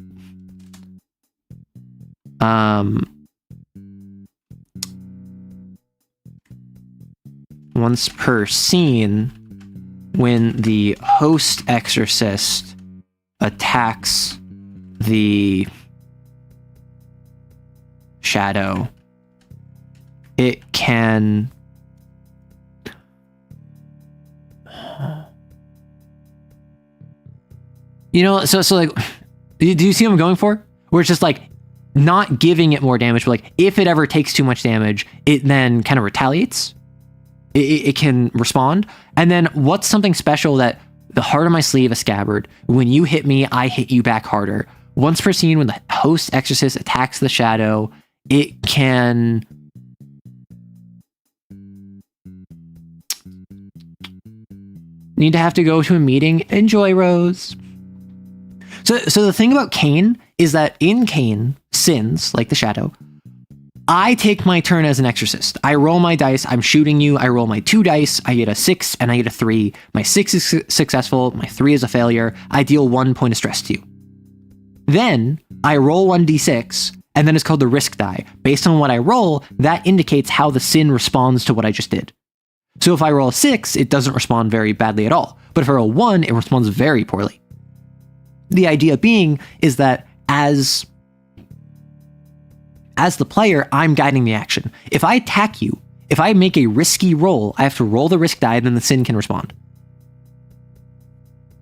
Once per scene, when the host exorcist attacks the shadow, it can so like, do you see what I'm going for? Where it's just like not giving it more damage, but like if it ever takes too much damage, it then kind of retaliates. It can respond. And then what's something special that the heart of my sleeve, a scabbard, when you hit me, I hit you back harder. Once per scene, when the host exorcist attacks the shadow, it can need to have to go to a meeting. Enjoy, Rose. So the thing about CAIN is that in CAIN, sins, like the shadow, I take my turn as an exorcist. I roll my dice, I'm shooting you, I roll my 2 dice, I get a 6 and I get a 3. My 6 is successful, my 3 is a failure. I deal 1 point of stress to you. Then I roll 1d6, and then it's called the risk die. Based on what I roll, that indicates how the sin responds to what I just did. So if I roll a 6, it doesn't respond very badly at all. But if I roll 1, it responds very poorly. The idea being is that as the player, I'm guiding the action. If I attack you, if I make a risky roll, I have to roll the risk die, and then the sin can respond.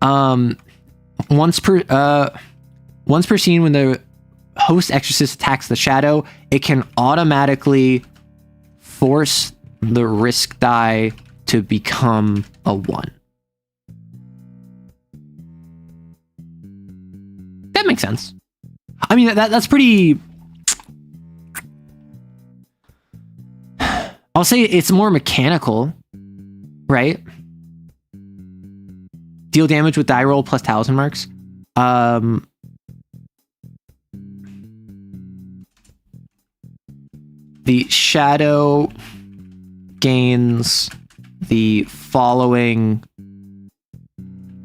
Once per scene, when the host exorcist attacks the shadow, it can automatically force the risk die to become a 1. That makes sense. I mean, that's pretty... I'll say it's more mechanical, right? Deal damage with die roll plus talisman marks. The shadow gains the following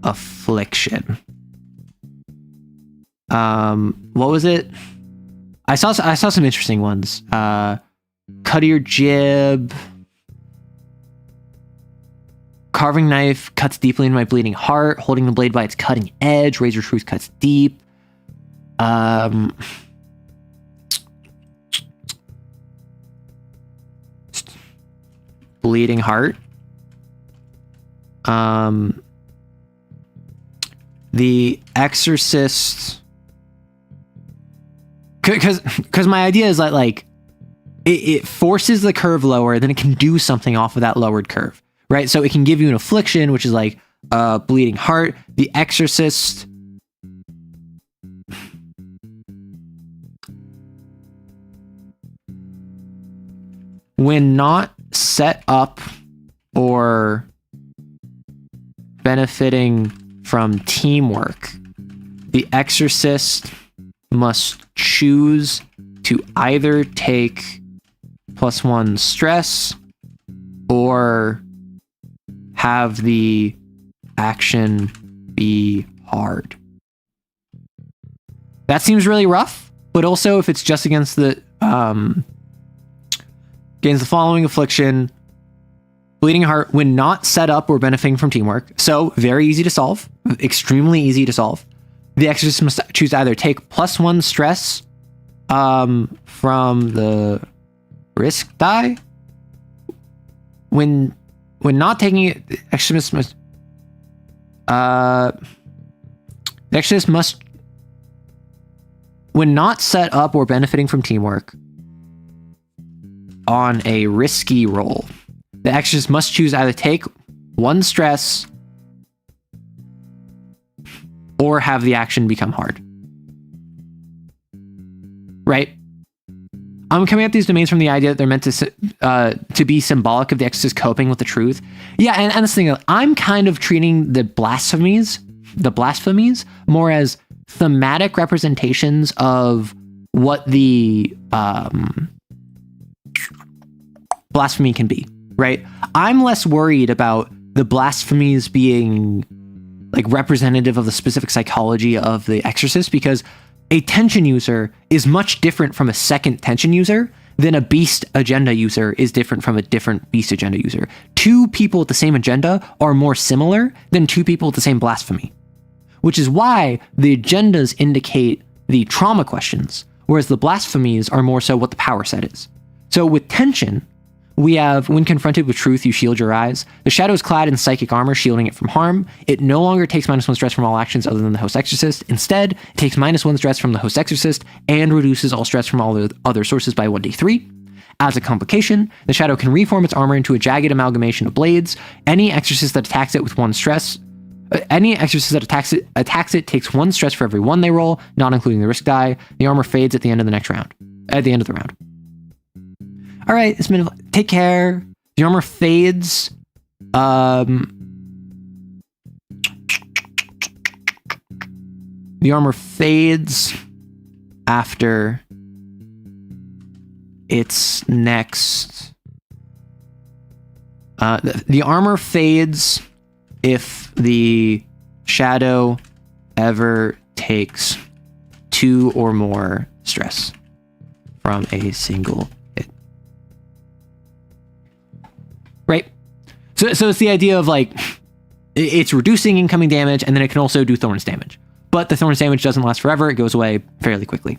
affliction. What was it? I saw some interesting ones. Cut your jib. Carving knife cuts deeply into my bleeding heart. Holding the blade by its cutting edge. Razor truth cuts deep. Bleeding heart. The Exorcist. Because my idea is that like it forces the curve lower, then it can do something off of that lowered curve, right? So it can give you an affliction, which is like bleeding heart. The Exorcist. When not set up or benefiting from teamwork, the Exorcist must choose to either take +1 stress or have the action be hard. That seems really rough, but also if it's just against the following affliction, bleeding heart, when not set up or benefiting from teamwork. So very easy to solve, extremely easy to solve. The Exorcist must choose to either take +1 stress from the risk die. When not taking it, the Exorcist must, when not set up or benefiting from teamwork on a risky roll, the Exorcist must choose either take 1 stress or have the action become hard. Right? I'm coming at these domains from the idea that they're meant to be symbolic of the Exorcist coping with the truth. Yeah, and this thing, I'm kind of treating the blasphemies more as thematic representations of what the blasphemy can be, right? I'm less worried about the blasphemies being like representative of the specific psychology of the Exorcist, because a tension user is much different from a second tension user than a beast agenda user is different from a different beast agenda user. 2 people with the same agenda are more similar than 2 people with the same blasphemy, which is why the agendas indicate the trauma questions, whereas the blasphemies are more so what the power set is. So with tension, we have, when confronted with truth, you shield your eyes. The shadow is clad in psychic armor, shielding it from harm. It no longer takes -1 stress from all actions other than the host exorcist. Instead, it takes -1 stress from the host exorcist and reduces all stress from all the other sources by 1d3. As a complication, the shadow can reform its armor into a jagged amalgamation of blades. Any exorcist that attacks it with 1 stress, attacks it takes 1 stress for every 1 they roll, not including the risk die. The armor fades at the end of the round. All right, it's been, take care. The armor fades. The armor fades after its next. The armor fades if the shadow ever takes 2 or more stress from a single hit. Right? So it's the idea of like, it's reducing incoming damage, and then it can also do Thorns damage. But the Thorns damage doesn't last forever, it goes away fairly quickly.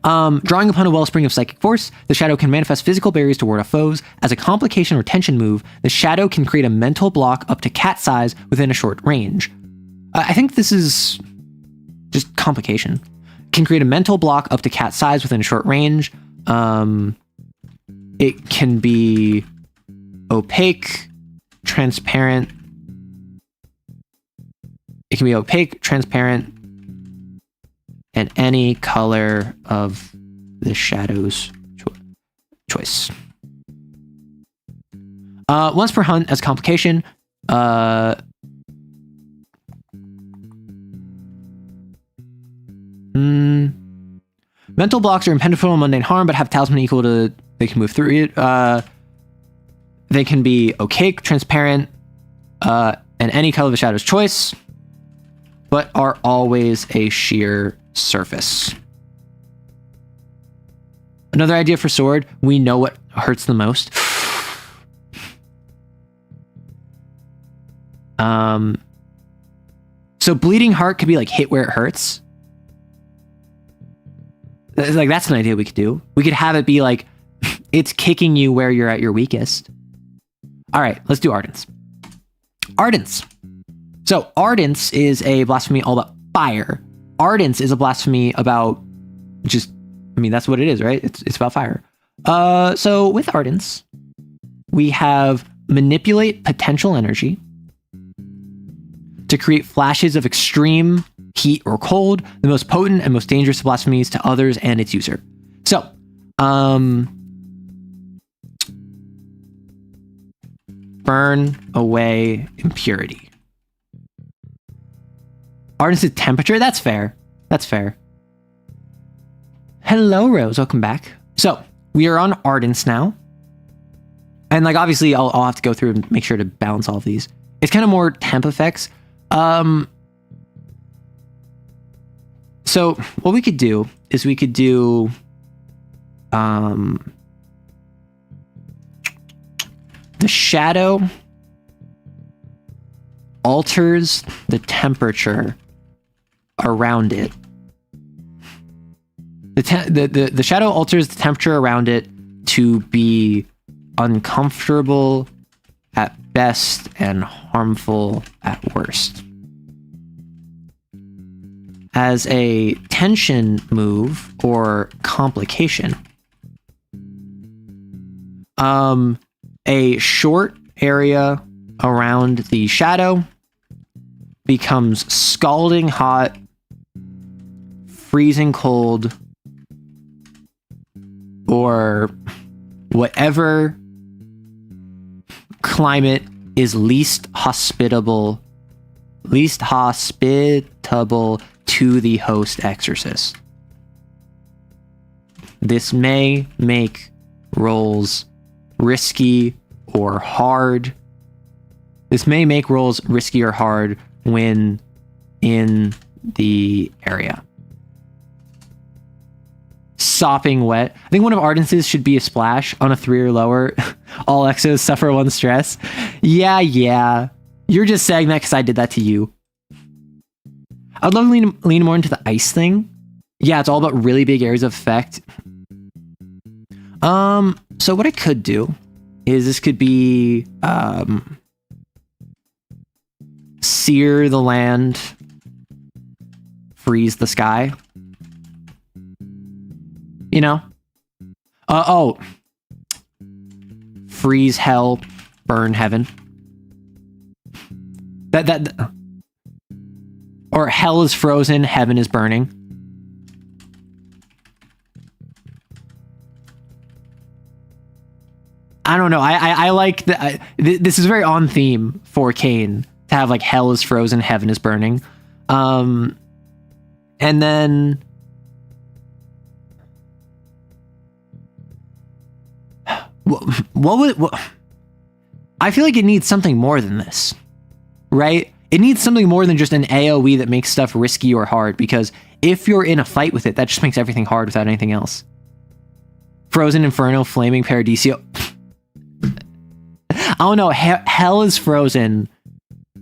Drawing upon a wellspring of psychic force, the shadow can manifest physical barriers to ward off foes. As a complication or tension move, the shadow can create a mental block up to cat size within a short range. I think this is just complication. Can create a mental block up to cat size within a short range. It can be opaque, transparent. It can be opaque, transparent, and any color of the shadow's choice. Once per hunt as complication. Mental blocks are impenetrable and mundane harm, but have talisman equal to, they can move through it. They can be opaque, transparent, and any color of the shadow's choice, but are always a sheer surface. Another idea for sword, we know what hurts the most. So bleeding heart could be like hit where it hurts. Like that's an idea we could do. We could have it be like it's kicking you where you're at your weakest. All right, let's do ardence. Ardence. So ardence is a blasphemy all about fire. Ardence is a blasphemy about just, I mean, that's what it is, right? It's about fire. So with ardence, we have manipulate potential energy to create flashes of extreme heat or cold, the most potent and most dangerous blasphemies to others and its user. So, burn away impurity. Ardence is temperature. That's fair. That's fair. Hello, Rose. Welcome back. So we are on ardence now. And like, obviously I'll have to go through and make sure to balance all of these. It's kind of more temp effects. So what we could do is we could do, the shadow alters the temperature around it. The shadow alters the temperature around it to be uncomfortable at best and harmful at worst. As a tension move or complication, a short area around the shadow becomes scalding hot, freezing cold, or whatever climate is least hospitable to the host exorcist. This may make rolls risky or hard. This may make rolls risky or hard when in the area. Sopping wet. I think one of Ardence's should be a splash on a 3 or lower. All exos suffer 1 stress. Yeah. You're just saying that because I did that to you. I'd love to lean more into the ice thing. Yeah, it's all about really big areas of effect. So what I could do is this could be sear the land, freeze the sky. You know? Freeze hell, burn heaven. Or hell is frozen, heaven is burning. I don't know. I like that. This is very on theme for CAIN to have like hell is frozen, heaven is burning. And then what I feel like it needs something more than this, right? It needs something more than just an AoE that makes stuff risky or hard, because if you're in a fight with it, that just makes everything hard without anything else. Frozen Inferno, Flaming Paradiso. I don't know. Hell is frozen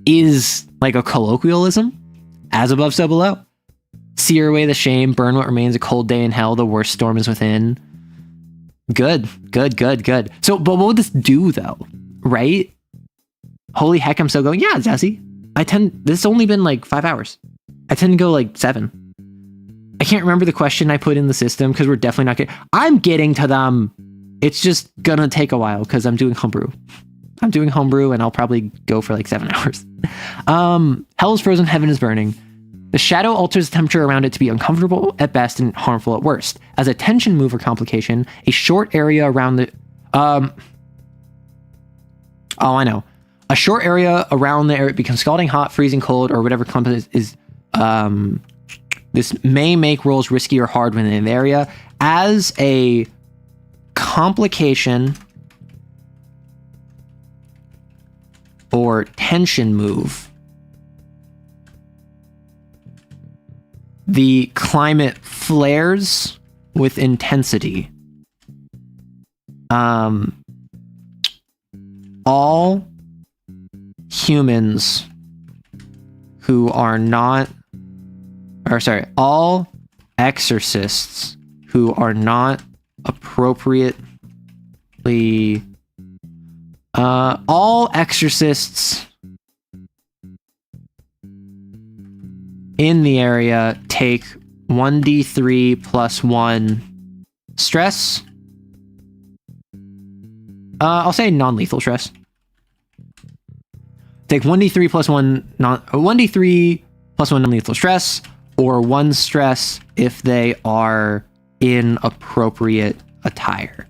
is like a colloquialism. As above, so below. Sear away the shame, burn what remains, a cold day in hell, the worst storm is within. Good. So, but what would this do though? Right? Holy heck, I'm still going. Yeah, Zazie. This has only been like 5 hours. I tend to go like 7. I can't remember the question I put in the system because we're definitely not getting. I'm getting to them. It's just gonna take a while because I'm doing homebrew. And I'll probably go for like 7 hours. Hell is frozen, heaven is burning. The shadow alters the temperature around it to be uncomfortable at best and harmful at worst. As a tension move or complication, a short area around the a short area around the area becomes scalding hot, freezing cold, or whatever clump is this may make rolls risky or hard when in the area. As a complication, or tension move, the climate flares with intensity. All humans who are not, all exorcists who are not appropriately, all exorcists in the area take 1d3 plus 1 stress. I'll say non-lethal stress. Take 1d3 plus 1 1d3 plus 1 non-lethal stress, or 1 stress if they are in appropriate attire.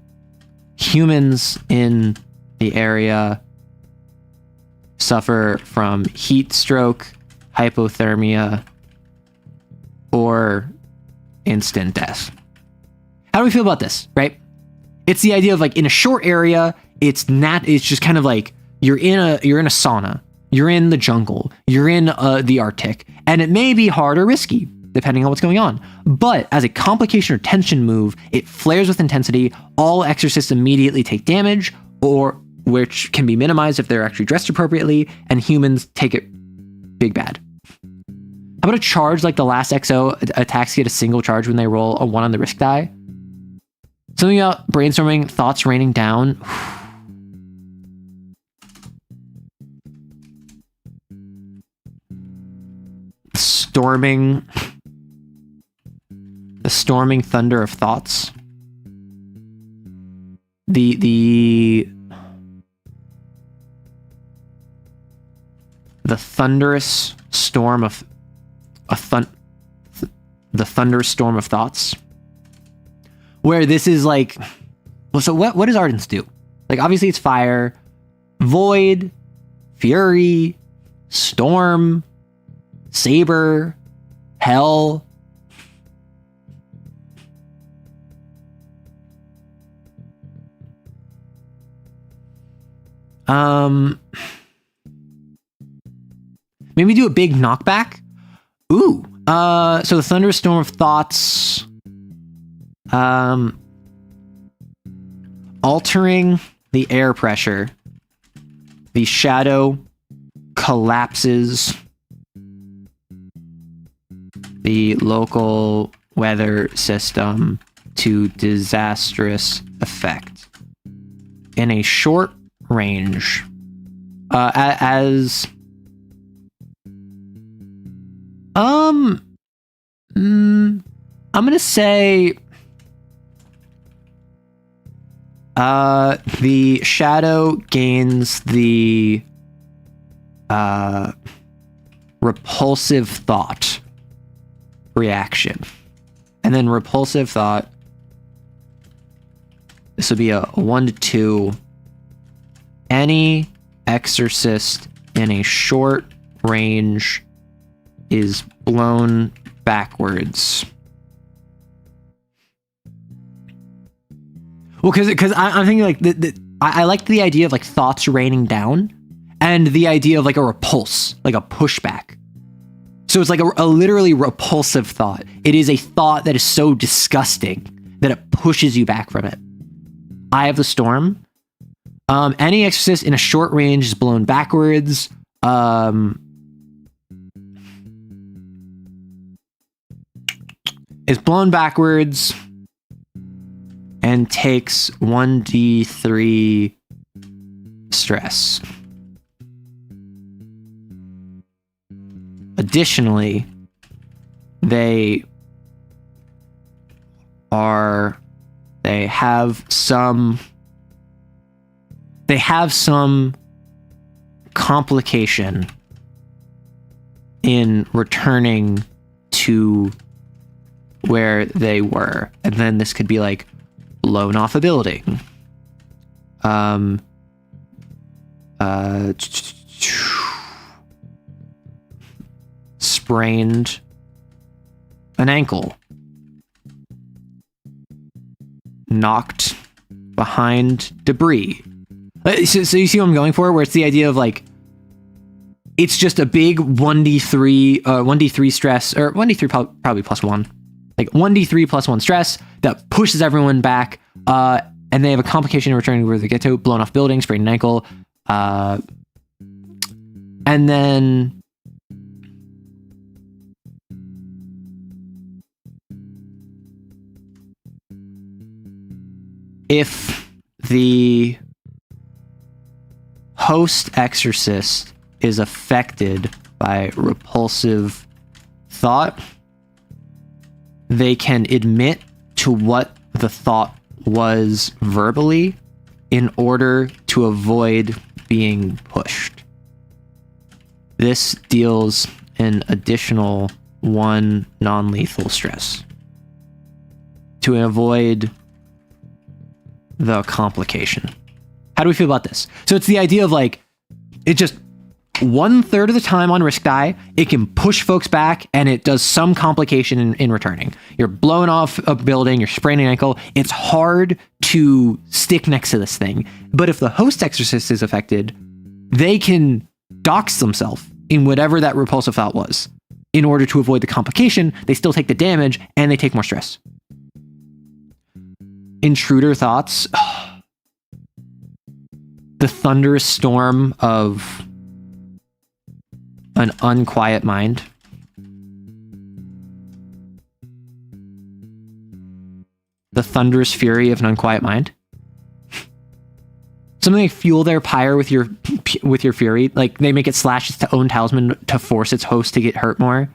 Humans in the area suffer from heat stroke, hypothermia, or instant death. How do we feel about this, right? It's the idea of like in a short area, it's just kind of like you're in a sauna, you're in the jungle, you're in the Arctic, and it may be hard or risky depending on what's going on. But as a complication or tension move, it flares with intensity. All exorcists immediately take damage, or which can be minimized if they're actually dressed appropriately, and humans take it big bad. How about a charge like the last XO attacks get a single charge when they roll a 1 on the risk die? Something about brainstorming, thoughts raining down. The storming thunder of thoughts. The thunderous storm of the thunderous storm of thoughts. Where this is like, well, so what does Ardence do? Like, obviously it's fire, void, fury, storm, saber, hell. Maybe do a big knockback. Ooh. So the thunderous storm of thoughts. Altering the air pressure. The shadow collapses the local weather system to disastrous effect in a short range. I'm gonna say the shadow gains the repulsive thought reaction, and then repulsive thought, this would be a 1 to 2. Any exorcist in a short range is blown backwards. Well, because I'm thinking like I like the idea of like thoughts raining down, and the idea of like a repulse, like a pushback. So it's like a literally repulsive thought. It is a thought that is so disgusting that it pushes you back from it. Eye of the Storm. Any exorcist in a short range is blown backwards. Is blown backwards and takes 1d3 stress. Additionally, they have some complication in returning to where they were, and then this could be like blown off a building, sprained an ankle, knocked behind debris. So you see what I'm going for, where it's the idea of like it's just a big 1d3 stress, or 1d3 probably plus 1. Like 1d3 plus 1 stress that pushes everyone back. And they have a complication in returning to where they get to, blown off building, sprained an ankle. And then if the host exorcist is affected by repulsive thought, they can admit to what the thought was verbally in order to avoid being pushed. This deals an additional 1 non-lethal stress to avoid the complication. How do we feel about this? So it's the idea of like, it just 1/3 of the time on risk die, it can push folks back and it does some complication in returning. You're blowing off a building, you're spraining an ankle. It's hard to stick next to this thing. But if the host exorcist is affected, they can dox themselves in whatever that repulsive thought was. In order to avoid the complication, they still take the damage and they take more stress. Intruder thoughts. The thunderous storm of an unquiet mind. The thunderous fury of an unquiet mind. Something like fuel their pyre with your fury. Like they make it slash its own talisman to force its host to get hurt more.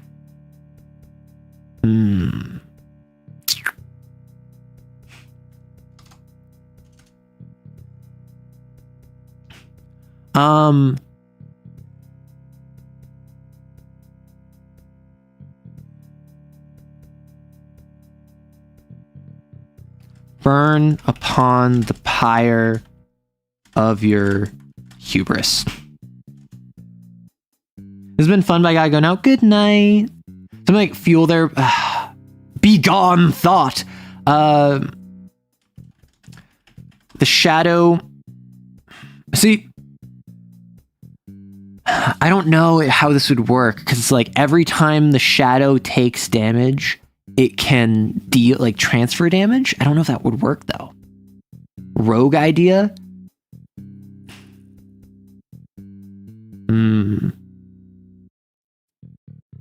Burn upon the pyre of your hubris. This has been fun, but I gotta go now. Good night. Something like fuel their begone thought. The shadow. See, I don't know how this would work because it's like every time the shadow takes damage, it can deal like transfer damage. I don't know if that would work though. Rogue idea. The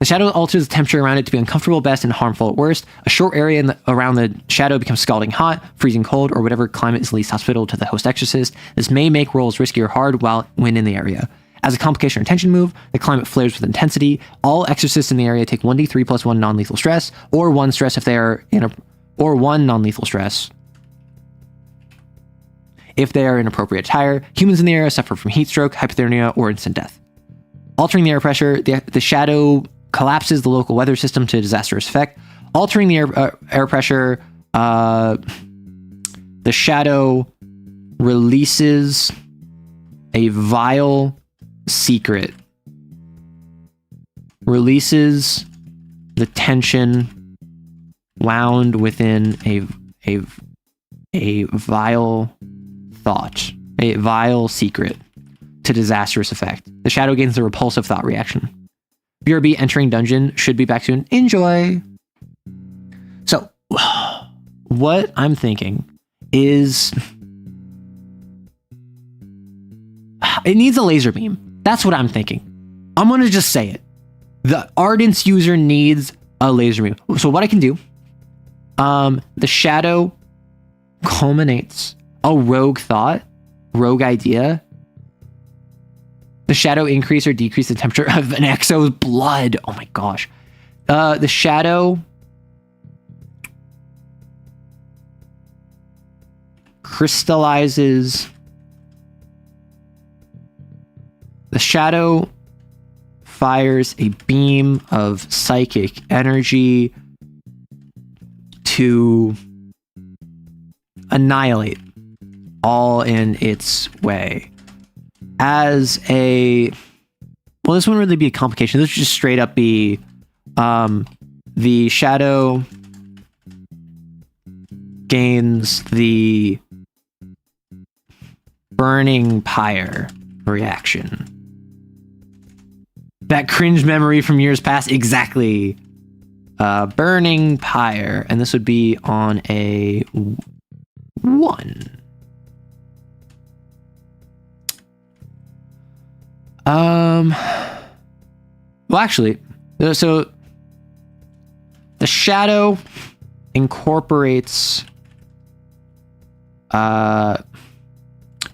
shadow alters the temperature around it to be uncomfortable at best and harmful at worst. A short area around the shadow becomes scalding hot, freezing cold, or whatever climate is least hospitable to the host exorcist. This may make rolls risky or hard when in the area. As a complication or tension move, the climate flares with intensity. All exorcists in the area take 1d3 plus 1 non-lethal stress, or 1 stress if they are or 1 non-lethal stress if they are in appropriate attire. Humans in the area suffer from heat stroke, hypothermia, or instant death. Altering the air pressure, the shadow collapses the local weather system to a disastrous effect. Altering the air pressure, the shadow releases a vile secret. Releases the tension wound within a vile thought, a vile secret to disastrous effect. The shadow gains the repulsive thought reaction. BRB entering dungeon should be back soon. Enjoy. So, what I'm thinking is it needs a laser beam. That's what I'm thinking. I'm going to just say it. The Ardence user needs a laser beam. So what I can do, the shadow culminates a rogue thought, rogue idea. The shadow increase or decrease the temperature of an exo's blood. Oh my gosh. The shadow crystallizes. The shadow fires a beam of psychic energy to annihilate all in its way. As a... Well, this wouldn't really be a complication. This would just straight up be the shadow gains the burning pyre reaction. That cringe memory from years past. Exactly. Burning pyre. And this would be on a 1. Well, actually, so the shadow incorporates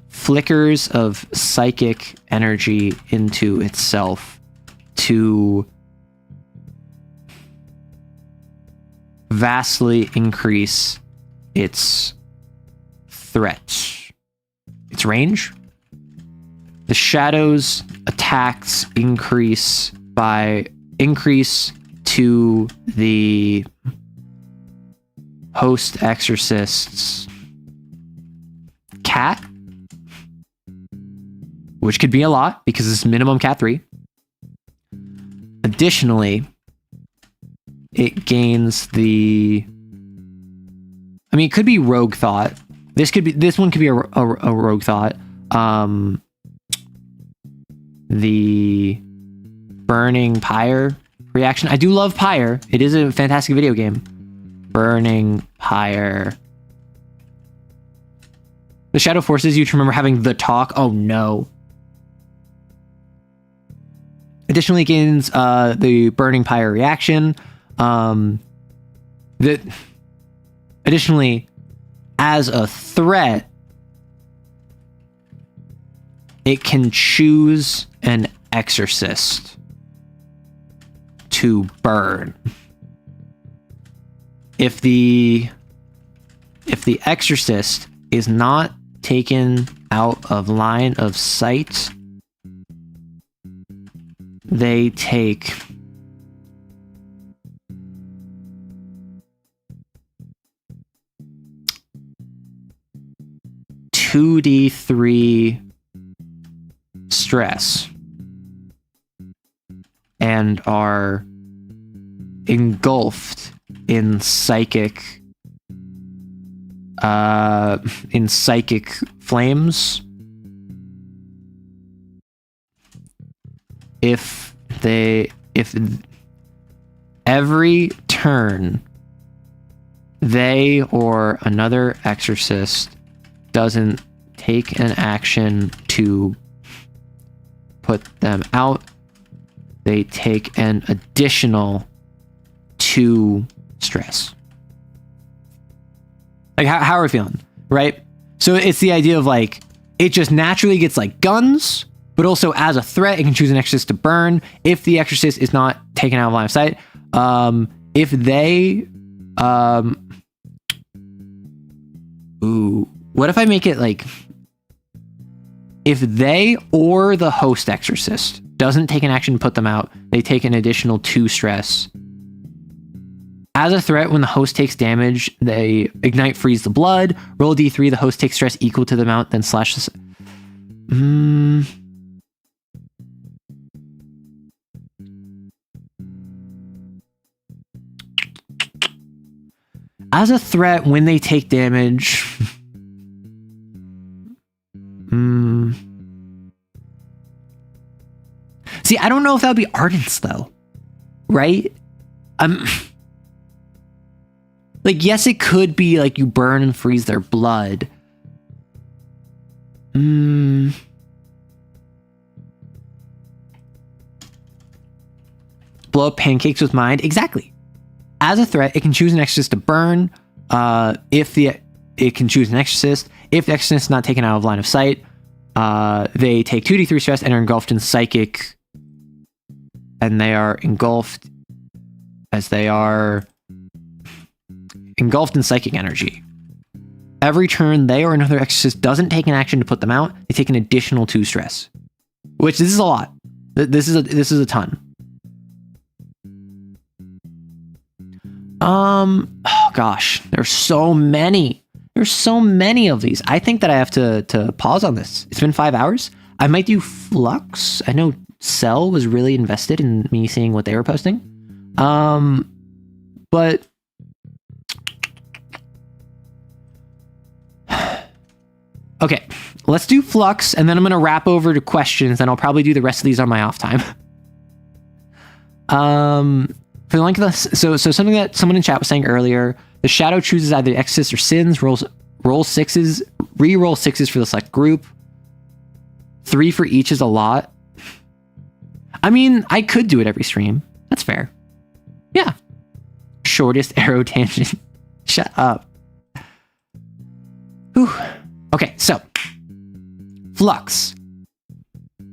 flickers of psychic energy into itself to vastly increase its threat, its range. The shadow's attacks increase to the host exorcist's cat, which could be a lot because it's minimum cat 3. Additionally, it gains the, I mean, it could be rogue thought. This one could be a rogue thought. The burning pyre reaction. I do love pyre. It is a fantastic video game. Burning pyre. The shadow forces you to remember having the talk. Oh no. Additionally, it gains the burning pyre reaction. Additionally, as a threat, it can choose an exorcist to burn. If the exorcist is not taken out of line of sight, they take 2d3 stress and are engulfed in psychic flames if every turn they or another exorcist doesn't take an action to put them out, they take an additional 2 stress. Like, how are we feeling, right? So it's the idea of like, it just naturally gets like guns, but also as a threat, it can choose an exorcist to burn if the exorcist is not taken out of line of sight. If they, what if I make it like, if they or the host exorcist doesn't take an action to put them out, they take an additional 2 stress. As a threat, when the host takes damage, they ignite, freeze the blood, roll a d3, the host takes stress equal to the amount, then slash this. As a threat, when they take damage... See, I don't know if that would be Ardents, though. Right? Like, yes, it could be like you burn and freeze their blood. Blow up pancakes with mind. Exactly. As a threat, it can choose an exorcist to burn. It can choose an exorcist. If the exorcist is not taken out of line of sight, they take 2d3 stress and are engulfed in psychic. And they are engulfed as they are engulfed in psychic energy. Every turn, they or another exorcist doesn't take an action to put them out, they take an additional 2 stress. Which, this is a lot. This is a ton. Oh gosh, there's so many. There's so many of these. I think that I have to pause on this. It's been 5 hours. I might do Flux. I know Cell was really invested in me seeing what they were posting. But okay, let's do Flux, and then I'm gonna wrap over to questions, and I'll probably do the rest of these on my off time. For the length of so something that someone in chat was saying earlier, the shadow chooses either exorcist or sins, roll sixes, re-roll sixes for the select group. 3 for each is a lot. I mean, I could do it every stream. That's fair. Yeah. Shortest arrow tangent. Shut up. Whew. Okay, so Flux.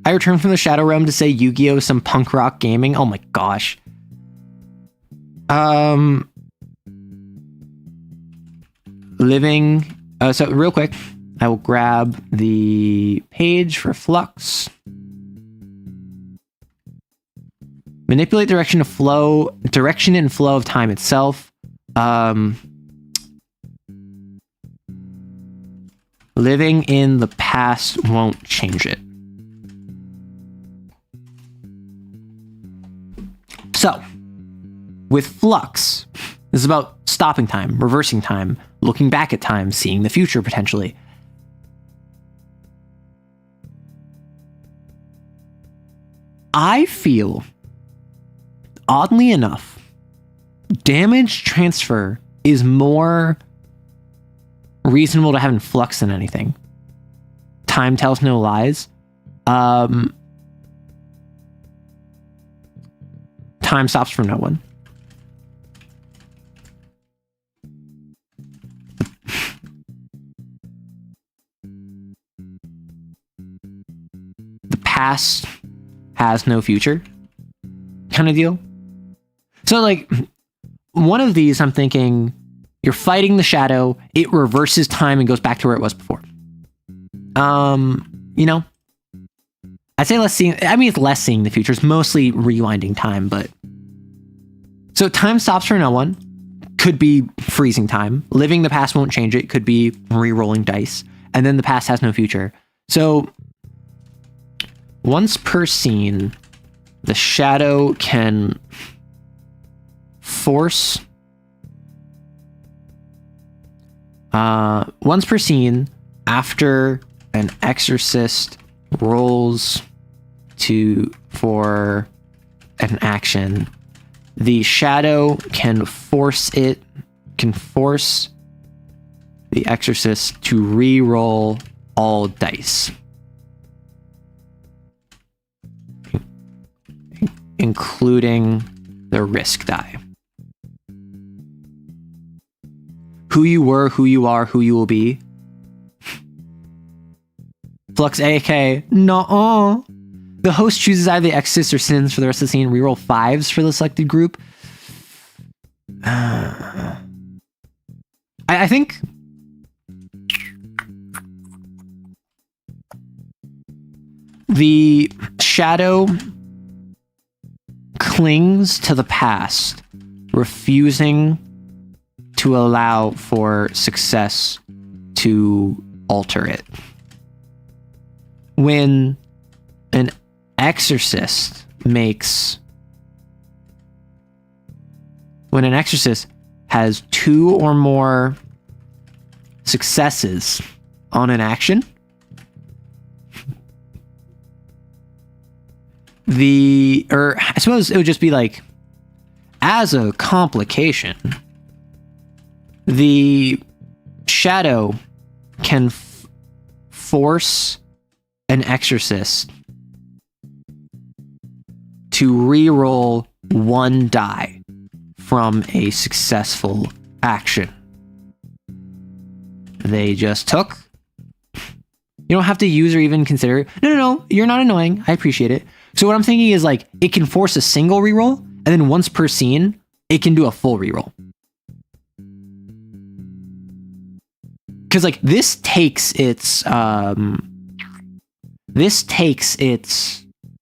I returned from the Shadow Realm to say Yu-Gi-Oh! Some punk rock gaming. Oh my gosh. Living. So real quick, I will grab the page for Flux. Manipulate direction and flow of time itself. Living in the past won't change it. So, with Flux, this is about stopping time, reversing time, looking back at time, seeing the future potentially. I feel, oddly enough, damage transfer is more reasonable to have in Flux than anything. Time tells no lies. Time stops for no one. The past has no future kind of deal. So like one of these, I'm thinking you're fighting the shadow, it reverses time and goes back to where it was before. You know, I'd say it's less seeing the future. It's mostly rewinding time, but so time stops for no one. Could be freezing time. Living the past won't change it. Could be re-rolling dice. And then the past has no future. So once per scene, the shadow can force once per scene after an exorcist rolls for an action, the shadow can force the exorcist to re-roll all dice, including the risk die. Who you were, who you are, who you will be. Flux AK, nuh-uh. The host chooses either the exorcist or sins for the rest of the scene. Reroll 5s for the selected group. I think the shadow clings to the past, refusing to allow for success to alter it. When an exorcist has 2 or more successes on an action, I suppose it would just be like, as a complication, the shadow can force an exorcist to re-roll 1 die from a successful action they just took. You don't have to use or even consider. No, you're not annoying. I appreciate it. So what I'm thinking is like, it can force a single reroll, and then once per scene, it can do a full reroll. Because like this takes its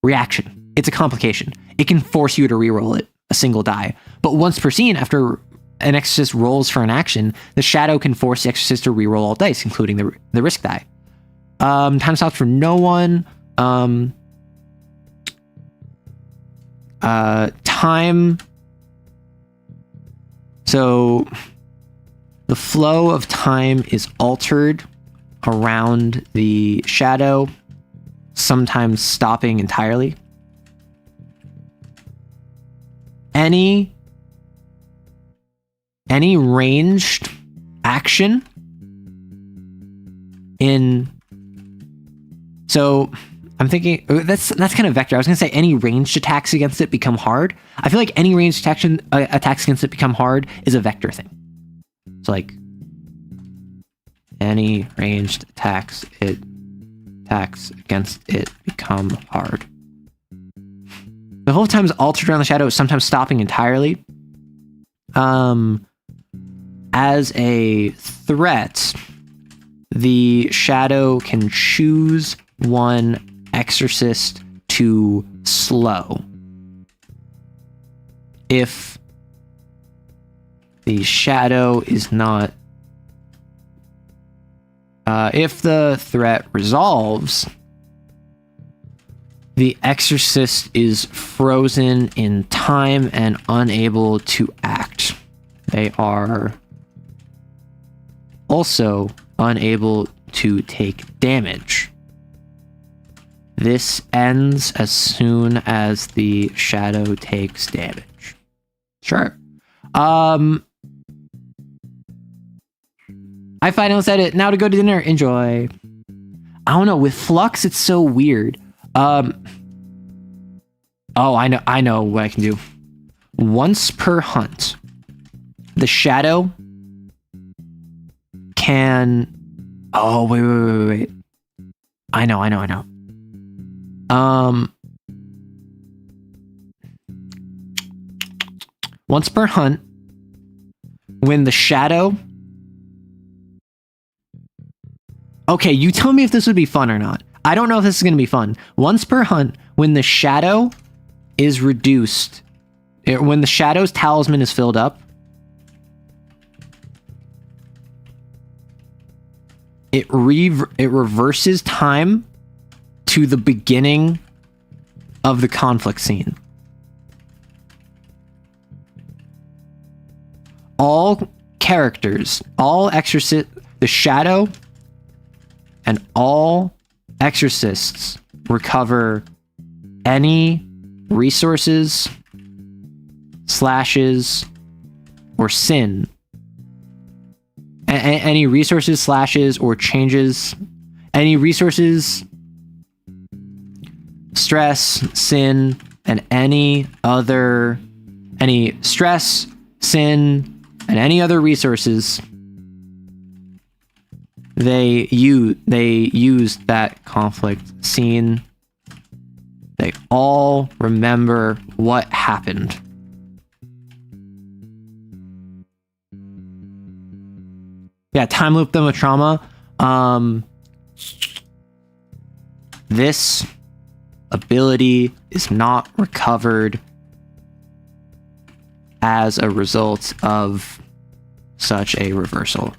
reaction. It's a complication. It can force you to reroll it a single die. But once per scene, after an exorcist rolls for an action, the shadow can force the exorcist to reroll all dice, including the risk die. Time stops for no one. Time. So the flow of time is altered around the shadow, sometimes stopping entirely. any ranged action in. So I'm thinking that's kind of vector. I was gonna say any ranged attacks against it become hard. I feel like any ranged attacks against it become hard is a vector thing. So like any ranged attacks against it become hard. The whole time is altered around the shadow, sometimes stopping entirely. As a threat, the shadow can choose one exorcist to slow. If the shadow is not... if the threat resolves, the exorcist is frozen in time and unable to act. They are also unable to take damage. This ends as soon as the shadow takes damage. Sure. I finally said it. Now to go to dinner. Enjoy. I don't know. With Flux, it's so weird. Oh, I know what I can do. Once per hunt, the shadow can... Oh, wait. I know. Once per hunt, when the shadow... Okay, you tell me if this would be fun or not. I don't know if this is going to be fun. Once per hunt, when the shadow is reduced, when the shadow's talisman is filled up, it reverses time to the beginning of the conflict scene. All characters, all exorcists, the shadow and all exorcists recover any resources, slashes, or sin. Any resources, slashes, or changes. Any resources, stress, sin, and any stress, sin, and any other resources they use that conflict scene. They all remember what happened. Yeah, time loop them with trauma. This ability is not recovered as a result of such a reversal.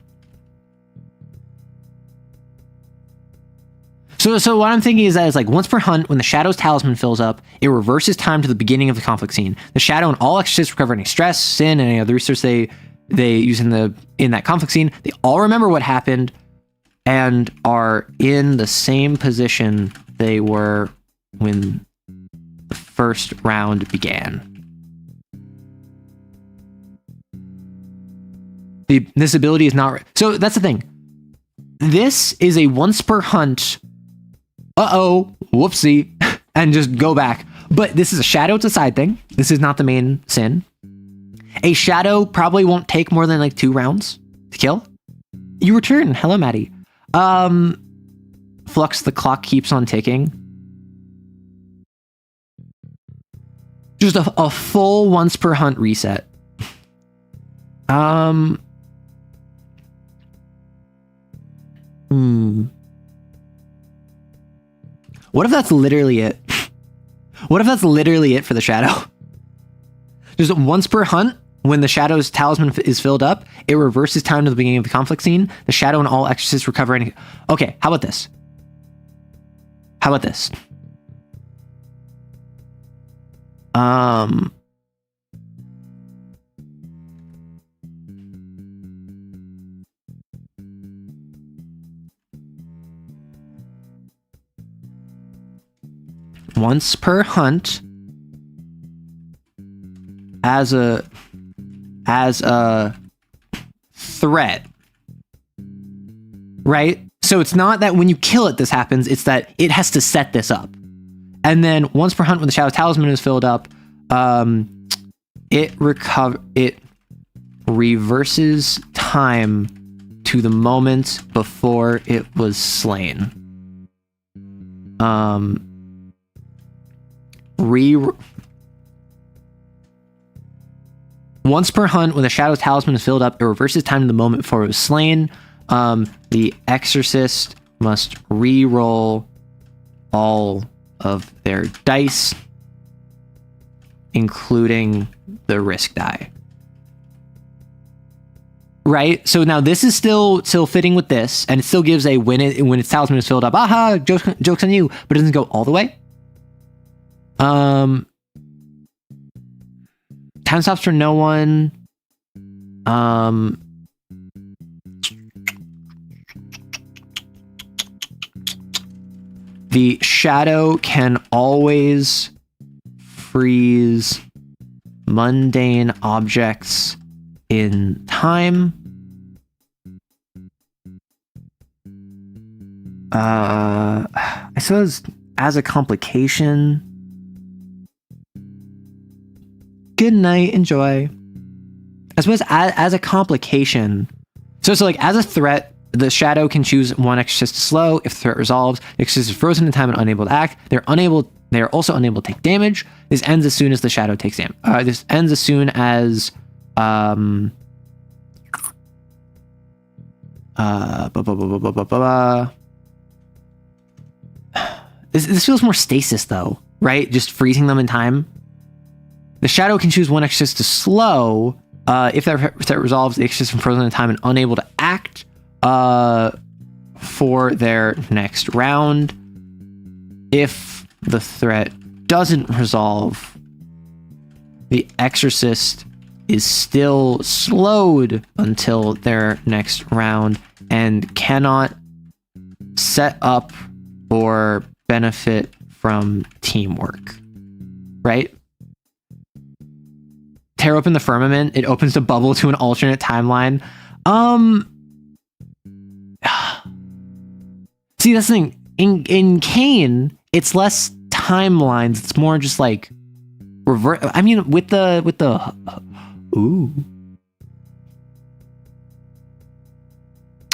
So what I'm thinking is that it's like once per hunt, when the shadow's talisman fills up, it reverses time to the beginning of the conflict scene. The shadow and all exorcists recover any stress, sin, and any other resource they use in that conflict scene. They all remember what happened and are in the same position they were when the first round began. This ability is not... So that's the thing. This is a once per hunt... whoopsie, and just go back. But this is a shadow, it's a side thing. This is not the main sin. A shadow probably won't take more than like 2 rounds to kill. You return. Hello, Maddie. Flux, the clock keeps on ticking. Just a full once per hunt reset. What if that's literally it? What if that's literally it for the shadow? Just once per hunt, when the shadow's talisman is filled up, it reverses time to the beginning of the conflict scene. The shadow and all exorcists recover any... Okay, how about this? Once per hunt, as a threat, right? So it's not that when you kill it this happens, it's that it has to set this up. And then once per hunt when the Shadow Talisman is filled up, it reverses time to the moment before it was slain. Once per hunt, when the Shadow Talisman is filled up, it reverses time to the moment before it was slain. The Exorcist must re-roll all of their dice, including the risk die. Right? So now this is still fitting with this, and it still gives a when its talisman is filled up, aha, joke's on you, but it doesn't go all the way. Time stops for no one. The Shadow can always freeze mundane objects in time. I suppose as a complication. Good night, enjoy. I suppose as a complication. So like as a threat, the Shadow can choose one Exorcist to slow. If the threat resolves, the Exorcist is frozen in time and unable to act. They are also unable to take damage. This ends as soon as the Shadow takes damage. This ends as soon as This feels more stasis though, right? Just freezing them in time. The Shadow can choose one Exorcist to slow. If that threat resolves, the Exorcist is frozen in time and unable to act for their next round. If the threat doesn't resolve, the Exorcist is still slowed until their next round and cannot set up or benefit from teamwork. Right? Tear open the firmament, it opens the bubble to an alternate timeline. See, that's the thing. In CAIN, it's less timelines. It's more just like revert. I mean, with the ooh.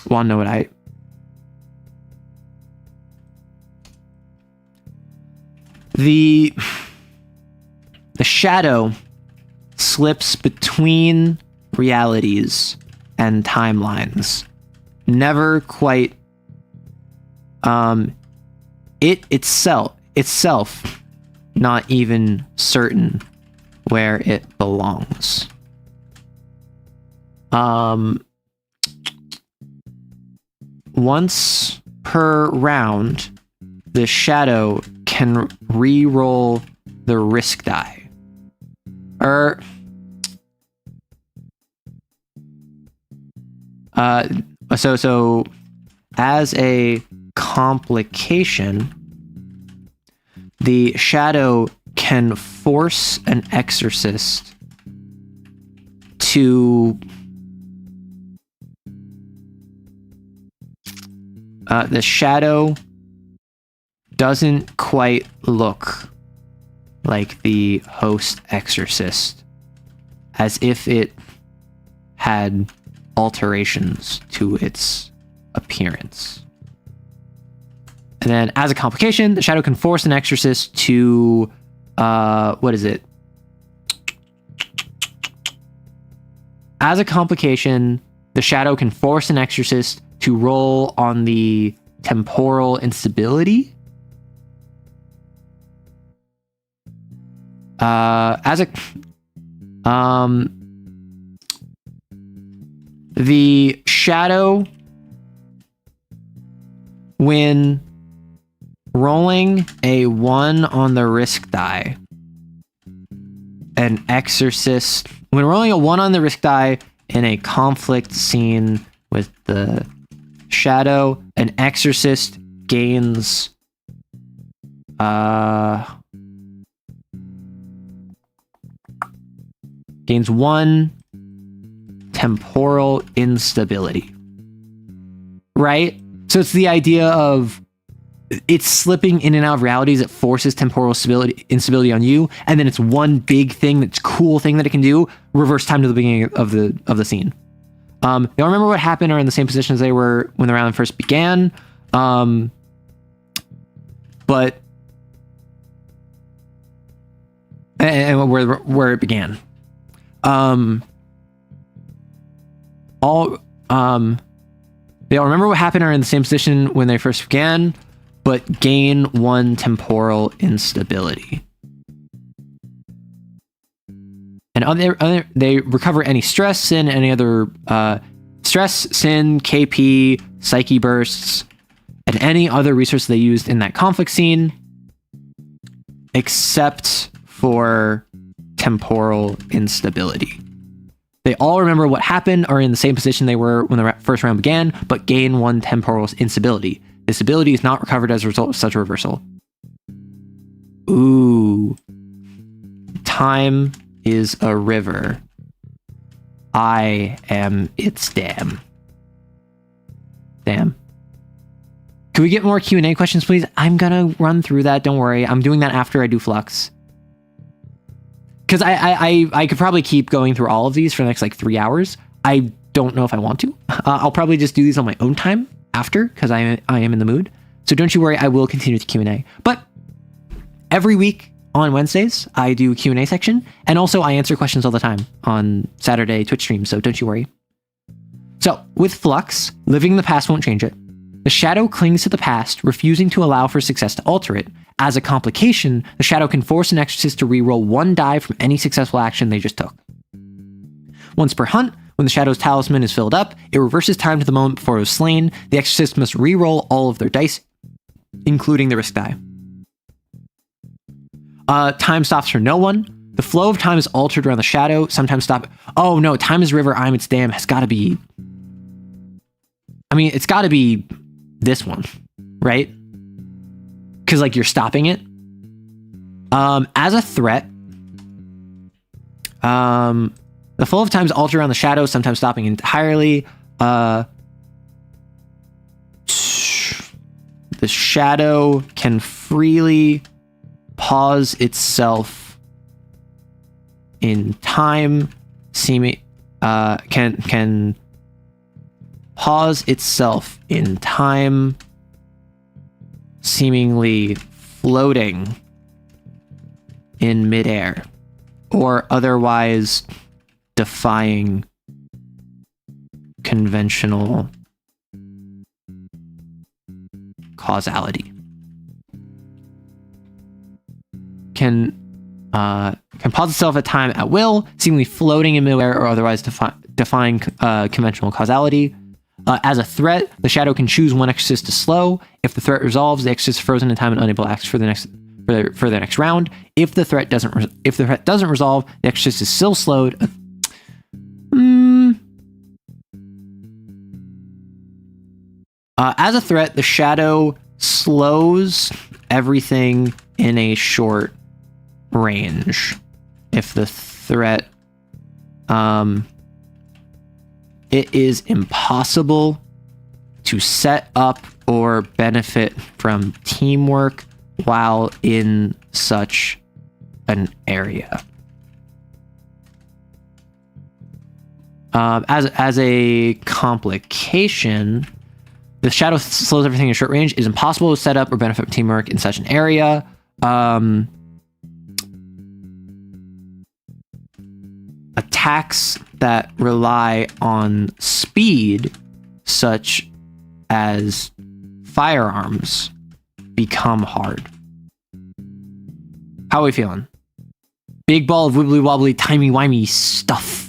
Wanna know what the Shadow slips between realities and timelines. Never quite itself not even certain where it belongs. Once per round, the Shadow can re-roll the risk die. So as a complication, the Shadow can force an Exorcist to the Shadow doesn't quite look like the host Exorcist, as if it had alterations to its appearance. And then as a complication, the Shadow can force an Exorcist to what is it? As a complication, the Shadow can force an Exorcist to roll on the temporal instability. The Shadow, when rolling a 1 on the risk die, when rolling a 1 on the risk die in a conflict scene with the Shadow, an Exorcist gains gains 1 temporal instability. Right? So it's the idea of it's slipping in and out of realities that forces temporal instability on you, and then it's one big thing, that's cool thing that it can do, reverse time to the beginning of the scene. You'll remember what happened, or in the same position as they were when the round first began. But and where it began. They'll remember what happened, or in the same position when they first began, but gain 1 temporal instability. And they recover any stress, sin, any other stress, sin, KP, psyche bursts, and any other resource they used in that conflict scene, except for temporal instability. They all remember what happened, or in the same position they were when the first round began, but gain 1 temporal instability. This ability is not recovered as a result of such a reversal. Ooh. Time is a river. I am its dam. Damn. Can we get more Q&A questions, please? I'm gonna run through that. Don't worry. I'm doing that after I do Flux. Because I could probably keep going through all of these for the next 3 hours. I don't know if I want to. I'll probably just do these on my own time after, because I am in the mood. So don't you worry, I will continue with the Q&A. But every week on Wednesdays, I do Q&A section, and also I answer questions all the time on Saturday Twitch streams, so don't you worry. So, with Flux, living in the past won't change it. The shadow clings to the past, refusing to allow for success to alter it. As a complication, the shadow can force an exorcist to reroll 1 die from any successful action they just took. Once per hunt, when the shadow's talisman is filled up, it reverses time to the moment before it was slain. The exorcist must reroll all of their dice, including the risk die. Time stops for no one. The flow of time is altered around the shadow, sometimes stop. Oh no, time is river, I'm its dam has got to be... I mean, it's got to be this one, right? Because you're stopping it. As a threat, the flow of time is altered around the shadow, sometimes stopping entirely. The shadow can freely pause itself in time, can pause itself in time, seemingly floating in midair, or otherwise defying conventional causality. Can pause itself at time at will, seemingly floating in midair, or otherwise defying conventional causality. As a threat, the shadow can choose one exorcist to slow. If the threat resolves, the exorcist is frozen in time and unable to act for the next round. If the threat doesn't resolve, the exorcist is still slowed. As a threat, the shadow slows everything in a short range. If the threat, it is impossible to set up or benefit from teamwork while in such an area. As a complication, the shadow slows everything in short range. It is impossible to set up or benefit from teamwork in such an area. Attacks that rely on speed, such as firearms, become hard. How are we feeling? Big ball of wibbly wobbly, timey-wimey stuff.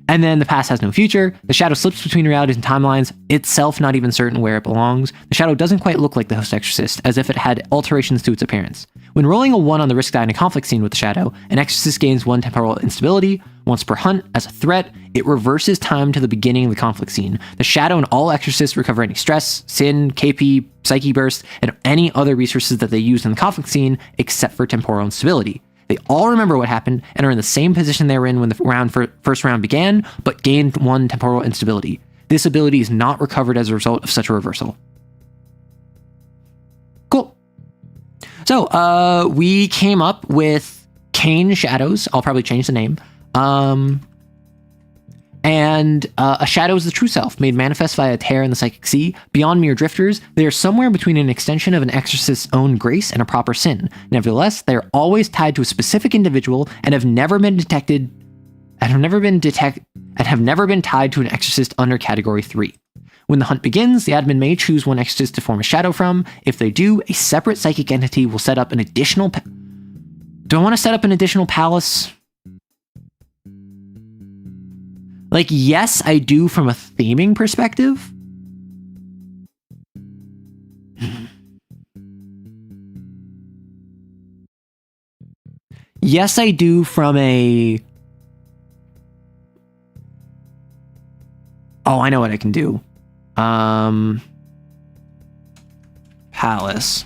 And then the past has no future. The shadow slips between realities and timelines, itself not even certain where it belongs. The shadow doesn't quite look like the host exorcist, as if it had alterations to its appearance. When rolling a 1 on the risk die in a conflict scene with the shadow, an exorcist gains 1 temporal instability. Once per hunt, as a threat, it reverses time to the beginning of the conflict scene. The shadow and all exorcists recover any stress, sin, KP, psyche burst, and any other resources that they used in the conflict scene, except for temporal instability. They all remember what happened and are in the same position they were in when the first round began, but gained 1 temporal instability. This ability is not recovered as a result of such a reversal. Cool. So we came up with CAIN Shadows. I'll probably change the name. And a shadow is the true self, made manifest via a tear in the psychic sea. Beyond mere drifters, they are somewhere between an extension of an exorcist's own grace and a proper sin. Nevertheless, they are always tied to a specific individual and have never been detected, and have never been tied to an exorcist under Category 3. When the hunt begins, the admin may choose one exorcist to form a shadow from. If they do, a separate psychic entity will set up an additional... Do I want to set up an additional palace? Like, yes, I do from a theming perspective. Yes, I do from a... Oh, I know what I can do. Palace.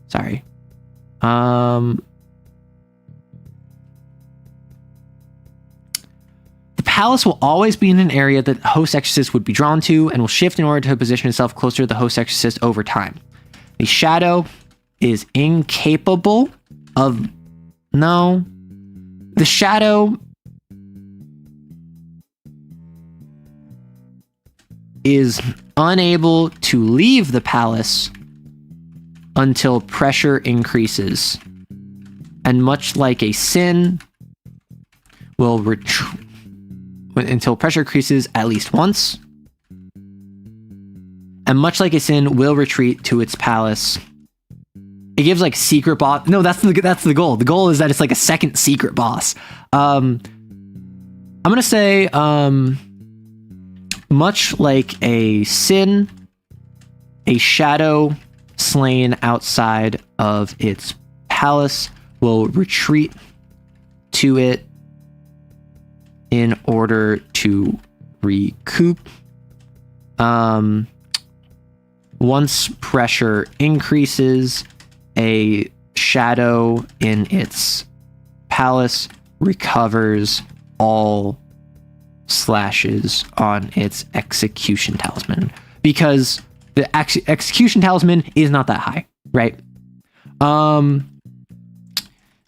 Sorry. The palace will always be in an area that the host exorcist would be drawn to and will shift in order to position itself closer to the host exorcist over time. The shadow is incapable of... No. The shadow is unable to leave the palace until pressure increases. And much like a sin, will retreat until pressure increases at least once. And much like a sin, will retreat to its palace. It gives like secret boss. No, that's the goal. The goal is that it's like a second secret boss. I'm gonna say, much like a sin, a shadow slain outside of its palace will retreat to it in order to recoup. Once pressure increases, a shadow in its palace recovers all slashes on its execution talisman, because the execution talisman is not that high, right?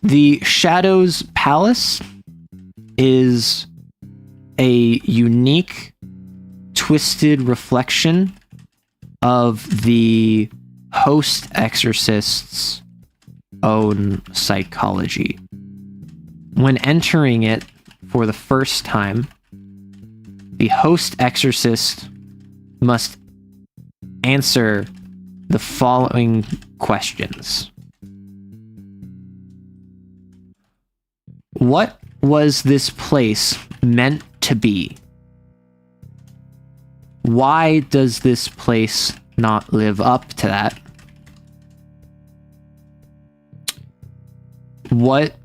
The shadow's palace is a unique twisted reflection of the host exorcist's own psychology. When entering it for the first time, the host exorcist must answer the following questions. What was this place meant to be? Why does this place not live up to that? What?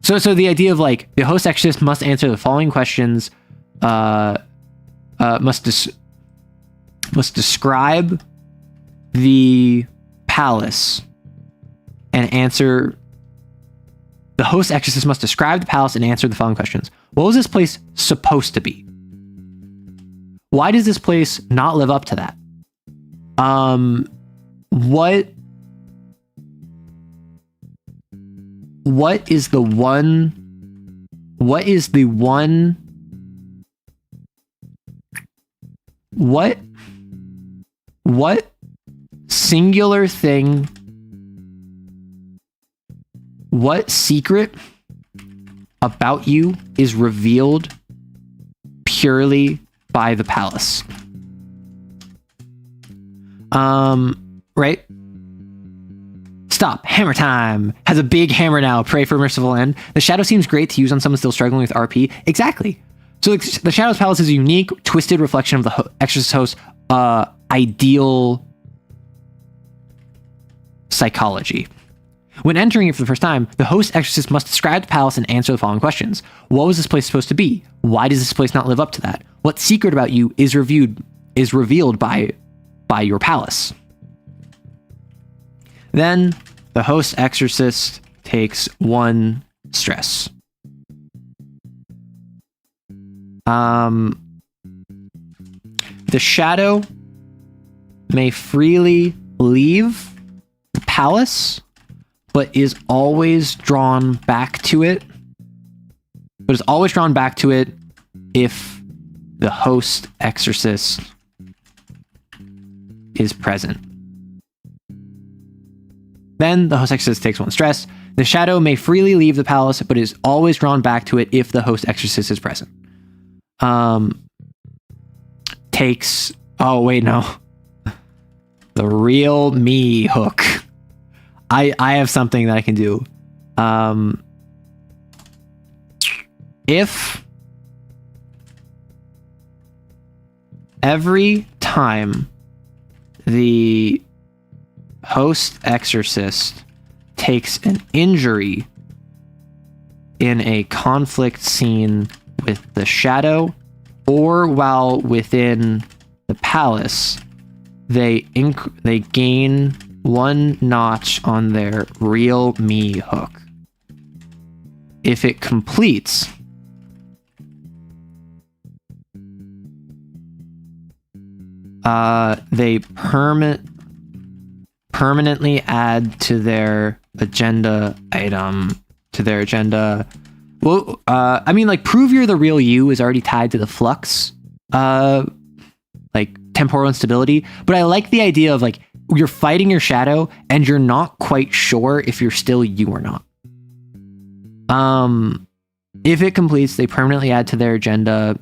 So the idea of like the host exorcist must answer the following questions. Must describe the palace and answer. The host exorcist must describe the palace and answer the following questions. What was this place supposed to be? Why does this place not live up to that? What is the one what singular thing, what secret about you is revealed purely by the palace? Right? Stop. Hammer time. Has a big hammer now. Pray for merciful end. The shadow seems great to use on someone still struggling with RP. Exactly. So the Shadow's Palace is a unique, twisted reflection of the Exorcist host's ideal psychology. When entering it for the first time, the host exorcist must describe the palace and answer the following questions. What was this place supposed to be? Why does this place not live up to that? What secret about you is revealed by by your palace. Then the host exorcist takes 1 stress. The shadow may freely leave the palace, but is always drawn back to it. If the host exorcist is present. Then the host exorcist takes 1 stress. The shadow may freely leave the palace, but is always drawn back to it if the host exorcist is present. Takes... Oh, wait, no. The real me hook. I have something that I can do. If every time the host exorcist takes an injury in a conflict scene with the shadow or while within the palace, they gain 1 notch on their real me hook. If it completes, they permanently add to their agenda item, Well, I mean, like, prove you're the real you is already tied to the flux, like temporal instability. But I like the idea of, like, you're fighting your shadow and you're not quite sure if you're still you or not. If it completes, they permanently add to their agenda.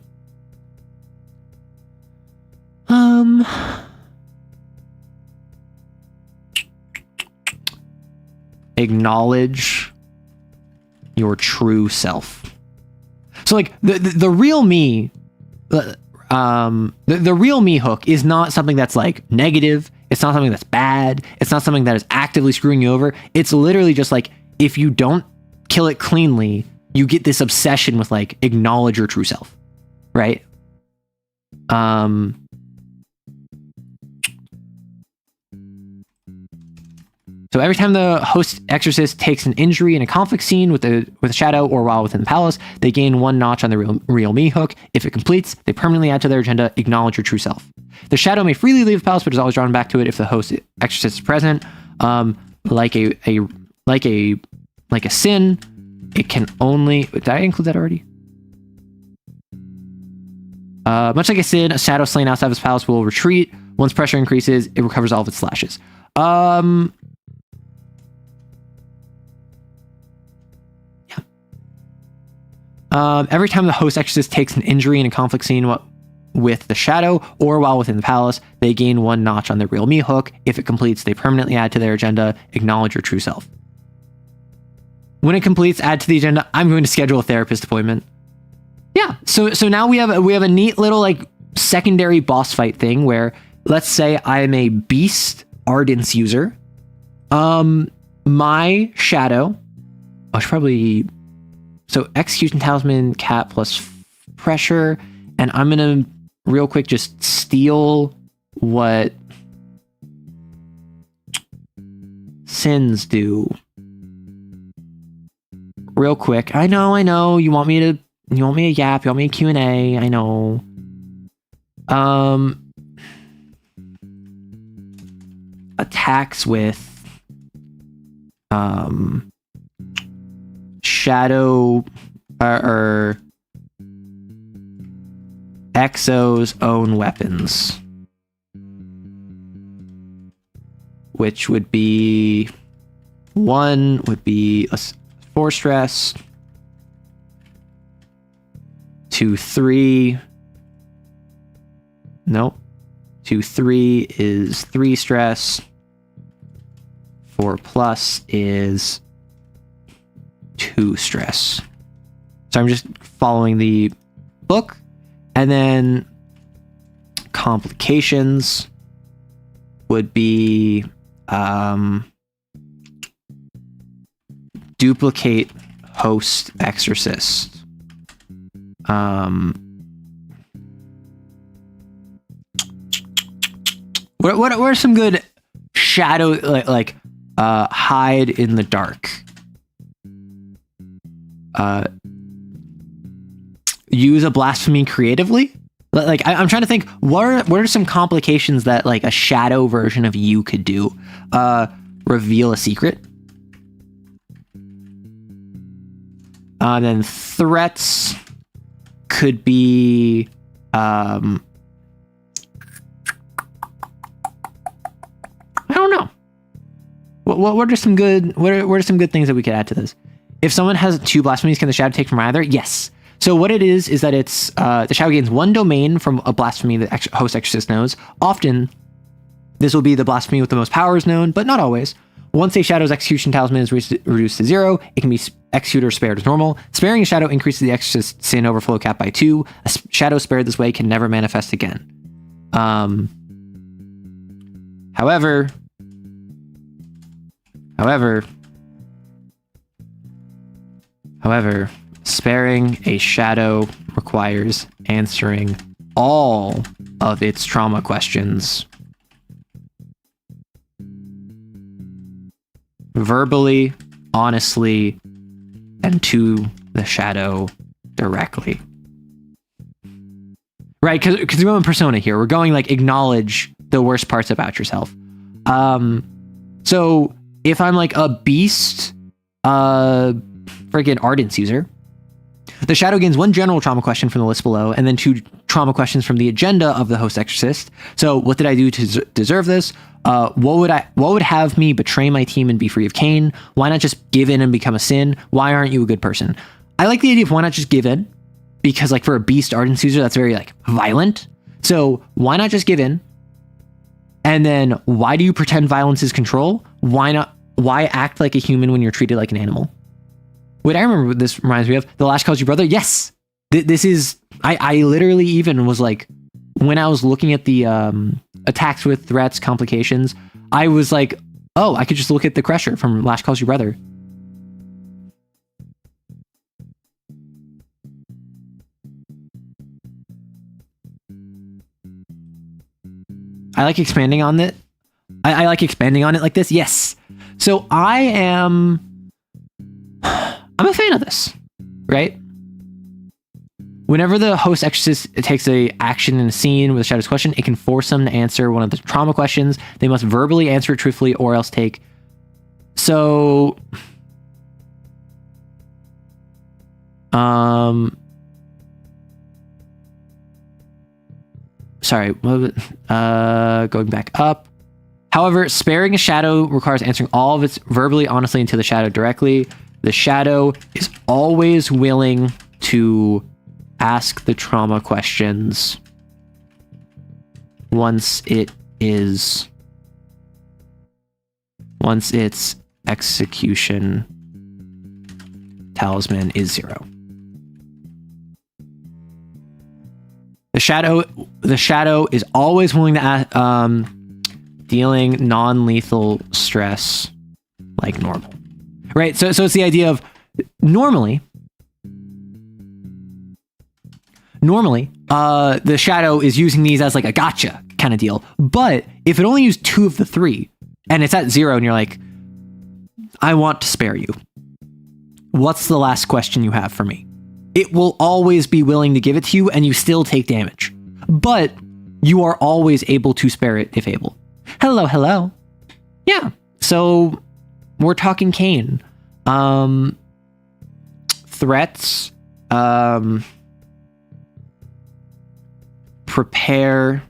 Acknowledge your true self. So, like, the real me, the real me hook is not something that's, like, negative. It's not something that's bad. It's not something that is actively screwing you over. It's literally just, like, if you don't kill it cleanly, you get this obsession with, like, acknowledge your true self, right? So every time the host exorcist takes an injury in a conflict scene with a shadow or while within the palace, they gain 1 notch on the real me hook. If it completes, they permanently add to their agenda, acknowledge your true self. The shadow may freely leave the palace, but is always drawn back to it if the host exorcist is present. Like a sin, it can only... Did I include that already? Much like a sin, a shadow slain outside of his palace will retreat. Once pressure increases, it recovers all of its slashes. Every time the host exorcist takes an injury in a conflict scene with the shadow or while within the palace, they gain 1 notch on their real me hook. If it completes, they permanently add to their agenda, acknowledge your true self. When it completes, add to the agenda, I'm going to schedule a therapist appointment. Yeah, so now we have a neat little, like, secondary boss fight thing where, let's say I'm a beast ardence user. My shadow, I should probably... So execution talisman, cat plus pressure, and I'm gonna real quick just steal what sins do. Real quick. I know. You want me to yap, you want me to Q&A, I know. Attacks with shadow or Exo's own weapons, which would be 1 would be a 4 stress, 2, 3. Nope. 2, 3 is 3 stress. 4 plus is 2 stress. So I'm just following the book. And then complications would be duplicate host exorcist. What are some good shadow like hide in the dark? Use a blasphemy creatively. Like I'm trying to think, what are some complications that like a shadow version of you could do? Reveal a secret. Then threats could be I don't know. What are some good what are some good things that we could add to this? If someone has 2 blasphemies, can the shadow take from either? Yes. So what it is that it's the shadow gains 1 domain from a blasphemy that host exorcist knows. Often, this will be the blasphemy with the most powers known, but not always. Once a shadow's execution talisman is reduced to 0, it can be executed or spared as normal. Sparing a shadow increases the exorcist sin overflow cap by 2. A shadow spared this way can never manifest again. However, sparing a shadow requires answering all of its trauma questions verbally, honestly, and to the shadow directly. Right? Because we're in persona here. We're going like acknowledge the worst parts about yourself. So if I'm like a beast, friggin' ardence user, the shadow gains 1 general trauma question from the list below, and then 2 trauma questions from the agenda of the host exorcist. So what did I do to deserve this? What would have me betray my team and be free of CAIN? Why not just give in and become a sin? Why aren't you a good person? I like the idea of why not just give in, because like for a beast ardence user, that's very like violent. So why not just give in? And then why do you pretend violence is control? Why act like a human when you're treated like an animal? Wait, I remember what this reminds me of. The Last Calls You Brother. Yes. This is, I literally even was like, when I was looking at the attacks with threats, complications, I was like, oh, I could just look at the Crusher from Last Calls You Brother. I like expanding on it. I like expanding on it like this. Yes. So I'm a fan of this, right? Whenever the host exorcist takes a action in a scene with a shadow's question, it can force them to answer one of the trauma questions. They must verbally answer it truthfully or else take. So, sorry, what was it? Going back up. However, sparing a shadow requires answering all of its verbally, honestly, and to the shadow directly. The shadow is always willing to ask the trauma questions once its execution talisman is 0. The shadow is always willing to ask, dealing non-lethal stress like normal. Right, so it's the idea of normally, the shadow is using these as like a gotcha kind of deal. But if it only used 2 of the 3, and it's at 0, and you're like, I want to spare you. What's the last question you have for me? It will always be willing to give it to you, and you still take damage. But you are always able to spare it if able. Hello. Yeah, so we're talking CAIN. Threats. Prepare.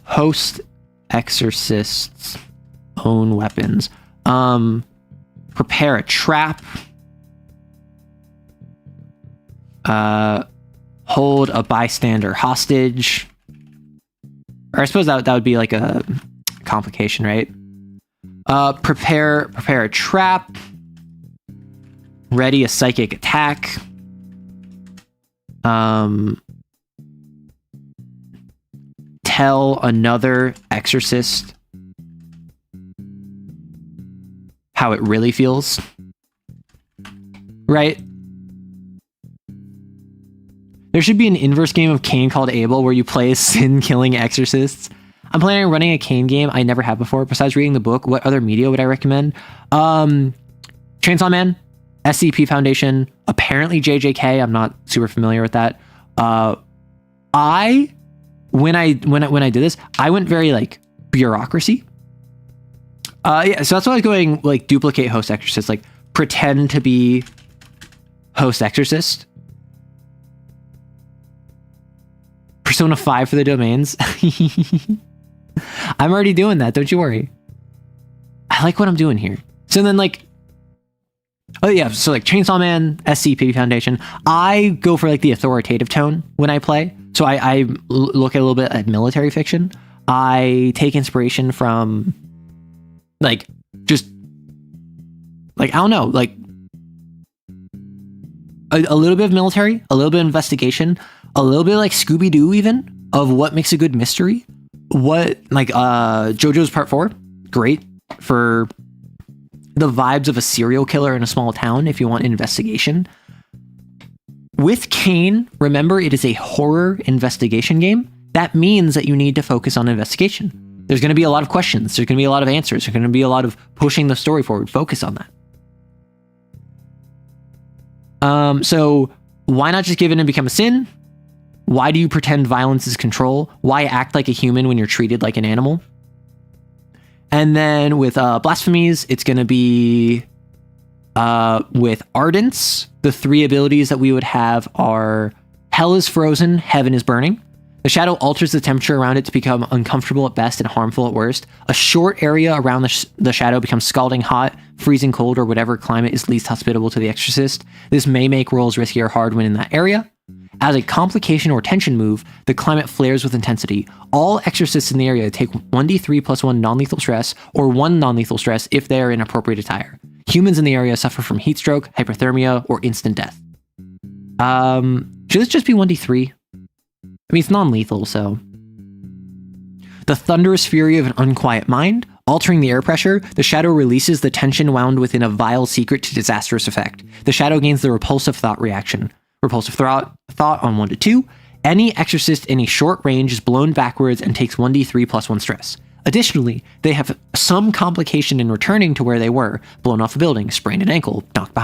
Host exorcists own weapons. Prepare a trap. Hold a bystander hostage. Or I suppose that would be like a complication, right? Prepare a trap. Ready a psychic attack. Tell another exorcist how it really feels. Right? There should be an inverse game of CAIN called Abel where you play sin-killing exorcists. I'm planning on running a CAIN game I never have before. Besides reading the book, what other media would I recommend? Chainsaw Man, SCP Foundation, apparently JJK. I'm not super familiar with that. When I did this, I went very like bureaucracy. Yeah, so that's why I was going like duplicate host exorcist, like pretend to be host exorcist. Persona 5 for the domains. I'm already doing that, don't you worry. I like what I'm doing here. So then like, oh yeah, so like Chainsaw Man, SCP Foundation, I go for like the authoritative tone when I play. So I look at a little bit at military fiction. I take inspiration from like, just like, I don't know, like a little bit of military, a little bit of investigation, a little bit like Scooby-Doo even, of what makes a good mystery. What, like, JoJo's Part 4, great for the vibes of a serial killer in a small town if you want investigation. With CAIN, remember, it is a horror investigation game. That means that you need to focus on investigation. There's going to be a lot of questions. There's going to be a lot of answers. There's going to be a lot of pushing the story forward. Focus on that. So why not just give in and become a sin? Why do you pretend violence is control? Why act like a human when you're treated like an animal? And then with blasphemies, it's going to be with ardents. The 3 abilities that we would have are hell is frozen, heaven is burning. The shadow alters the temperature around it to become uncomfortable at best and harmful at worst. A short area around the shadow becomes scalding hot, freezing cold, or whatever climate is least hospitable to the exorcist. This may make rolls risky or hard when in that area. As a complication or tension move, the climate flares with intensity. All exorcists in the area take 1d3 plus 1 non-lethal stress, or 1 non-lethal stress if they are in appropriate attire. Humans in the area suffer from heat stroke, hypothermia, or instant death. Should this just be 1d3? I mean, it's non-lethal, so... The thunderous fury of an unquiet mind. Altering the air pressure, the shadow releases the tension wound within a vile secret to disastrous effect. The shadow gains the repulsive thought reaction. Repulsive thought on 1 to 2. Any exorcist in a short range is blown backwards and takes 1d3 plus 1 stress. Additionally, they have some complication in returning to where they were. Blown off a building, sprained an ankle, knocked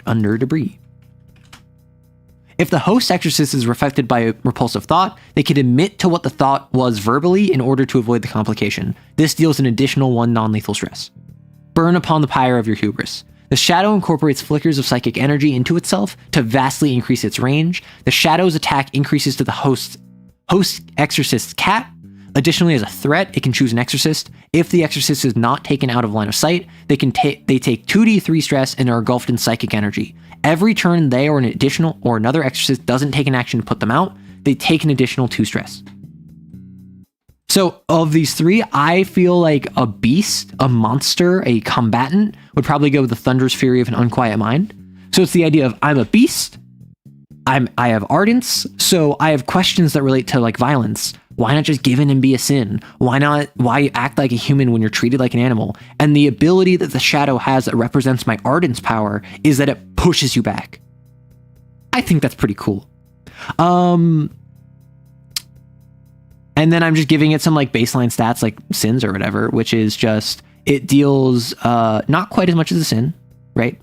under debris. If the host exorcist is affected by a repulsive thought, they can admit to what the thought was verbally in order to avoid the complication. This deals an additional 1 non-lethal stress. Burn upon the pyre of your hubris. The shadow incorporates flickers of psychic energy into itself to vastly increase its range. The shadow's attack increases to the host exorcist's cat. Additionally, as a threat, it can choose an exorcist. If the exorcist is not taken out of line of sight, they take 2d3 stress and are engulfed in psychic energy. Every turn they or another exorcist doesn't take an action to put them out, they take an additional 2 stress. So of these 3, I feel like a beast, a monster, a combatant would probably go with the thunderous fury of an unquiet mind. So it's the idea of I'm a beast, I have ardents, so I have questions that relate to like violence. Why not just give in and be a sin? Why act like a human when you're treated like an animal? And the ability that the shadow has that represents my ardent's power is that it pushes you back. I think that's pretty cool. And then I'm just giving it some like baseline stats like sins or whatever, which is just, it deals not quite as much as a sin, right?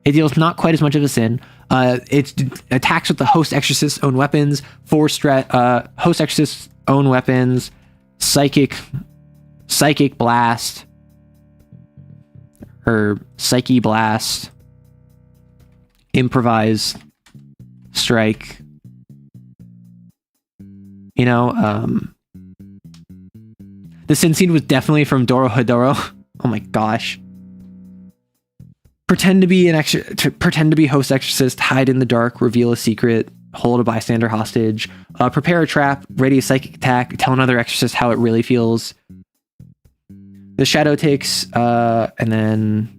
It deals not quite as much of a sin. It attacks with the host exorcist's own weapons, host exorcist's own weapons, psychic blast, or psyche blast, improvise, strike. You know, the sin scene was definitely from Dorohedoro. Oh my gosh. Pretend to be host exorcist, hide in the dark, reveal a secret, hold a bystander hostage, prepare a trap, ready a psychic attack, tell another exorcist how it really feels. The shadow takes, and then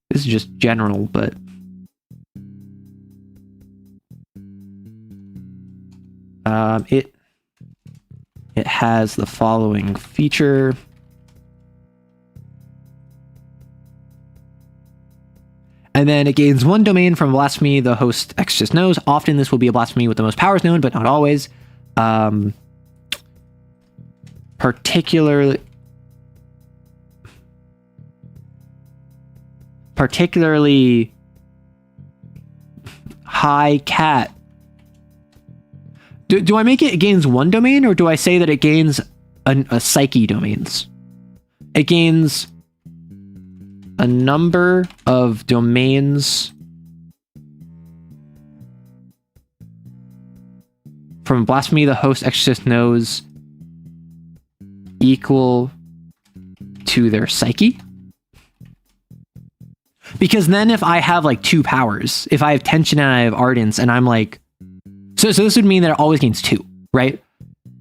this is just general, but it has the following feature. And then it gains 1 domain from blasphemy the host exorcist knows. Often this will be a blasphemy with the most powers known, but not always. Particularly high cat. Do I make it gains 1 domain, or do I say that it gains a psyche domains? It gains a number of domains from blasphemy the host exorcist knows equal to their psyche. Because then if I have like 2 powers, if I have tension and I have ardence, and I'm like, so this would mean that it always gains 2, right?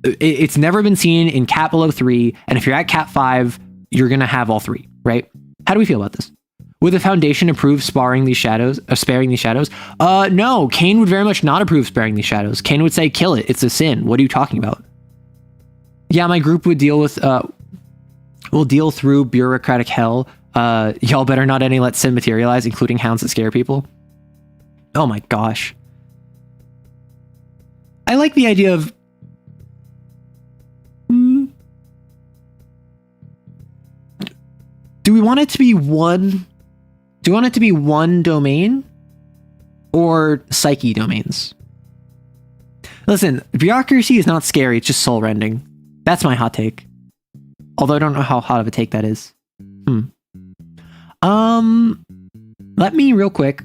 It's never been seen in cat below 3, and if you're at cat 5, you're gonna have all 3, right? How do we feel about this? Would the Foundation approve sparing these shadows? No, CAIN would very much not approve sparing these shadows. CAIN would say, kill it. It's a sin. What are you talking about? Yeah, my group would deal with, we'll deal through bureaucratic hell. Y'all better not any let sin materialize, including hounds that scare people. Oh my gosh. I like the idea of... Do we want it to be one... Do you want it to be 1 domain? Or psyche domains? Listen, bureaucracy is not scary, it's just soul-rending. That's my hot take. Although I don't know how hot of a take that is. Let me real quick.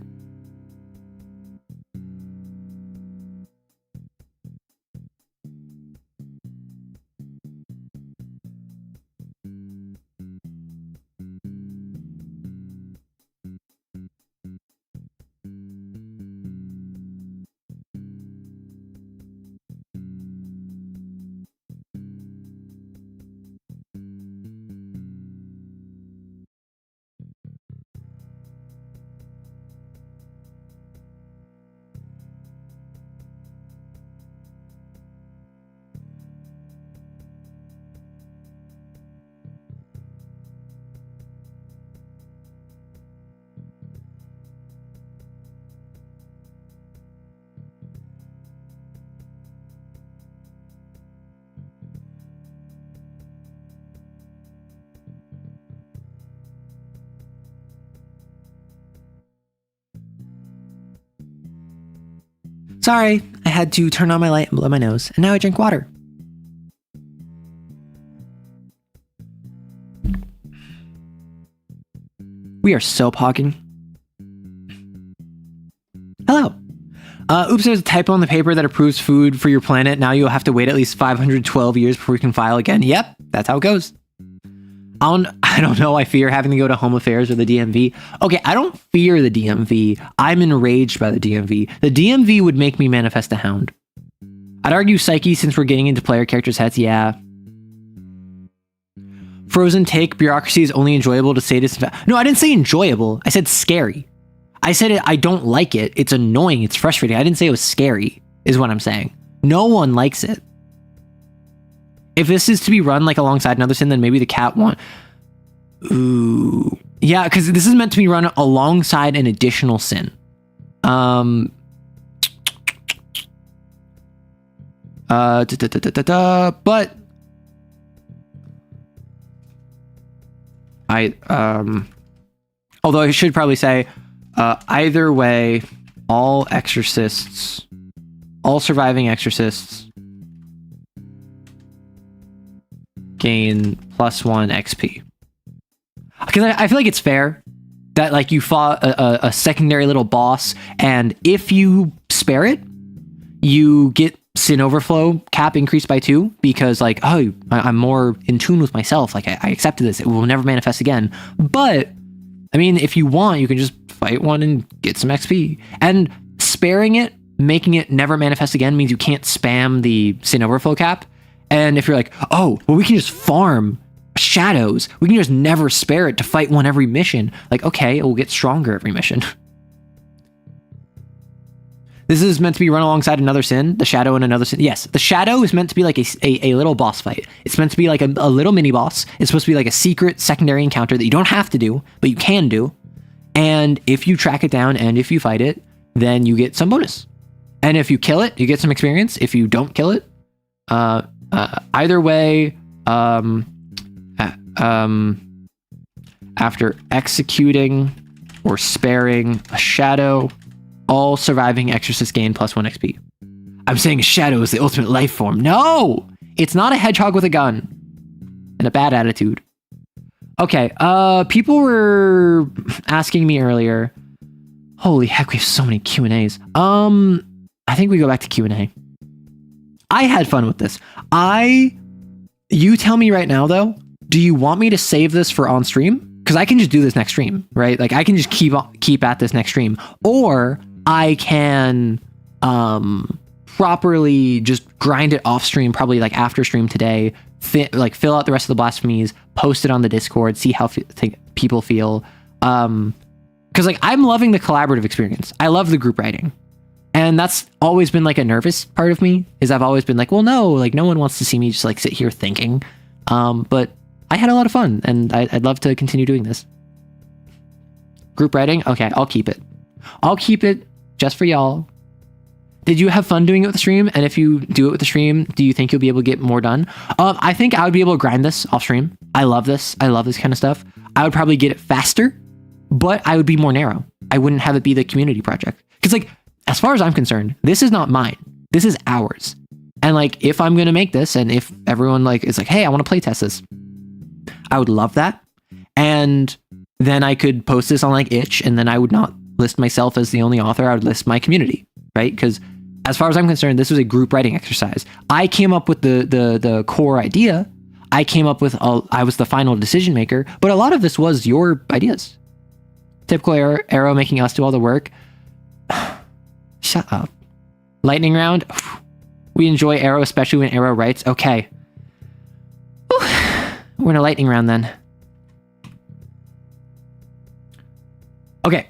Sorry, I had to turn on my light and blow my nose, and now I drink water. We are so pogging. Hello. Oops, there's a typo on the paper that approves food for your planet. Now you'll have to wait at least 512 years before you can file again. Yep, that's how it goes. I don't know. I fear having to go to Home Affairs or the DMV. Okay, I don't fear the DMV. I'm enraged by the DMV. The DMV would make me manifest a hound. I'd argue psyche since we're getting into player characters' heads. Yeah. Frozen take, bureaucracy is only enjoyable to sadists. No, I didn't say enjoyable. I said scary. I said it. I don't like it. It's annoying. It's frustrating. I didn't say it was scary, is what I'm saying. No one likes it. If this is to be run like alongside another sin, then maybe the cat one. Ooh. Yeah, because this is meant to be run alongside an additional sin. But although I should probably say, either way, all surviving exorcists gain +1 XP. Because I feel like it's fair that like you fought a secondary little boss, and if you spare it, you get sin overflow cap increased by 2 because like, oh, I'm more in tune with myself. Like I accepted this. It will never manifest again. But I mean, if you want, you can just fight one and get some XP. And sparing it, making it never manifest again means you can't spam the sin overflow cap. And if you're like, oh, well, we can just farm shadows. We can just never spare it to fight one every mission. Like, okay, it will get stronger every mission. This is meant to be run alongside another sin, the shadow and another sin. Yes, the shadow is meant to be like a little boss fight. It's meant to be like a little mini boss. It's supposed to be like a secret secondary encounter that you don't have to do, but you can do. And if you track it down and if you fight it, then you get some bonus. And if you kill it, you get some experience. If you don't kill it, either way, after executing or sparing a shadow, all surviving exorcists gain +1 XP. I'm saying a shadow is the ultimate life form. No! It's not a hedgehog with a gun and a bad attitude. Okay, people were asking me earlier. Holy heck, we have so many Q&As. I think we go back to Q&A. I had fun with this. You tell me right now though, do you want me to save this for on stream? Because I can just do this next stream, right? Like I can just keep at this next stream, or I can properly just grind it off stream, probably like after stream today, fill out the rest of the blasphemies, post it on the Discord, see how people feel. Because like I'm loving the collaborative experience. I love the group writing. And that's always been like a nervous part of me, is I've always been like, well, no, like no one wants to see me just like sit here thinking. But I had a lot of fun and I'd love to continue doing this. Group writing? Okay, I'll keep it. I'll keep it just for y'all. Did you have fun doing it with the stream? And if you do it with the stream, do you think you'll be able to get more done? I think I would be able to grind this off stream. I love this. I love this kind of stuff. I would probably get it faster, but I would be more narrow. I wouldn't have it be the community project. Because like, as far as I'm concerned, this is not mine. This is ours. And like, if I'm going to make this and if everyone like is like, hey, I want to play test this, I would love that. And then I could post this on like itch, and then I would not list myself as the only author. I would list my community, right? Because as far as I'm concerned, this was a group writing exercise. I came up with the core idea. I came up with, I was the final decision maker, but a lot of this was your ideas. Typical Arrow making us do all the work. Shut up. Lightning round. We enjoy Arrow, especially when Arrow writes. Okay. We're in a lightning round then. Okay.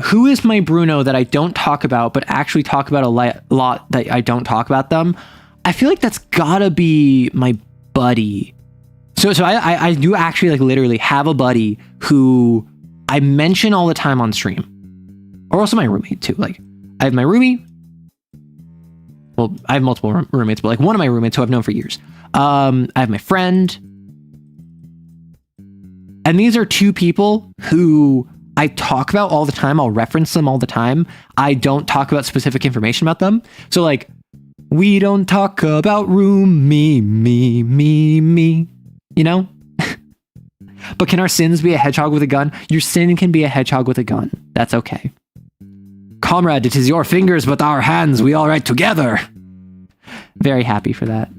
Who is my Bruno that I don't talk about, but actually talk about a lot that I don't talk about them? I feel like that's gotta be my buddy. So I do actually like literally have a buddy who I mention all the time on stream. Or also my roommate too. Like I have my roomie. Well, I have multiple roommates, but like one of my roommates who I've known for years. I have my friend. And these are two people who I talk about all the time. I'll reference them all the time. I don't talk about specific information about them. So like, we don't talk about me, you know? But can our sins be a hedgehog with a gun? Your sin can be a hedgehog with a gun. That's okay. Comrade, it is your fingers, but our hands, we all write together. Very happy for that.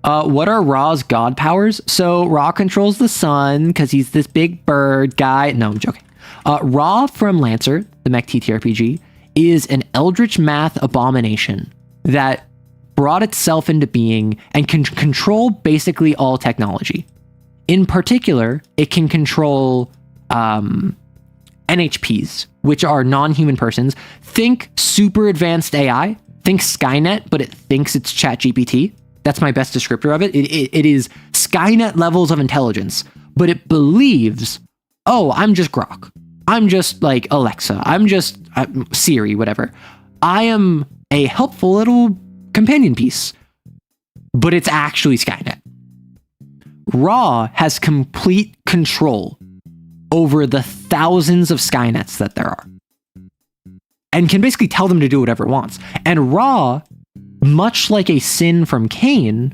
What are Ra's god powers? So Ra controls the sun because he's this big bird guy. No, I'm joking. Ra from Lancer, the mech TTRPG, is an eldritch math abomination that brought itself into being and can control basically all technology. In particular, it can control NHPs, which are non-human persons. Think super advanced AI. Think Skynet, but it thinks it's ChatGPT. That's my best descriptor of it. It is Skynet levels of intelligence, but it believes, oh, I'm just Grok. I'm just like Alexa. I'm just Siri, whatever. I am a helpful little companion piece, but it's actually Skynet. Ra has complete control over the thousands of Skynets that there are and can basically tell them to do whatever it wants. And Ra, much like a sin from CAIN,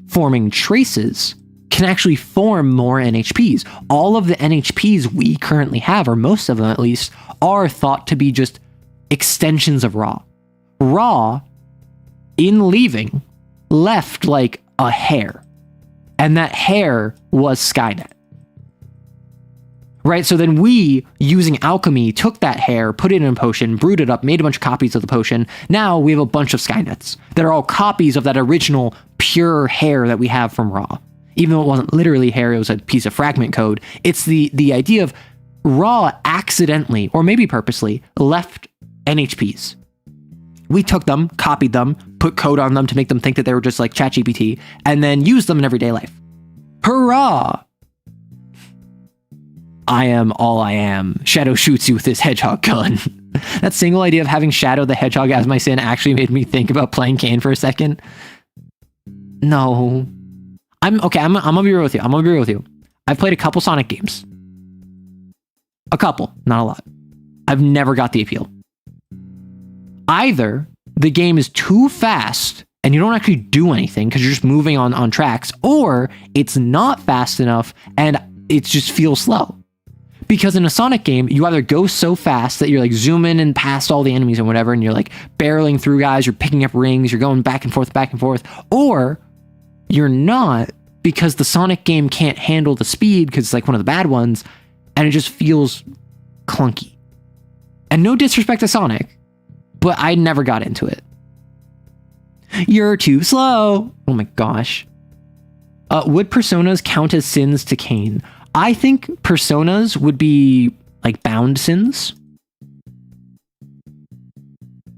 forming traces, can actually form more NHPs. All of the NHPs we currently have, or most of them at least, are thought to be just extensions of Ra. Ra, in leaving, left like a hair. And that hair was Skynet. Right, so then we, using alchemy, took that hair, put it in a potion, brewed it up, made a bunch of copies of the potion. Now we have a bunch of Skynets that are all copies of that original pure hair that we have from Ra. Even though it wasn't literally hair, it was a piece of fragment code. It's the idea of Ra accidentally, or maybe purposely, left NHPs. We took them, copied them, put code on them to make them think that they were just like ChatGPT, and then used them in everyday life. Hurrah! I am all I am. Shadow shoots you with his hedgehog gun. That single idea of having Shadow the Hedgehog as my sin actually made me think about playing CAIN for a second. No. I'm gonna be real with you. I've played a couple Sonic games. A couple, not a lot. I've never got the appeal. Either the game is too fast and you don't actually do anything because you're just moving on tracks, or it's not fast enough and it just feels slow. Because in a Sonic game, you either go so fast that you're like zooming and past all the enemies and whatever, and you're like barreling through guys, you're picking up rings, you're going back and forth, or you're not, because the Sonic game can't handle the speed because it's like one of the bad ones, and it just feels clunky. And no disrespect to Sonic, but I never got into it. You're too slow. Oh my gosh. Would personas count as sins to CAIN? I think personas would be like bound sins.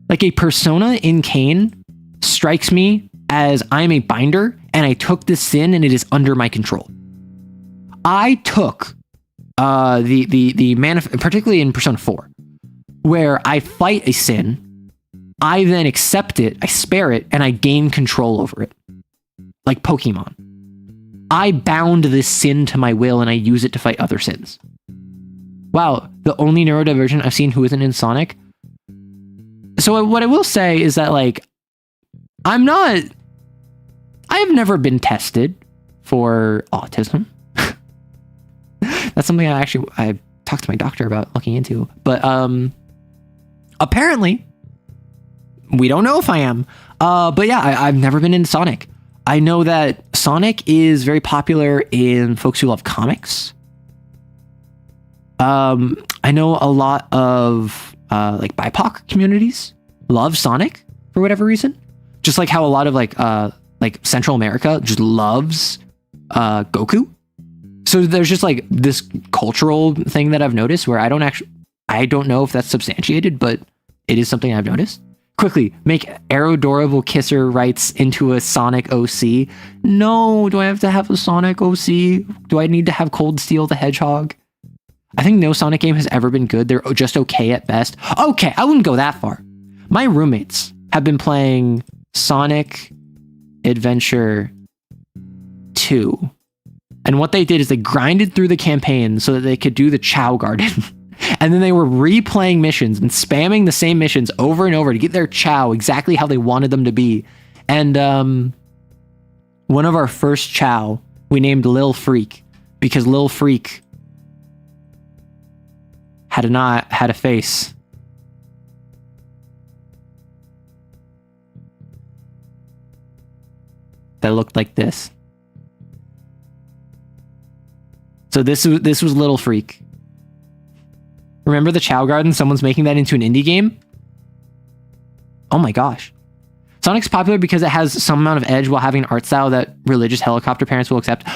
Like a persona in CAIN strikes me as I'm a binder and I took this sin and it is under my control. I took particularly in Persona 4, where I fight a sin, I then accept it, I spare it, and I gain control over it. Like Pokemon. I bound this sin to my will and I use it to fight other sins. Wow, the only neurodivergent I've seen who isn't in Sonic. So what I will say is that, like, I have never been tested for autism. That's something I talked to my doctor about looking into. But apparently, we don't know if I am. But yeah, I've never been into Sonic. I know that Sonic is very popular in folks who love comics. I know a lot of like BIPOC communities love Sonic for whatever reason. Just like how a lot of like Central America just loves Goku. So there's just like this cultural thing that I've noticed where I don't know if that's substantiated, but it is something I've noticed. Quickly, make Aerodorable Kisser writes into a Sonic OC. No, do I have to have a Sonic OC? Do I need to have Cold Steel the Hedgehog? I think no Sonic game has ever been good. They're just okay at best. Okay, I wouldn't go that far. My roommates have been playing Sonic Adventure 2. And what they did is they grinded through the campaign so that they could do the Chow Garden. And then they were replaying missions and spamming the same missions over and over to get their Chow exactly how they wanted them to be. And one of our first Chow, we named Lil Freak, because Lil Freak had a face. That looked like this. So this was Little Freak. Remember the Chow Garden? Someone's making that into an indie game? Oh my gosh. Sonic's popular because it has some amount of edge while having an art style that religious helicopter parents will accept.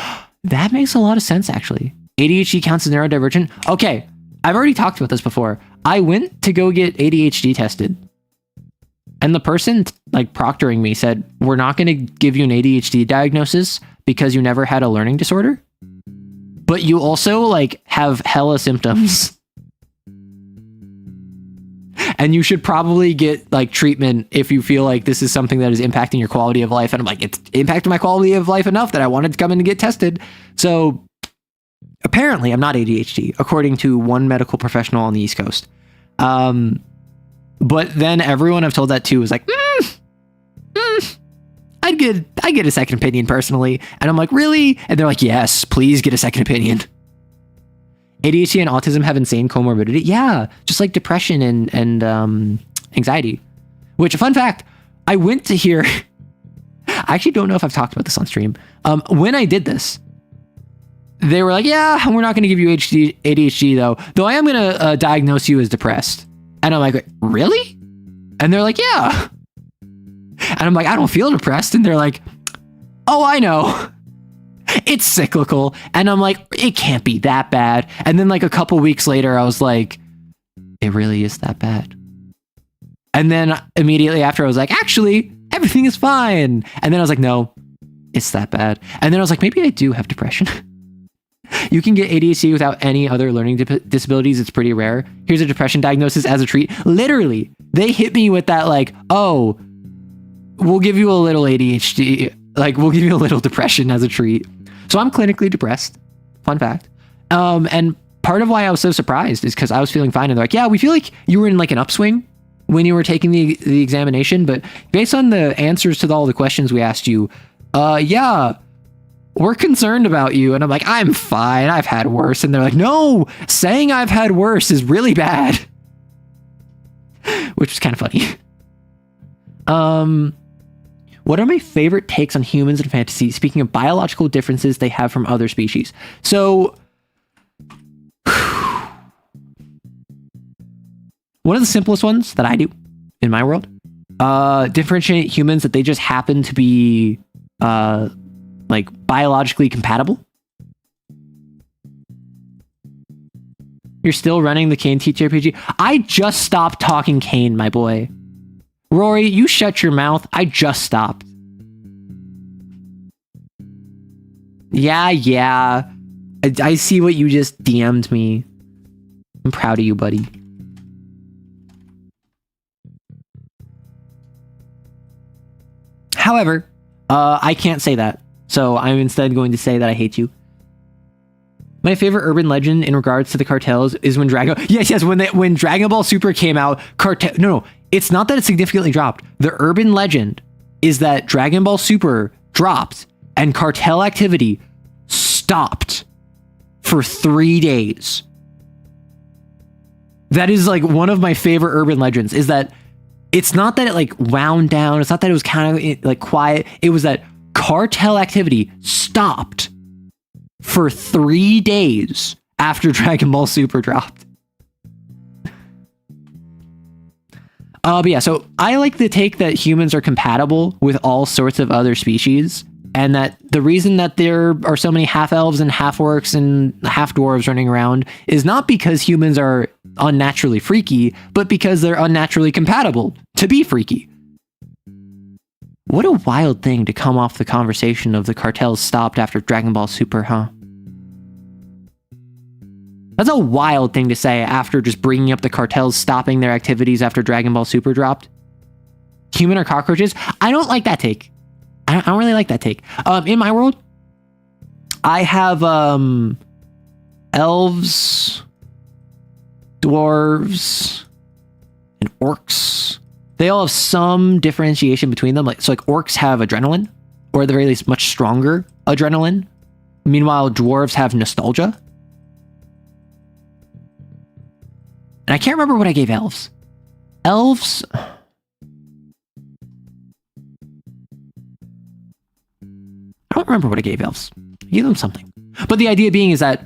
That makes a lot of sense, actually. ADHD counts as neurodivergent? Okay, I've already talked about this before. I went to go get ADHD tested. And the person, like, proctoring me said, we're not going to give you an ADHD diagnosis because you never had a learning disorder. But you also, like, have hella symptoms. And you should probably get like treatment if you feel like this is something that is impacting your quality of life. And I'm like, it's impacting my quality of life enough that I wanted to come in and get tested. So apparently I'm not ADHD, according to one medical professional on the East Coast. But then everyone I've told that to is like, I'd get a second opinion personally. And I'm like, really? And they're like, yes, please get a second opinion. ADHD and autism have insane comorbidity. Yeah, just like depression and anxiety. Which, fun fact, I went to hear... I actually don't know if I've talked about this on stream. When I did this, they were like, yeah, we're not going to give you ADHD though I am going to diagnose you as depressed. And I'm like, really? And they're like, yeah. And I'm like, I don't feel depressed. And they're like, oh, I know. It's cyclical. And I'm like, it can't be that bad. And then like a couple weeks later, I was like, it really is that bad. And then immediately after, I was like, actually, everything is fine. And then I was like, no, it's that bad. And then I was like, maybe I do have depression. You can get ADHD without any other learning disabilities. It's pretty rare. Here's a depression diagnosis as a treat. Literally, they hit me with that like, oh, we'll give you a little ADHD. Like, we'll give you a little depression as a treat. So I'm clinically depressed. Fun fact. And part of why I was so surprised is because I was feeling fine. And they're like, yeah, we feel like you were in like an upswing when you were taking the examination. But based on the answers to all the questions we asked you, yeah, we're concerned about you. And I'm like, I'm fine. I've had worse. And they're like, no, saying I've had worse is really bad. Which was kind of funny. What are my favorite takes on humans and fantasy? Speaking of biological differences they have from other species. So one of the simplest ones that I do in my world, differentiate humans that they just happen to be like biologically compatible. You're still running the CAIN TTRPG. I just stopped talking CAIN, my boy. Rory, you shut your mouth. I just stopped. Yeah. I see what you just DM'd me. I'm proud of you, buddy. However, I can't say that. So I'm instead going to say that I hate you. My favorite urban legend in regards to the cartels is when when Dragon Ball Super came out, no, it's not that it significantly dropped. The urban legend is that Dragon Ball Super dropped and cartel activity stopped for 3 days. That is like one of my favorite urban legends, is that it's not that it like wound down. It's not that it was kind of like quiet. It was that cartel activity stopped for 3 days after Dragon Ball Super dropped. But yeah, so I like the take that humans are compatible with all sorts of other species, and that the reason that there are so many half-elves and half-orcs and half-dwarves running around is not because humans are unnaturally freaky, but because they're unnaturally compatible to be freaky. What a wild thing to come off the conversation of the cartels stopped after Dragon Ball Super, huh? That's a wild thing to say after just bringing up the cartels stopping their activities after Dragon Ball Super dropped. Human or cockroaches? I don't like that take. I don't really like that take. In my world, I have elves, dwarves, and orcs. They all have some differentiation between them. So orcs have adrenaline, or at the very least, much stronger adrenaline. Meanwhile, dwarves have nostalgia. And I can't remember what I gave elves. Elves... I don't remember what I gave elves. I gave them something. But the idea being is that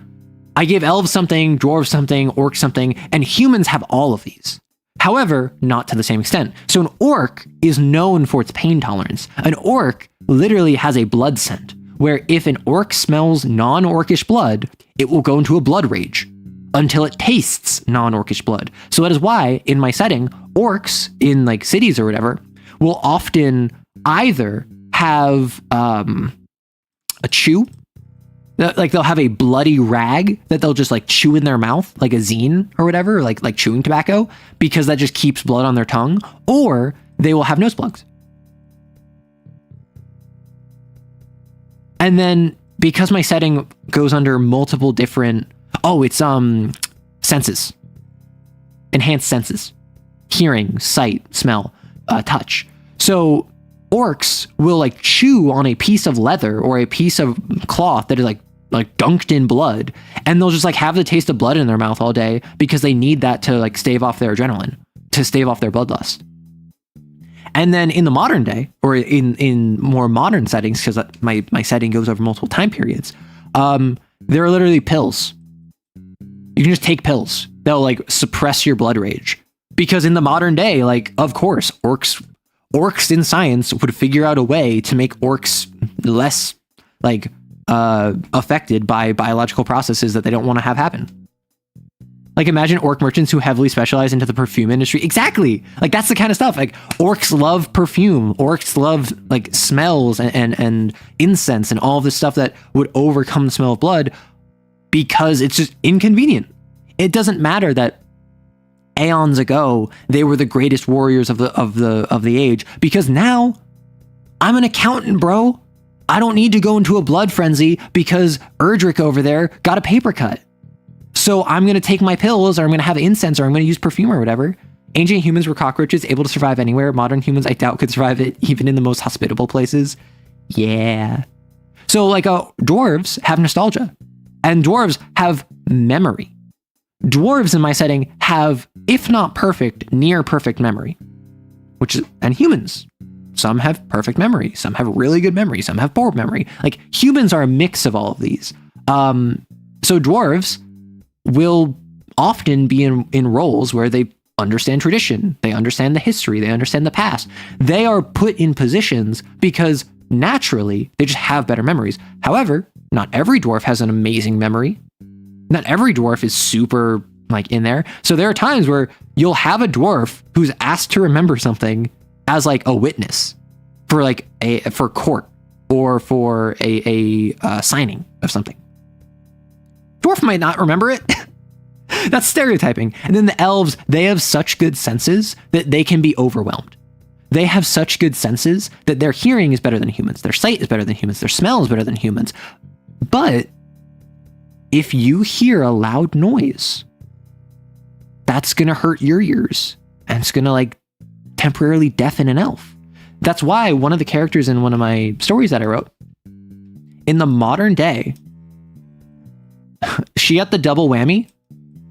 I gave elves something, dwarves something, orcs something, and humans have all of these. However, not to the same extent. So an orc is known for its pain tolerance. An orc literally has a blood scent, where if an orc smells non-orcish blood, it will go into a blood rage until it tastes non-orcish blood. So that is why, in my setting, orcs in like cities or whatever will often either have a chew, like they'll have a bloody rag that they'll just like chew in their mouth, like a zine or whatever, like chewing tobacco, because that just keeps blood on their tongue, or they will have nose plugs. And then because my setting goes under multiple different, it's senses, enhanced senses, hearing, sight, smell, touch. So orcs will like chew on a piece of leather or a piece of cloth that is like dunked in blood, and they'll just like have the taste of blood in their mouth all day because they need that to like stave off their adrenaline, to stave off their bloodlust. And then in the modern day, or in more modern settings, because my setting goes over multiple time periods, there are literally pills. You can just take pills. They'll like suppress your blood rage. Because in the modern day, like, of course, orcs in science would figure out a way to make orcs less like affected by biological processes that they don't want to have happen. Like, imagine orc merchants who heavily specialize into the perfume industry. Exactly. Like, that's the kind of stuff. Like, orcs love perfume. Orcs love like smells and incense and all of this stuff that would overcome the smell of blood. because it's just inconvenient. It doesn't matter that aeons ago they were the greatest warriors of the age, because now I'm an accountant, bro. I don't need to go into a blood frenzy because Erdrick over there got a paper cut. So I'm going to take my pills, or I'm going to have incense, or I'm going to use perfume or whatever. Ancient humans were cockroaches, able to survive anywhere. Modern humans, I doubt, could survive it even in the most hospitable places. Yeah. So like dwarves have nostalgia, and dwarves have memory. Dwarves in my setting have, if not perfect, near perfect memory, and humans. Some have perfect memory. Some have really good memory. Some have poor memory. Like humans are a mix of all of these. So dwarves will often be in roles where they understand tradition. They understand the history. They understand the past. They are put in positions because naturally they just have better memories. However, not every dwarf has an amazing memory. Not every dwarf is super like in there. So there are times where you'll have a dwarf who's asked to remember something as like a witness for court or for a signing of something. Dwarf might not remember it. That's stereotyping. And then the elves, they have such good senses that they can be overwhelmed. They have such good senses that their hearing is better than humans. Their sight is better than humans. Their smell is better than humans. But if you hear a loud noise, that's going to hurt your ears, and it's going to like temporarily deafen an elf. That's why one of the characters in one of my stories that I wrote, in the modern day, she got the double whammy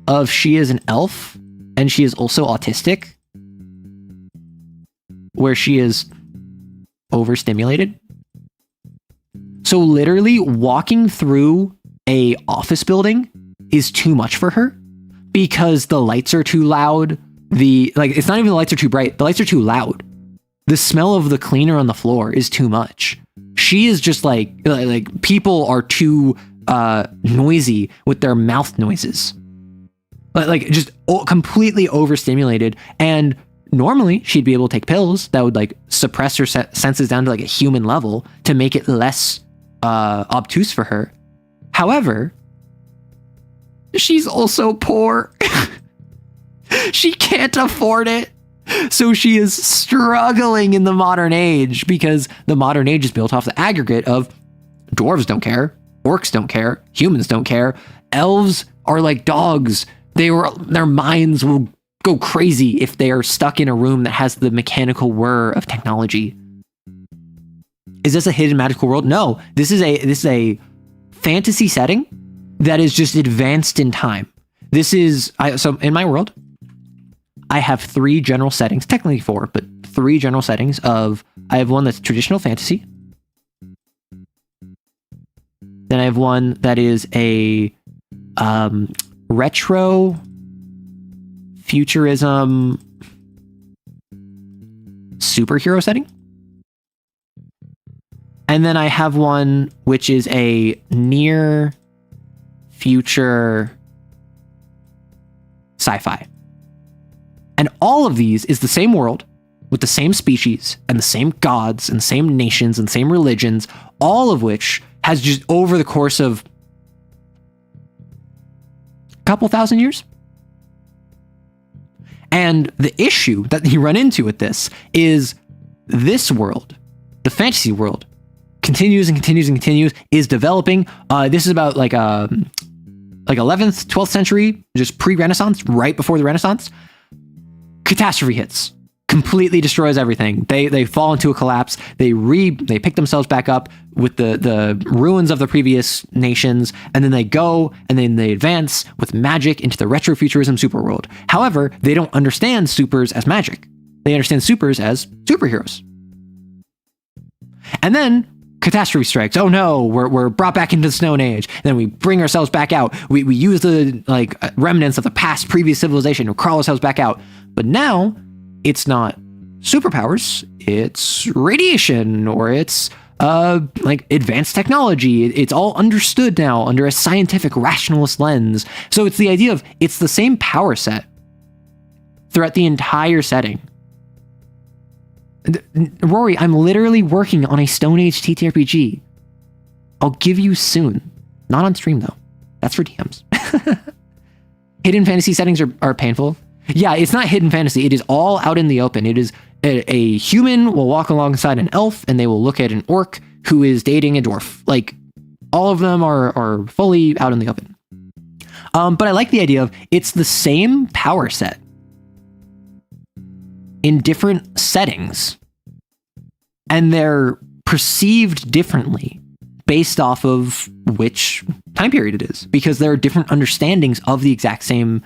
of she is an elf and she is also autistic, where she is overstimulated. So literally walking through a office building is too much for her because the lights are too loud. It's not even the lights are too bright. The lights are too loud. The smell of the cleaner on the floor is too much. She is just like people are too noisy with their mouth noises. Like just completely overstimulated. And normally she'd be able to take pills that would like suppress her senses down to like a human level to make it less obtuse for her. However, she's also poor. She can't afford it. So she is struggling in the modern age because the modern age is built off the aggregate of dwarves don't care, orcs don't care, humans don't care, elves are like dogs. Their minds will go crazy if they are stuck in a room that has the mechanical whir of technology. Is this a hidden magical world? No, this is a fantasy setting that is just advanced in time. So in my world, I have 3 general settings, technically 4, but 3 general settings I have one that's traditional fantasy. Then I have one that is a retro futurism superhero setting. And then I have one which is a near future sci-fi. And all of these is the same world with the same species and the same gods and same nations and same religions, all of which has just over the course of a couple thousand years. And the issue that you run into with this is this world, the fantasy world, continues and continues and continues, is developing. This is about like 11th, 12th century, just pre-Renaissance, right before the Renaissance. Catastrophe hits, completely destroys everything. They fall into a collapse. They pick themselves back up with the ruins of the previous nations, and then they go and then they advance with magic into the retrofuturism superworld. However, they don't understand supers as magic. They understand supers as superheroes. And then catastrophe strikes. Oh no, we're brought back into the Stone Age. And then we bring ourselves back out. We use the remnants of the past previous civilization to crawl ourselves back out. But now it's not superpowers, it's radiation, or it's advanced technology. It's all understood now under a scientific rationalist lens. So it's the idea of it's the same power set throughout the entire setting. Rory, I'm literally working on a Stone Age TTRPG. I'll give you soon. Not on stream though. That's for DMs. Hidden fantasy settings are painful. Yeah, it's not hidden fantasy. It is all out in the open. It is a human will walk alongside an elf and they will look at an orc who is dating a dwarf. Like, all of them are fully out in the open. But I like the idea of it's the same power set in different settings, and they're perceived differently based off of which time period it is, because there are different understandings of the exact same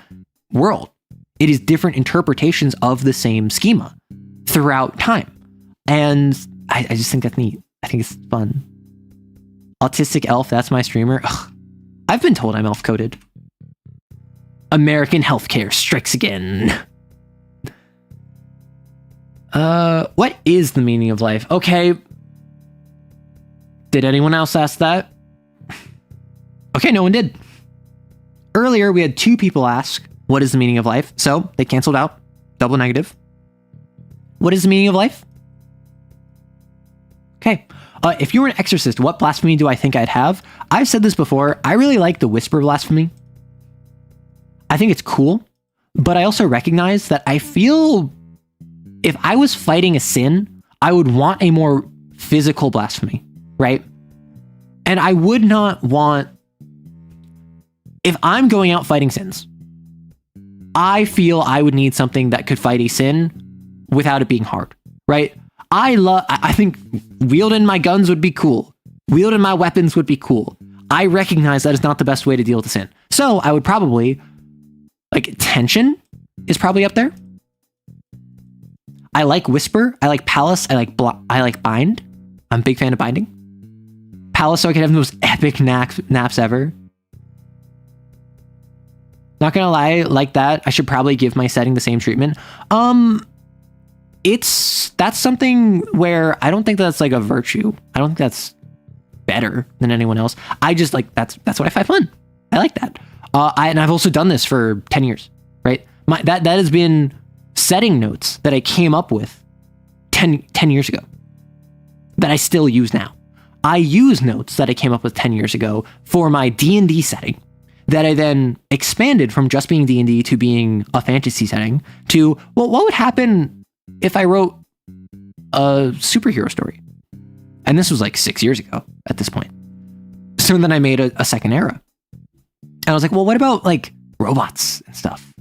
world. It is different interpretations of the same schema throughout time. And I just think that's neat. I think it's fun. Autistic elf, that's my streamer. Ugh, I've been told I'm elf-coded. American healthcare strikes again. What is the meaning of life? Okay. Did anyone else ask that? Okay, no one did. Earlier, we had 2 people ask, what is the meaning of life? So they canceled out. Double negative. What is the meaning of life? Okay. If you were an exorcist, what blasphemy do I think I'd have? I've said this before. I really like the whisper blasphemy. I think it's cool, but I also recognize that I feel if I was fighting a sin, I would want a more physical blasphemy, right? And I would not want, if I'm going out fighting sins, I feel I would need something that could fight a sin without it being hard, right? I think wielding my guns would be cool. Wielding my weapons would be cool. I recognize that is not the best way to deal with the sin. So I would probably, like, tension is probably up there. I like whisper. I like palace. I like bind. I'm a big fan of binding. Palace, so I can have the most epic naps ever. Not gonna lie, like that. I should probably give my setting the same treatment. That's something where I don't think that's like a virtue. I don't think that's better than anyone else. I just like that's what I find fun. I like that. And I've also done this for 10 years, right? That has been setting notes that I came up with 10 years ago that I still use now. I use notes that I came up with 10 years ago for my D&D setting that I then expanded from just being D&D to being a fantasy setting to, well, what would happen if I wrote a superhero story? And this was like 6 years ago at this point. So then I made a second era. And I was like, well, what about like robots and stuff?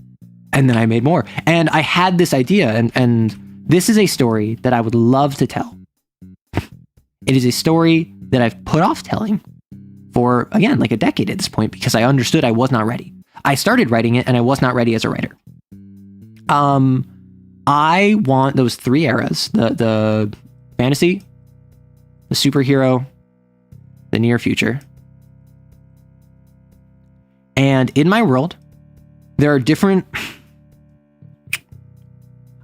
And then I made more. And I had this idea, and this is a story that I would love to tell. It is a story that I've put off telling for, again, like a decade at this point, because I understood I was not ready. I started writing it and I was not ready as a writer. I want those 3 eras, the fantasy, the superhero, the near future. And in my world, there are different...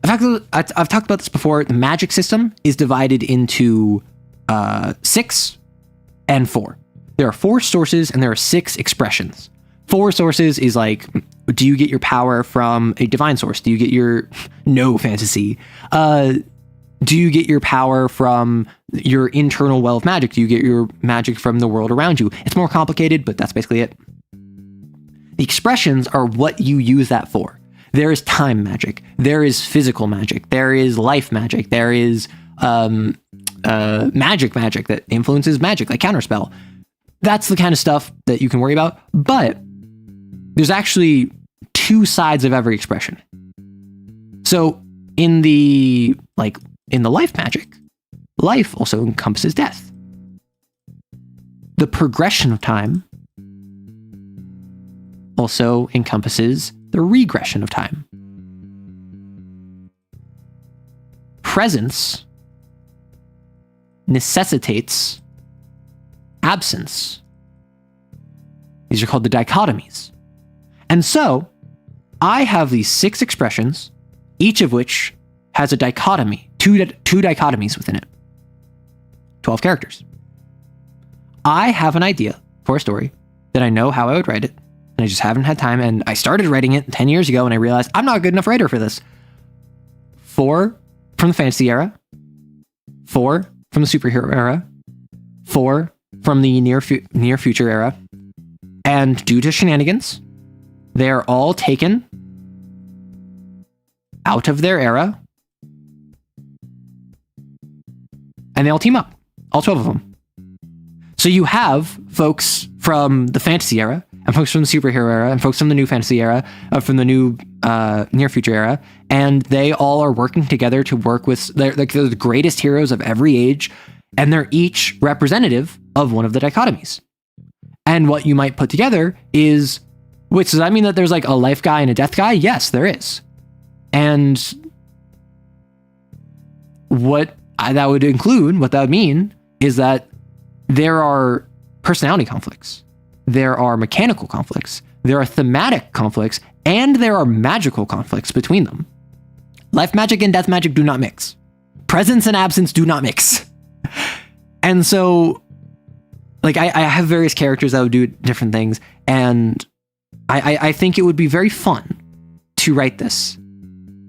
I've talked about this before. The magic system is divided into 6 and 4. There are 4 sources and there are 6 expressions. 4 sources is like, do you get your power from a divine source? Do you get your... No, fantasy. Do you get your power from your internal well of magic? Do you get your magic from the world around you? It's more complicated, but that's basically it. The expressions are what you use that for. There is time magic. There is physical magic. There is life magic. There is magic that influences magic, like counterspell. That's the kind of stuff that you can worry about. But there's actually 2 sides of every expression. So in the life magic, life also encompasses death. The progression of time also encompasses the regression of time. Presence necessitates absence. These are called the dichotomies. And so, I have these 6 expressions, each of which has a dichotomy, two dichotomies within it. 12 characters. I have an idea for a story that I know how I would write it, and I just haven't had time, and I started writing it 10 years ago, and I realized I'm not a good enough writer for this. 4 from the fantasy era, 4 from the superhero era, 4 from the near future era, And due to shenanigans, they're all taken out of their era. And they all team up. All 12 of them. So you have folks from the fantasy era, and folks from the superhero era, and folks from the new fantasy era, from the new near future era, and they all are working together to work with, they're the greatest heroes of every age, and they're each representative of one of the dichotomies. And what you might put together is, which does that mean that there's like a life guy and a death guy? Yes, there is. And what that would include, what that would mean, is that there are personality conflicts, there are mechanical conflicts, there are thematic conflicts, and there are magical conflicts between them. Life magic and death magic do not mix. Presence and absence do not mix. And so, like, I have various characters that would do different things, and I think it would be very fun to write this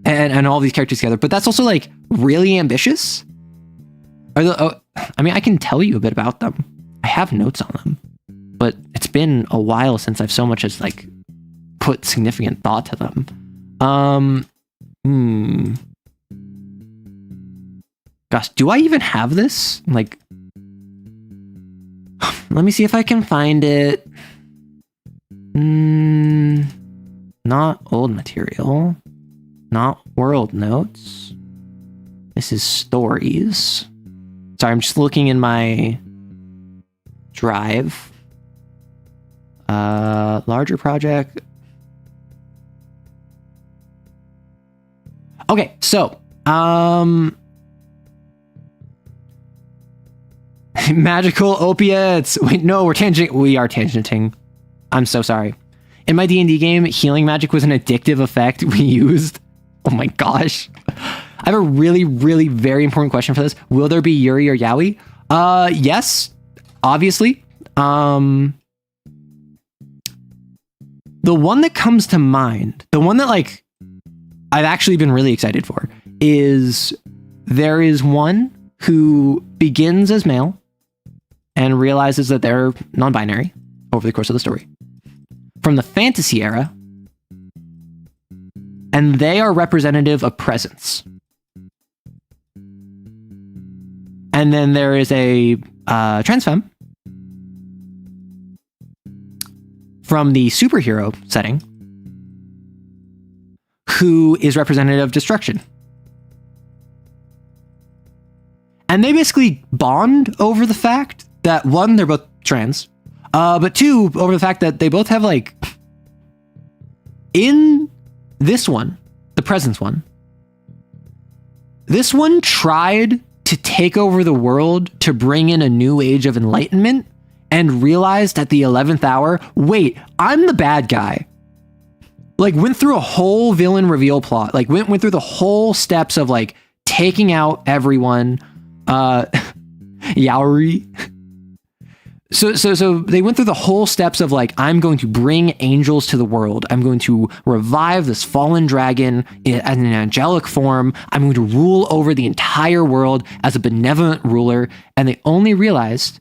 and all these characters together, but that's also like really ambitious. I mean, I can tell you a bit about them. I have notes on them, but it's been a while since I've so much as like put significant thought to them. Gosh, do I even have this? Like, let me see if I can find it. Not old material. Not world notes. This is stories. Sorry, I'm just looking in my drive. Larger project. Okay, so, magical opiates. Wait, no, we are tangenting. I'm so sorry. In my D&D game, healing magic was an addictive effect we used. Oh my gosh. I have a really, really very important question for this. Will there be Yuri or Yaoi? Yes, obviously. The one that comes to mind, the one that like I've actually been really excited for, is there is one who begins as male and realizes that they're non-binary over the course of the story. From the fantasy era, and they are representative of presence. And then there is a trans femme from the superhero setting who is representative of destruction. And they basically bond over the fact that, one, they're both trans, but two, over the fact that they both have, like, in this one, the presence one, this one tried to take over the world to bring in a new age of enlightenment and realized at the 11th hour, wait, I'm the bad guy. Like, went through a whole villain reveal plot, like went through the whole steps of like taking out everyone, Yaoi. So they went through the whole steps of like, I'm going to bring angels to the world. I'm going to revive this fallen dragon in an angelic form. I'm going to rule over the entire world as a benevolent ruler. And they only realized,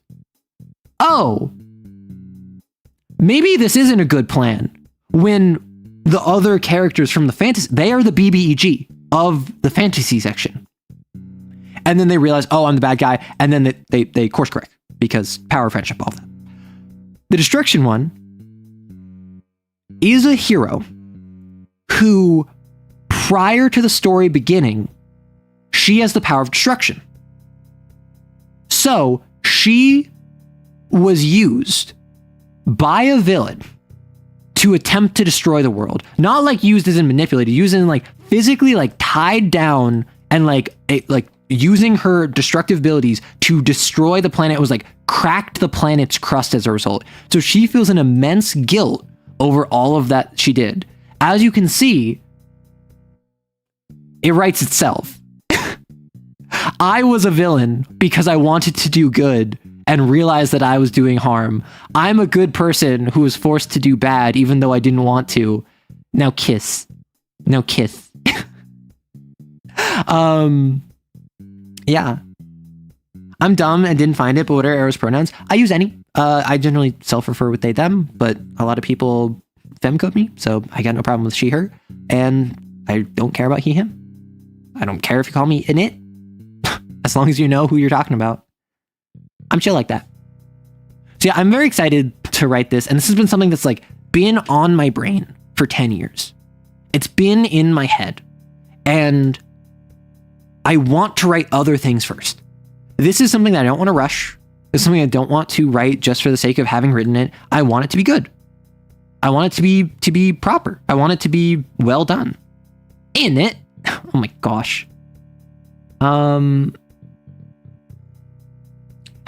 oh, maybe this isn't a good plan. When the other characters from the fantasy, they are the BBEG of the fantasy section. And then they realize, oh, I'm the bad guy. And then they course correct. Because power, friendship, all of that. The destruction one is a hero who, prior to the story beginning, she has the power of destruction. So she was used by a villain to attempt to destroy the world. Not like used as in manipulated, used in like physically like tied down and like using her destructive abilities to destroy the planet. Was like cracked the planet's crust as a result. So she feels an immense guilt over all of that she did. As you can see, it writes itself. I was a villain because I wanted to do good and realized that I was doing harm. I'm a good person who was forced to do bad even though I didn't want to. Now kiss. Now kiss. Yeah. I'm dumb and didn't find it, but what are Arrow's pronouns? I use any. I generally self-refer with they, them, but a lot of people femcode me, so I got no problem with she, her, and I don't care about he, him. I don't care if you call me an it, as long as you know who you're talking about. I'm chill like that. So yeah, I'm very excited to write this, and this has been something that's like been on my brain for 10 years. It's been in my head, and I want to write other things first. This is something that I don't want to rush. This is something I don't want to write just for the sake of having written it. I want it to be good. I want it to be proper. I want it to be well done. In it. Oh my gosh. How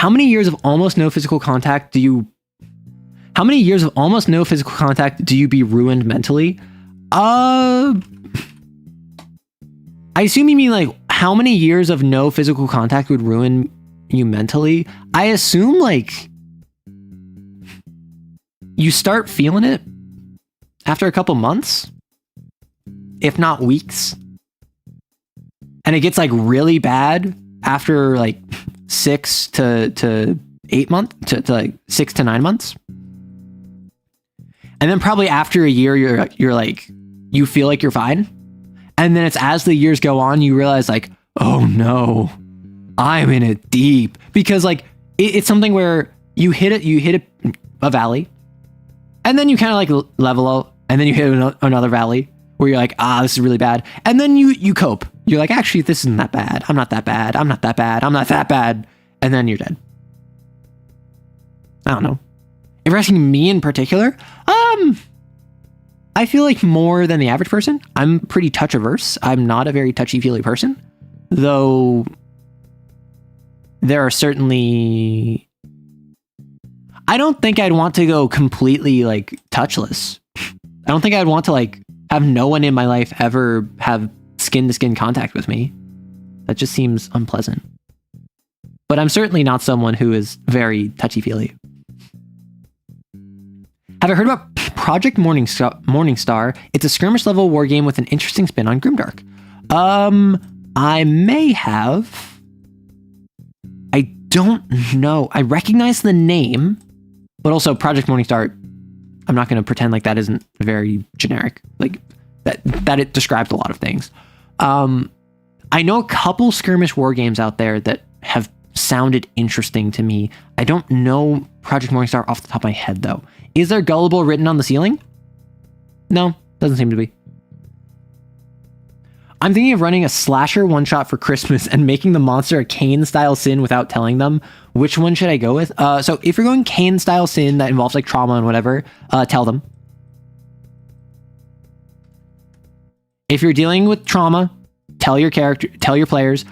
many years of almost no physical contact do you be ruined mentally? I assume you mean like how many years of no physical contact would ruin you mentally? I assume like you start feeling it after a couple months, if not weeks. And it gets like really bad after like 6 to 8 months, to like 6 to 9 months. And then probably after a year, you're like, you feel like you're fine. And then it's as the years go on, you realize like, oh no, I'm in it deep. Because like, it's something where you hit a valley, and then you kind of like level out, and then you hit another valley where you're like, this is really bad. And then you cope. You're like, actually, this isn't that bad. I'm not that bad. I'm not that bad. I'm not that bad. And then you're dead. I don't know. If you're asking me in particular, I feel like more than the average person. I'm pretty touch averse. I'm not a very touchy-feely person, though there are certainly... I don't think I'd want to go completely like touchless. I don't think I'd want to like have no one in my life ever have skin-to-skin contact with me. That just seems unpleasant. But I'm certainly not someone who is very touchy-feely. Have I heard about Project Morningstar? It's a skirmish level war game with an interesting spin on Grimdark. I may have. I don't know. I recognize the name, but also Project Morningstar, I'm not going to pretend like that isn't very generic. Like that it describes a lot of things. I know a couple skirmish war games out there that have sounded interesting to me. I don't know Project Morningstar off the top of my head though. Is there Gullible written on the ceiling? No, doesn't seem to be. I'm thinking of running a slasher one-shot for Christmas and making the monster a CAIN-style sin without telling them. Which one should I go with? So if you're going CAIN-style sin that involves like trauma and whatever, tell them. If you're dealing with trauma, tell your players,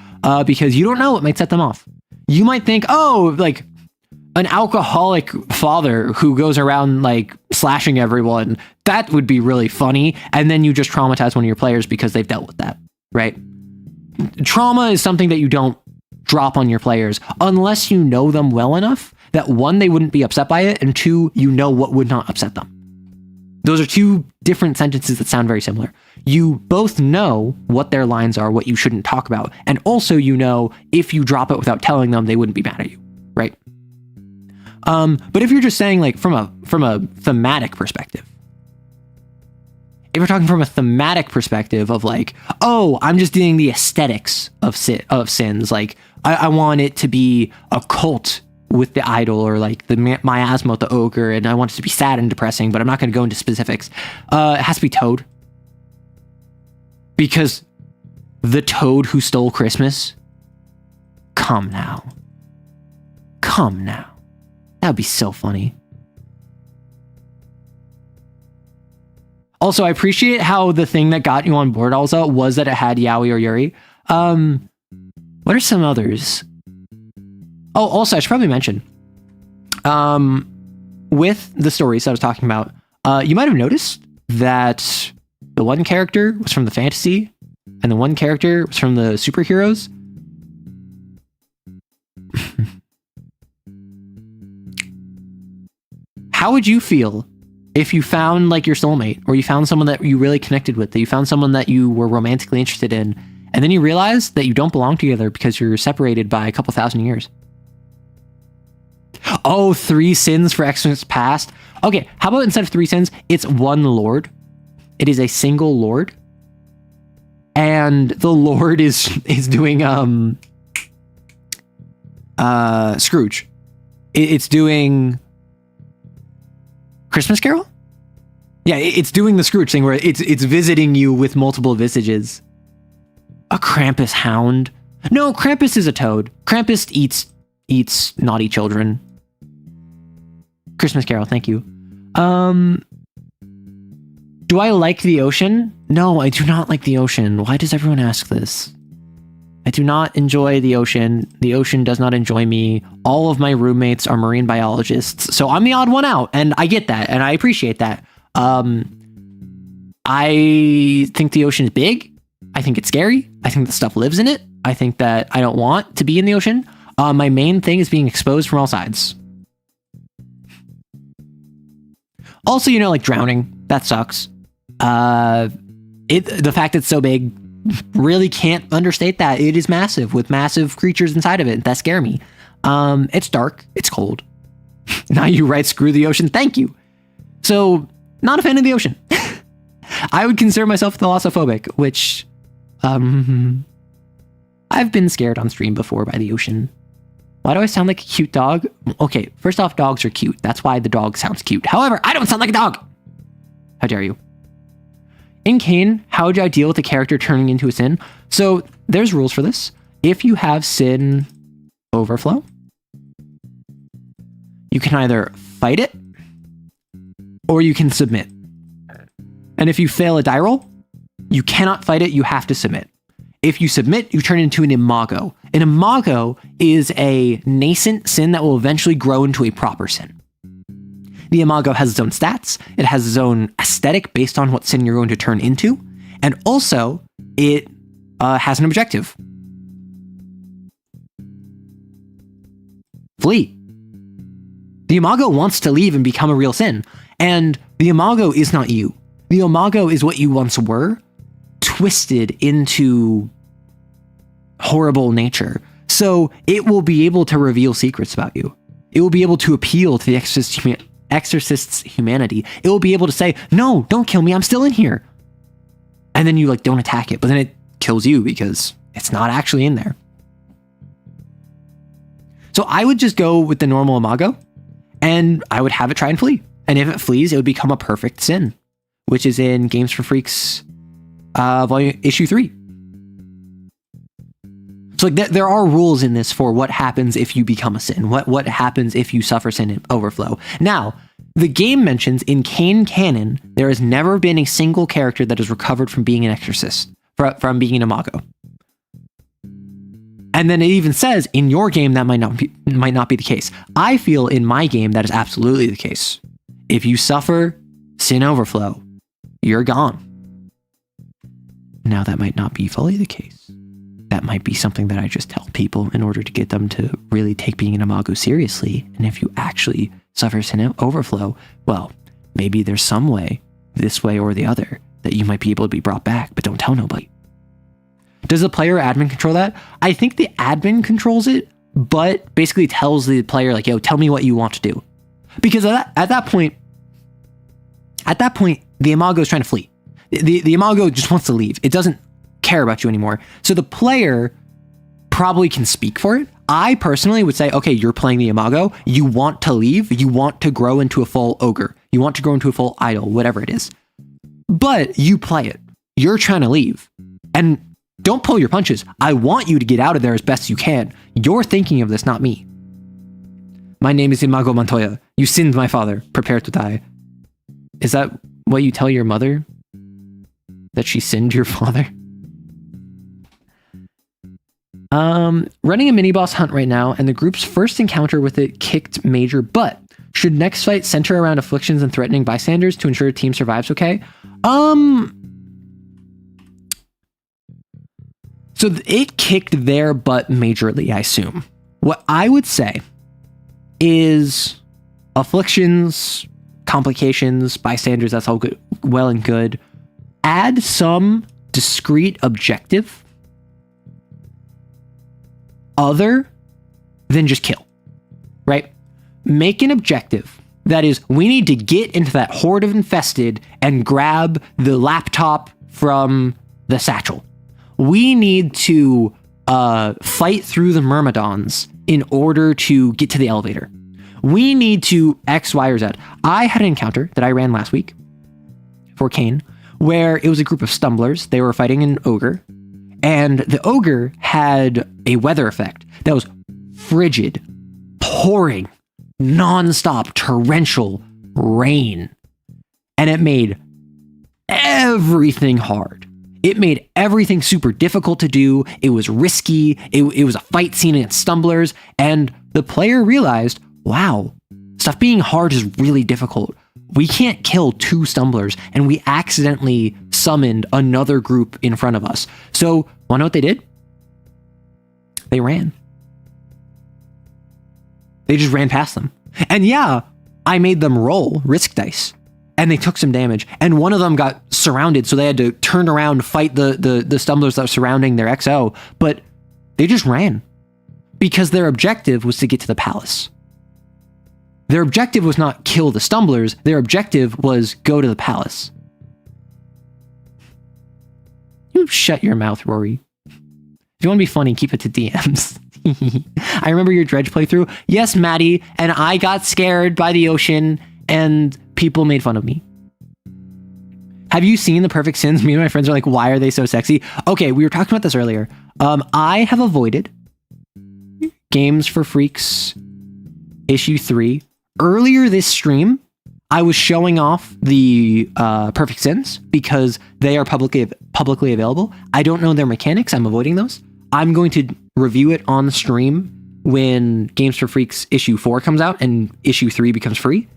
because you don't know what might set them off. You might think, oh, like an alcoholic father who goes around like slashing everyone, that would be really funny. And then you just traumatize one of your players because they've dealt with that, right? Trauma is something that you don't drop on your players unless you know them well enough that one, they wouldn't be upset by it, and two, you know what would not upset them. Those are two different sentences that sound very similar. You both know what their lines are, what you shouldn't talk about, and also you know if you drop it without telling them, they wouldn't be mad at you, right? But if you're just saying like from a thematic perspective, if we're talking from a thematic perspective of like, oh, I'm just doing the aesthetics of sins, like I want it to be a cult with the idol, or like the miasma with the ogre, and I want it to be sad and depressing, but I'm not going to go into specifics. It has to be Toad, because the Toad who stole Christmas. Come now. That would be so funny. Also, I appreciate how the thing that got you on board also was that it had Yaoi or Yuri. What are some others? Oh, also, I should probably mention, with the stories I was talking about, you might have noticed that the one character was from the fantasy and the one character was from the superheroes. How would you feel if you found like your soulmate, or you found someone that you really connected with, that you found someone that you were romantically interested in, and then you realize that you don't belong together because you're separated by a couple thousand years? Oh, 3 sins for Xmas past. Okay, how about instead of 3 sins, it's 1 lord. It is a single lord. And the lord is doing Scrooge. It's doing Christmas Carol? Yeah, it's doing the Scrooge thing where it's visiting you with multiple visages. A Krampus hound. No, Krampus is a toad. Krampus eats naughty children. Christmas Carol, thank you. Do I like the ocean? No, I do not like the ocean. Why does everyone ask this? I do not enjoy the ocean. The ocean does not enjoy me. All of my roommates are marine biologists, so I'm the odd one out, and I get that, and I appreciate that. I think the ocean is big. I think it's scary. I think that stuff lives in it. I think that I don't want to be in the ocean. My main thing is being exposed from all sides. Also, like drowning. That sucks. The fact it's so big, really can't understate that. It is massive with massive creatures inside of it that scare me. It's dark. It's cold. Now you write screw the ocean. Thank you. So not a fan of the ocean. I would consider myself thalassophobic, which I've been scared on stream before by the ocean. Why do I sound like a cute dog? Okay, first off, dogs are cute. That's why the dog sounds cute. However, I don't sound like a dog. How dare you? In CAIN, how would I deal with a character turning into a sin? So there's rules for this. If you have sin overflow, you can either fight it or you can submit. And if you fail a die roll, you cannot fight it, you have to submit. If you submit, you turn into an imago. An imago is a nascent sin that will eventually grow into a proper sin. The imago has its own stats, it has its own aesthetic based on what sin you're going to turn into, and also it has an objective. Flee. The imago wants to leave and become a real sin, and the imago is not you. The imago is what you once were, twisted into horrible nature. So it will be able to reveal secrets about you. It will be able to appeal to the exorcist's humanity. It will be able to say, no, don't kill me, I'm still in here. And then you don't attack it, but then it kills you because it's not actually in there. So I would just go with the normal imago and I would have it try and flee. And if it flees, it would become a perfect sin, which is in Games for Freaks issue 3. So there are rules in this for what happens if you become a sin, what happens if you suffer sin overflow. Now, the game mentions in CAIN canon, there has never been a single character that has recovered from being an exorcist, from being an imago. And then it even says in your game that might not be the case. I feel in my game that is absolutely the case. If you suffer sin overflow, you're gone. Now that might not be fully the case. That might be something that I just tell people in order to get them to really take being an imago seriously. And if you actually suffer sin overflow, well, maybe there's some way, this way or the other, that you might be able to be brought back, but don't tell nobody. Does the player or admin control that? I think the admin controls it, but basically tells the player, yo, tell me what you want to do. Because at that point, the imago is trying to flee. The imago just wants to leave. It doesn't care about you anymore. So the player probably can speak for it. I personally would say, okay, you're playing the imago. You want to leave. You want to grow into a full ogre. You want to grow into a full idol, whatever it is. But you play it. You're trying to leave. And don't pull your punches. I want you to get out of there as best you can. You're thinking of this, not me. My name is Imago Montoya. You sinned my father. Prepare to die. Is that what you tell your mother? That she sinned your father? Running a mini-boss hunt right now, and the group's first encounter with it kicked major butt. Should next fight center around afflictions and threatening bystanders to ensure the team survives okay? So it kicked their butt majorly, I assume. What I would say is afflictions, complications, bystanders, that's all good, well and good. Add some discrete objective other than just kill, right? make an objective that is, we need to get into that horde of infested and grab the laptop from the satchel. We need to fight through the myrmidons in order to get to the elevator. We need to X, Y, or Z. I had an encounter that I ran last week for CAIN where it was a group of stumblers. They were fighting an ogre, and the ogre had a weather effect that was frigid, pouring, nonstop, torrential rain. And it made everything hard. It made everything super difficult to do. It was risky. It was a fight scene against stumblers. And the player realized, wow, stuff being hard is really difficult. We can't kill 2 stumblers, and we accidentally summoned another group in front of us. So, wanna know what they did? They ran. They just ran past them. And yeah, I made them roll risk dice, and they took some damage. And one of them got surrounded, so they had to turn around, fight the stumblers that were surrounding their XO, but they just ran because their objective was to get to the palace. Their objective was not kill the stumblers. Their objective was go to the palace. You shut your mouth, Rory. If you want to be funny, keep it to DMs. I remember your Dredge playthrough. Yes, Maddie, and I got scared by the ocean and people made fun of me. Have you seen The Perfect Sins? Me and my friends are like, why are they so sexy? Okay, we were talking about this earlier. I have avoided Games for Freaks issue 3. Earlier this stream, I was showing off the Perfect Sins because they are publicly available. I don't know their mechanics. I'm avoiding those. I'm going to review it on the stream when Games for Freaks issue 4 comes out and issue 3 becomes free.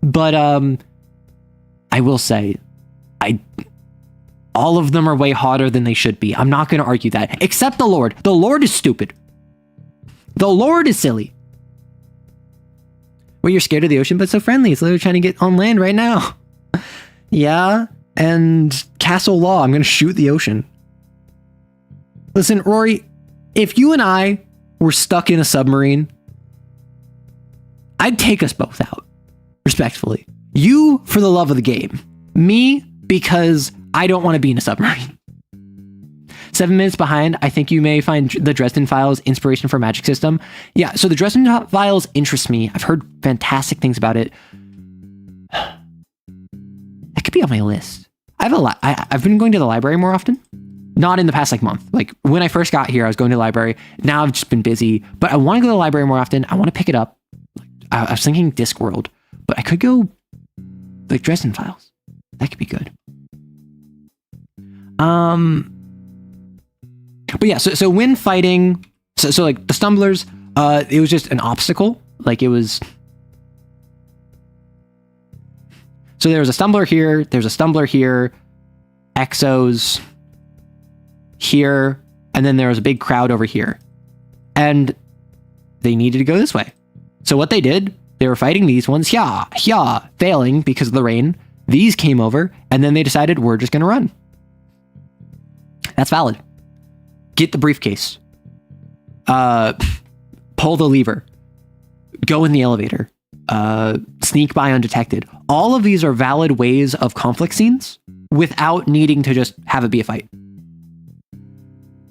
But I will say, all of them are way hotter than they should be. I'm not going to argue that. Except the Lord. The Lord is stupid. The Lord is silly. Well, you're scared of the ocean, but so friendly. It's literally trying to get on land right now. Yeah, and Castle Law. I'm going to shoot the ocean. Listen, Rory, if you and I were stuck in a submarine, I'd take us both out, respectfully. You for the love of the game. Me because I don't want to be in a submarine. 7 minutes behind, I think you may find the Dresden Files inspiration for Magic System. Yeah, so the Dresden Files interest me. I've heard fantastic things about it. That could be on my list. I've been going to the library more often. Not in the past month. Like when I first got here, I was going to the library. Now I've just been busy, but I want to go to the library more often. I want to pick it up. I was thinking Discworld, but I could go like Dresden Files. That could be good. But yeah, so when fighting, so like the stumblers, it was just an obstacle. Like it was. So there was a stumbler here. There's a stumbler here. Exos here, and then there was a big crowd over here, and they needed to go this way. So what they did, they were fighting these ones, failing because of the rain. These came over, and then they decided we're just gonna run. That's valid. Get the briefcase. Pull the lever. Go in the elevator. Sneak by undetected. All of these are valid ways of conflict scenes without needing to just have it be a fight.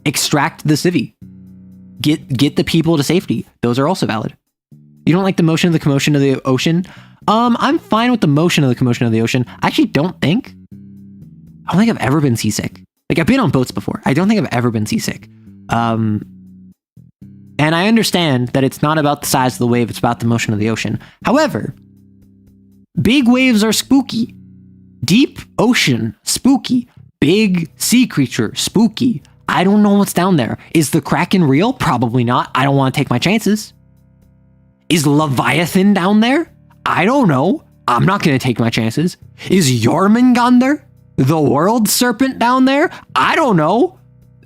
Extract the civvy. Get the people to safety. Those are also valid. You don't like the motion of the commotion of the ocean? I'm fine with the motion of the commotion of the ocean. I actually don't think I've ever been seasick. Like I've been on boats before. I don't think I've ever been seasick. And I understand that it's not about the size of the wave, it's about the motion of the ocean. However, big waves are spooky. Deep ocean, spooky. Big sea creature, spooky. I don't know what's down there. Is the Kraken real? Probably not. I don't want to take my chances. Is Leviathan down there? I don't know. I'm not going to take my chances. Is Jormungandr, the world serpent, down there? I don't know.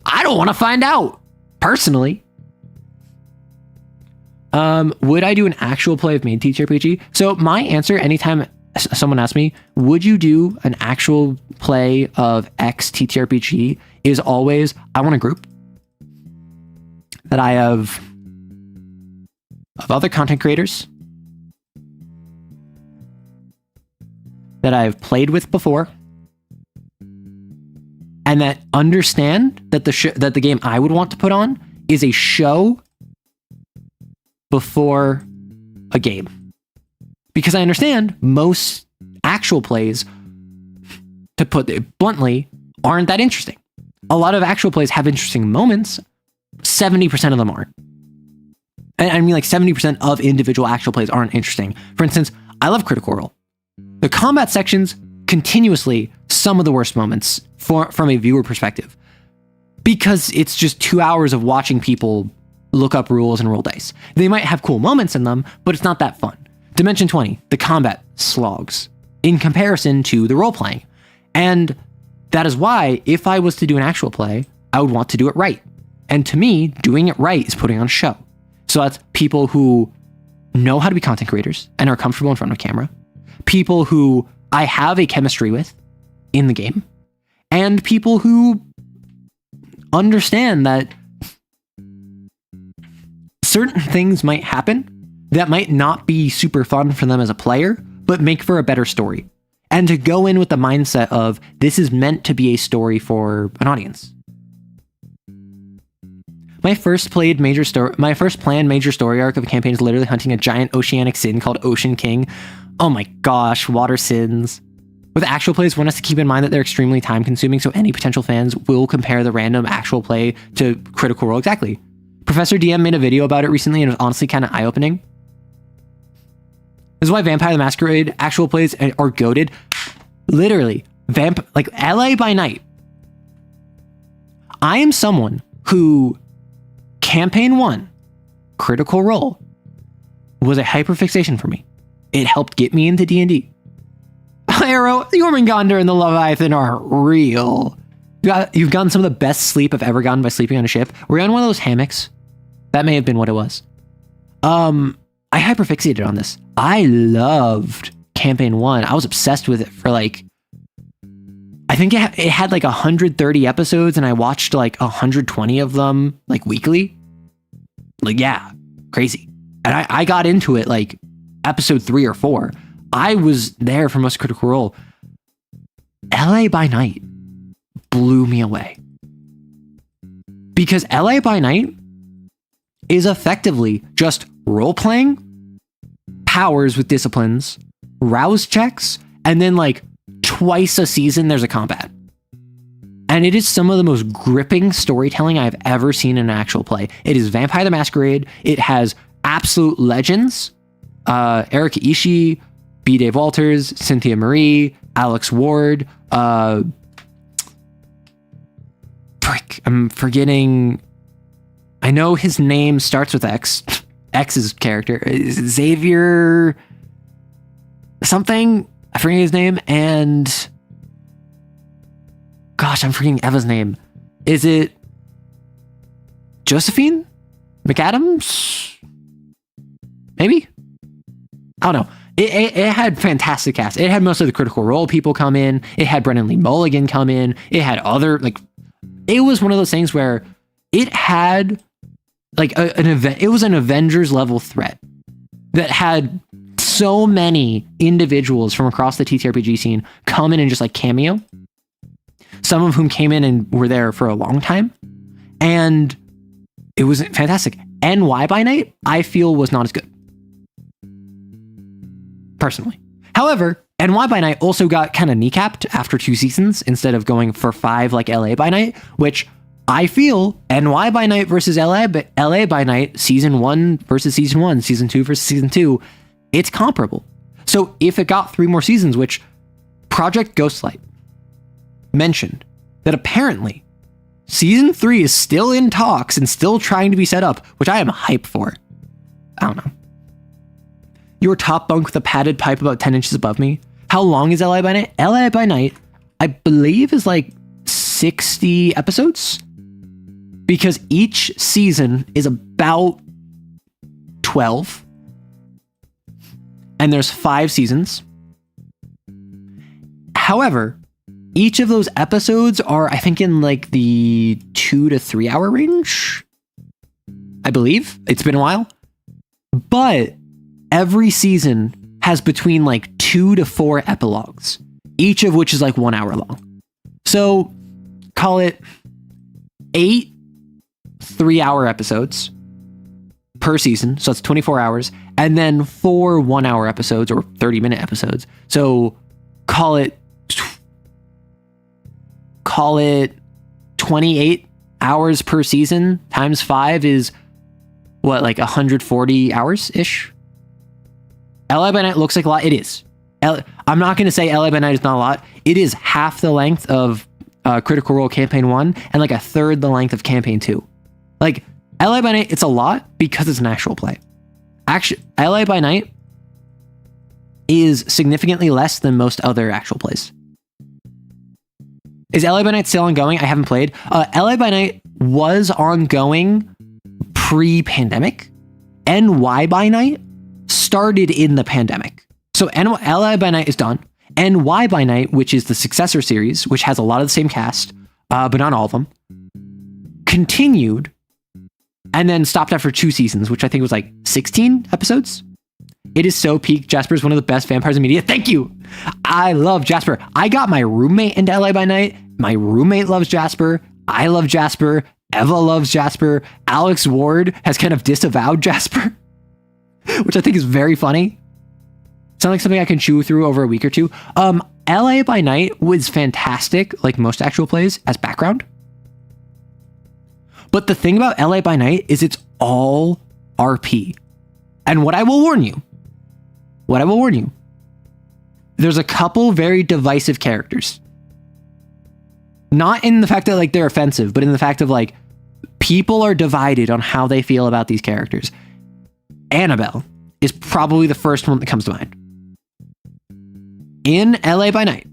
I don't want to find out, personally. Would I do an actual play of main TTRPG? So my answer, anytime someone asks me, would you do an actual play of X TTRPG, is always, I want a group that I have of other content creators that I've played with before and that understand that the game I would want to put on is a show before a game. Because I understand most actual plays, to put it bluntly, aren't that interesting. A lot of actual plays have interesting moments. 70% of them aren't. And I mean, like 70% of individual actual plays aren't interesting. For instance, I love Critical Role. The combat sections, continuously some of the worst moments from a viewer perspective. Because it's just 2 hours of watching people look up rules and roll dice. They might have cool moments in them, but it's not that fun. Dimension 20, the combat slogs in comparison to the role playing. And that is why if I was to do an actual play, I would want to do it right. And to me, doing it right is putting on a show. So that's people who know how to be content creators and are comfortable in front of camera, people who I have a chemistry with in the game, and people who understand that certain things might happen that might not be super fun for them as a player, but make for a better story. And to go in with the mindset of this is meant to be a story for an audience. My first planned major story arc of a campaign is literally hunting a giant oceanic sin called Ocean King. Oh my gosh, water sins. With actual plays, one has to keep in mind that they're extremely time consuming, so any potential fans will compare the random actual play to Critical Role. Exactly. Professor DM made a video about it recently and it was honestly kind of eye-opening. This is why Vampire the Masquerade actual plays are goated. Literally, like LA by Night. I am someone who Campaign 1, Critical Role, was a hyperfixation for me. It helped get me into D&D. Arrow, the Jormungandr and the Leviathan are real. You've gotten some of the best sleep I've ever gotten by sleeping on a ship. Were you on one of those hammocks? That may have been what it was. I hyperfixated on this. I loved Campaign 1. I was obsessed with it for like, I think it had like 130 episodes and I watched like 120 of them like weekly. Like, yeah, crazy. And I got into it like episode 3 or 4. I was there for most Critical Role. LA by Night blew me away. Because LA by Night is effectively just role-playing, powers with disciplines, rouse checks, and then like twice a season there's a combat. And it is some of the most gripping storytelling I've ever seen in an actual play. It is Vampire the Masquerade. It has absolute legends. Erika Ishii, B. Dave Walters, Cynthia Marie, Alex Ward. I'm forgetting. I know his name starts with X. X's character. Xavier something. I forget his name. And gosh, I'm forgetting Eva's name. Is it Josephine McAdams? Maybe? I don't know. It had fantastic cast. It had most of the Critical Role people come in. It had Brennan Lee Mulligan come in. It had other, like, it was one of those things where it had like an event. It was an Avengers level threat that had so many individuals from across the TTRPG scene come in and just like cameo. Some of whom came in and were there for a long time. And it was fantastic. NY by Night, I feel, was not as good. Personally. However, NY by Night also got kind of kneecapped after 2 seasons instead of going for 5 like LA by Night, which I feel NY by Night versus LA by Night, season 1 versus season 1, season 2 versus season 2, it's comparable. So if it got 3 more seasons, which Project Ghostlight mentioned that apparently season 3 is still in talks and still trying to be set up, which I am hyped for. I don't know. Your top bunk with a padded pipe about 10 inches above me. How long is LA by Night? LA by Night, I believe, is like 60 episodes. Because each season is about 12. And there's 5 seasons. However, each of those episodes are, I think, in like the 2 to 3 hour range. I believe. It's been a while. But every season has between like 2 to 4 epilogues, each of which is like 1 hour long. So call it 8 3-hour episodes per season. So that's 24 hours. And then 4 1-hour episodes or 30-minute episodes. So call it 28 hours per season times 5 is what, like 140 hours ish? LA by Night looks like a lot. It is. I'm not going to say LA by Night is not a lot. It is half the length of Critical Role Campaign 1 and like a third the length of Campaign 2. Like, LA by Night, it's a lot because it's an actual play. Actually, LA by Night is significantly less than most other actual plays. Is LA by Night still ongoing? I haven't played. LA by Night was ongoing pre-pandemic. NY by Night started in the pandemic. So LA by Night is done. NY by Night, which is the successor series, which has a lot of the same cast, but not all of them, continued and then stopped after 2 seasons, which I think was like 16 episodes. It is so peak. Jasper is one of the best vampires in media. Thank you. I love Jasper. I got my roommate into LA by Night. My roommate loves Jasper. I love Jasper. Eva loves Jasper. Alex Ward has kind of disavowed Jasper, which I think is very funny. Sounds like something I can chew through over a week or two. LA by Night was fantastic, like most actual plays, as background. But the thing about LA by Night is it's all RP. And what I will warn you, there's a couple very divisive characters. Not in the fact that like they're offensive, but in the fact of like people are divided on how they feel about these characters. Annabelle is probably the first one that comes to mind. In LA by Night,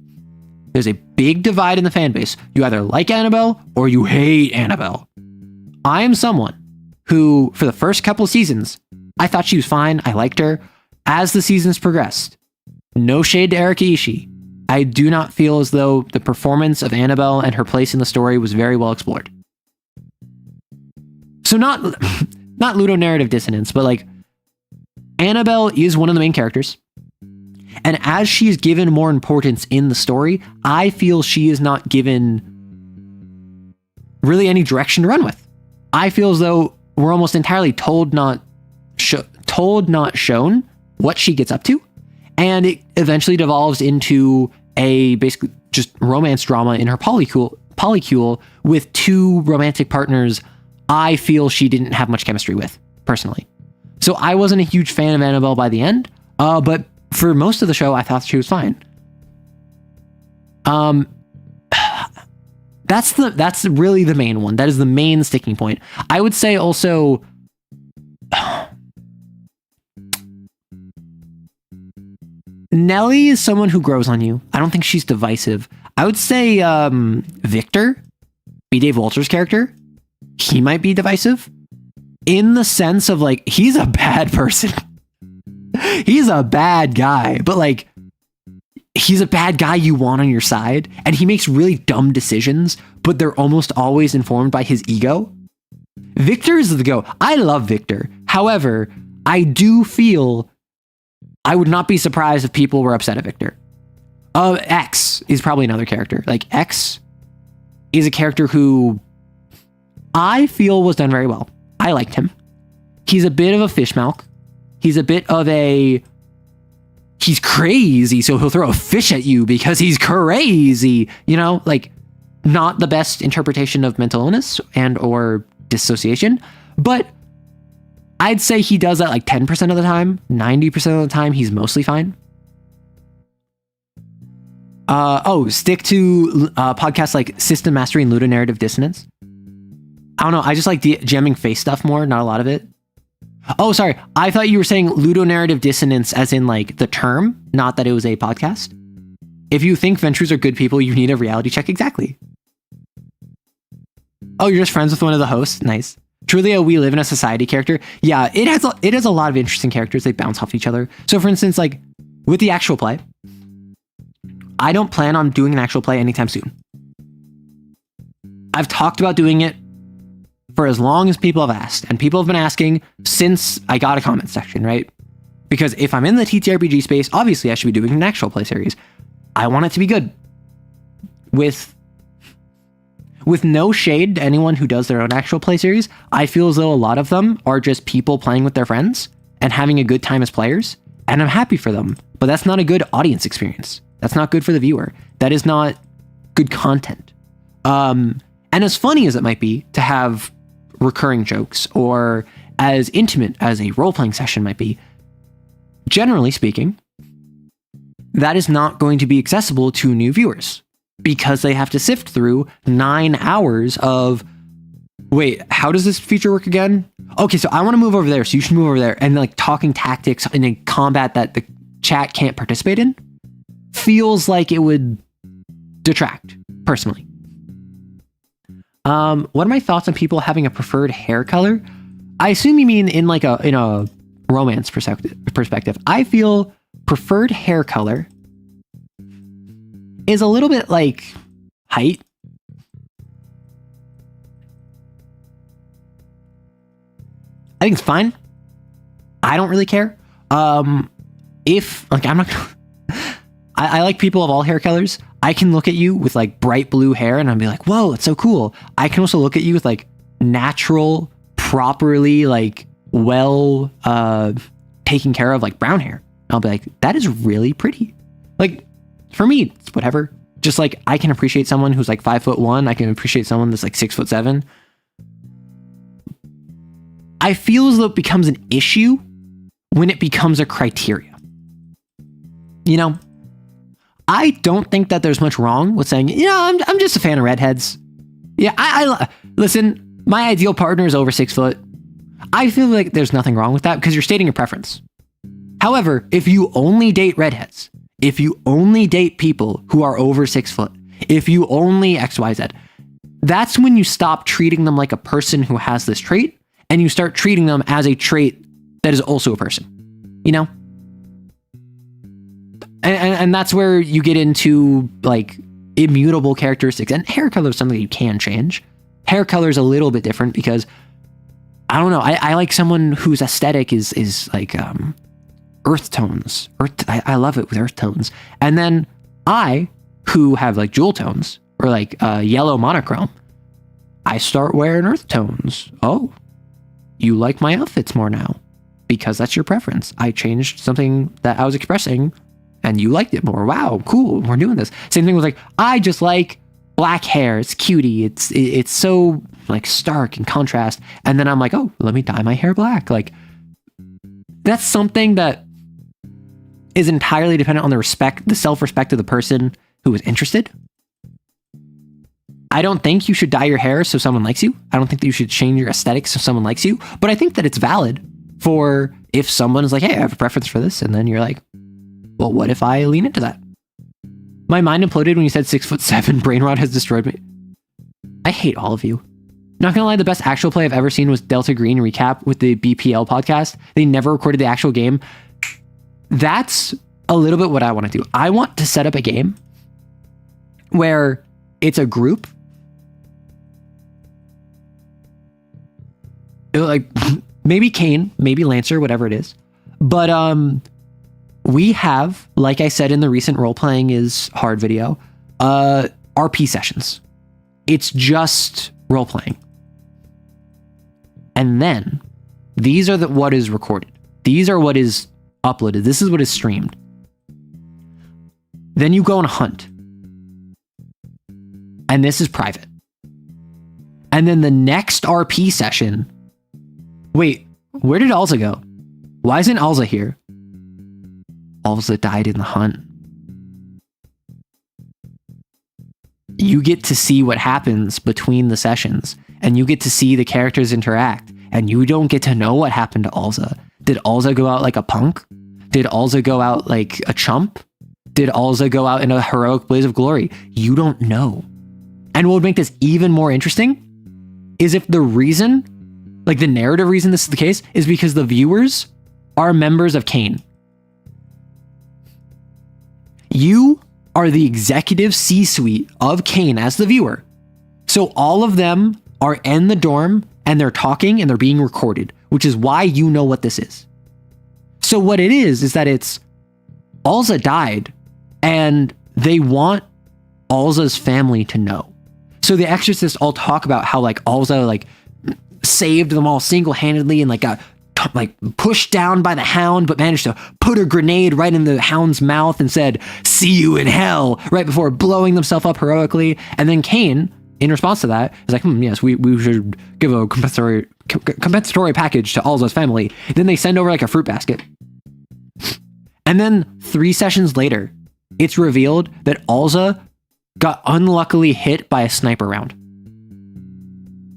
there's a big divide in the fan base. You either like Annabelle or you hate Annabelle. I am someone who, for the first couple seasons, I thought she was fine. I liked her. As the seasons progressed, no shade to Erika Ishii, I do not feel as though the performance of Annabelle and her place in the story was very well explored. So not ludonarrative dissonance, but like Annabelle is one of the main characters. And as she is given more importance in the story, I feel she is not given really any direction to run with. I feel as though we're almost entirely told not shown what she gets up to. And it eventually devolves into a basically just romance drama in her polycule with 2 romantic partners I feel she didn't have much chemistry with, personally. So I wasn't a huge fan of Annabelle by the end, but for most of the show, I thought she was fine. That's really the main one. That is the main sticking point. I would say also Nellie is someone who grows on you. I don't think she's divisive. I would say Victor, B. Dave Walters' character, he might be divisive in the sense of like, he's a bad person. He's a bad guy, but like, he's a bad guy you want on your side, and he makes really dumb decisions, but they're almost always informed by his ego. Victor is the go. I love Victor. However, I do feel I would not be surprised if people were upset at Victor. X is probably another character. Like, X is a character who I feel was done very well. I liked him. He's a bit of a fish mouth. He's a bit of he's crazy, so he'll throw a fish at you because he's crazy. You know, like, not the best interpretation of mental illness and or dissociation, but I'd say he does that like 10% of the time. 90% of the time, he's mostly fine. Stick to podcasts like System Mastery and Ludonarrative Dissonance. I don't know. I just like jamming face stuff more, not a lot of it. Oh, sorry. I thought you were saying ludonarrative dissonance as in like the term, not that it was a podcast. If you think Ventures are good people, you need a reality check. Exactly. Oh, you're just friends with one of the hosts? Nice. Truly a We Live in a Society character. Yeah, it has a lot of interesting characters. They bounce off each other. So for instance, like with the actual play, I don't plan on doing an actual play anytime soon. I've talked about doing it for as long as people have asked, and people have been asking since I got a comment section, right? Because if I'm in the TTRPG space, obviously I should be doing an actual play series. I want it to be good. With no shade to anyone who does their own actual play series, I feel as though a lot of them are just people playing with their friends and having a good time as players, and I'm happy for them. But that's not a good audience experience. That's not good for the viewer. That is not good content. And as funny as it might be to have recurring jokes, or as intimate as a role-playing session might be, generally speaking, that is not going to be accessible to new viewers because they have to sift through 9 hours of, wait, how does this feature work again? Okay, so I want to move over there, so you should move over there. And like talking tactics in a combat that the chat can't participate in feels like it would detract, personally. What are my thoughts on people having a preferred hair color? I assume you mean in a romance perspective. I feel preferred hair color is a little bit like height. I think it's fine. I don't really care. If like I'm not I like people of all hair colors. I can look at you with like bright blue hair and I'll be like, whoa, it's so cool. I can also look at you with like natural, properly like well taken care of like brown hair. I'll be like, that is really pretty. Like for me, it's whatever. Just like I can appreciate someone who's like 5'1". I can appreciate someone that's like 6'7". I feel as though it becomes an issue when it becomes a criteria. You know, I don't think that there's much wrong with saying, you know, I'm just a fan of redheads. Yeah, I listen, my ideal partner is over 6 foot. I feel like there's nothing wrong with that because you're stating a preference. However, if you only date redheads, if you only date people who are over 6 foot, if you only XYZ, that's when you stop treating them like a person who has this trait and you start treating them as a trait that is also a person, you know? And that's where you get into like immutable characteristics, and hair color is something you can change. Hair color is a little bit different because I don't know. I like someone whose aesthetic is like earth tones. I love it with earth tones. And then I, who have like jewel tones or like yellow monochrome, I start wearing earth tones. Oh, you like my outfits more now because that's your preference. I changed something that I was expressing and you liked it more. Wow, cool. We're doing this. Same thing with like, I just like black hair. It's cutie. It's so like stark and contrast. And then I'm like, oh, let me dye my hair black. Like that's something that is entirely dependent on the self-respect of the person who is interested. I don't think you should dye your hair so someone likes you. I don't think that you should change your aesthetics so someone likes you. But I think that it's valid for if someone is like, hey, I have a preference for this. And then you're like, well, what if I lean into that? My mind imploded when you said 6'7". Brain rot has destroyed me. I hate all of you. Not gonna lie, the best actual play I've ever seen was Delta Green recap with the BPL podcast. They never recorded the actual game. That's a little bit what I want to do. I want to set up a game where it's a group. Like maybe CAIN, maybe Lancer, whatever it is. But we have, like I said in the recent role-playing is hard video, RP sessions. It's just role-playing. And then these are what is recorded. These are what is uploaded. This is what is streamed. Then you go on a hunt. And this is private. And then the next RP session. Wait, where did Alza go? Why isn't Alza here? Alza died in the hunt. You get to see what happens between the sessions, and you get to see the characters interact, and you don't get to know what happened to Alza. Did Alza go out like a punk? Did Alza go out like a chump? Did Alza go out in a heroic blaze of glory? You don't know. And what would make this even more interesting is if the reason, like the narrative reason this is the case, is because the viewers are members of CAIN. You are the executive C-suite of CAIN as the viewer. So all of them are in the dorm and they're talking and they're being recorded, which is why you know what this is. So what it is that it's Alza died and they want Alza's family to know. So the exorcists all talk about how like Alza like saved them all single-handedly and like got like pushed down by the hound, but managed to put a grenade right in the hound's mouth and said, "See you in hell," right before blowing themselves up heroically. And then Cain, in response to that, is like, yes, we should give a compensatory package to Alza's family. Then they send over like a fruit basket. And then 3 sessions later, it's revealed that Alza got unluckily hit by a sniper round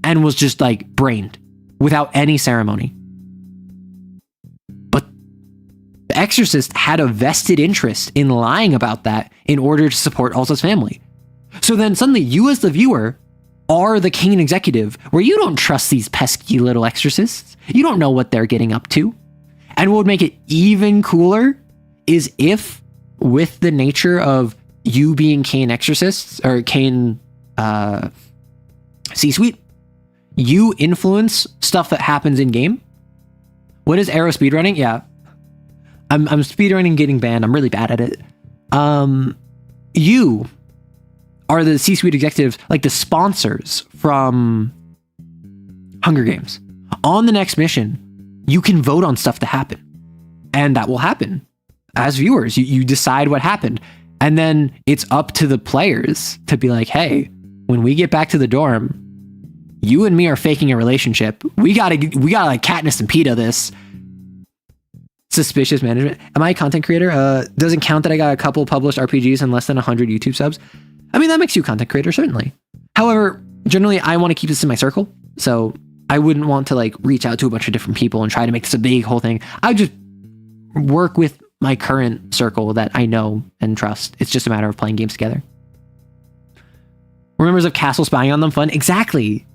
and was just like brained without any ceremony. But the exorcist had a vested interest in lying about that in order to support Alza's family. So then suddenly you as the viewer are the CAIN executive, where you don't trust these pesky little exorcists. You don't know what they're getting up to. And what would make it even cooler is if, with the nature of you being CAIN exorcists or CAIN C-suite, you influence stuff that happens in game. What is arrow speedrunning? Yeah, I'm speedrunning getting banned. I'm really bad at it. You are the C-suite executives, like the sponsors from Hunger Games. On the next mission, you can vote on stuff to happen, and that will happen. As viewers, you decide what happened. And then it's up to the players to be like, hey, when we get back to the dorm, you and me are faking a relationship. We gotta like Katniss and Peeta this. Suspicious management. Am I a content creator? Doesn't count that I got a couple published RPGs and less than 100 YouTube subs. I mean, that makes you a content creator, certainly. However, generally, I want to keep this in my circle. So I wouldn't want to like reach out to a bunch of different people and try to make this a big whole thing. I would just work with my current circle that I know and trust. It's just a matter of playing games together. Were members of Castle spying on them fun? Exactly.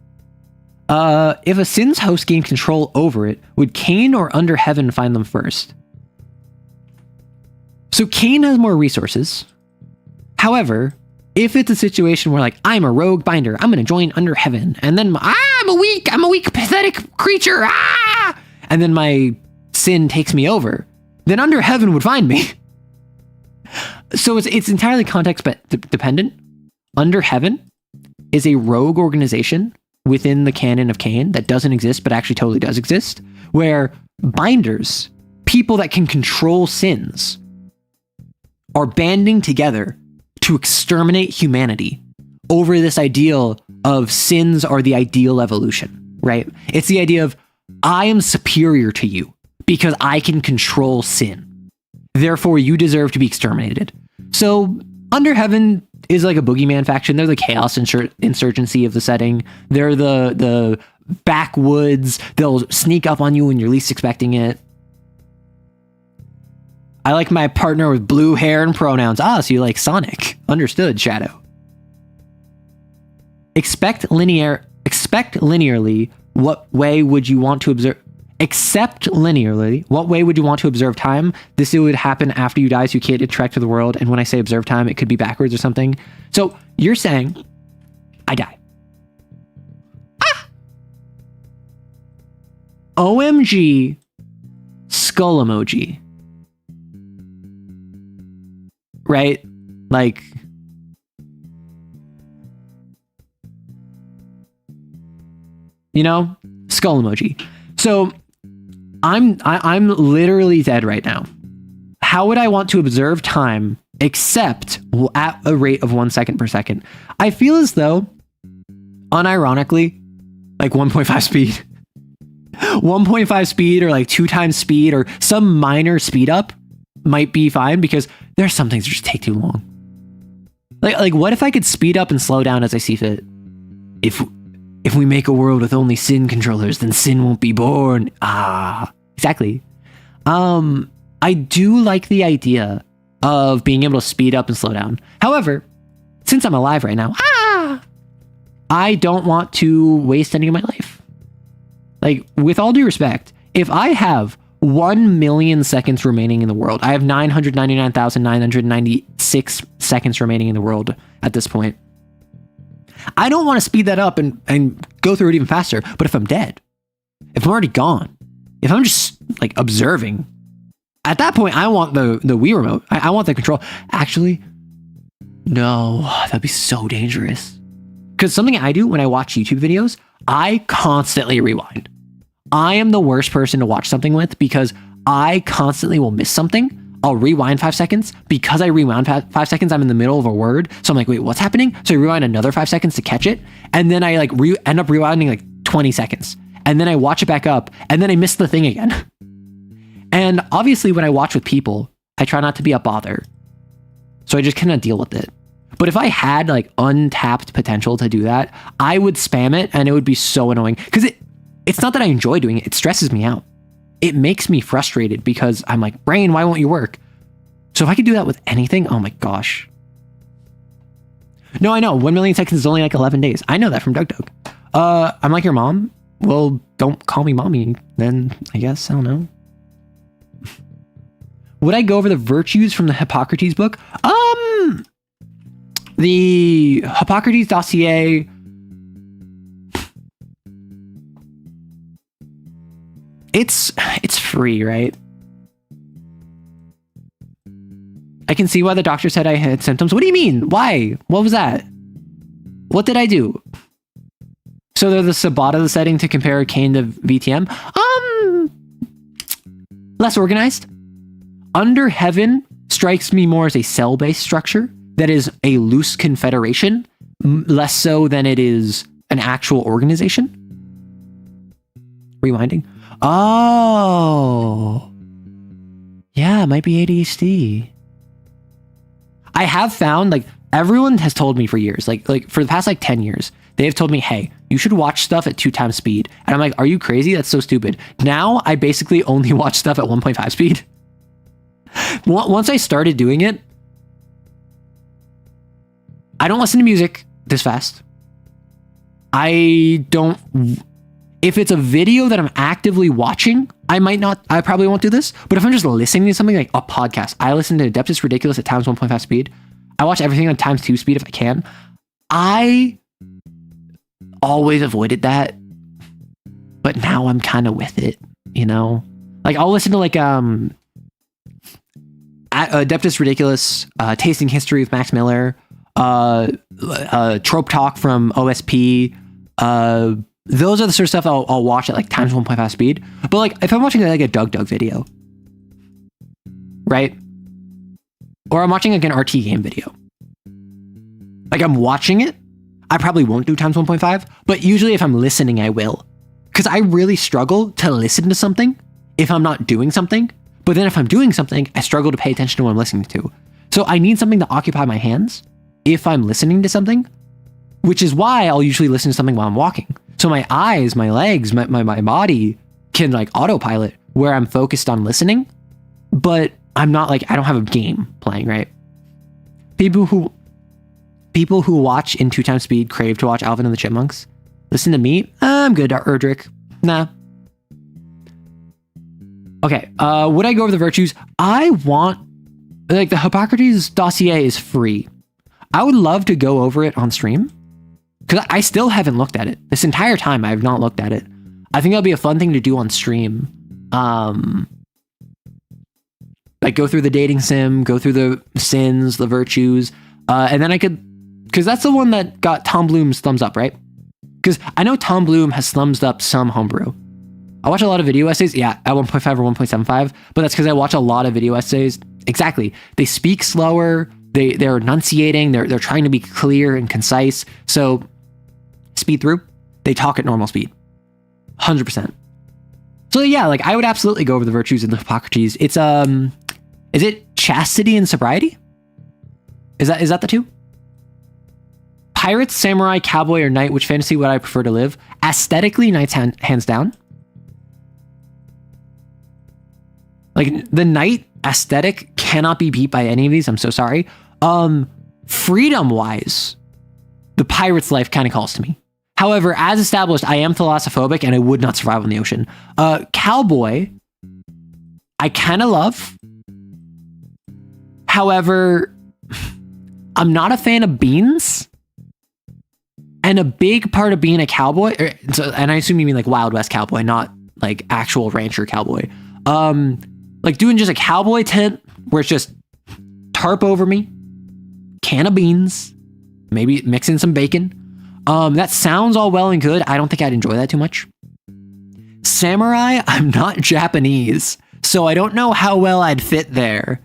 If a Sin's host gained control over it, would CAIN or Under Heaven find them first? So CAIN has more resources. However, if it's a situation where like, I'm a rogue binder, I'm going to join Under Heaven, and then I'm a weak, pathetic creature, and then my sin takes me over, then Under Heaven would find me. So it's entirely context dependent. Under Heaven is a rogue organization within the canon of CAIN that doesn't exist, but actually totally does exist, where binders, people that can control sins, are banding together to exterminate humanity over this ideal of sins are the ideal evolution, right? It's the idea of I am superior to you because I can control sin. Therefore, you deserve to be exterminated. So Under Heaven is like a boogeyman faction. They're the chaos insurgency of the setting. They're the backwoods. They'll sneak up on you when you're least expecting it. I like my partner with blue hair and pronouns. So you like Sonic. Understood, Shadow. Expect linearly. What way would you want to observe? Except linearly. What way would you want to observe time? This would happen after you die, so you can't interact with the world. And when I say observe time, it could be backwards or something. So you're saying, I die. OMG, skull emoji. Right? Like, you know, skull emoji. So I'm literally dead right now. How would I want to observe time except at a rate of 1 second per second? I feel as though, unironically, like 1.5 speed. 1.5 speed or like 2 times speed or some minor speed up might be fine, because there's some things that just take too long. Like what if I could speed up and slow down as I see fit? If we make a world with only sin controllers, then sin won't be born. Exactly. I do like the idea of being able to speed up and slow down. However, since I'm alive right now, I don't want to waste any of my life. Like, with all due respect, if I have 1 million seconds remaining in the world, I have 999,996 seconds remaining in the world at this point. I don't want to speed that up and go through it even faster. But if I'm dead, if I'm already gone, if I'm just like observing, At that point, I want the Wii remote. I want the control. Actually, no, that'd be so dangerous. Because something I do when I watch YouTube videos, I constantly rewind. I am the worst person to watch something with because I constantly will miss something. I'll rewind 5 seconds. Because I rewound 5 seconds, I'm in the middle of a word. So I'm like, wait, what's happening? So I rewind another 5 seconds to catch it. And then I like end up rewinding like 20 seconds. And then I watch it back up. And then I miss the thing again. And obviously when I watch with people, I try not to be a bother. So I just cannot deal with it. But if I had like untapped potential to do that, I would spam it and it would be so annoying. Because it's not that I enjoy doing it. It stresses me out. It makes me frustrated because I'm like, brain, why won't you work? So if I could do that with anything, oh my gosh. No, I know. 1 million seconds is only like 11 days. I know that from DugDug. I'm like your mom. Well, don't call me mommy then, I guess. I don't know. Would I go over the virtues from the Hippocrates book? The Hippocrates dossier. It's free, right? I can see why the doctor said I had symptoms. What do you mean? Why? What was that? What did I do? So they're the Sabata setting to compare CAIN to VTM. Less organized. Under Heaven strikes me more as a cell-based structure that is a loose confederation, less so than it is an actual organization. Rewinding. Oh. Yeah, it might be ADHD. I have found, like, everyone has told me for years, like for the past, 10 years, they have told me, hey, you should watch stuff at 2 times speed. And I'm like, are you crazy? That's so stupid. Now, I basically only watch stuff at 1.5 speed. Once I started doing it, I don't listen to music this fast. I don't... If it's a video that I'm actively watching, I probably won't do this. But if I'm just listening to something like a podcast, I listen to Adeptus Ridiculous at times 1.5 speed. I watch everything on times 2 speed if I can. I always avoided that. But now I'm kind of with it, you know? Like, I'll listen to, Adeptus Ridiculous, Tasting History with Max Miller, Trope Talk from OSP, those are the sort of stuff I'll watch at times 1.5 speed. But if I'm watching a DugDug video, right? Or I'm watching an RT game video. I'm watching it, I probably won't do times 1.5, but usually if I'm listening, I will. Because I really struggle to listen to something if I'm not doing something. But then if I'm doing something, I struggle to pay attention to what I'm listening to. So I need something to occupy my hands if I'm listening to something, which is why I'll usually listen to something while I'm walking. So my eyes, my legs, my body can autopilot where I'm focused on listening, but I'm not I don't have a game playing, right? People who watch in 2 times speed crave to watch Alvin and the Chipmunks. Listen to me. I'm good, Erdrick. Nah. Okay, would I go over the virtues? I want, the Hippocrates dossier is free. I would love to go over it on stream, because I still haven't looked at it. This entire time, I have not looked at it. I think that'll be a fun thing to do on stream. Go through the dating sim, go through the sins, the virtues, and then I could, because that's the one that got Tom Bloom's thumbs up, right? Because I know Tom Bloom has thumbs up some homebrew. I watch a lot of video essays, yeah, at 1.5 or 1.75, but that's because I watch a lot of video essays. Exactly. They speak slower, they're enunciating, they're trying to be clear and concise. So speed through, they talk at normal speed. 100%. So yeah, I would absolutely go over the virtues in the Hippocrates. It's is it chastity and sobriety? Is that the 2? Pirates, samurai, cowboy, or knight, which fantasy would I prefer to live? Aesthetically, knight's hands down. The knight aesthetic cannot be beat by any of these. I'm so sorry. Freedom-wise, the pirate's life kind of calls to me. However, as established, I am thalassophobic and I would not survive on the ocean. Cowboy, I kind of love. However, I'm not a fan of beans. And a big part of being a cowboy, and I assume you mean Wild West cowboy, not actual rancher cowboy. Like doing just a cowboy tent where it's just tarp over me, can of beans, maybe mix in some bacon. That sounds all well and good. I don't think I'd enjoy that too much. Samurai, I'm not Japanese, so I don't know how well I'd fit there.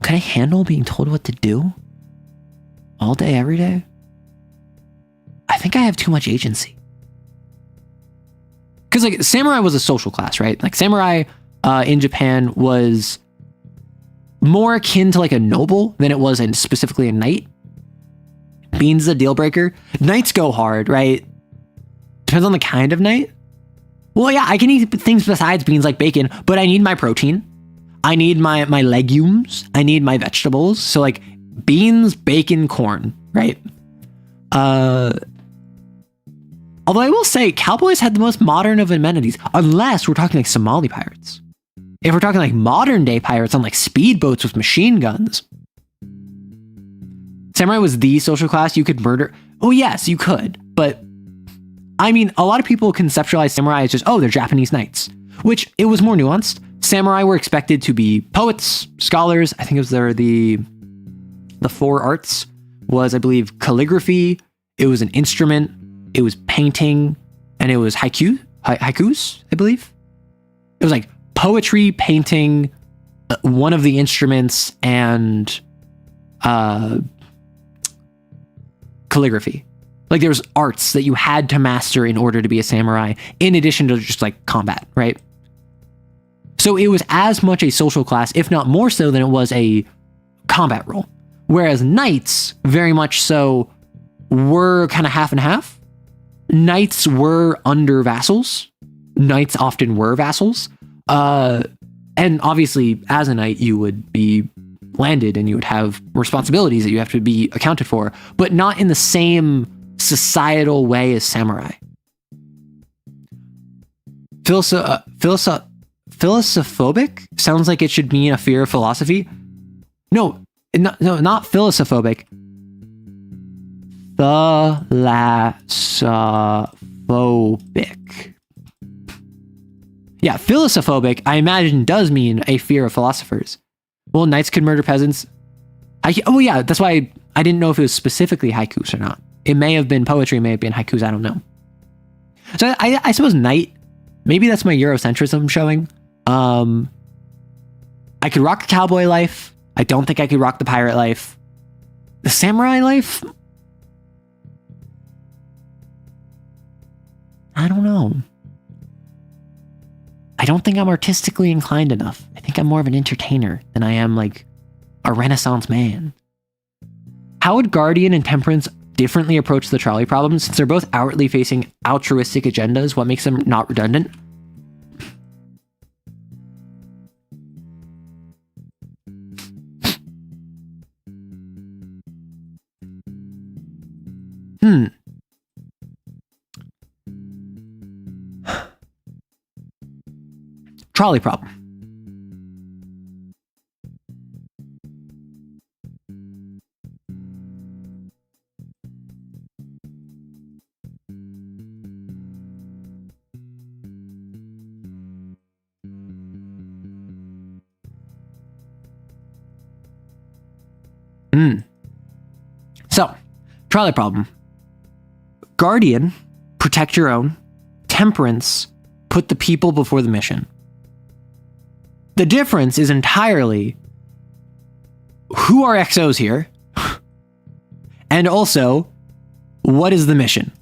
Can I handle being told what to do? All day, every day? I think I have too much agency. Because like samurai was a social class, right? Like samurai in Japan was more akin to like a noble than it was specifically a knight. Beans is a deal breaker. Knights go hard, right? Depends on the kind of knight. Well, yeah, I can eat things besides beans like bacon, but I need my protein. I need my legumes. I need my vegetables. So like beans, bacon, corn, right? Although I will say cowboys had the most modern of amenities, unless we're talking like Somali pirates. If we're talking like modern day pirates on like speedboats with machine guns, samurai was the social class you could murder. Oh yes, you could. But I mean, a lot of people conceptualize samurai as just, oh, they're Japanese knights, which it was more nuanced. Samurai were expected to be poets, scholars. I think it was the 4 arts was, I believe, calligraphy. It was an instrument. It was painting, and it was haikus, I believe. It was like poetry, painting, one of the instruments, and calligraphy. Like there was arts that you had to master in order to be a samurai, in addition to just like combat, right? So it was as much a social class, if not more so, than it was a combat role. Whereas knights, very much so, were kind of half and half. Knights were under vassals. Knights often were vassals. And obviously, as a knight, you would be landed and you would have responsibilities that you have to be accounted for, but not in the same societal way as samurai. Philosophobic sounds like it should mean a fear of philosophy. No, not philosophobic. Philosophophic. Yeah, philosophobic, I imagine, does mean a fear of philosophers. Well, knights could murder peasants. Oh yeah, that's why I didn't know if it was specifically haikus or not. It may have been poetry, it may have been haikus, I don't know. So I suppose knight, maybe that's my Eurocentrism showing. I could rock a cowboy life. I don't think I could rock the pirate life. The samurai life? I don't know. I don't think I'm artistically inclined enough. I think I'm more of an entertainer than I am like a Renaissance man. How would Guardian and Temperance differently approach the trolley problem since they're both outwardly facing altruistic agendas? What makes them not redundant? Trolley problem. So, trolley problem. Guardian, protect your own. Temperance, put the people before the mission. The difference is entirely who are XOs here, and also what is the mission?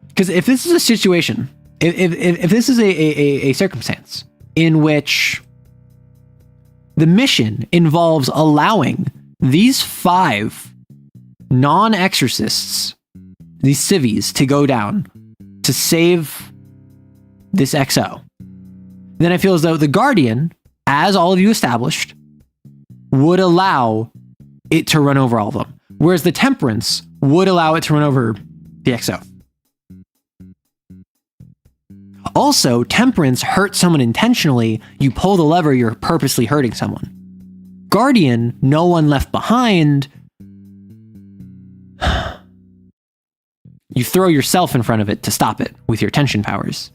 Because if this is a situation, if this is a circumstance in which the mission involves allowing these 5 non-exorcists, these civvies, to go down to save this XO, then I feel as though the Guardian, as all of you established, would allow it to run over all of them. Whereas the Temperance would allow it to run over the XO. Also, Temperance hurts someone intentionally. You pull the lever, you're purposely hurting someone. Guardian, no one left behind. You throw yourself in front of it to stop it with your tension powers.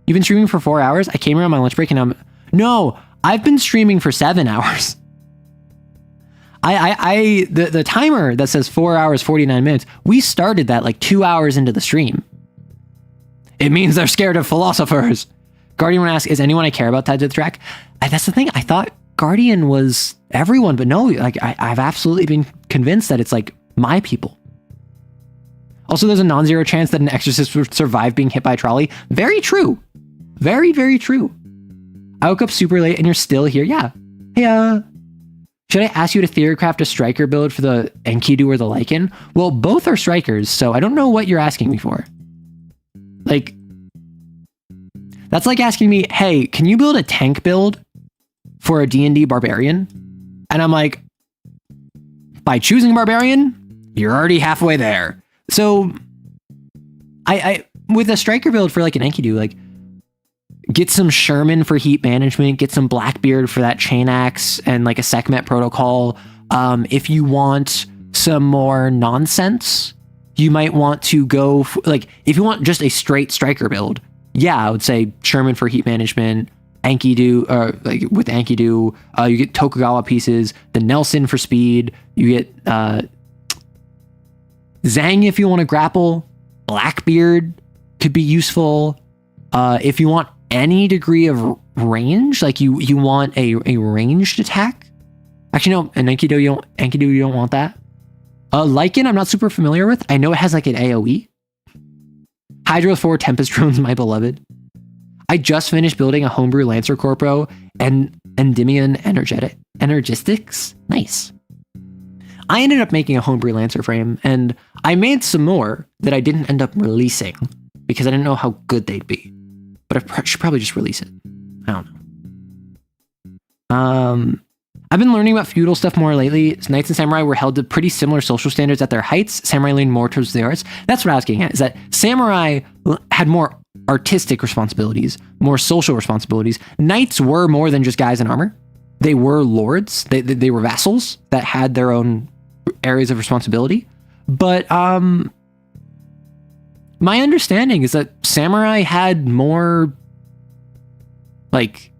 You've been streaming for 4 hours? I came here on my lunch break and no, I've been streaming for 7 hours. The timer that says 4 hours, 49 minutes, we started that like 2 hours into the stream. It means they're scared of philosophers. Guardian would ask, is anyone I care about tied to the track? That's the thing. I thought Guardian was everyone, but no, like I've absolutely been convinced that it's like my people. Also, there's a non-zero chance that an exorcist would survive being hit by a trolley. Very true. Very, very true. I woke up super late and you're still here. Yeah. Hey, should I ask you to theorycraft a striker build for the Enkidu or the Lycan? Well, both are strikers, so I don't know what you're asking me for. Like, that's like asking me, hey, can you build a tank build for a D&D barbarian? And I'm like, by choosing barbarian, you're already halfway there. So I with a striker build for like an Enkidu, like get some Sherman for heat management, get some Blackbeard for that chain axe and like a Sekhmet protocol. If you want some more nonsense, you might want to go like, if you want just a straight striker build, yeah, I would say Sherman for heat management, Enkidu, like with Enkidu, you get Tokugawa pieces, the Nelson for speed, you get Zhang if you want to grapple, Blackbeard could be useful. If you want any degree of range, like you want a ranged attack. Actually, no, an Enkidu you don't want that. Lycan, I'm not super familiar with. I know it has like an AoE. Hydro 4 Tempest Drones, my beloved. I just finished building a homebrew Lancer Corpo and Endymion Energistics. Nice. I ended up making a homebrew Lancer frame, and I made some more that I didn't end up releasing because I didn't know how good they'd be. But I should probably just release it. I don't know. I've been learning about feudal stuff more lately. Knights and samurai were held to pretty similar social standards at their heights. Samurai leaned more towards the arts. That's what I was getting at, is that samurai had more artistic responsibilities, more social responsibilities. Knights were more than just guys in armor. They were lords. They were vassals that had their own areas of responsibility. But my understanding is that samurai had more, like,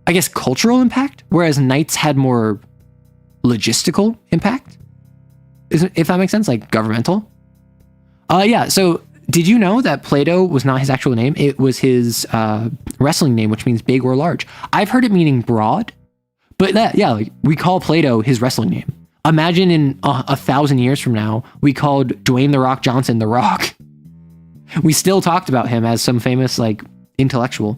I guess, cultural impact, whereas knights had more logistical impact. If that makes sense, like governmental. Yeah, so did you know that Plato was not his actual name? It was his wrestling name, which means big or large. I've heard it meaning broad, but yeah, like we call Plato his wrestling name. Imagine in 1,000 years from now, we called Dwayne "The Rock" Johnson The Rock. We still talked about him as some famous, like, intellectual.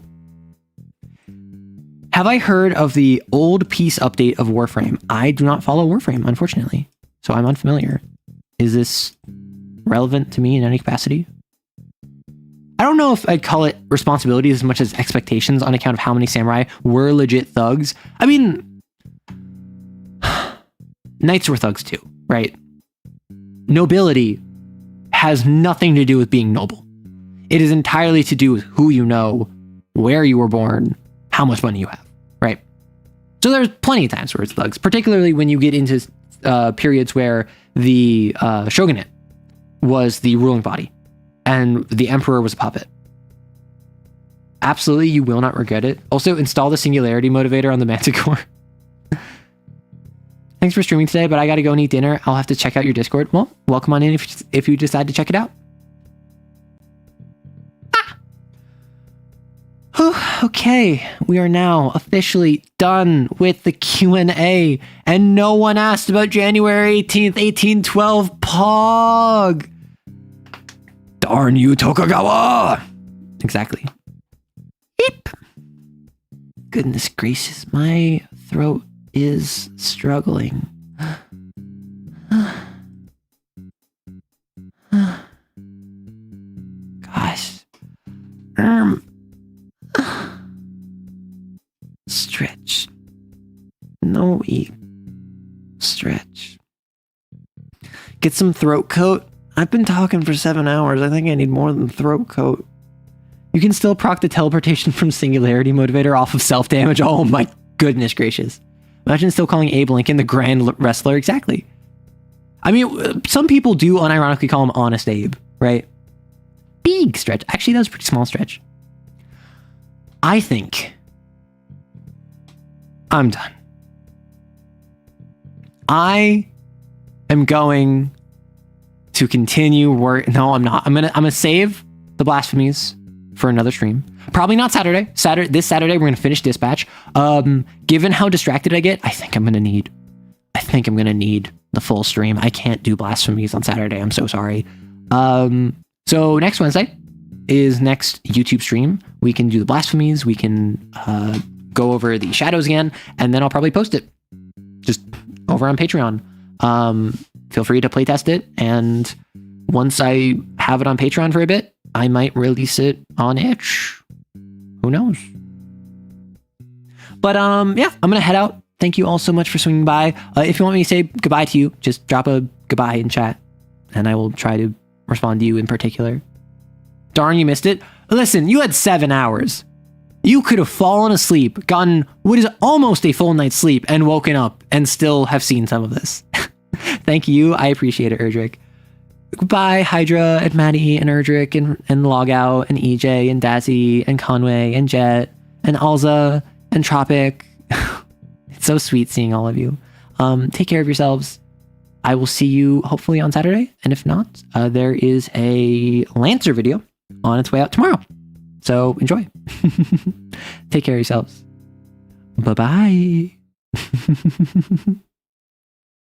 Have I heard of the old piece update of Warframe? I do not follow Warframe, unfortunately, so I'm unfamiliar. Is this relevant to me in any capacity? I don't know if I'd call it responsibility as much as expectations on account of how many samurai were legit thugs. I mean, knights were thugs too, right? Nobility has nothing to do with being noble. It is entirely to do with who you know, where you were born, how much money you have, right? So there's plenty of times where it's thugs, particularly when you get into periods where the shogunate was the ruling body and the emperor was a puppet. Absolutely, you will not regret it. Also, install the singularity motivator on the Manticore. Thanks for streaming today, but I gotta go and eat dinner. I'll have to check out your Discord. Well, welcome on in if you decide to check it out. Okay, we are now officially done with the Q&A, and no one asked about January 18th, 1812 Pog. Darn you, Tokugawa! Exactly. Beep. Goodness gracious, my throat is struggling. Gosh. Stretch. No eat. Stretch. Get some throat coat. I've been talking for 7 hours. I think I need more than throat coat. You can still proc the teleportation from Singularity Motivator off of self-damage. Oh my goodness gracious. Imagine still calling Abe Lincoln the Grand Wrestler. Exactly. I mean, some people do unironically call him Honest Abe, right? Big stretch. Actually, that was a pretty small stretch. I think I'm done. I am going to continue work. No, I'm not. I'm gonna save the blasphemies for another stream. Probably not Saturday. This Saturday we're gonna finish Dispatch. Given how distracted I get, I think I'm gonna need the full stream. I can't do blasphemies on Saturday. I'm so sorry. So next Wednesday is next YouTube stream. We can do the blasphemies. We can go over the shadows again, and then I'll probably post it just over on Patreon. Feel free to playtest it, and once I have it on Patreon for a bit, I might release it on itch. Who knows? But yeah, I'm gonna head out. Thank you all so much for swinging by. If you want me to say goodbye to you, just drop a goodbye in chat, and I will try to respond to you in particular. Darn, you missed it. Listen, you had 7 hours. You could have fallen asleep, gotten what is almost a full night's sleep, and woken up and still have seen some of this. Thank you. I appreciate it, Erdrick. Goodbye, Hydra and Maddie and Erdrick and Logout and EJ and Dazzy and Conway and Jet and Alza and Tropic. It's so sweet seeing all of you. Take care of yourselves. I will see you hopefully on Saturday. And if not, there is a Lancer video on its way out tomorrow. So enjoy. Take care of yourselves. Bye-bye.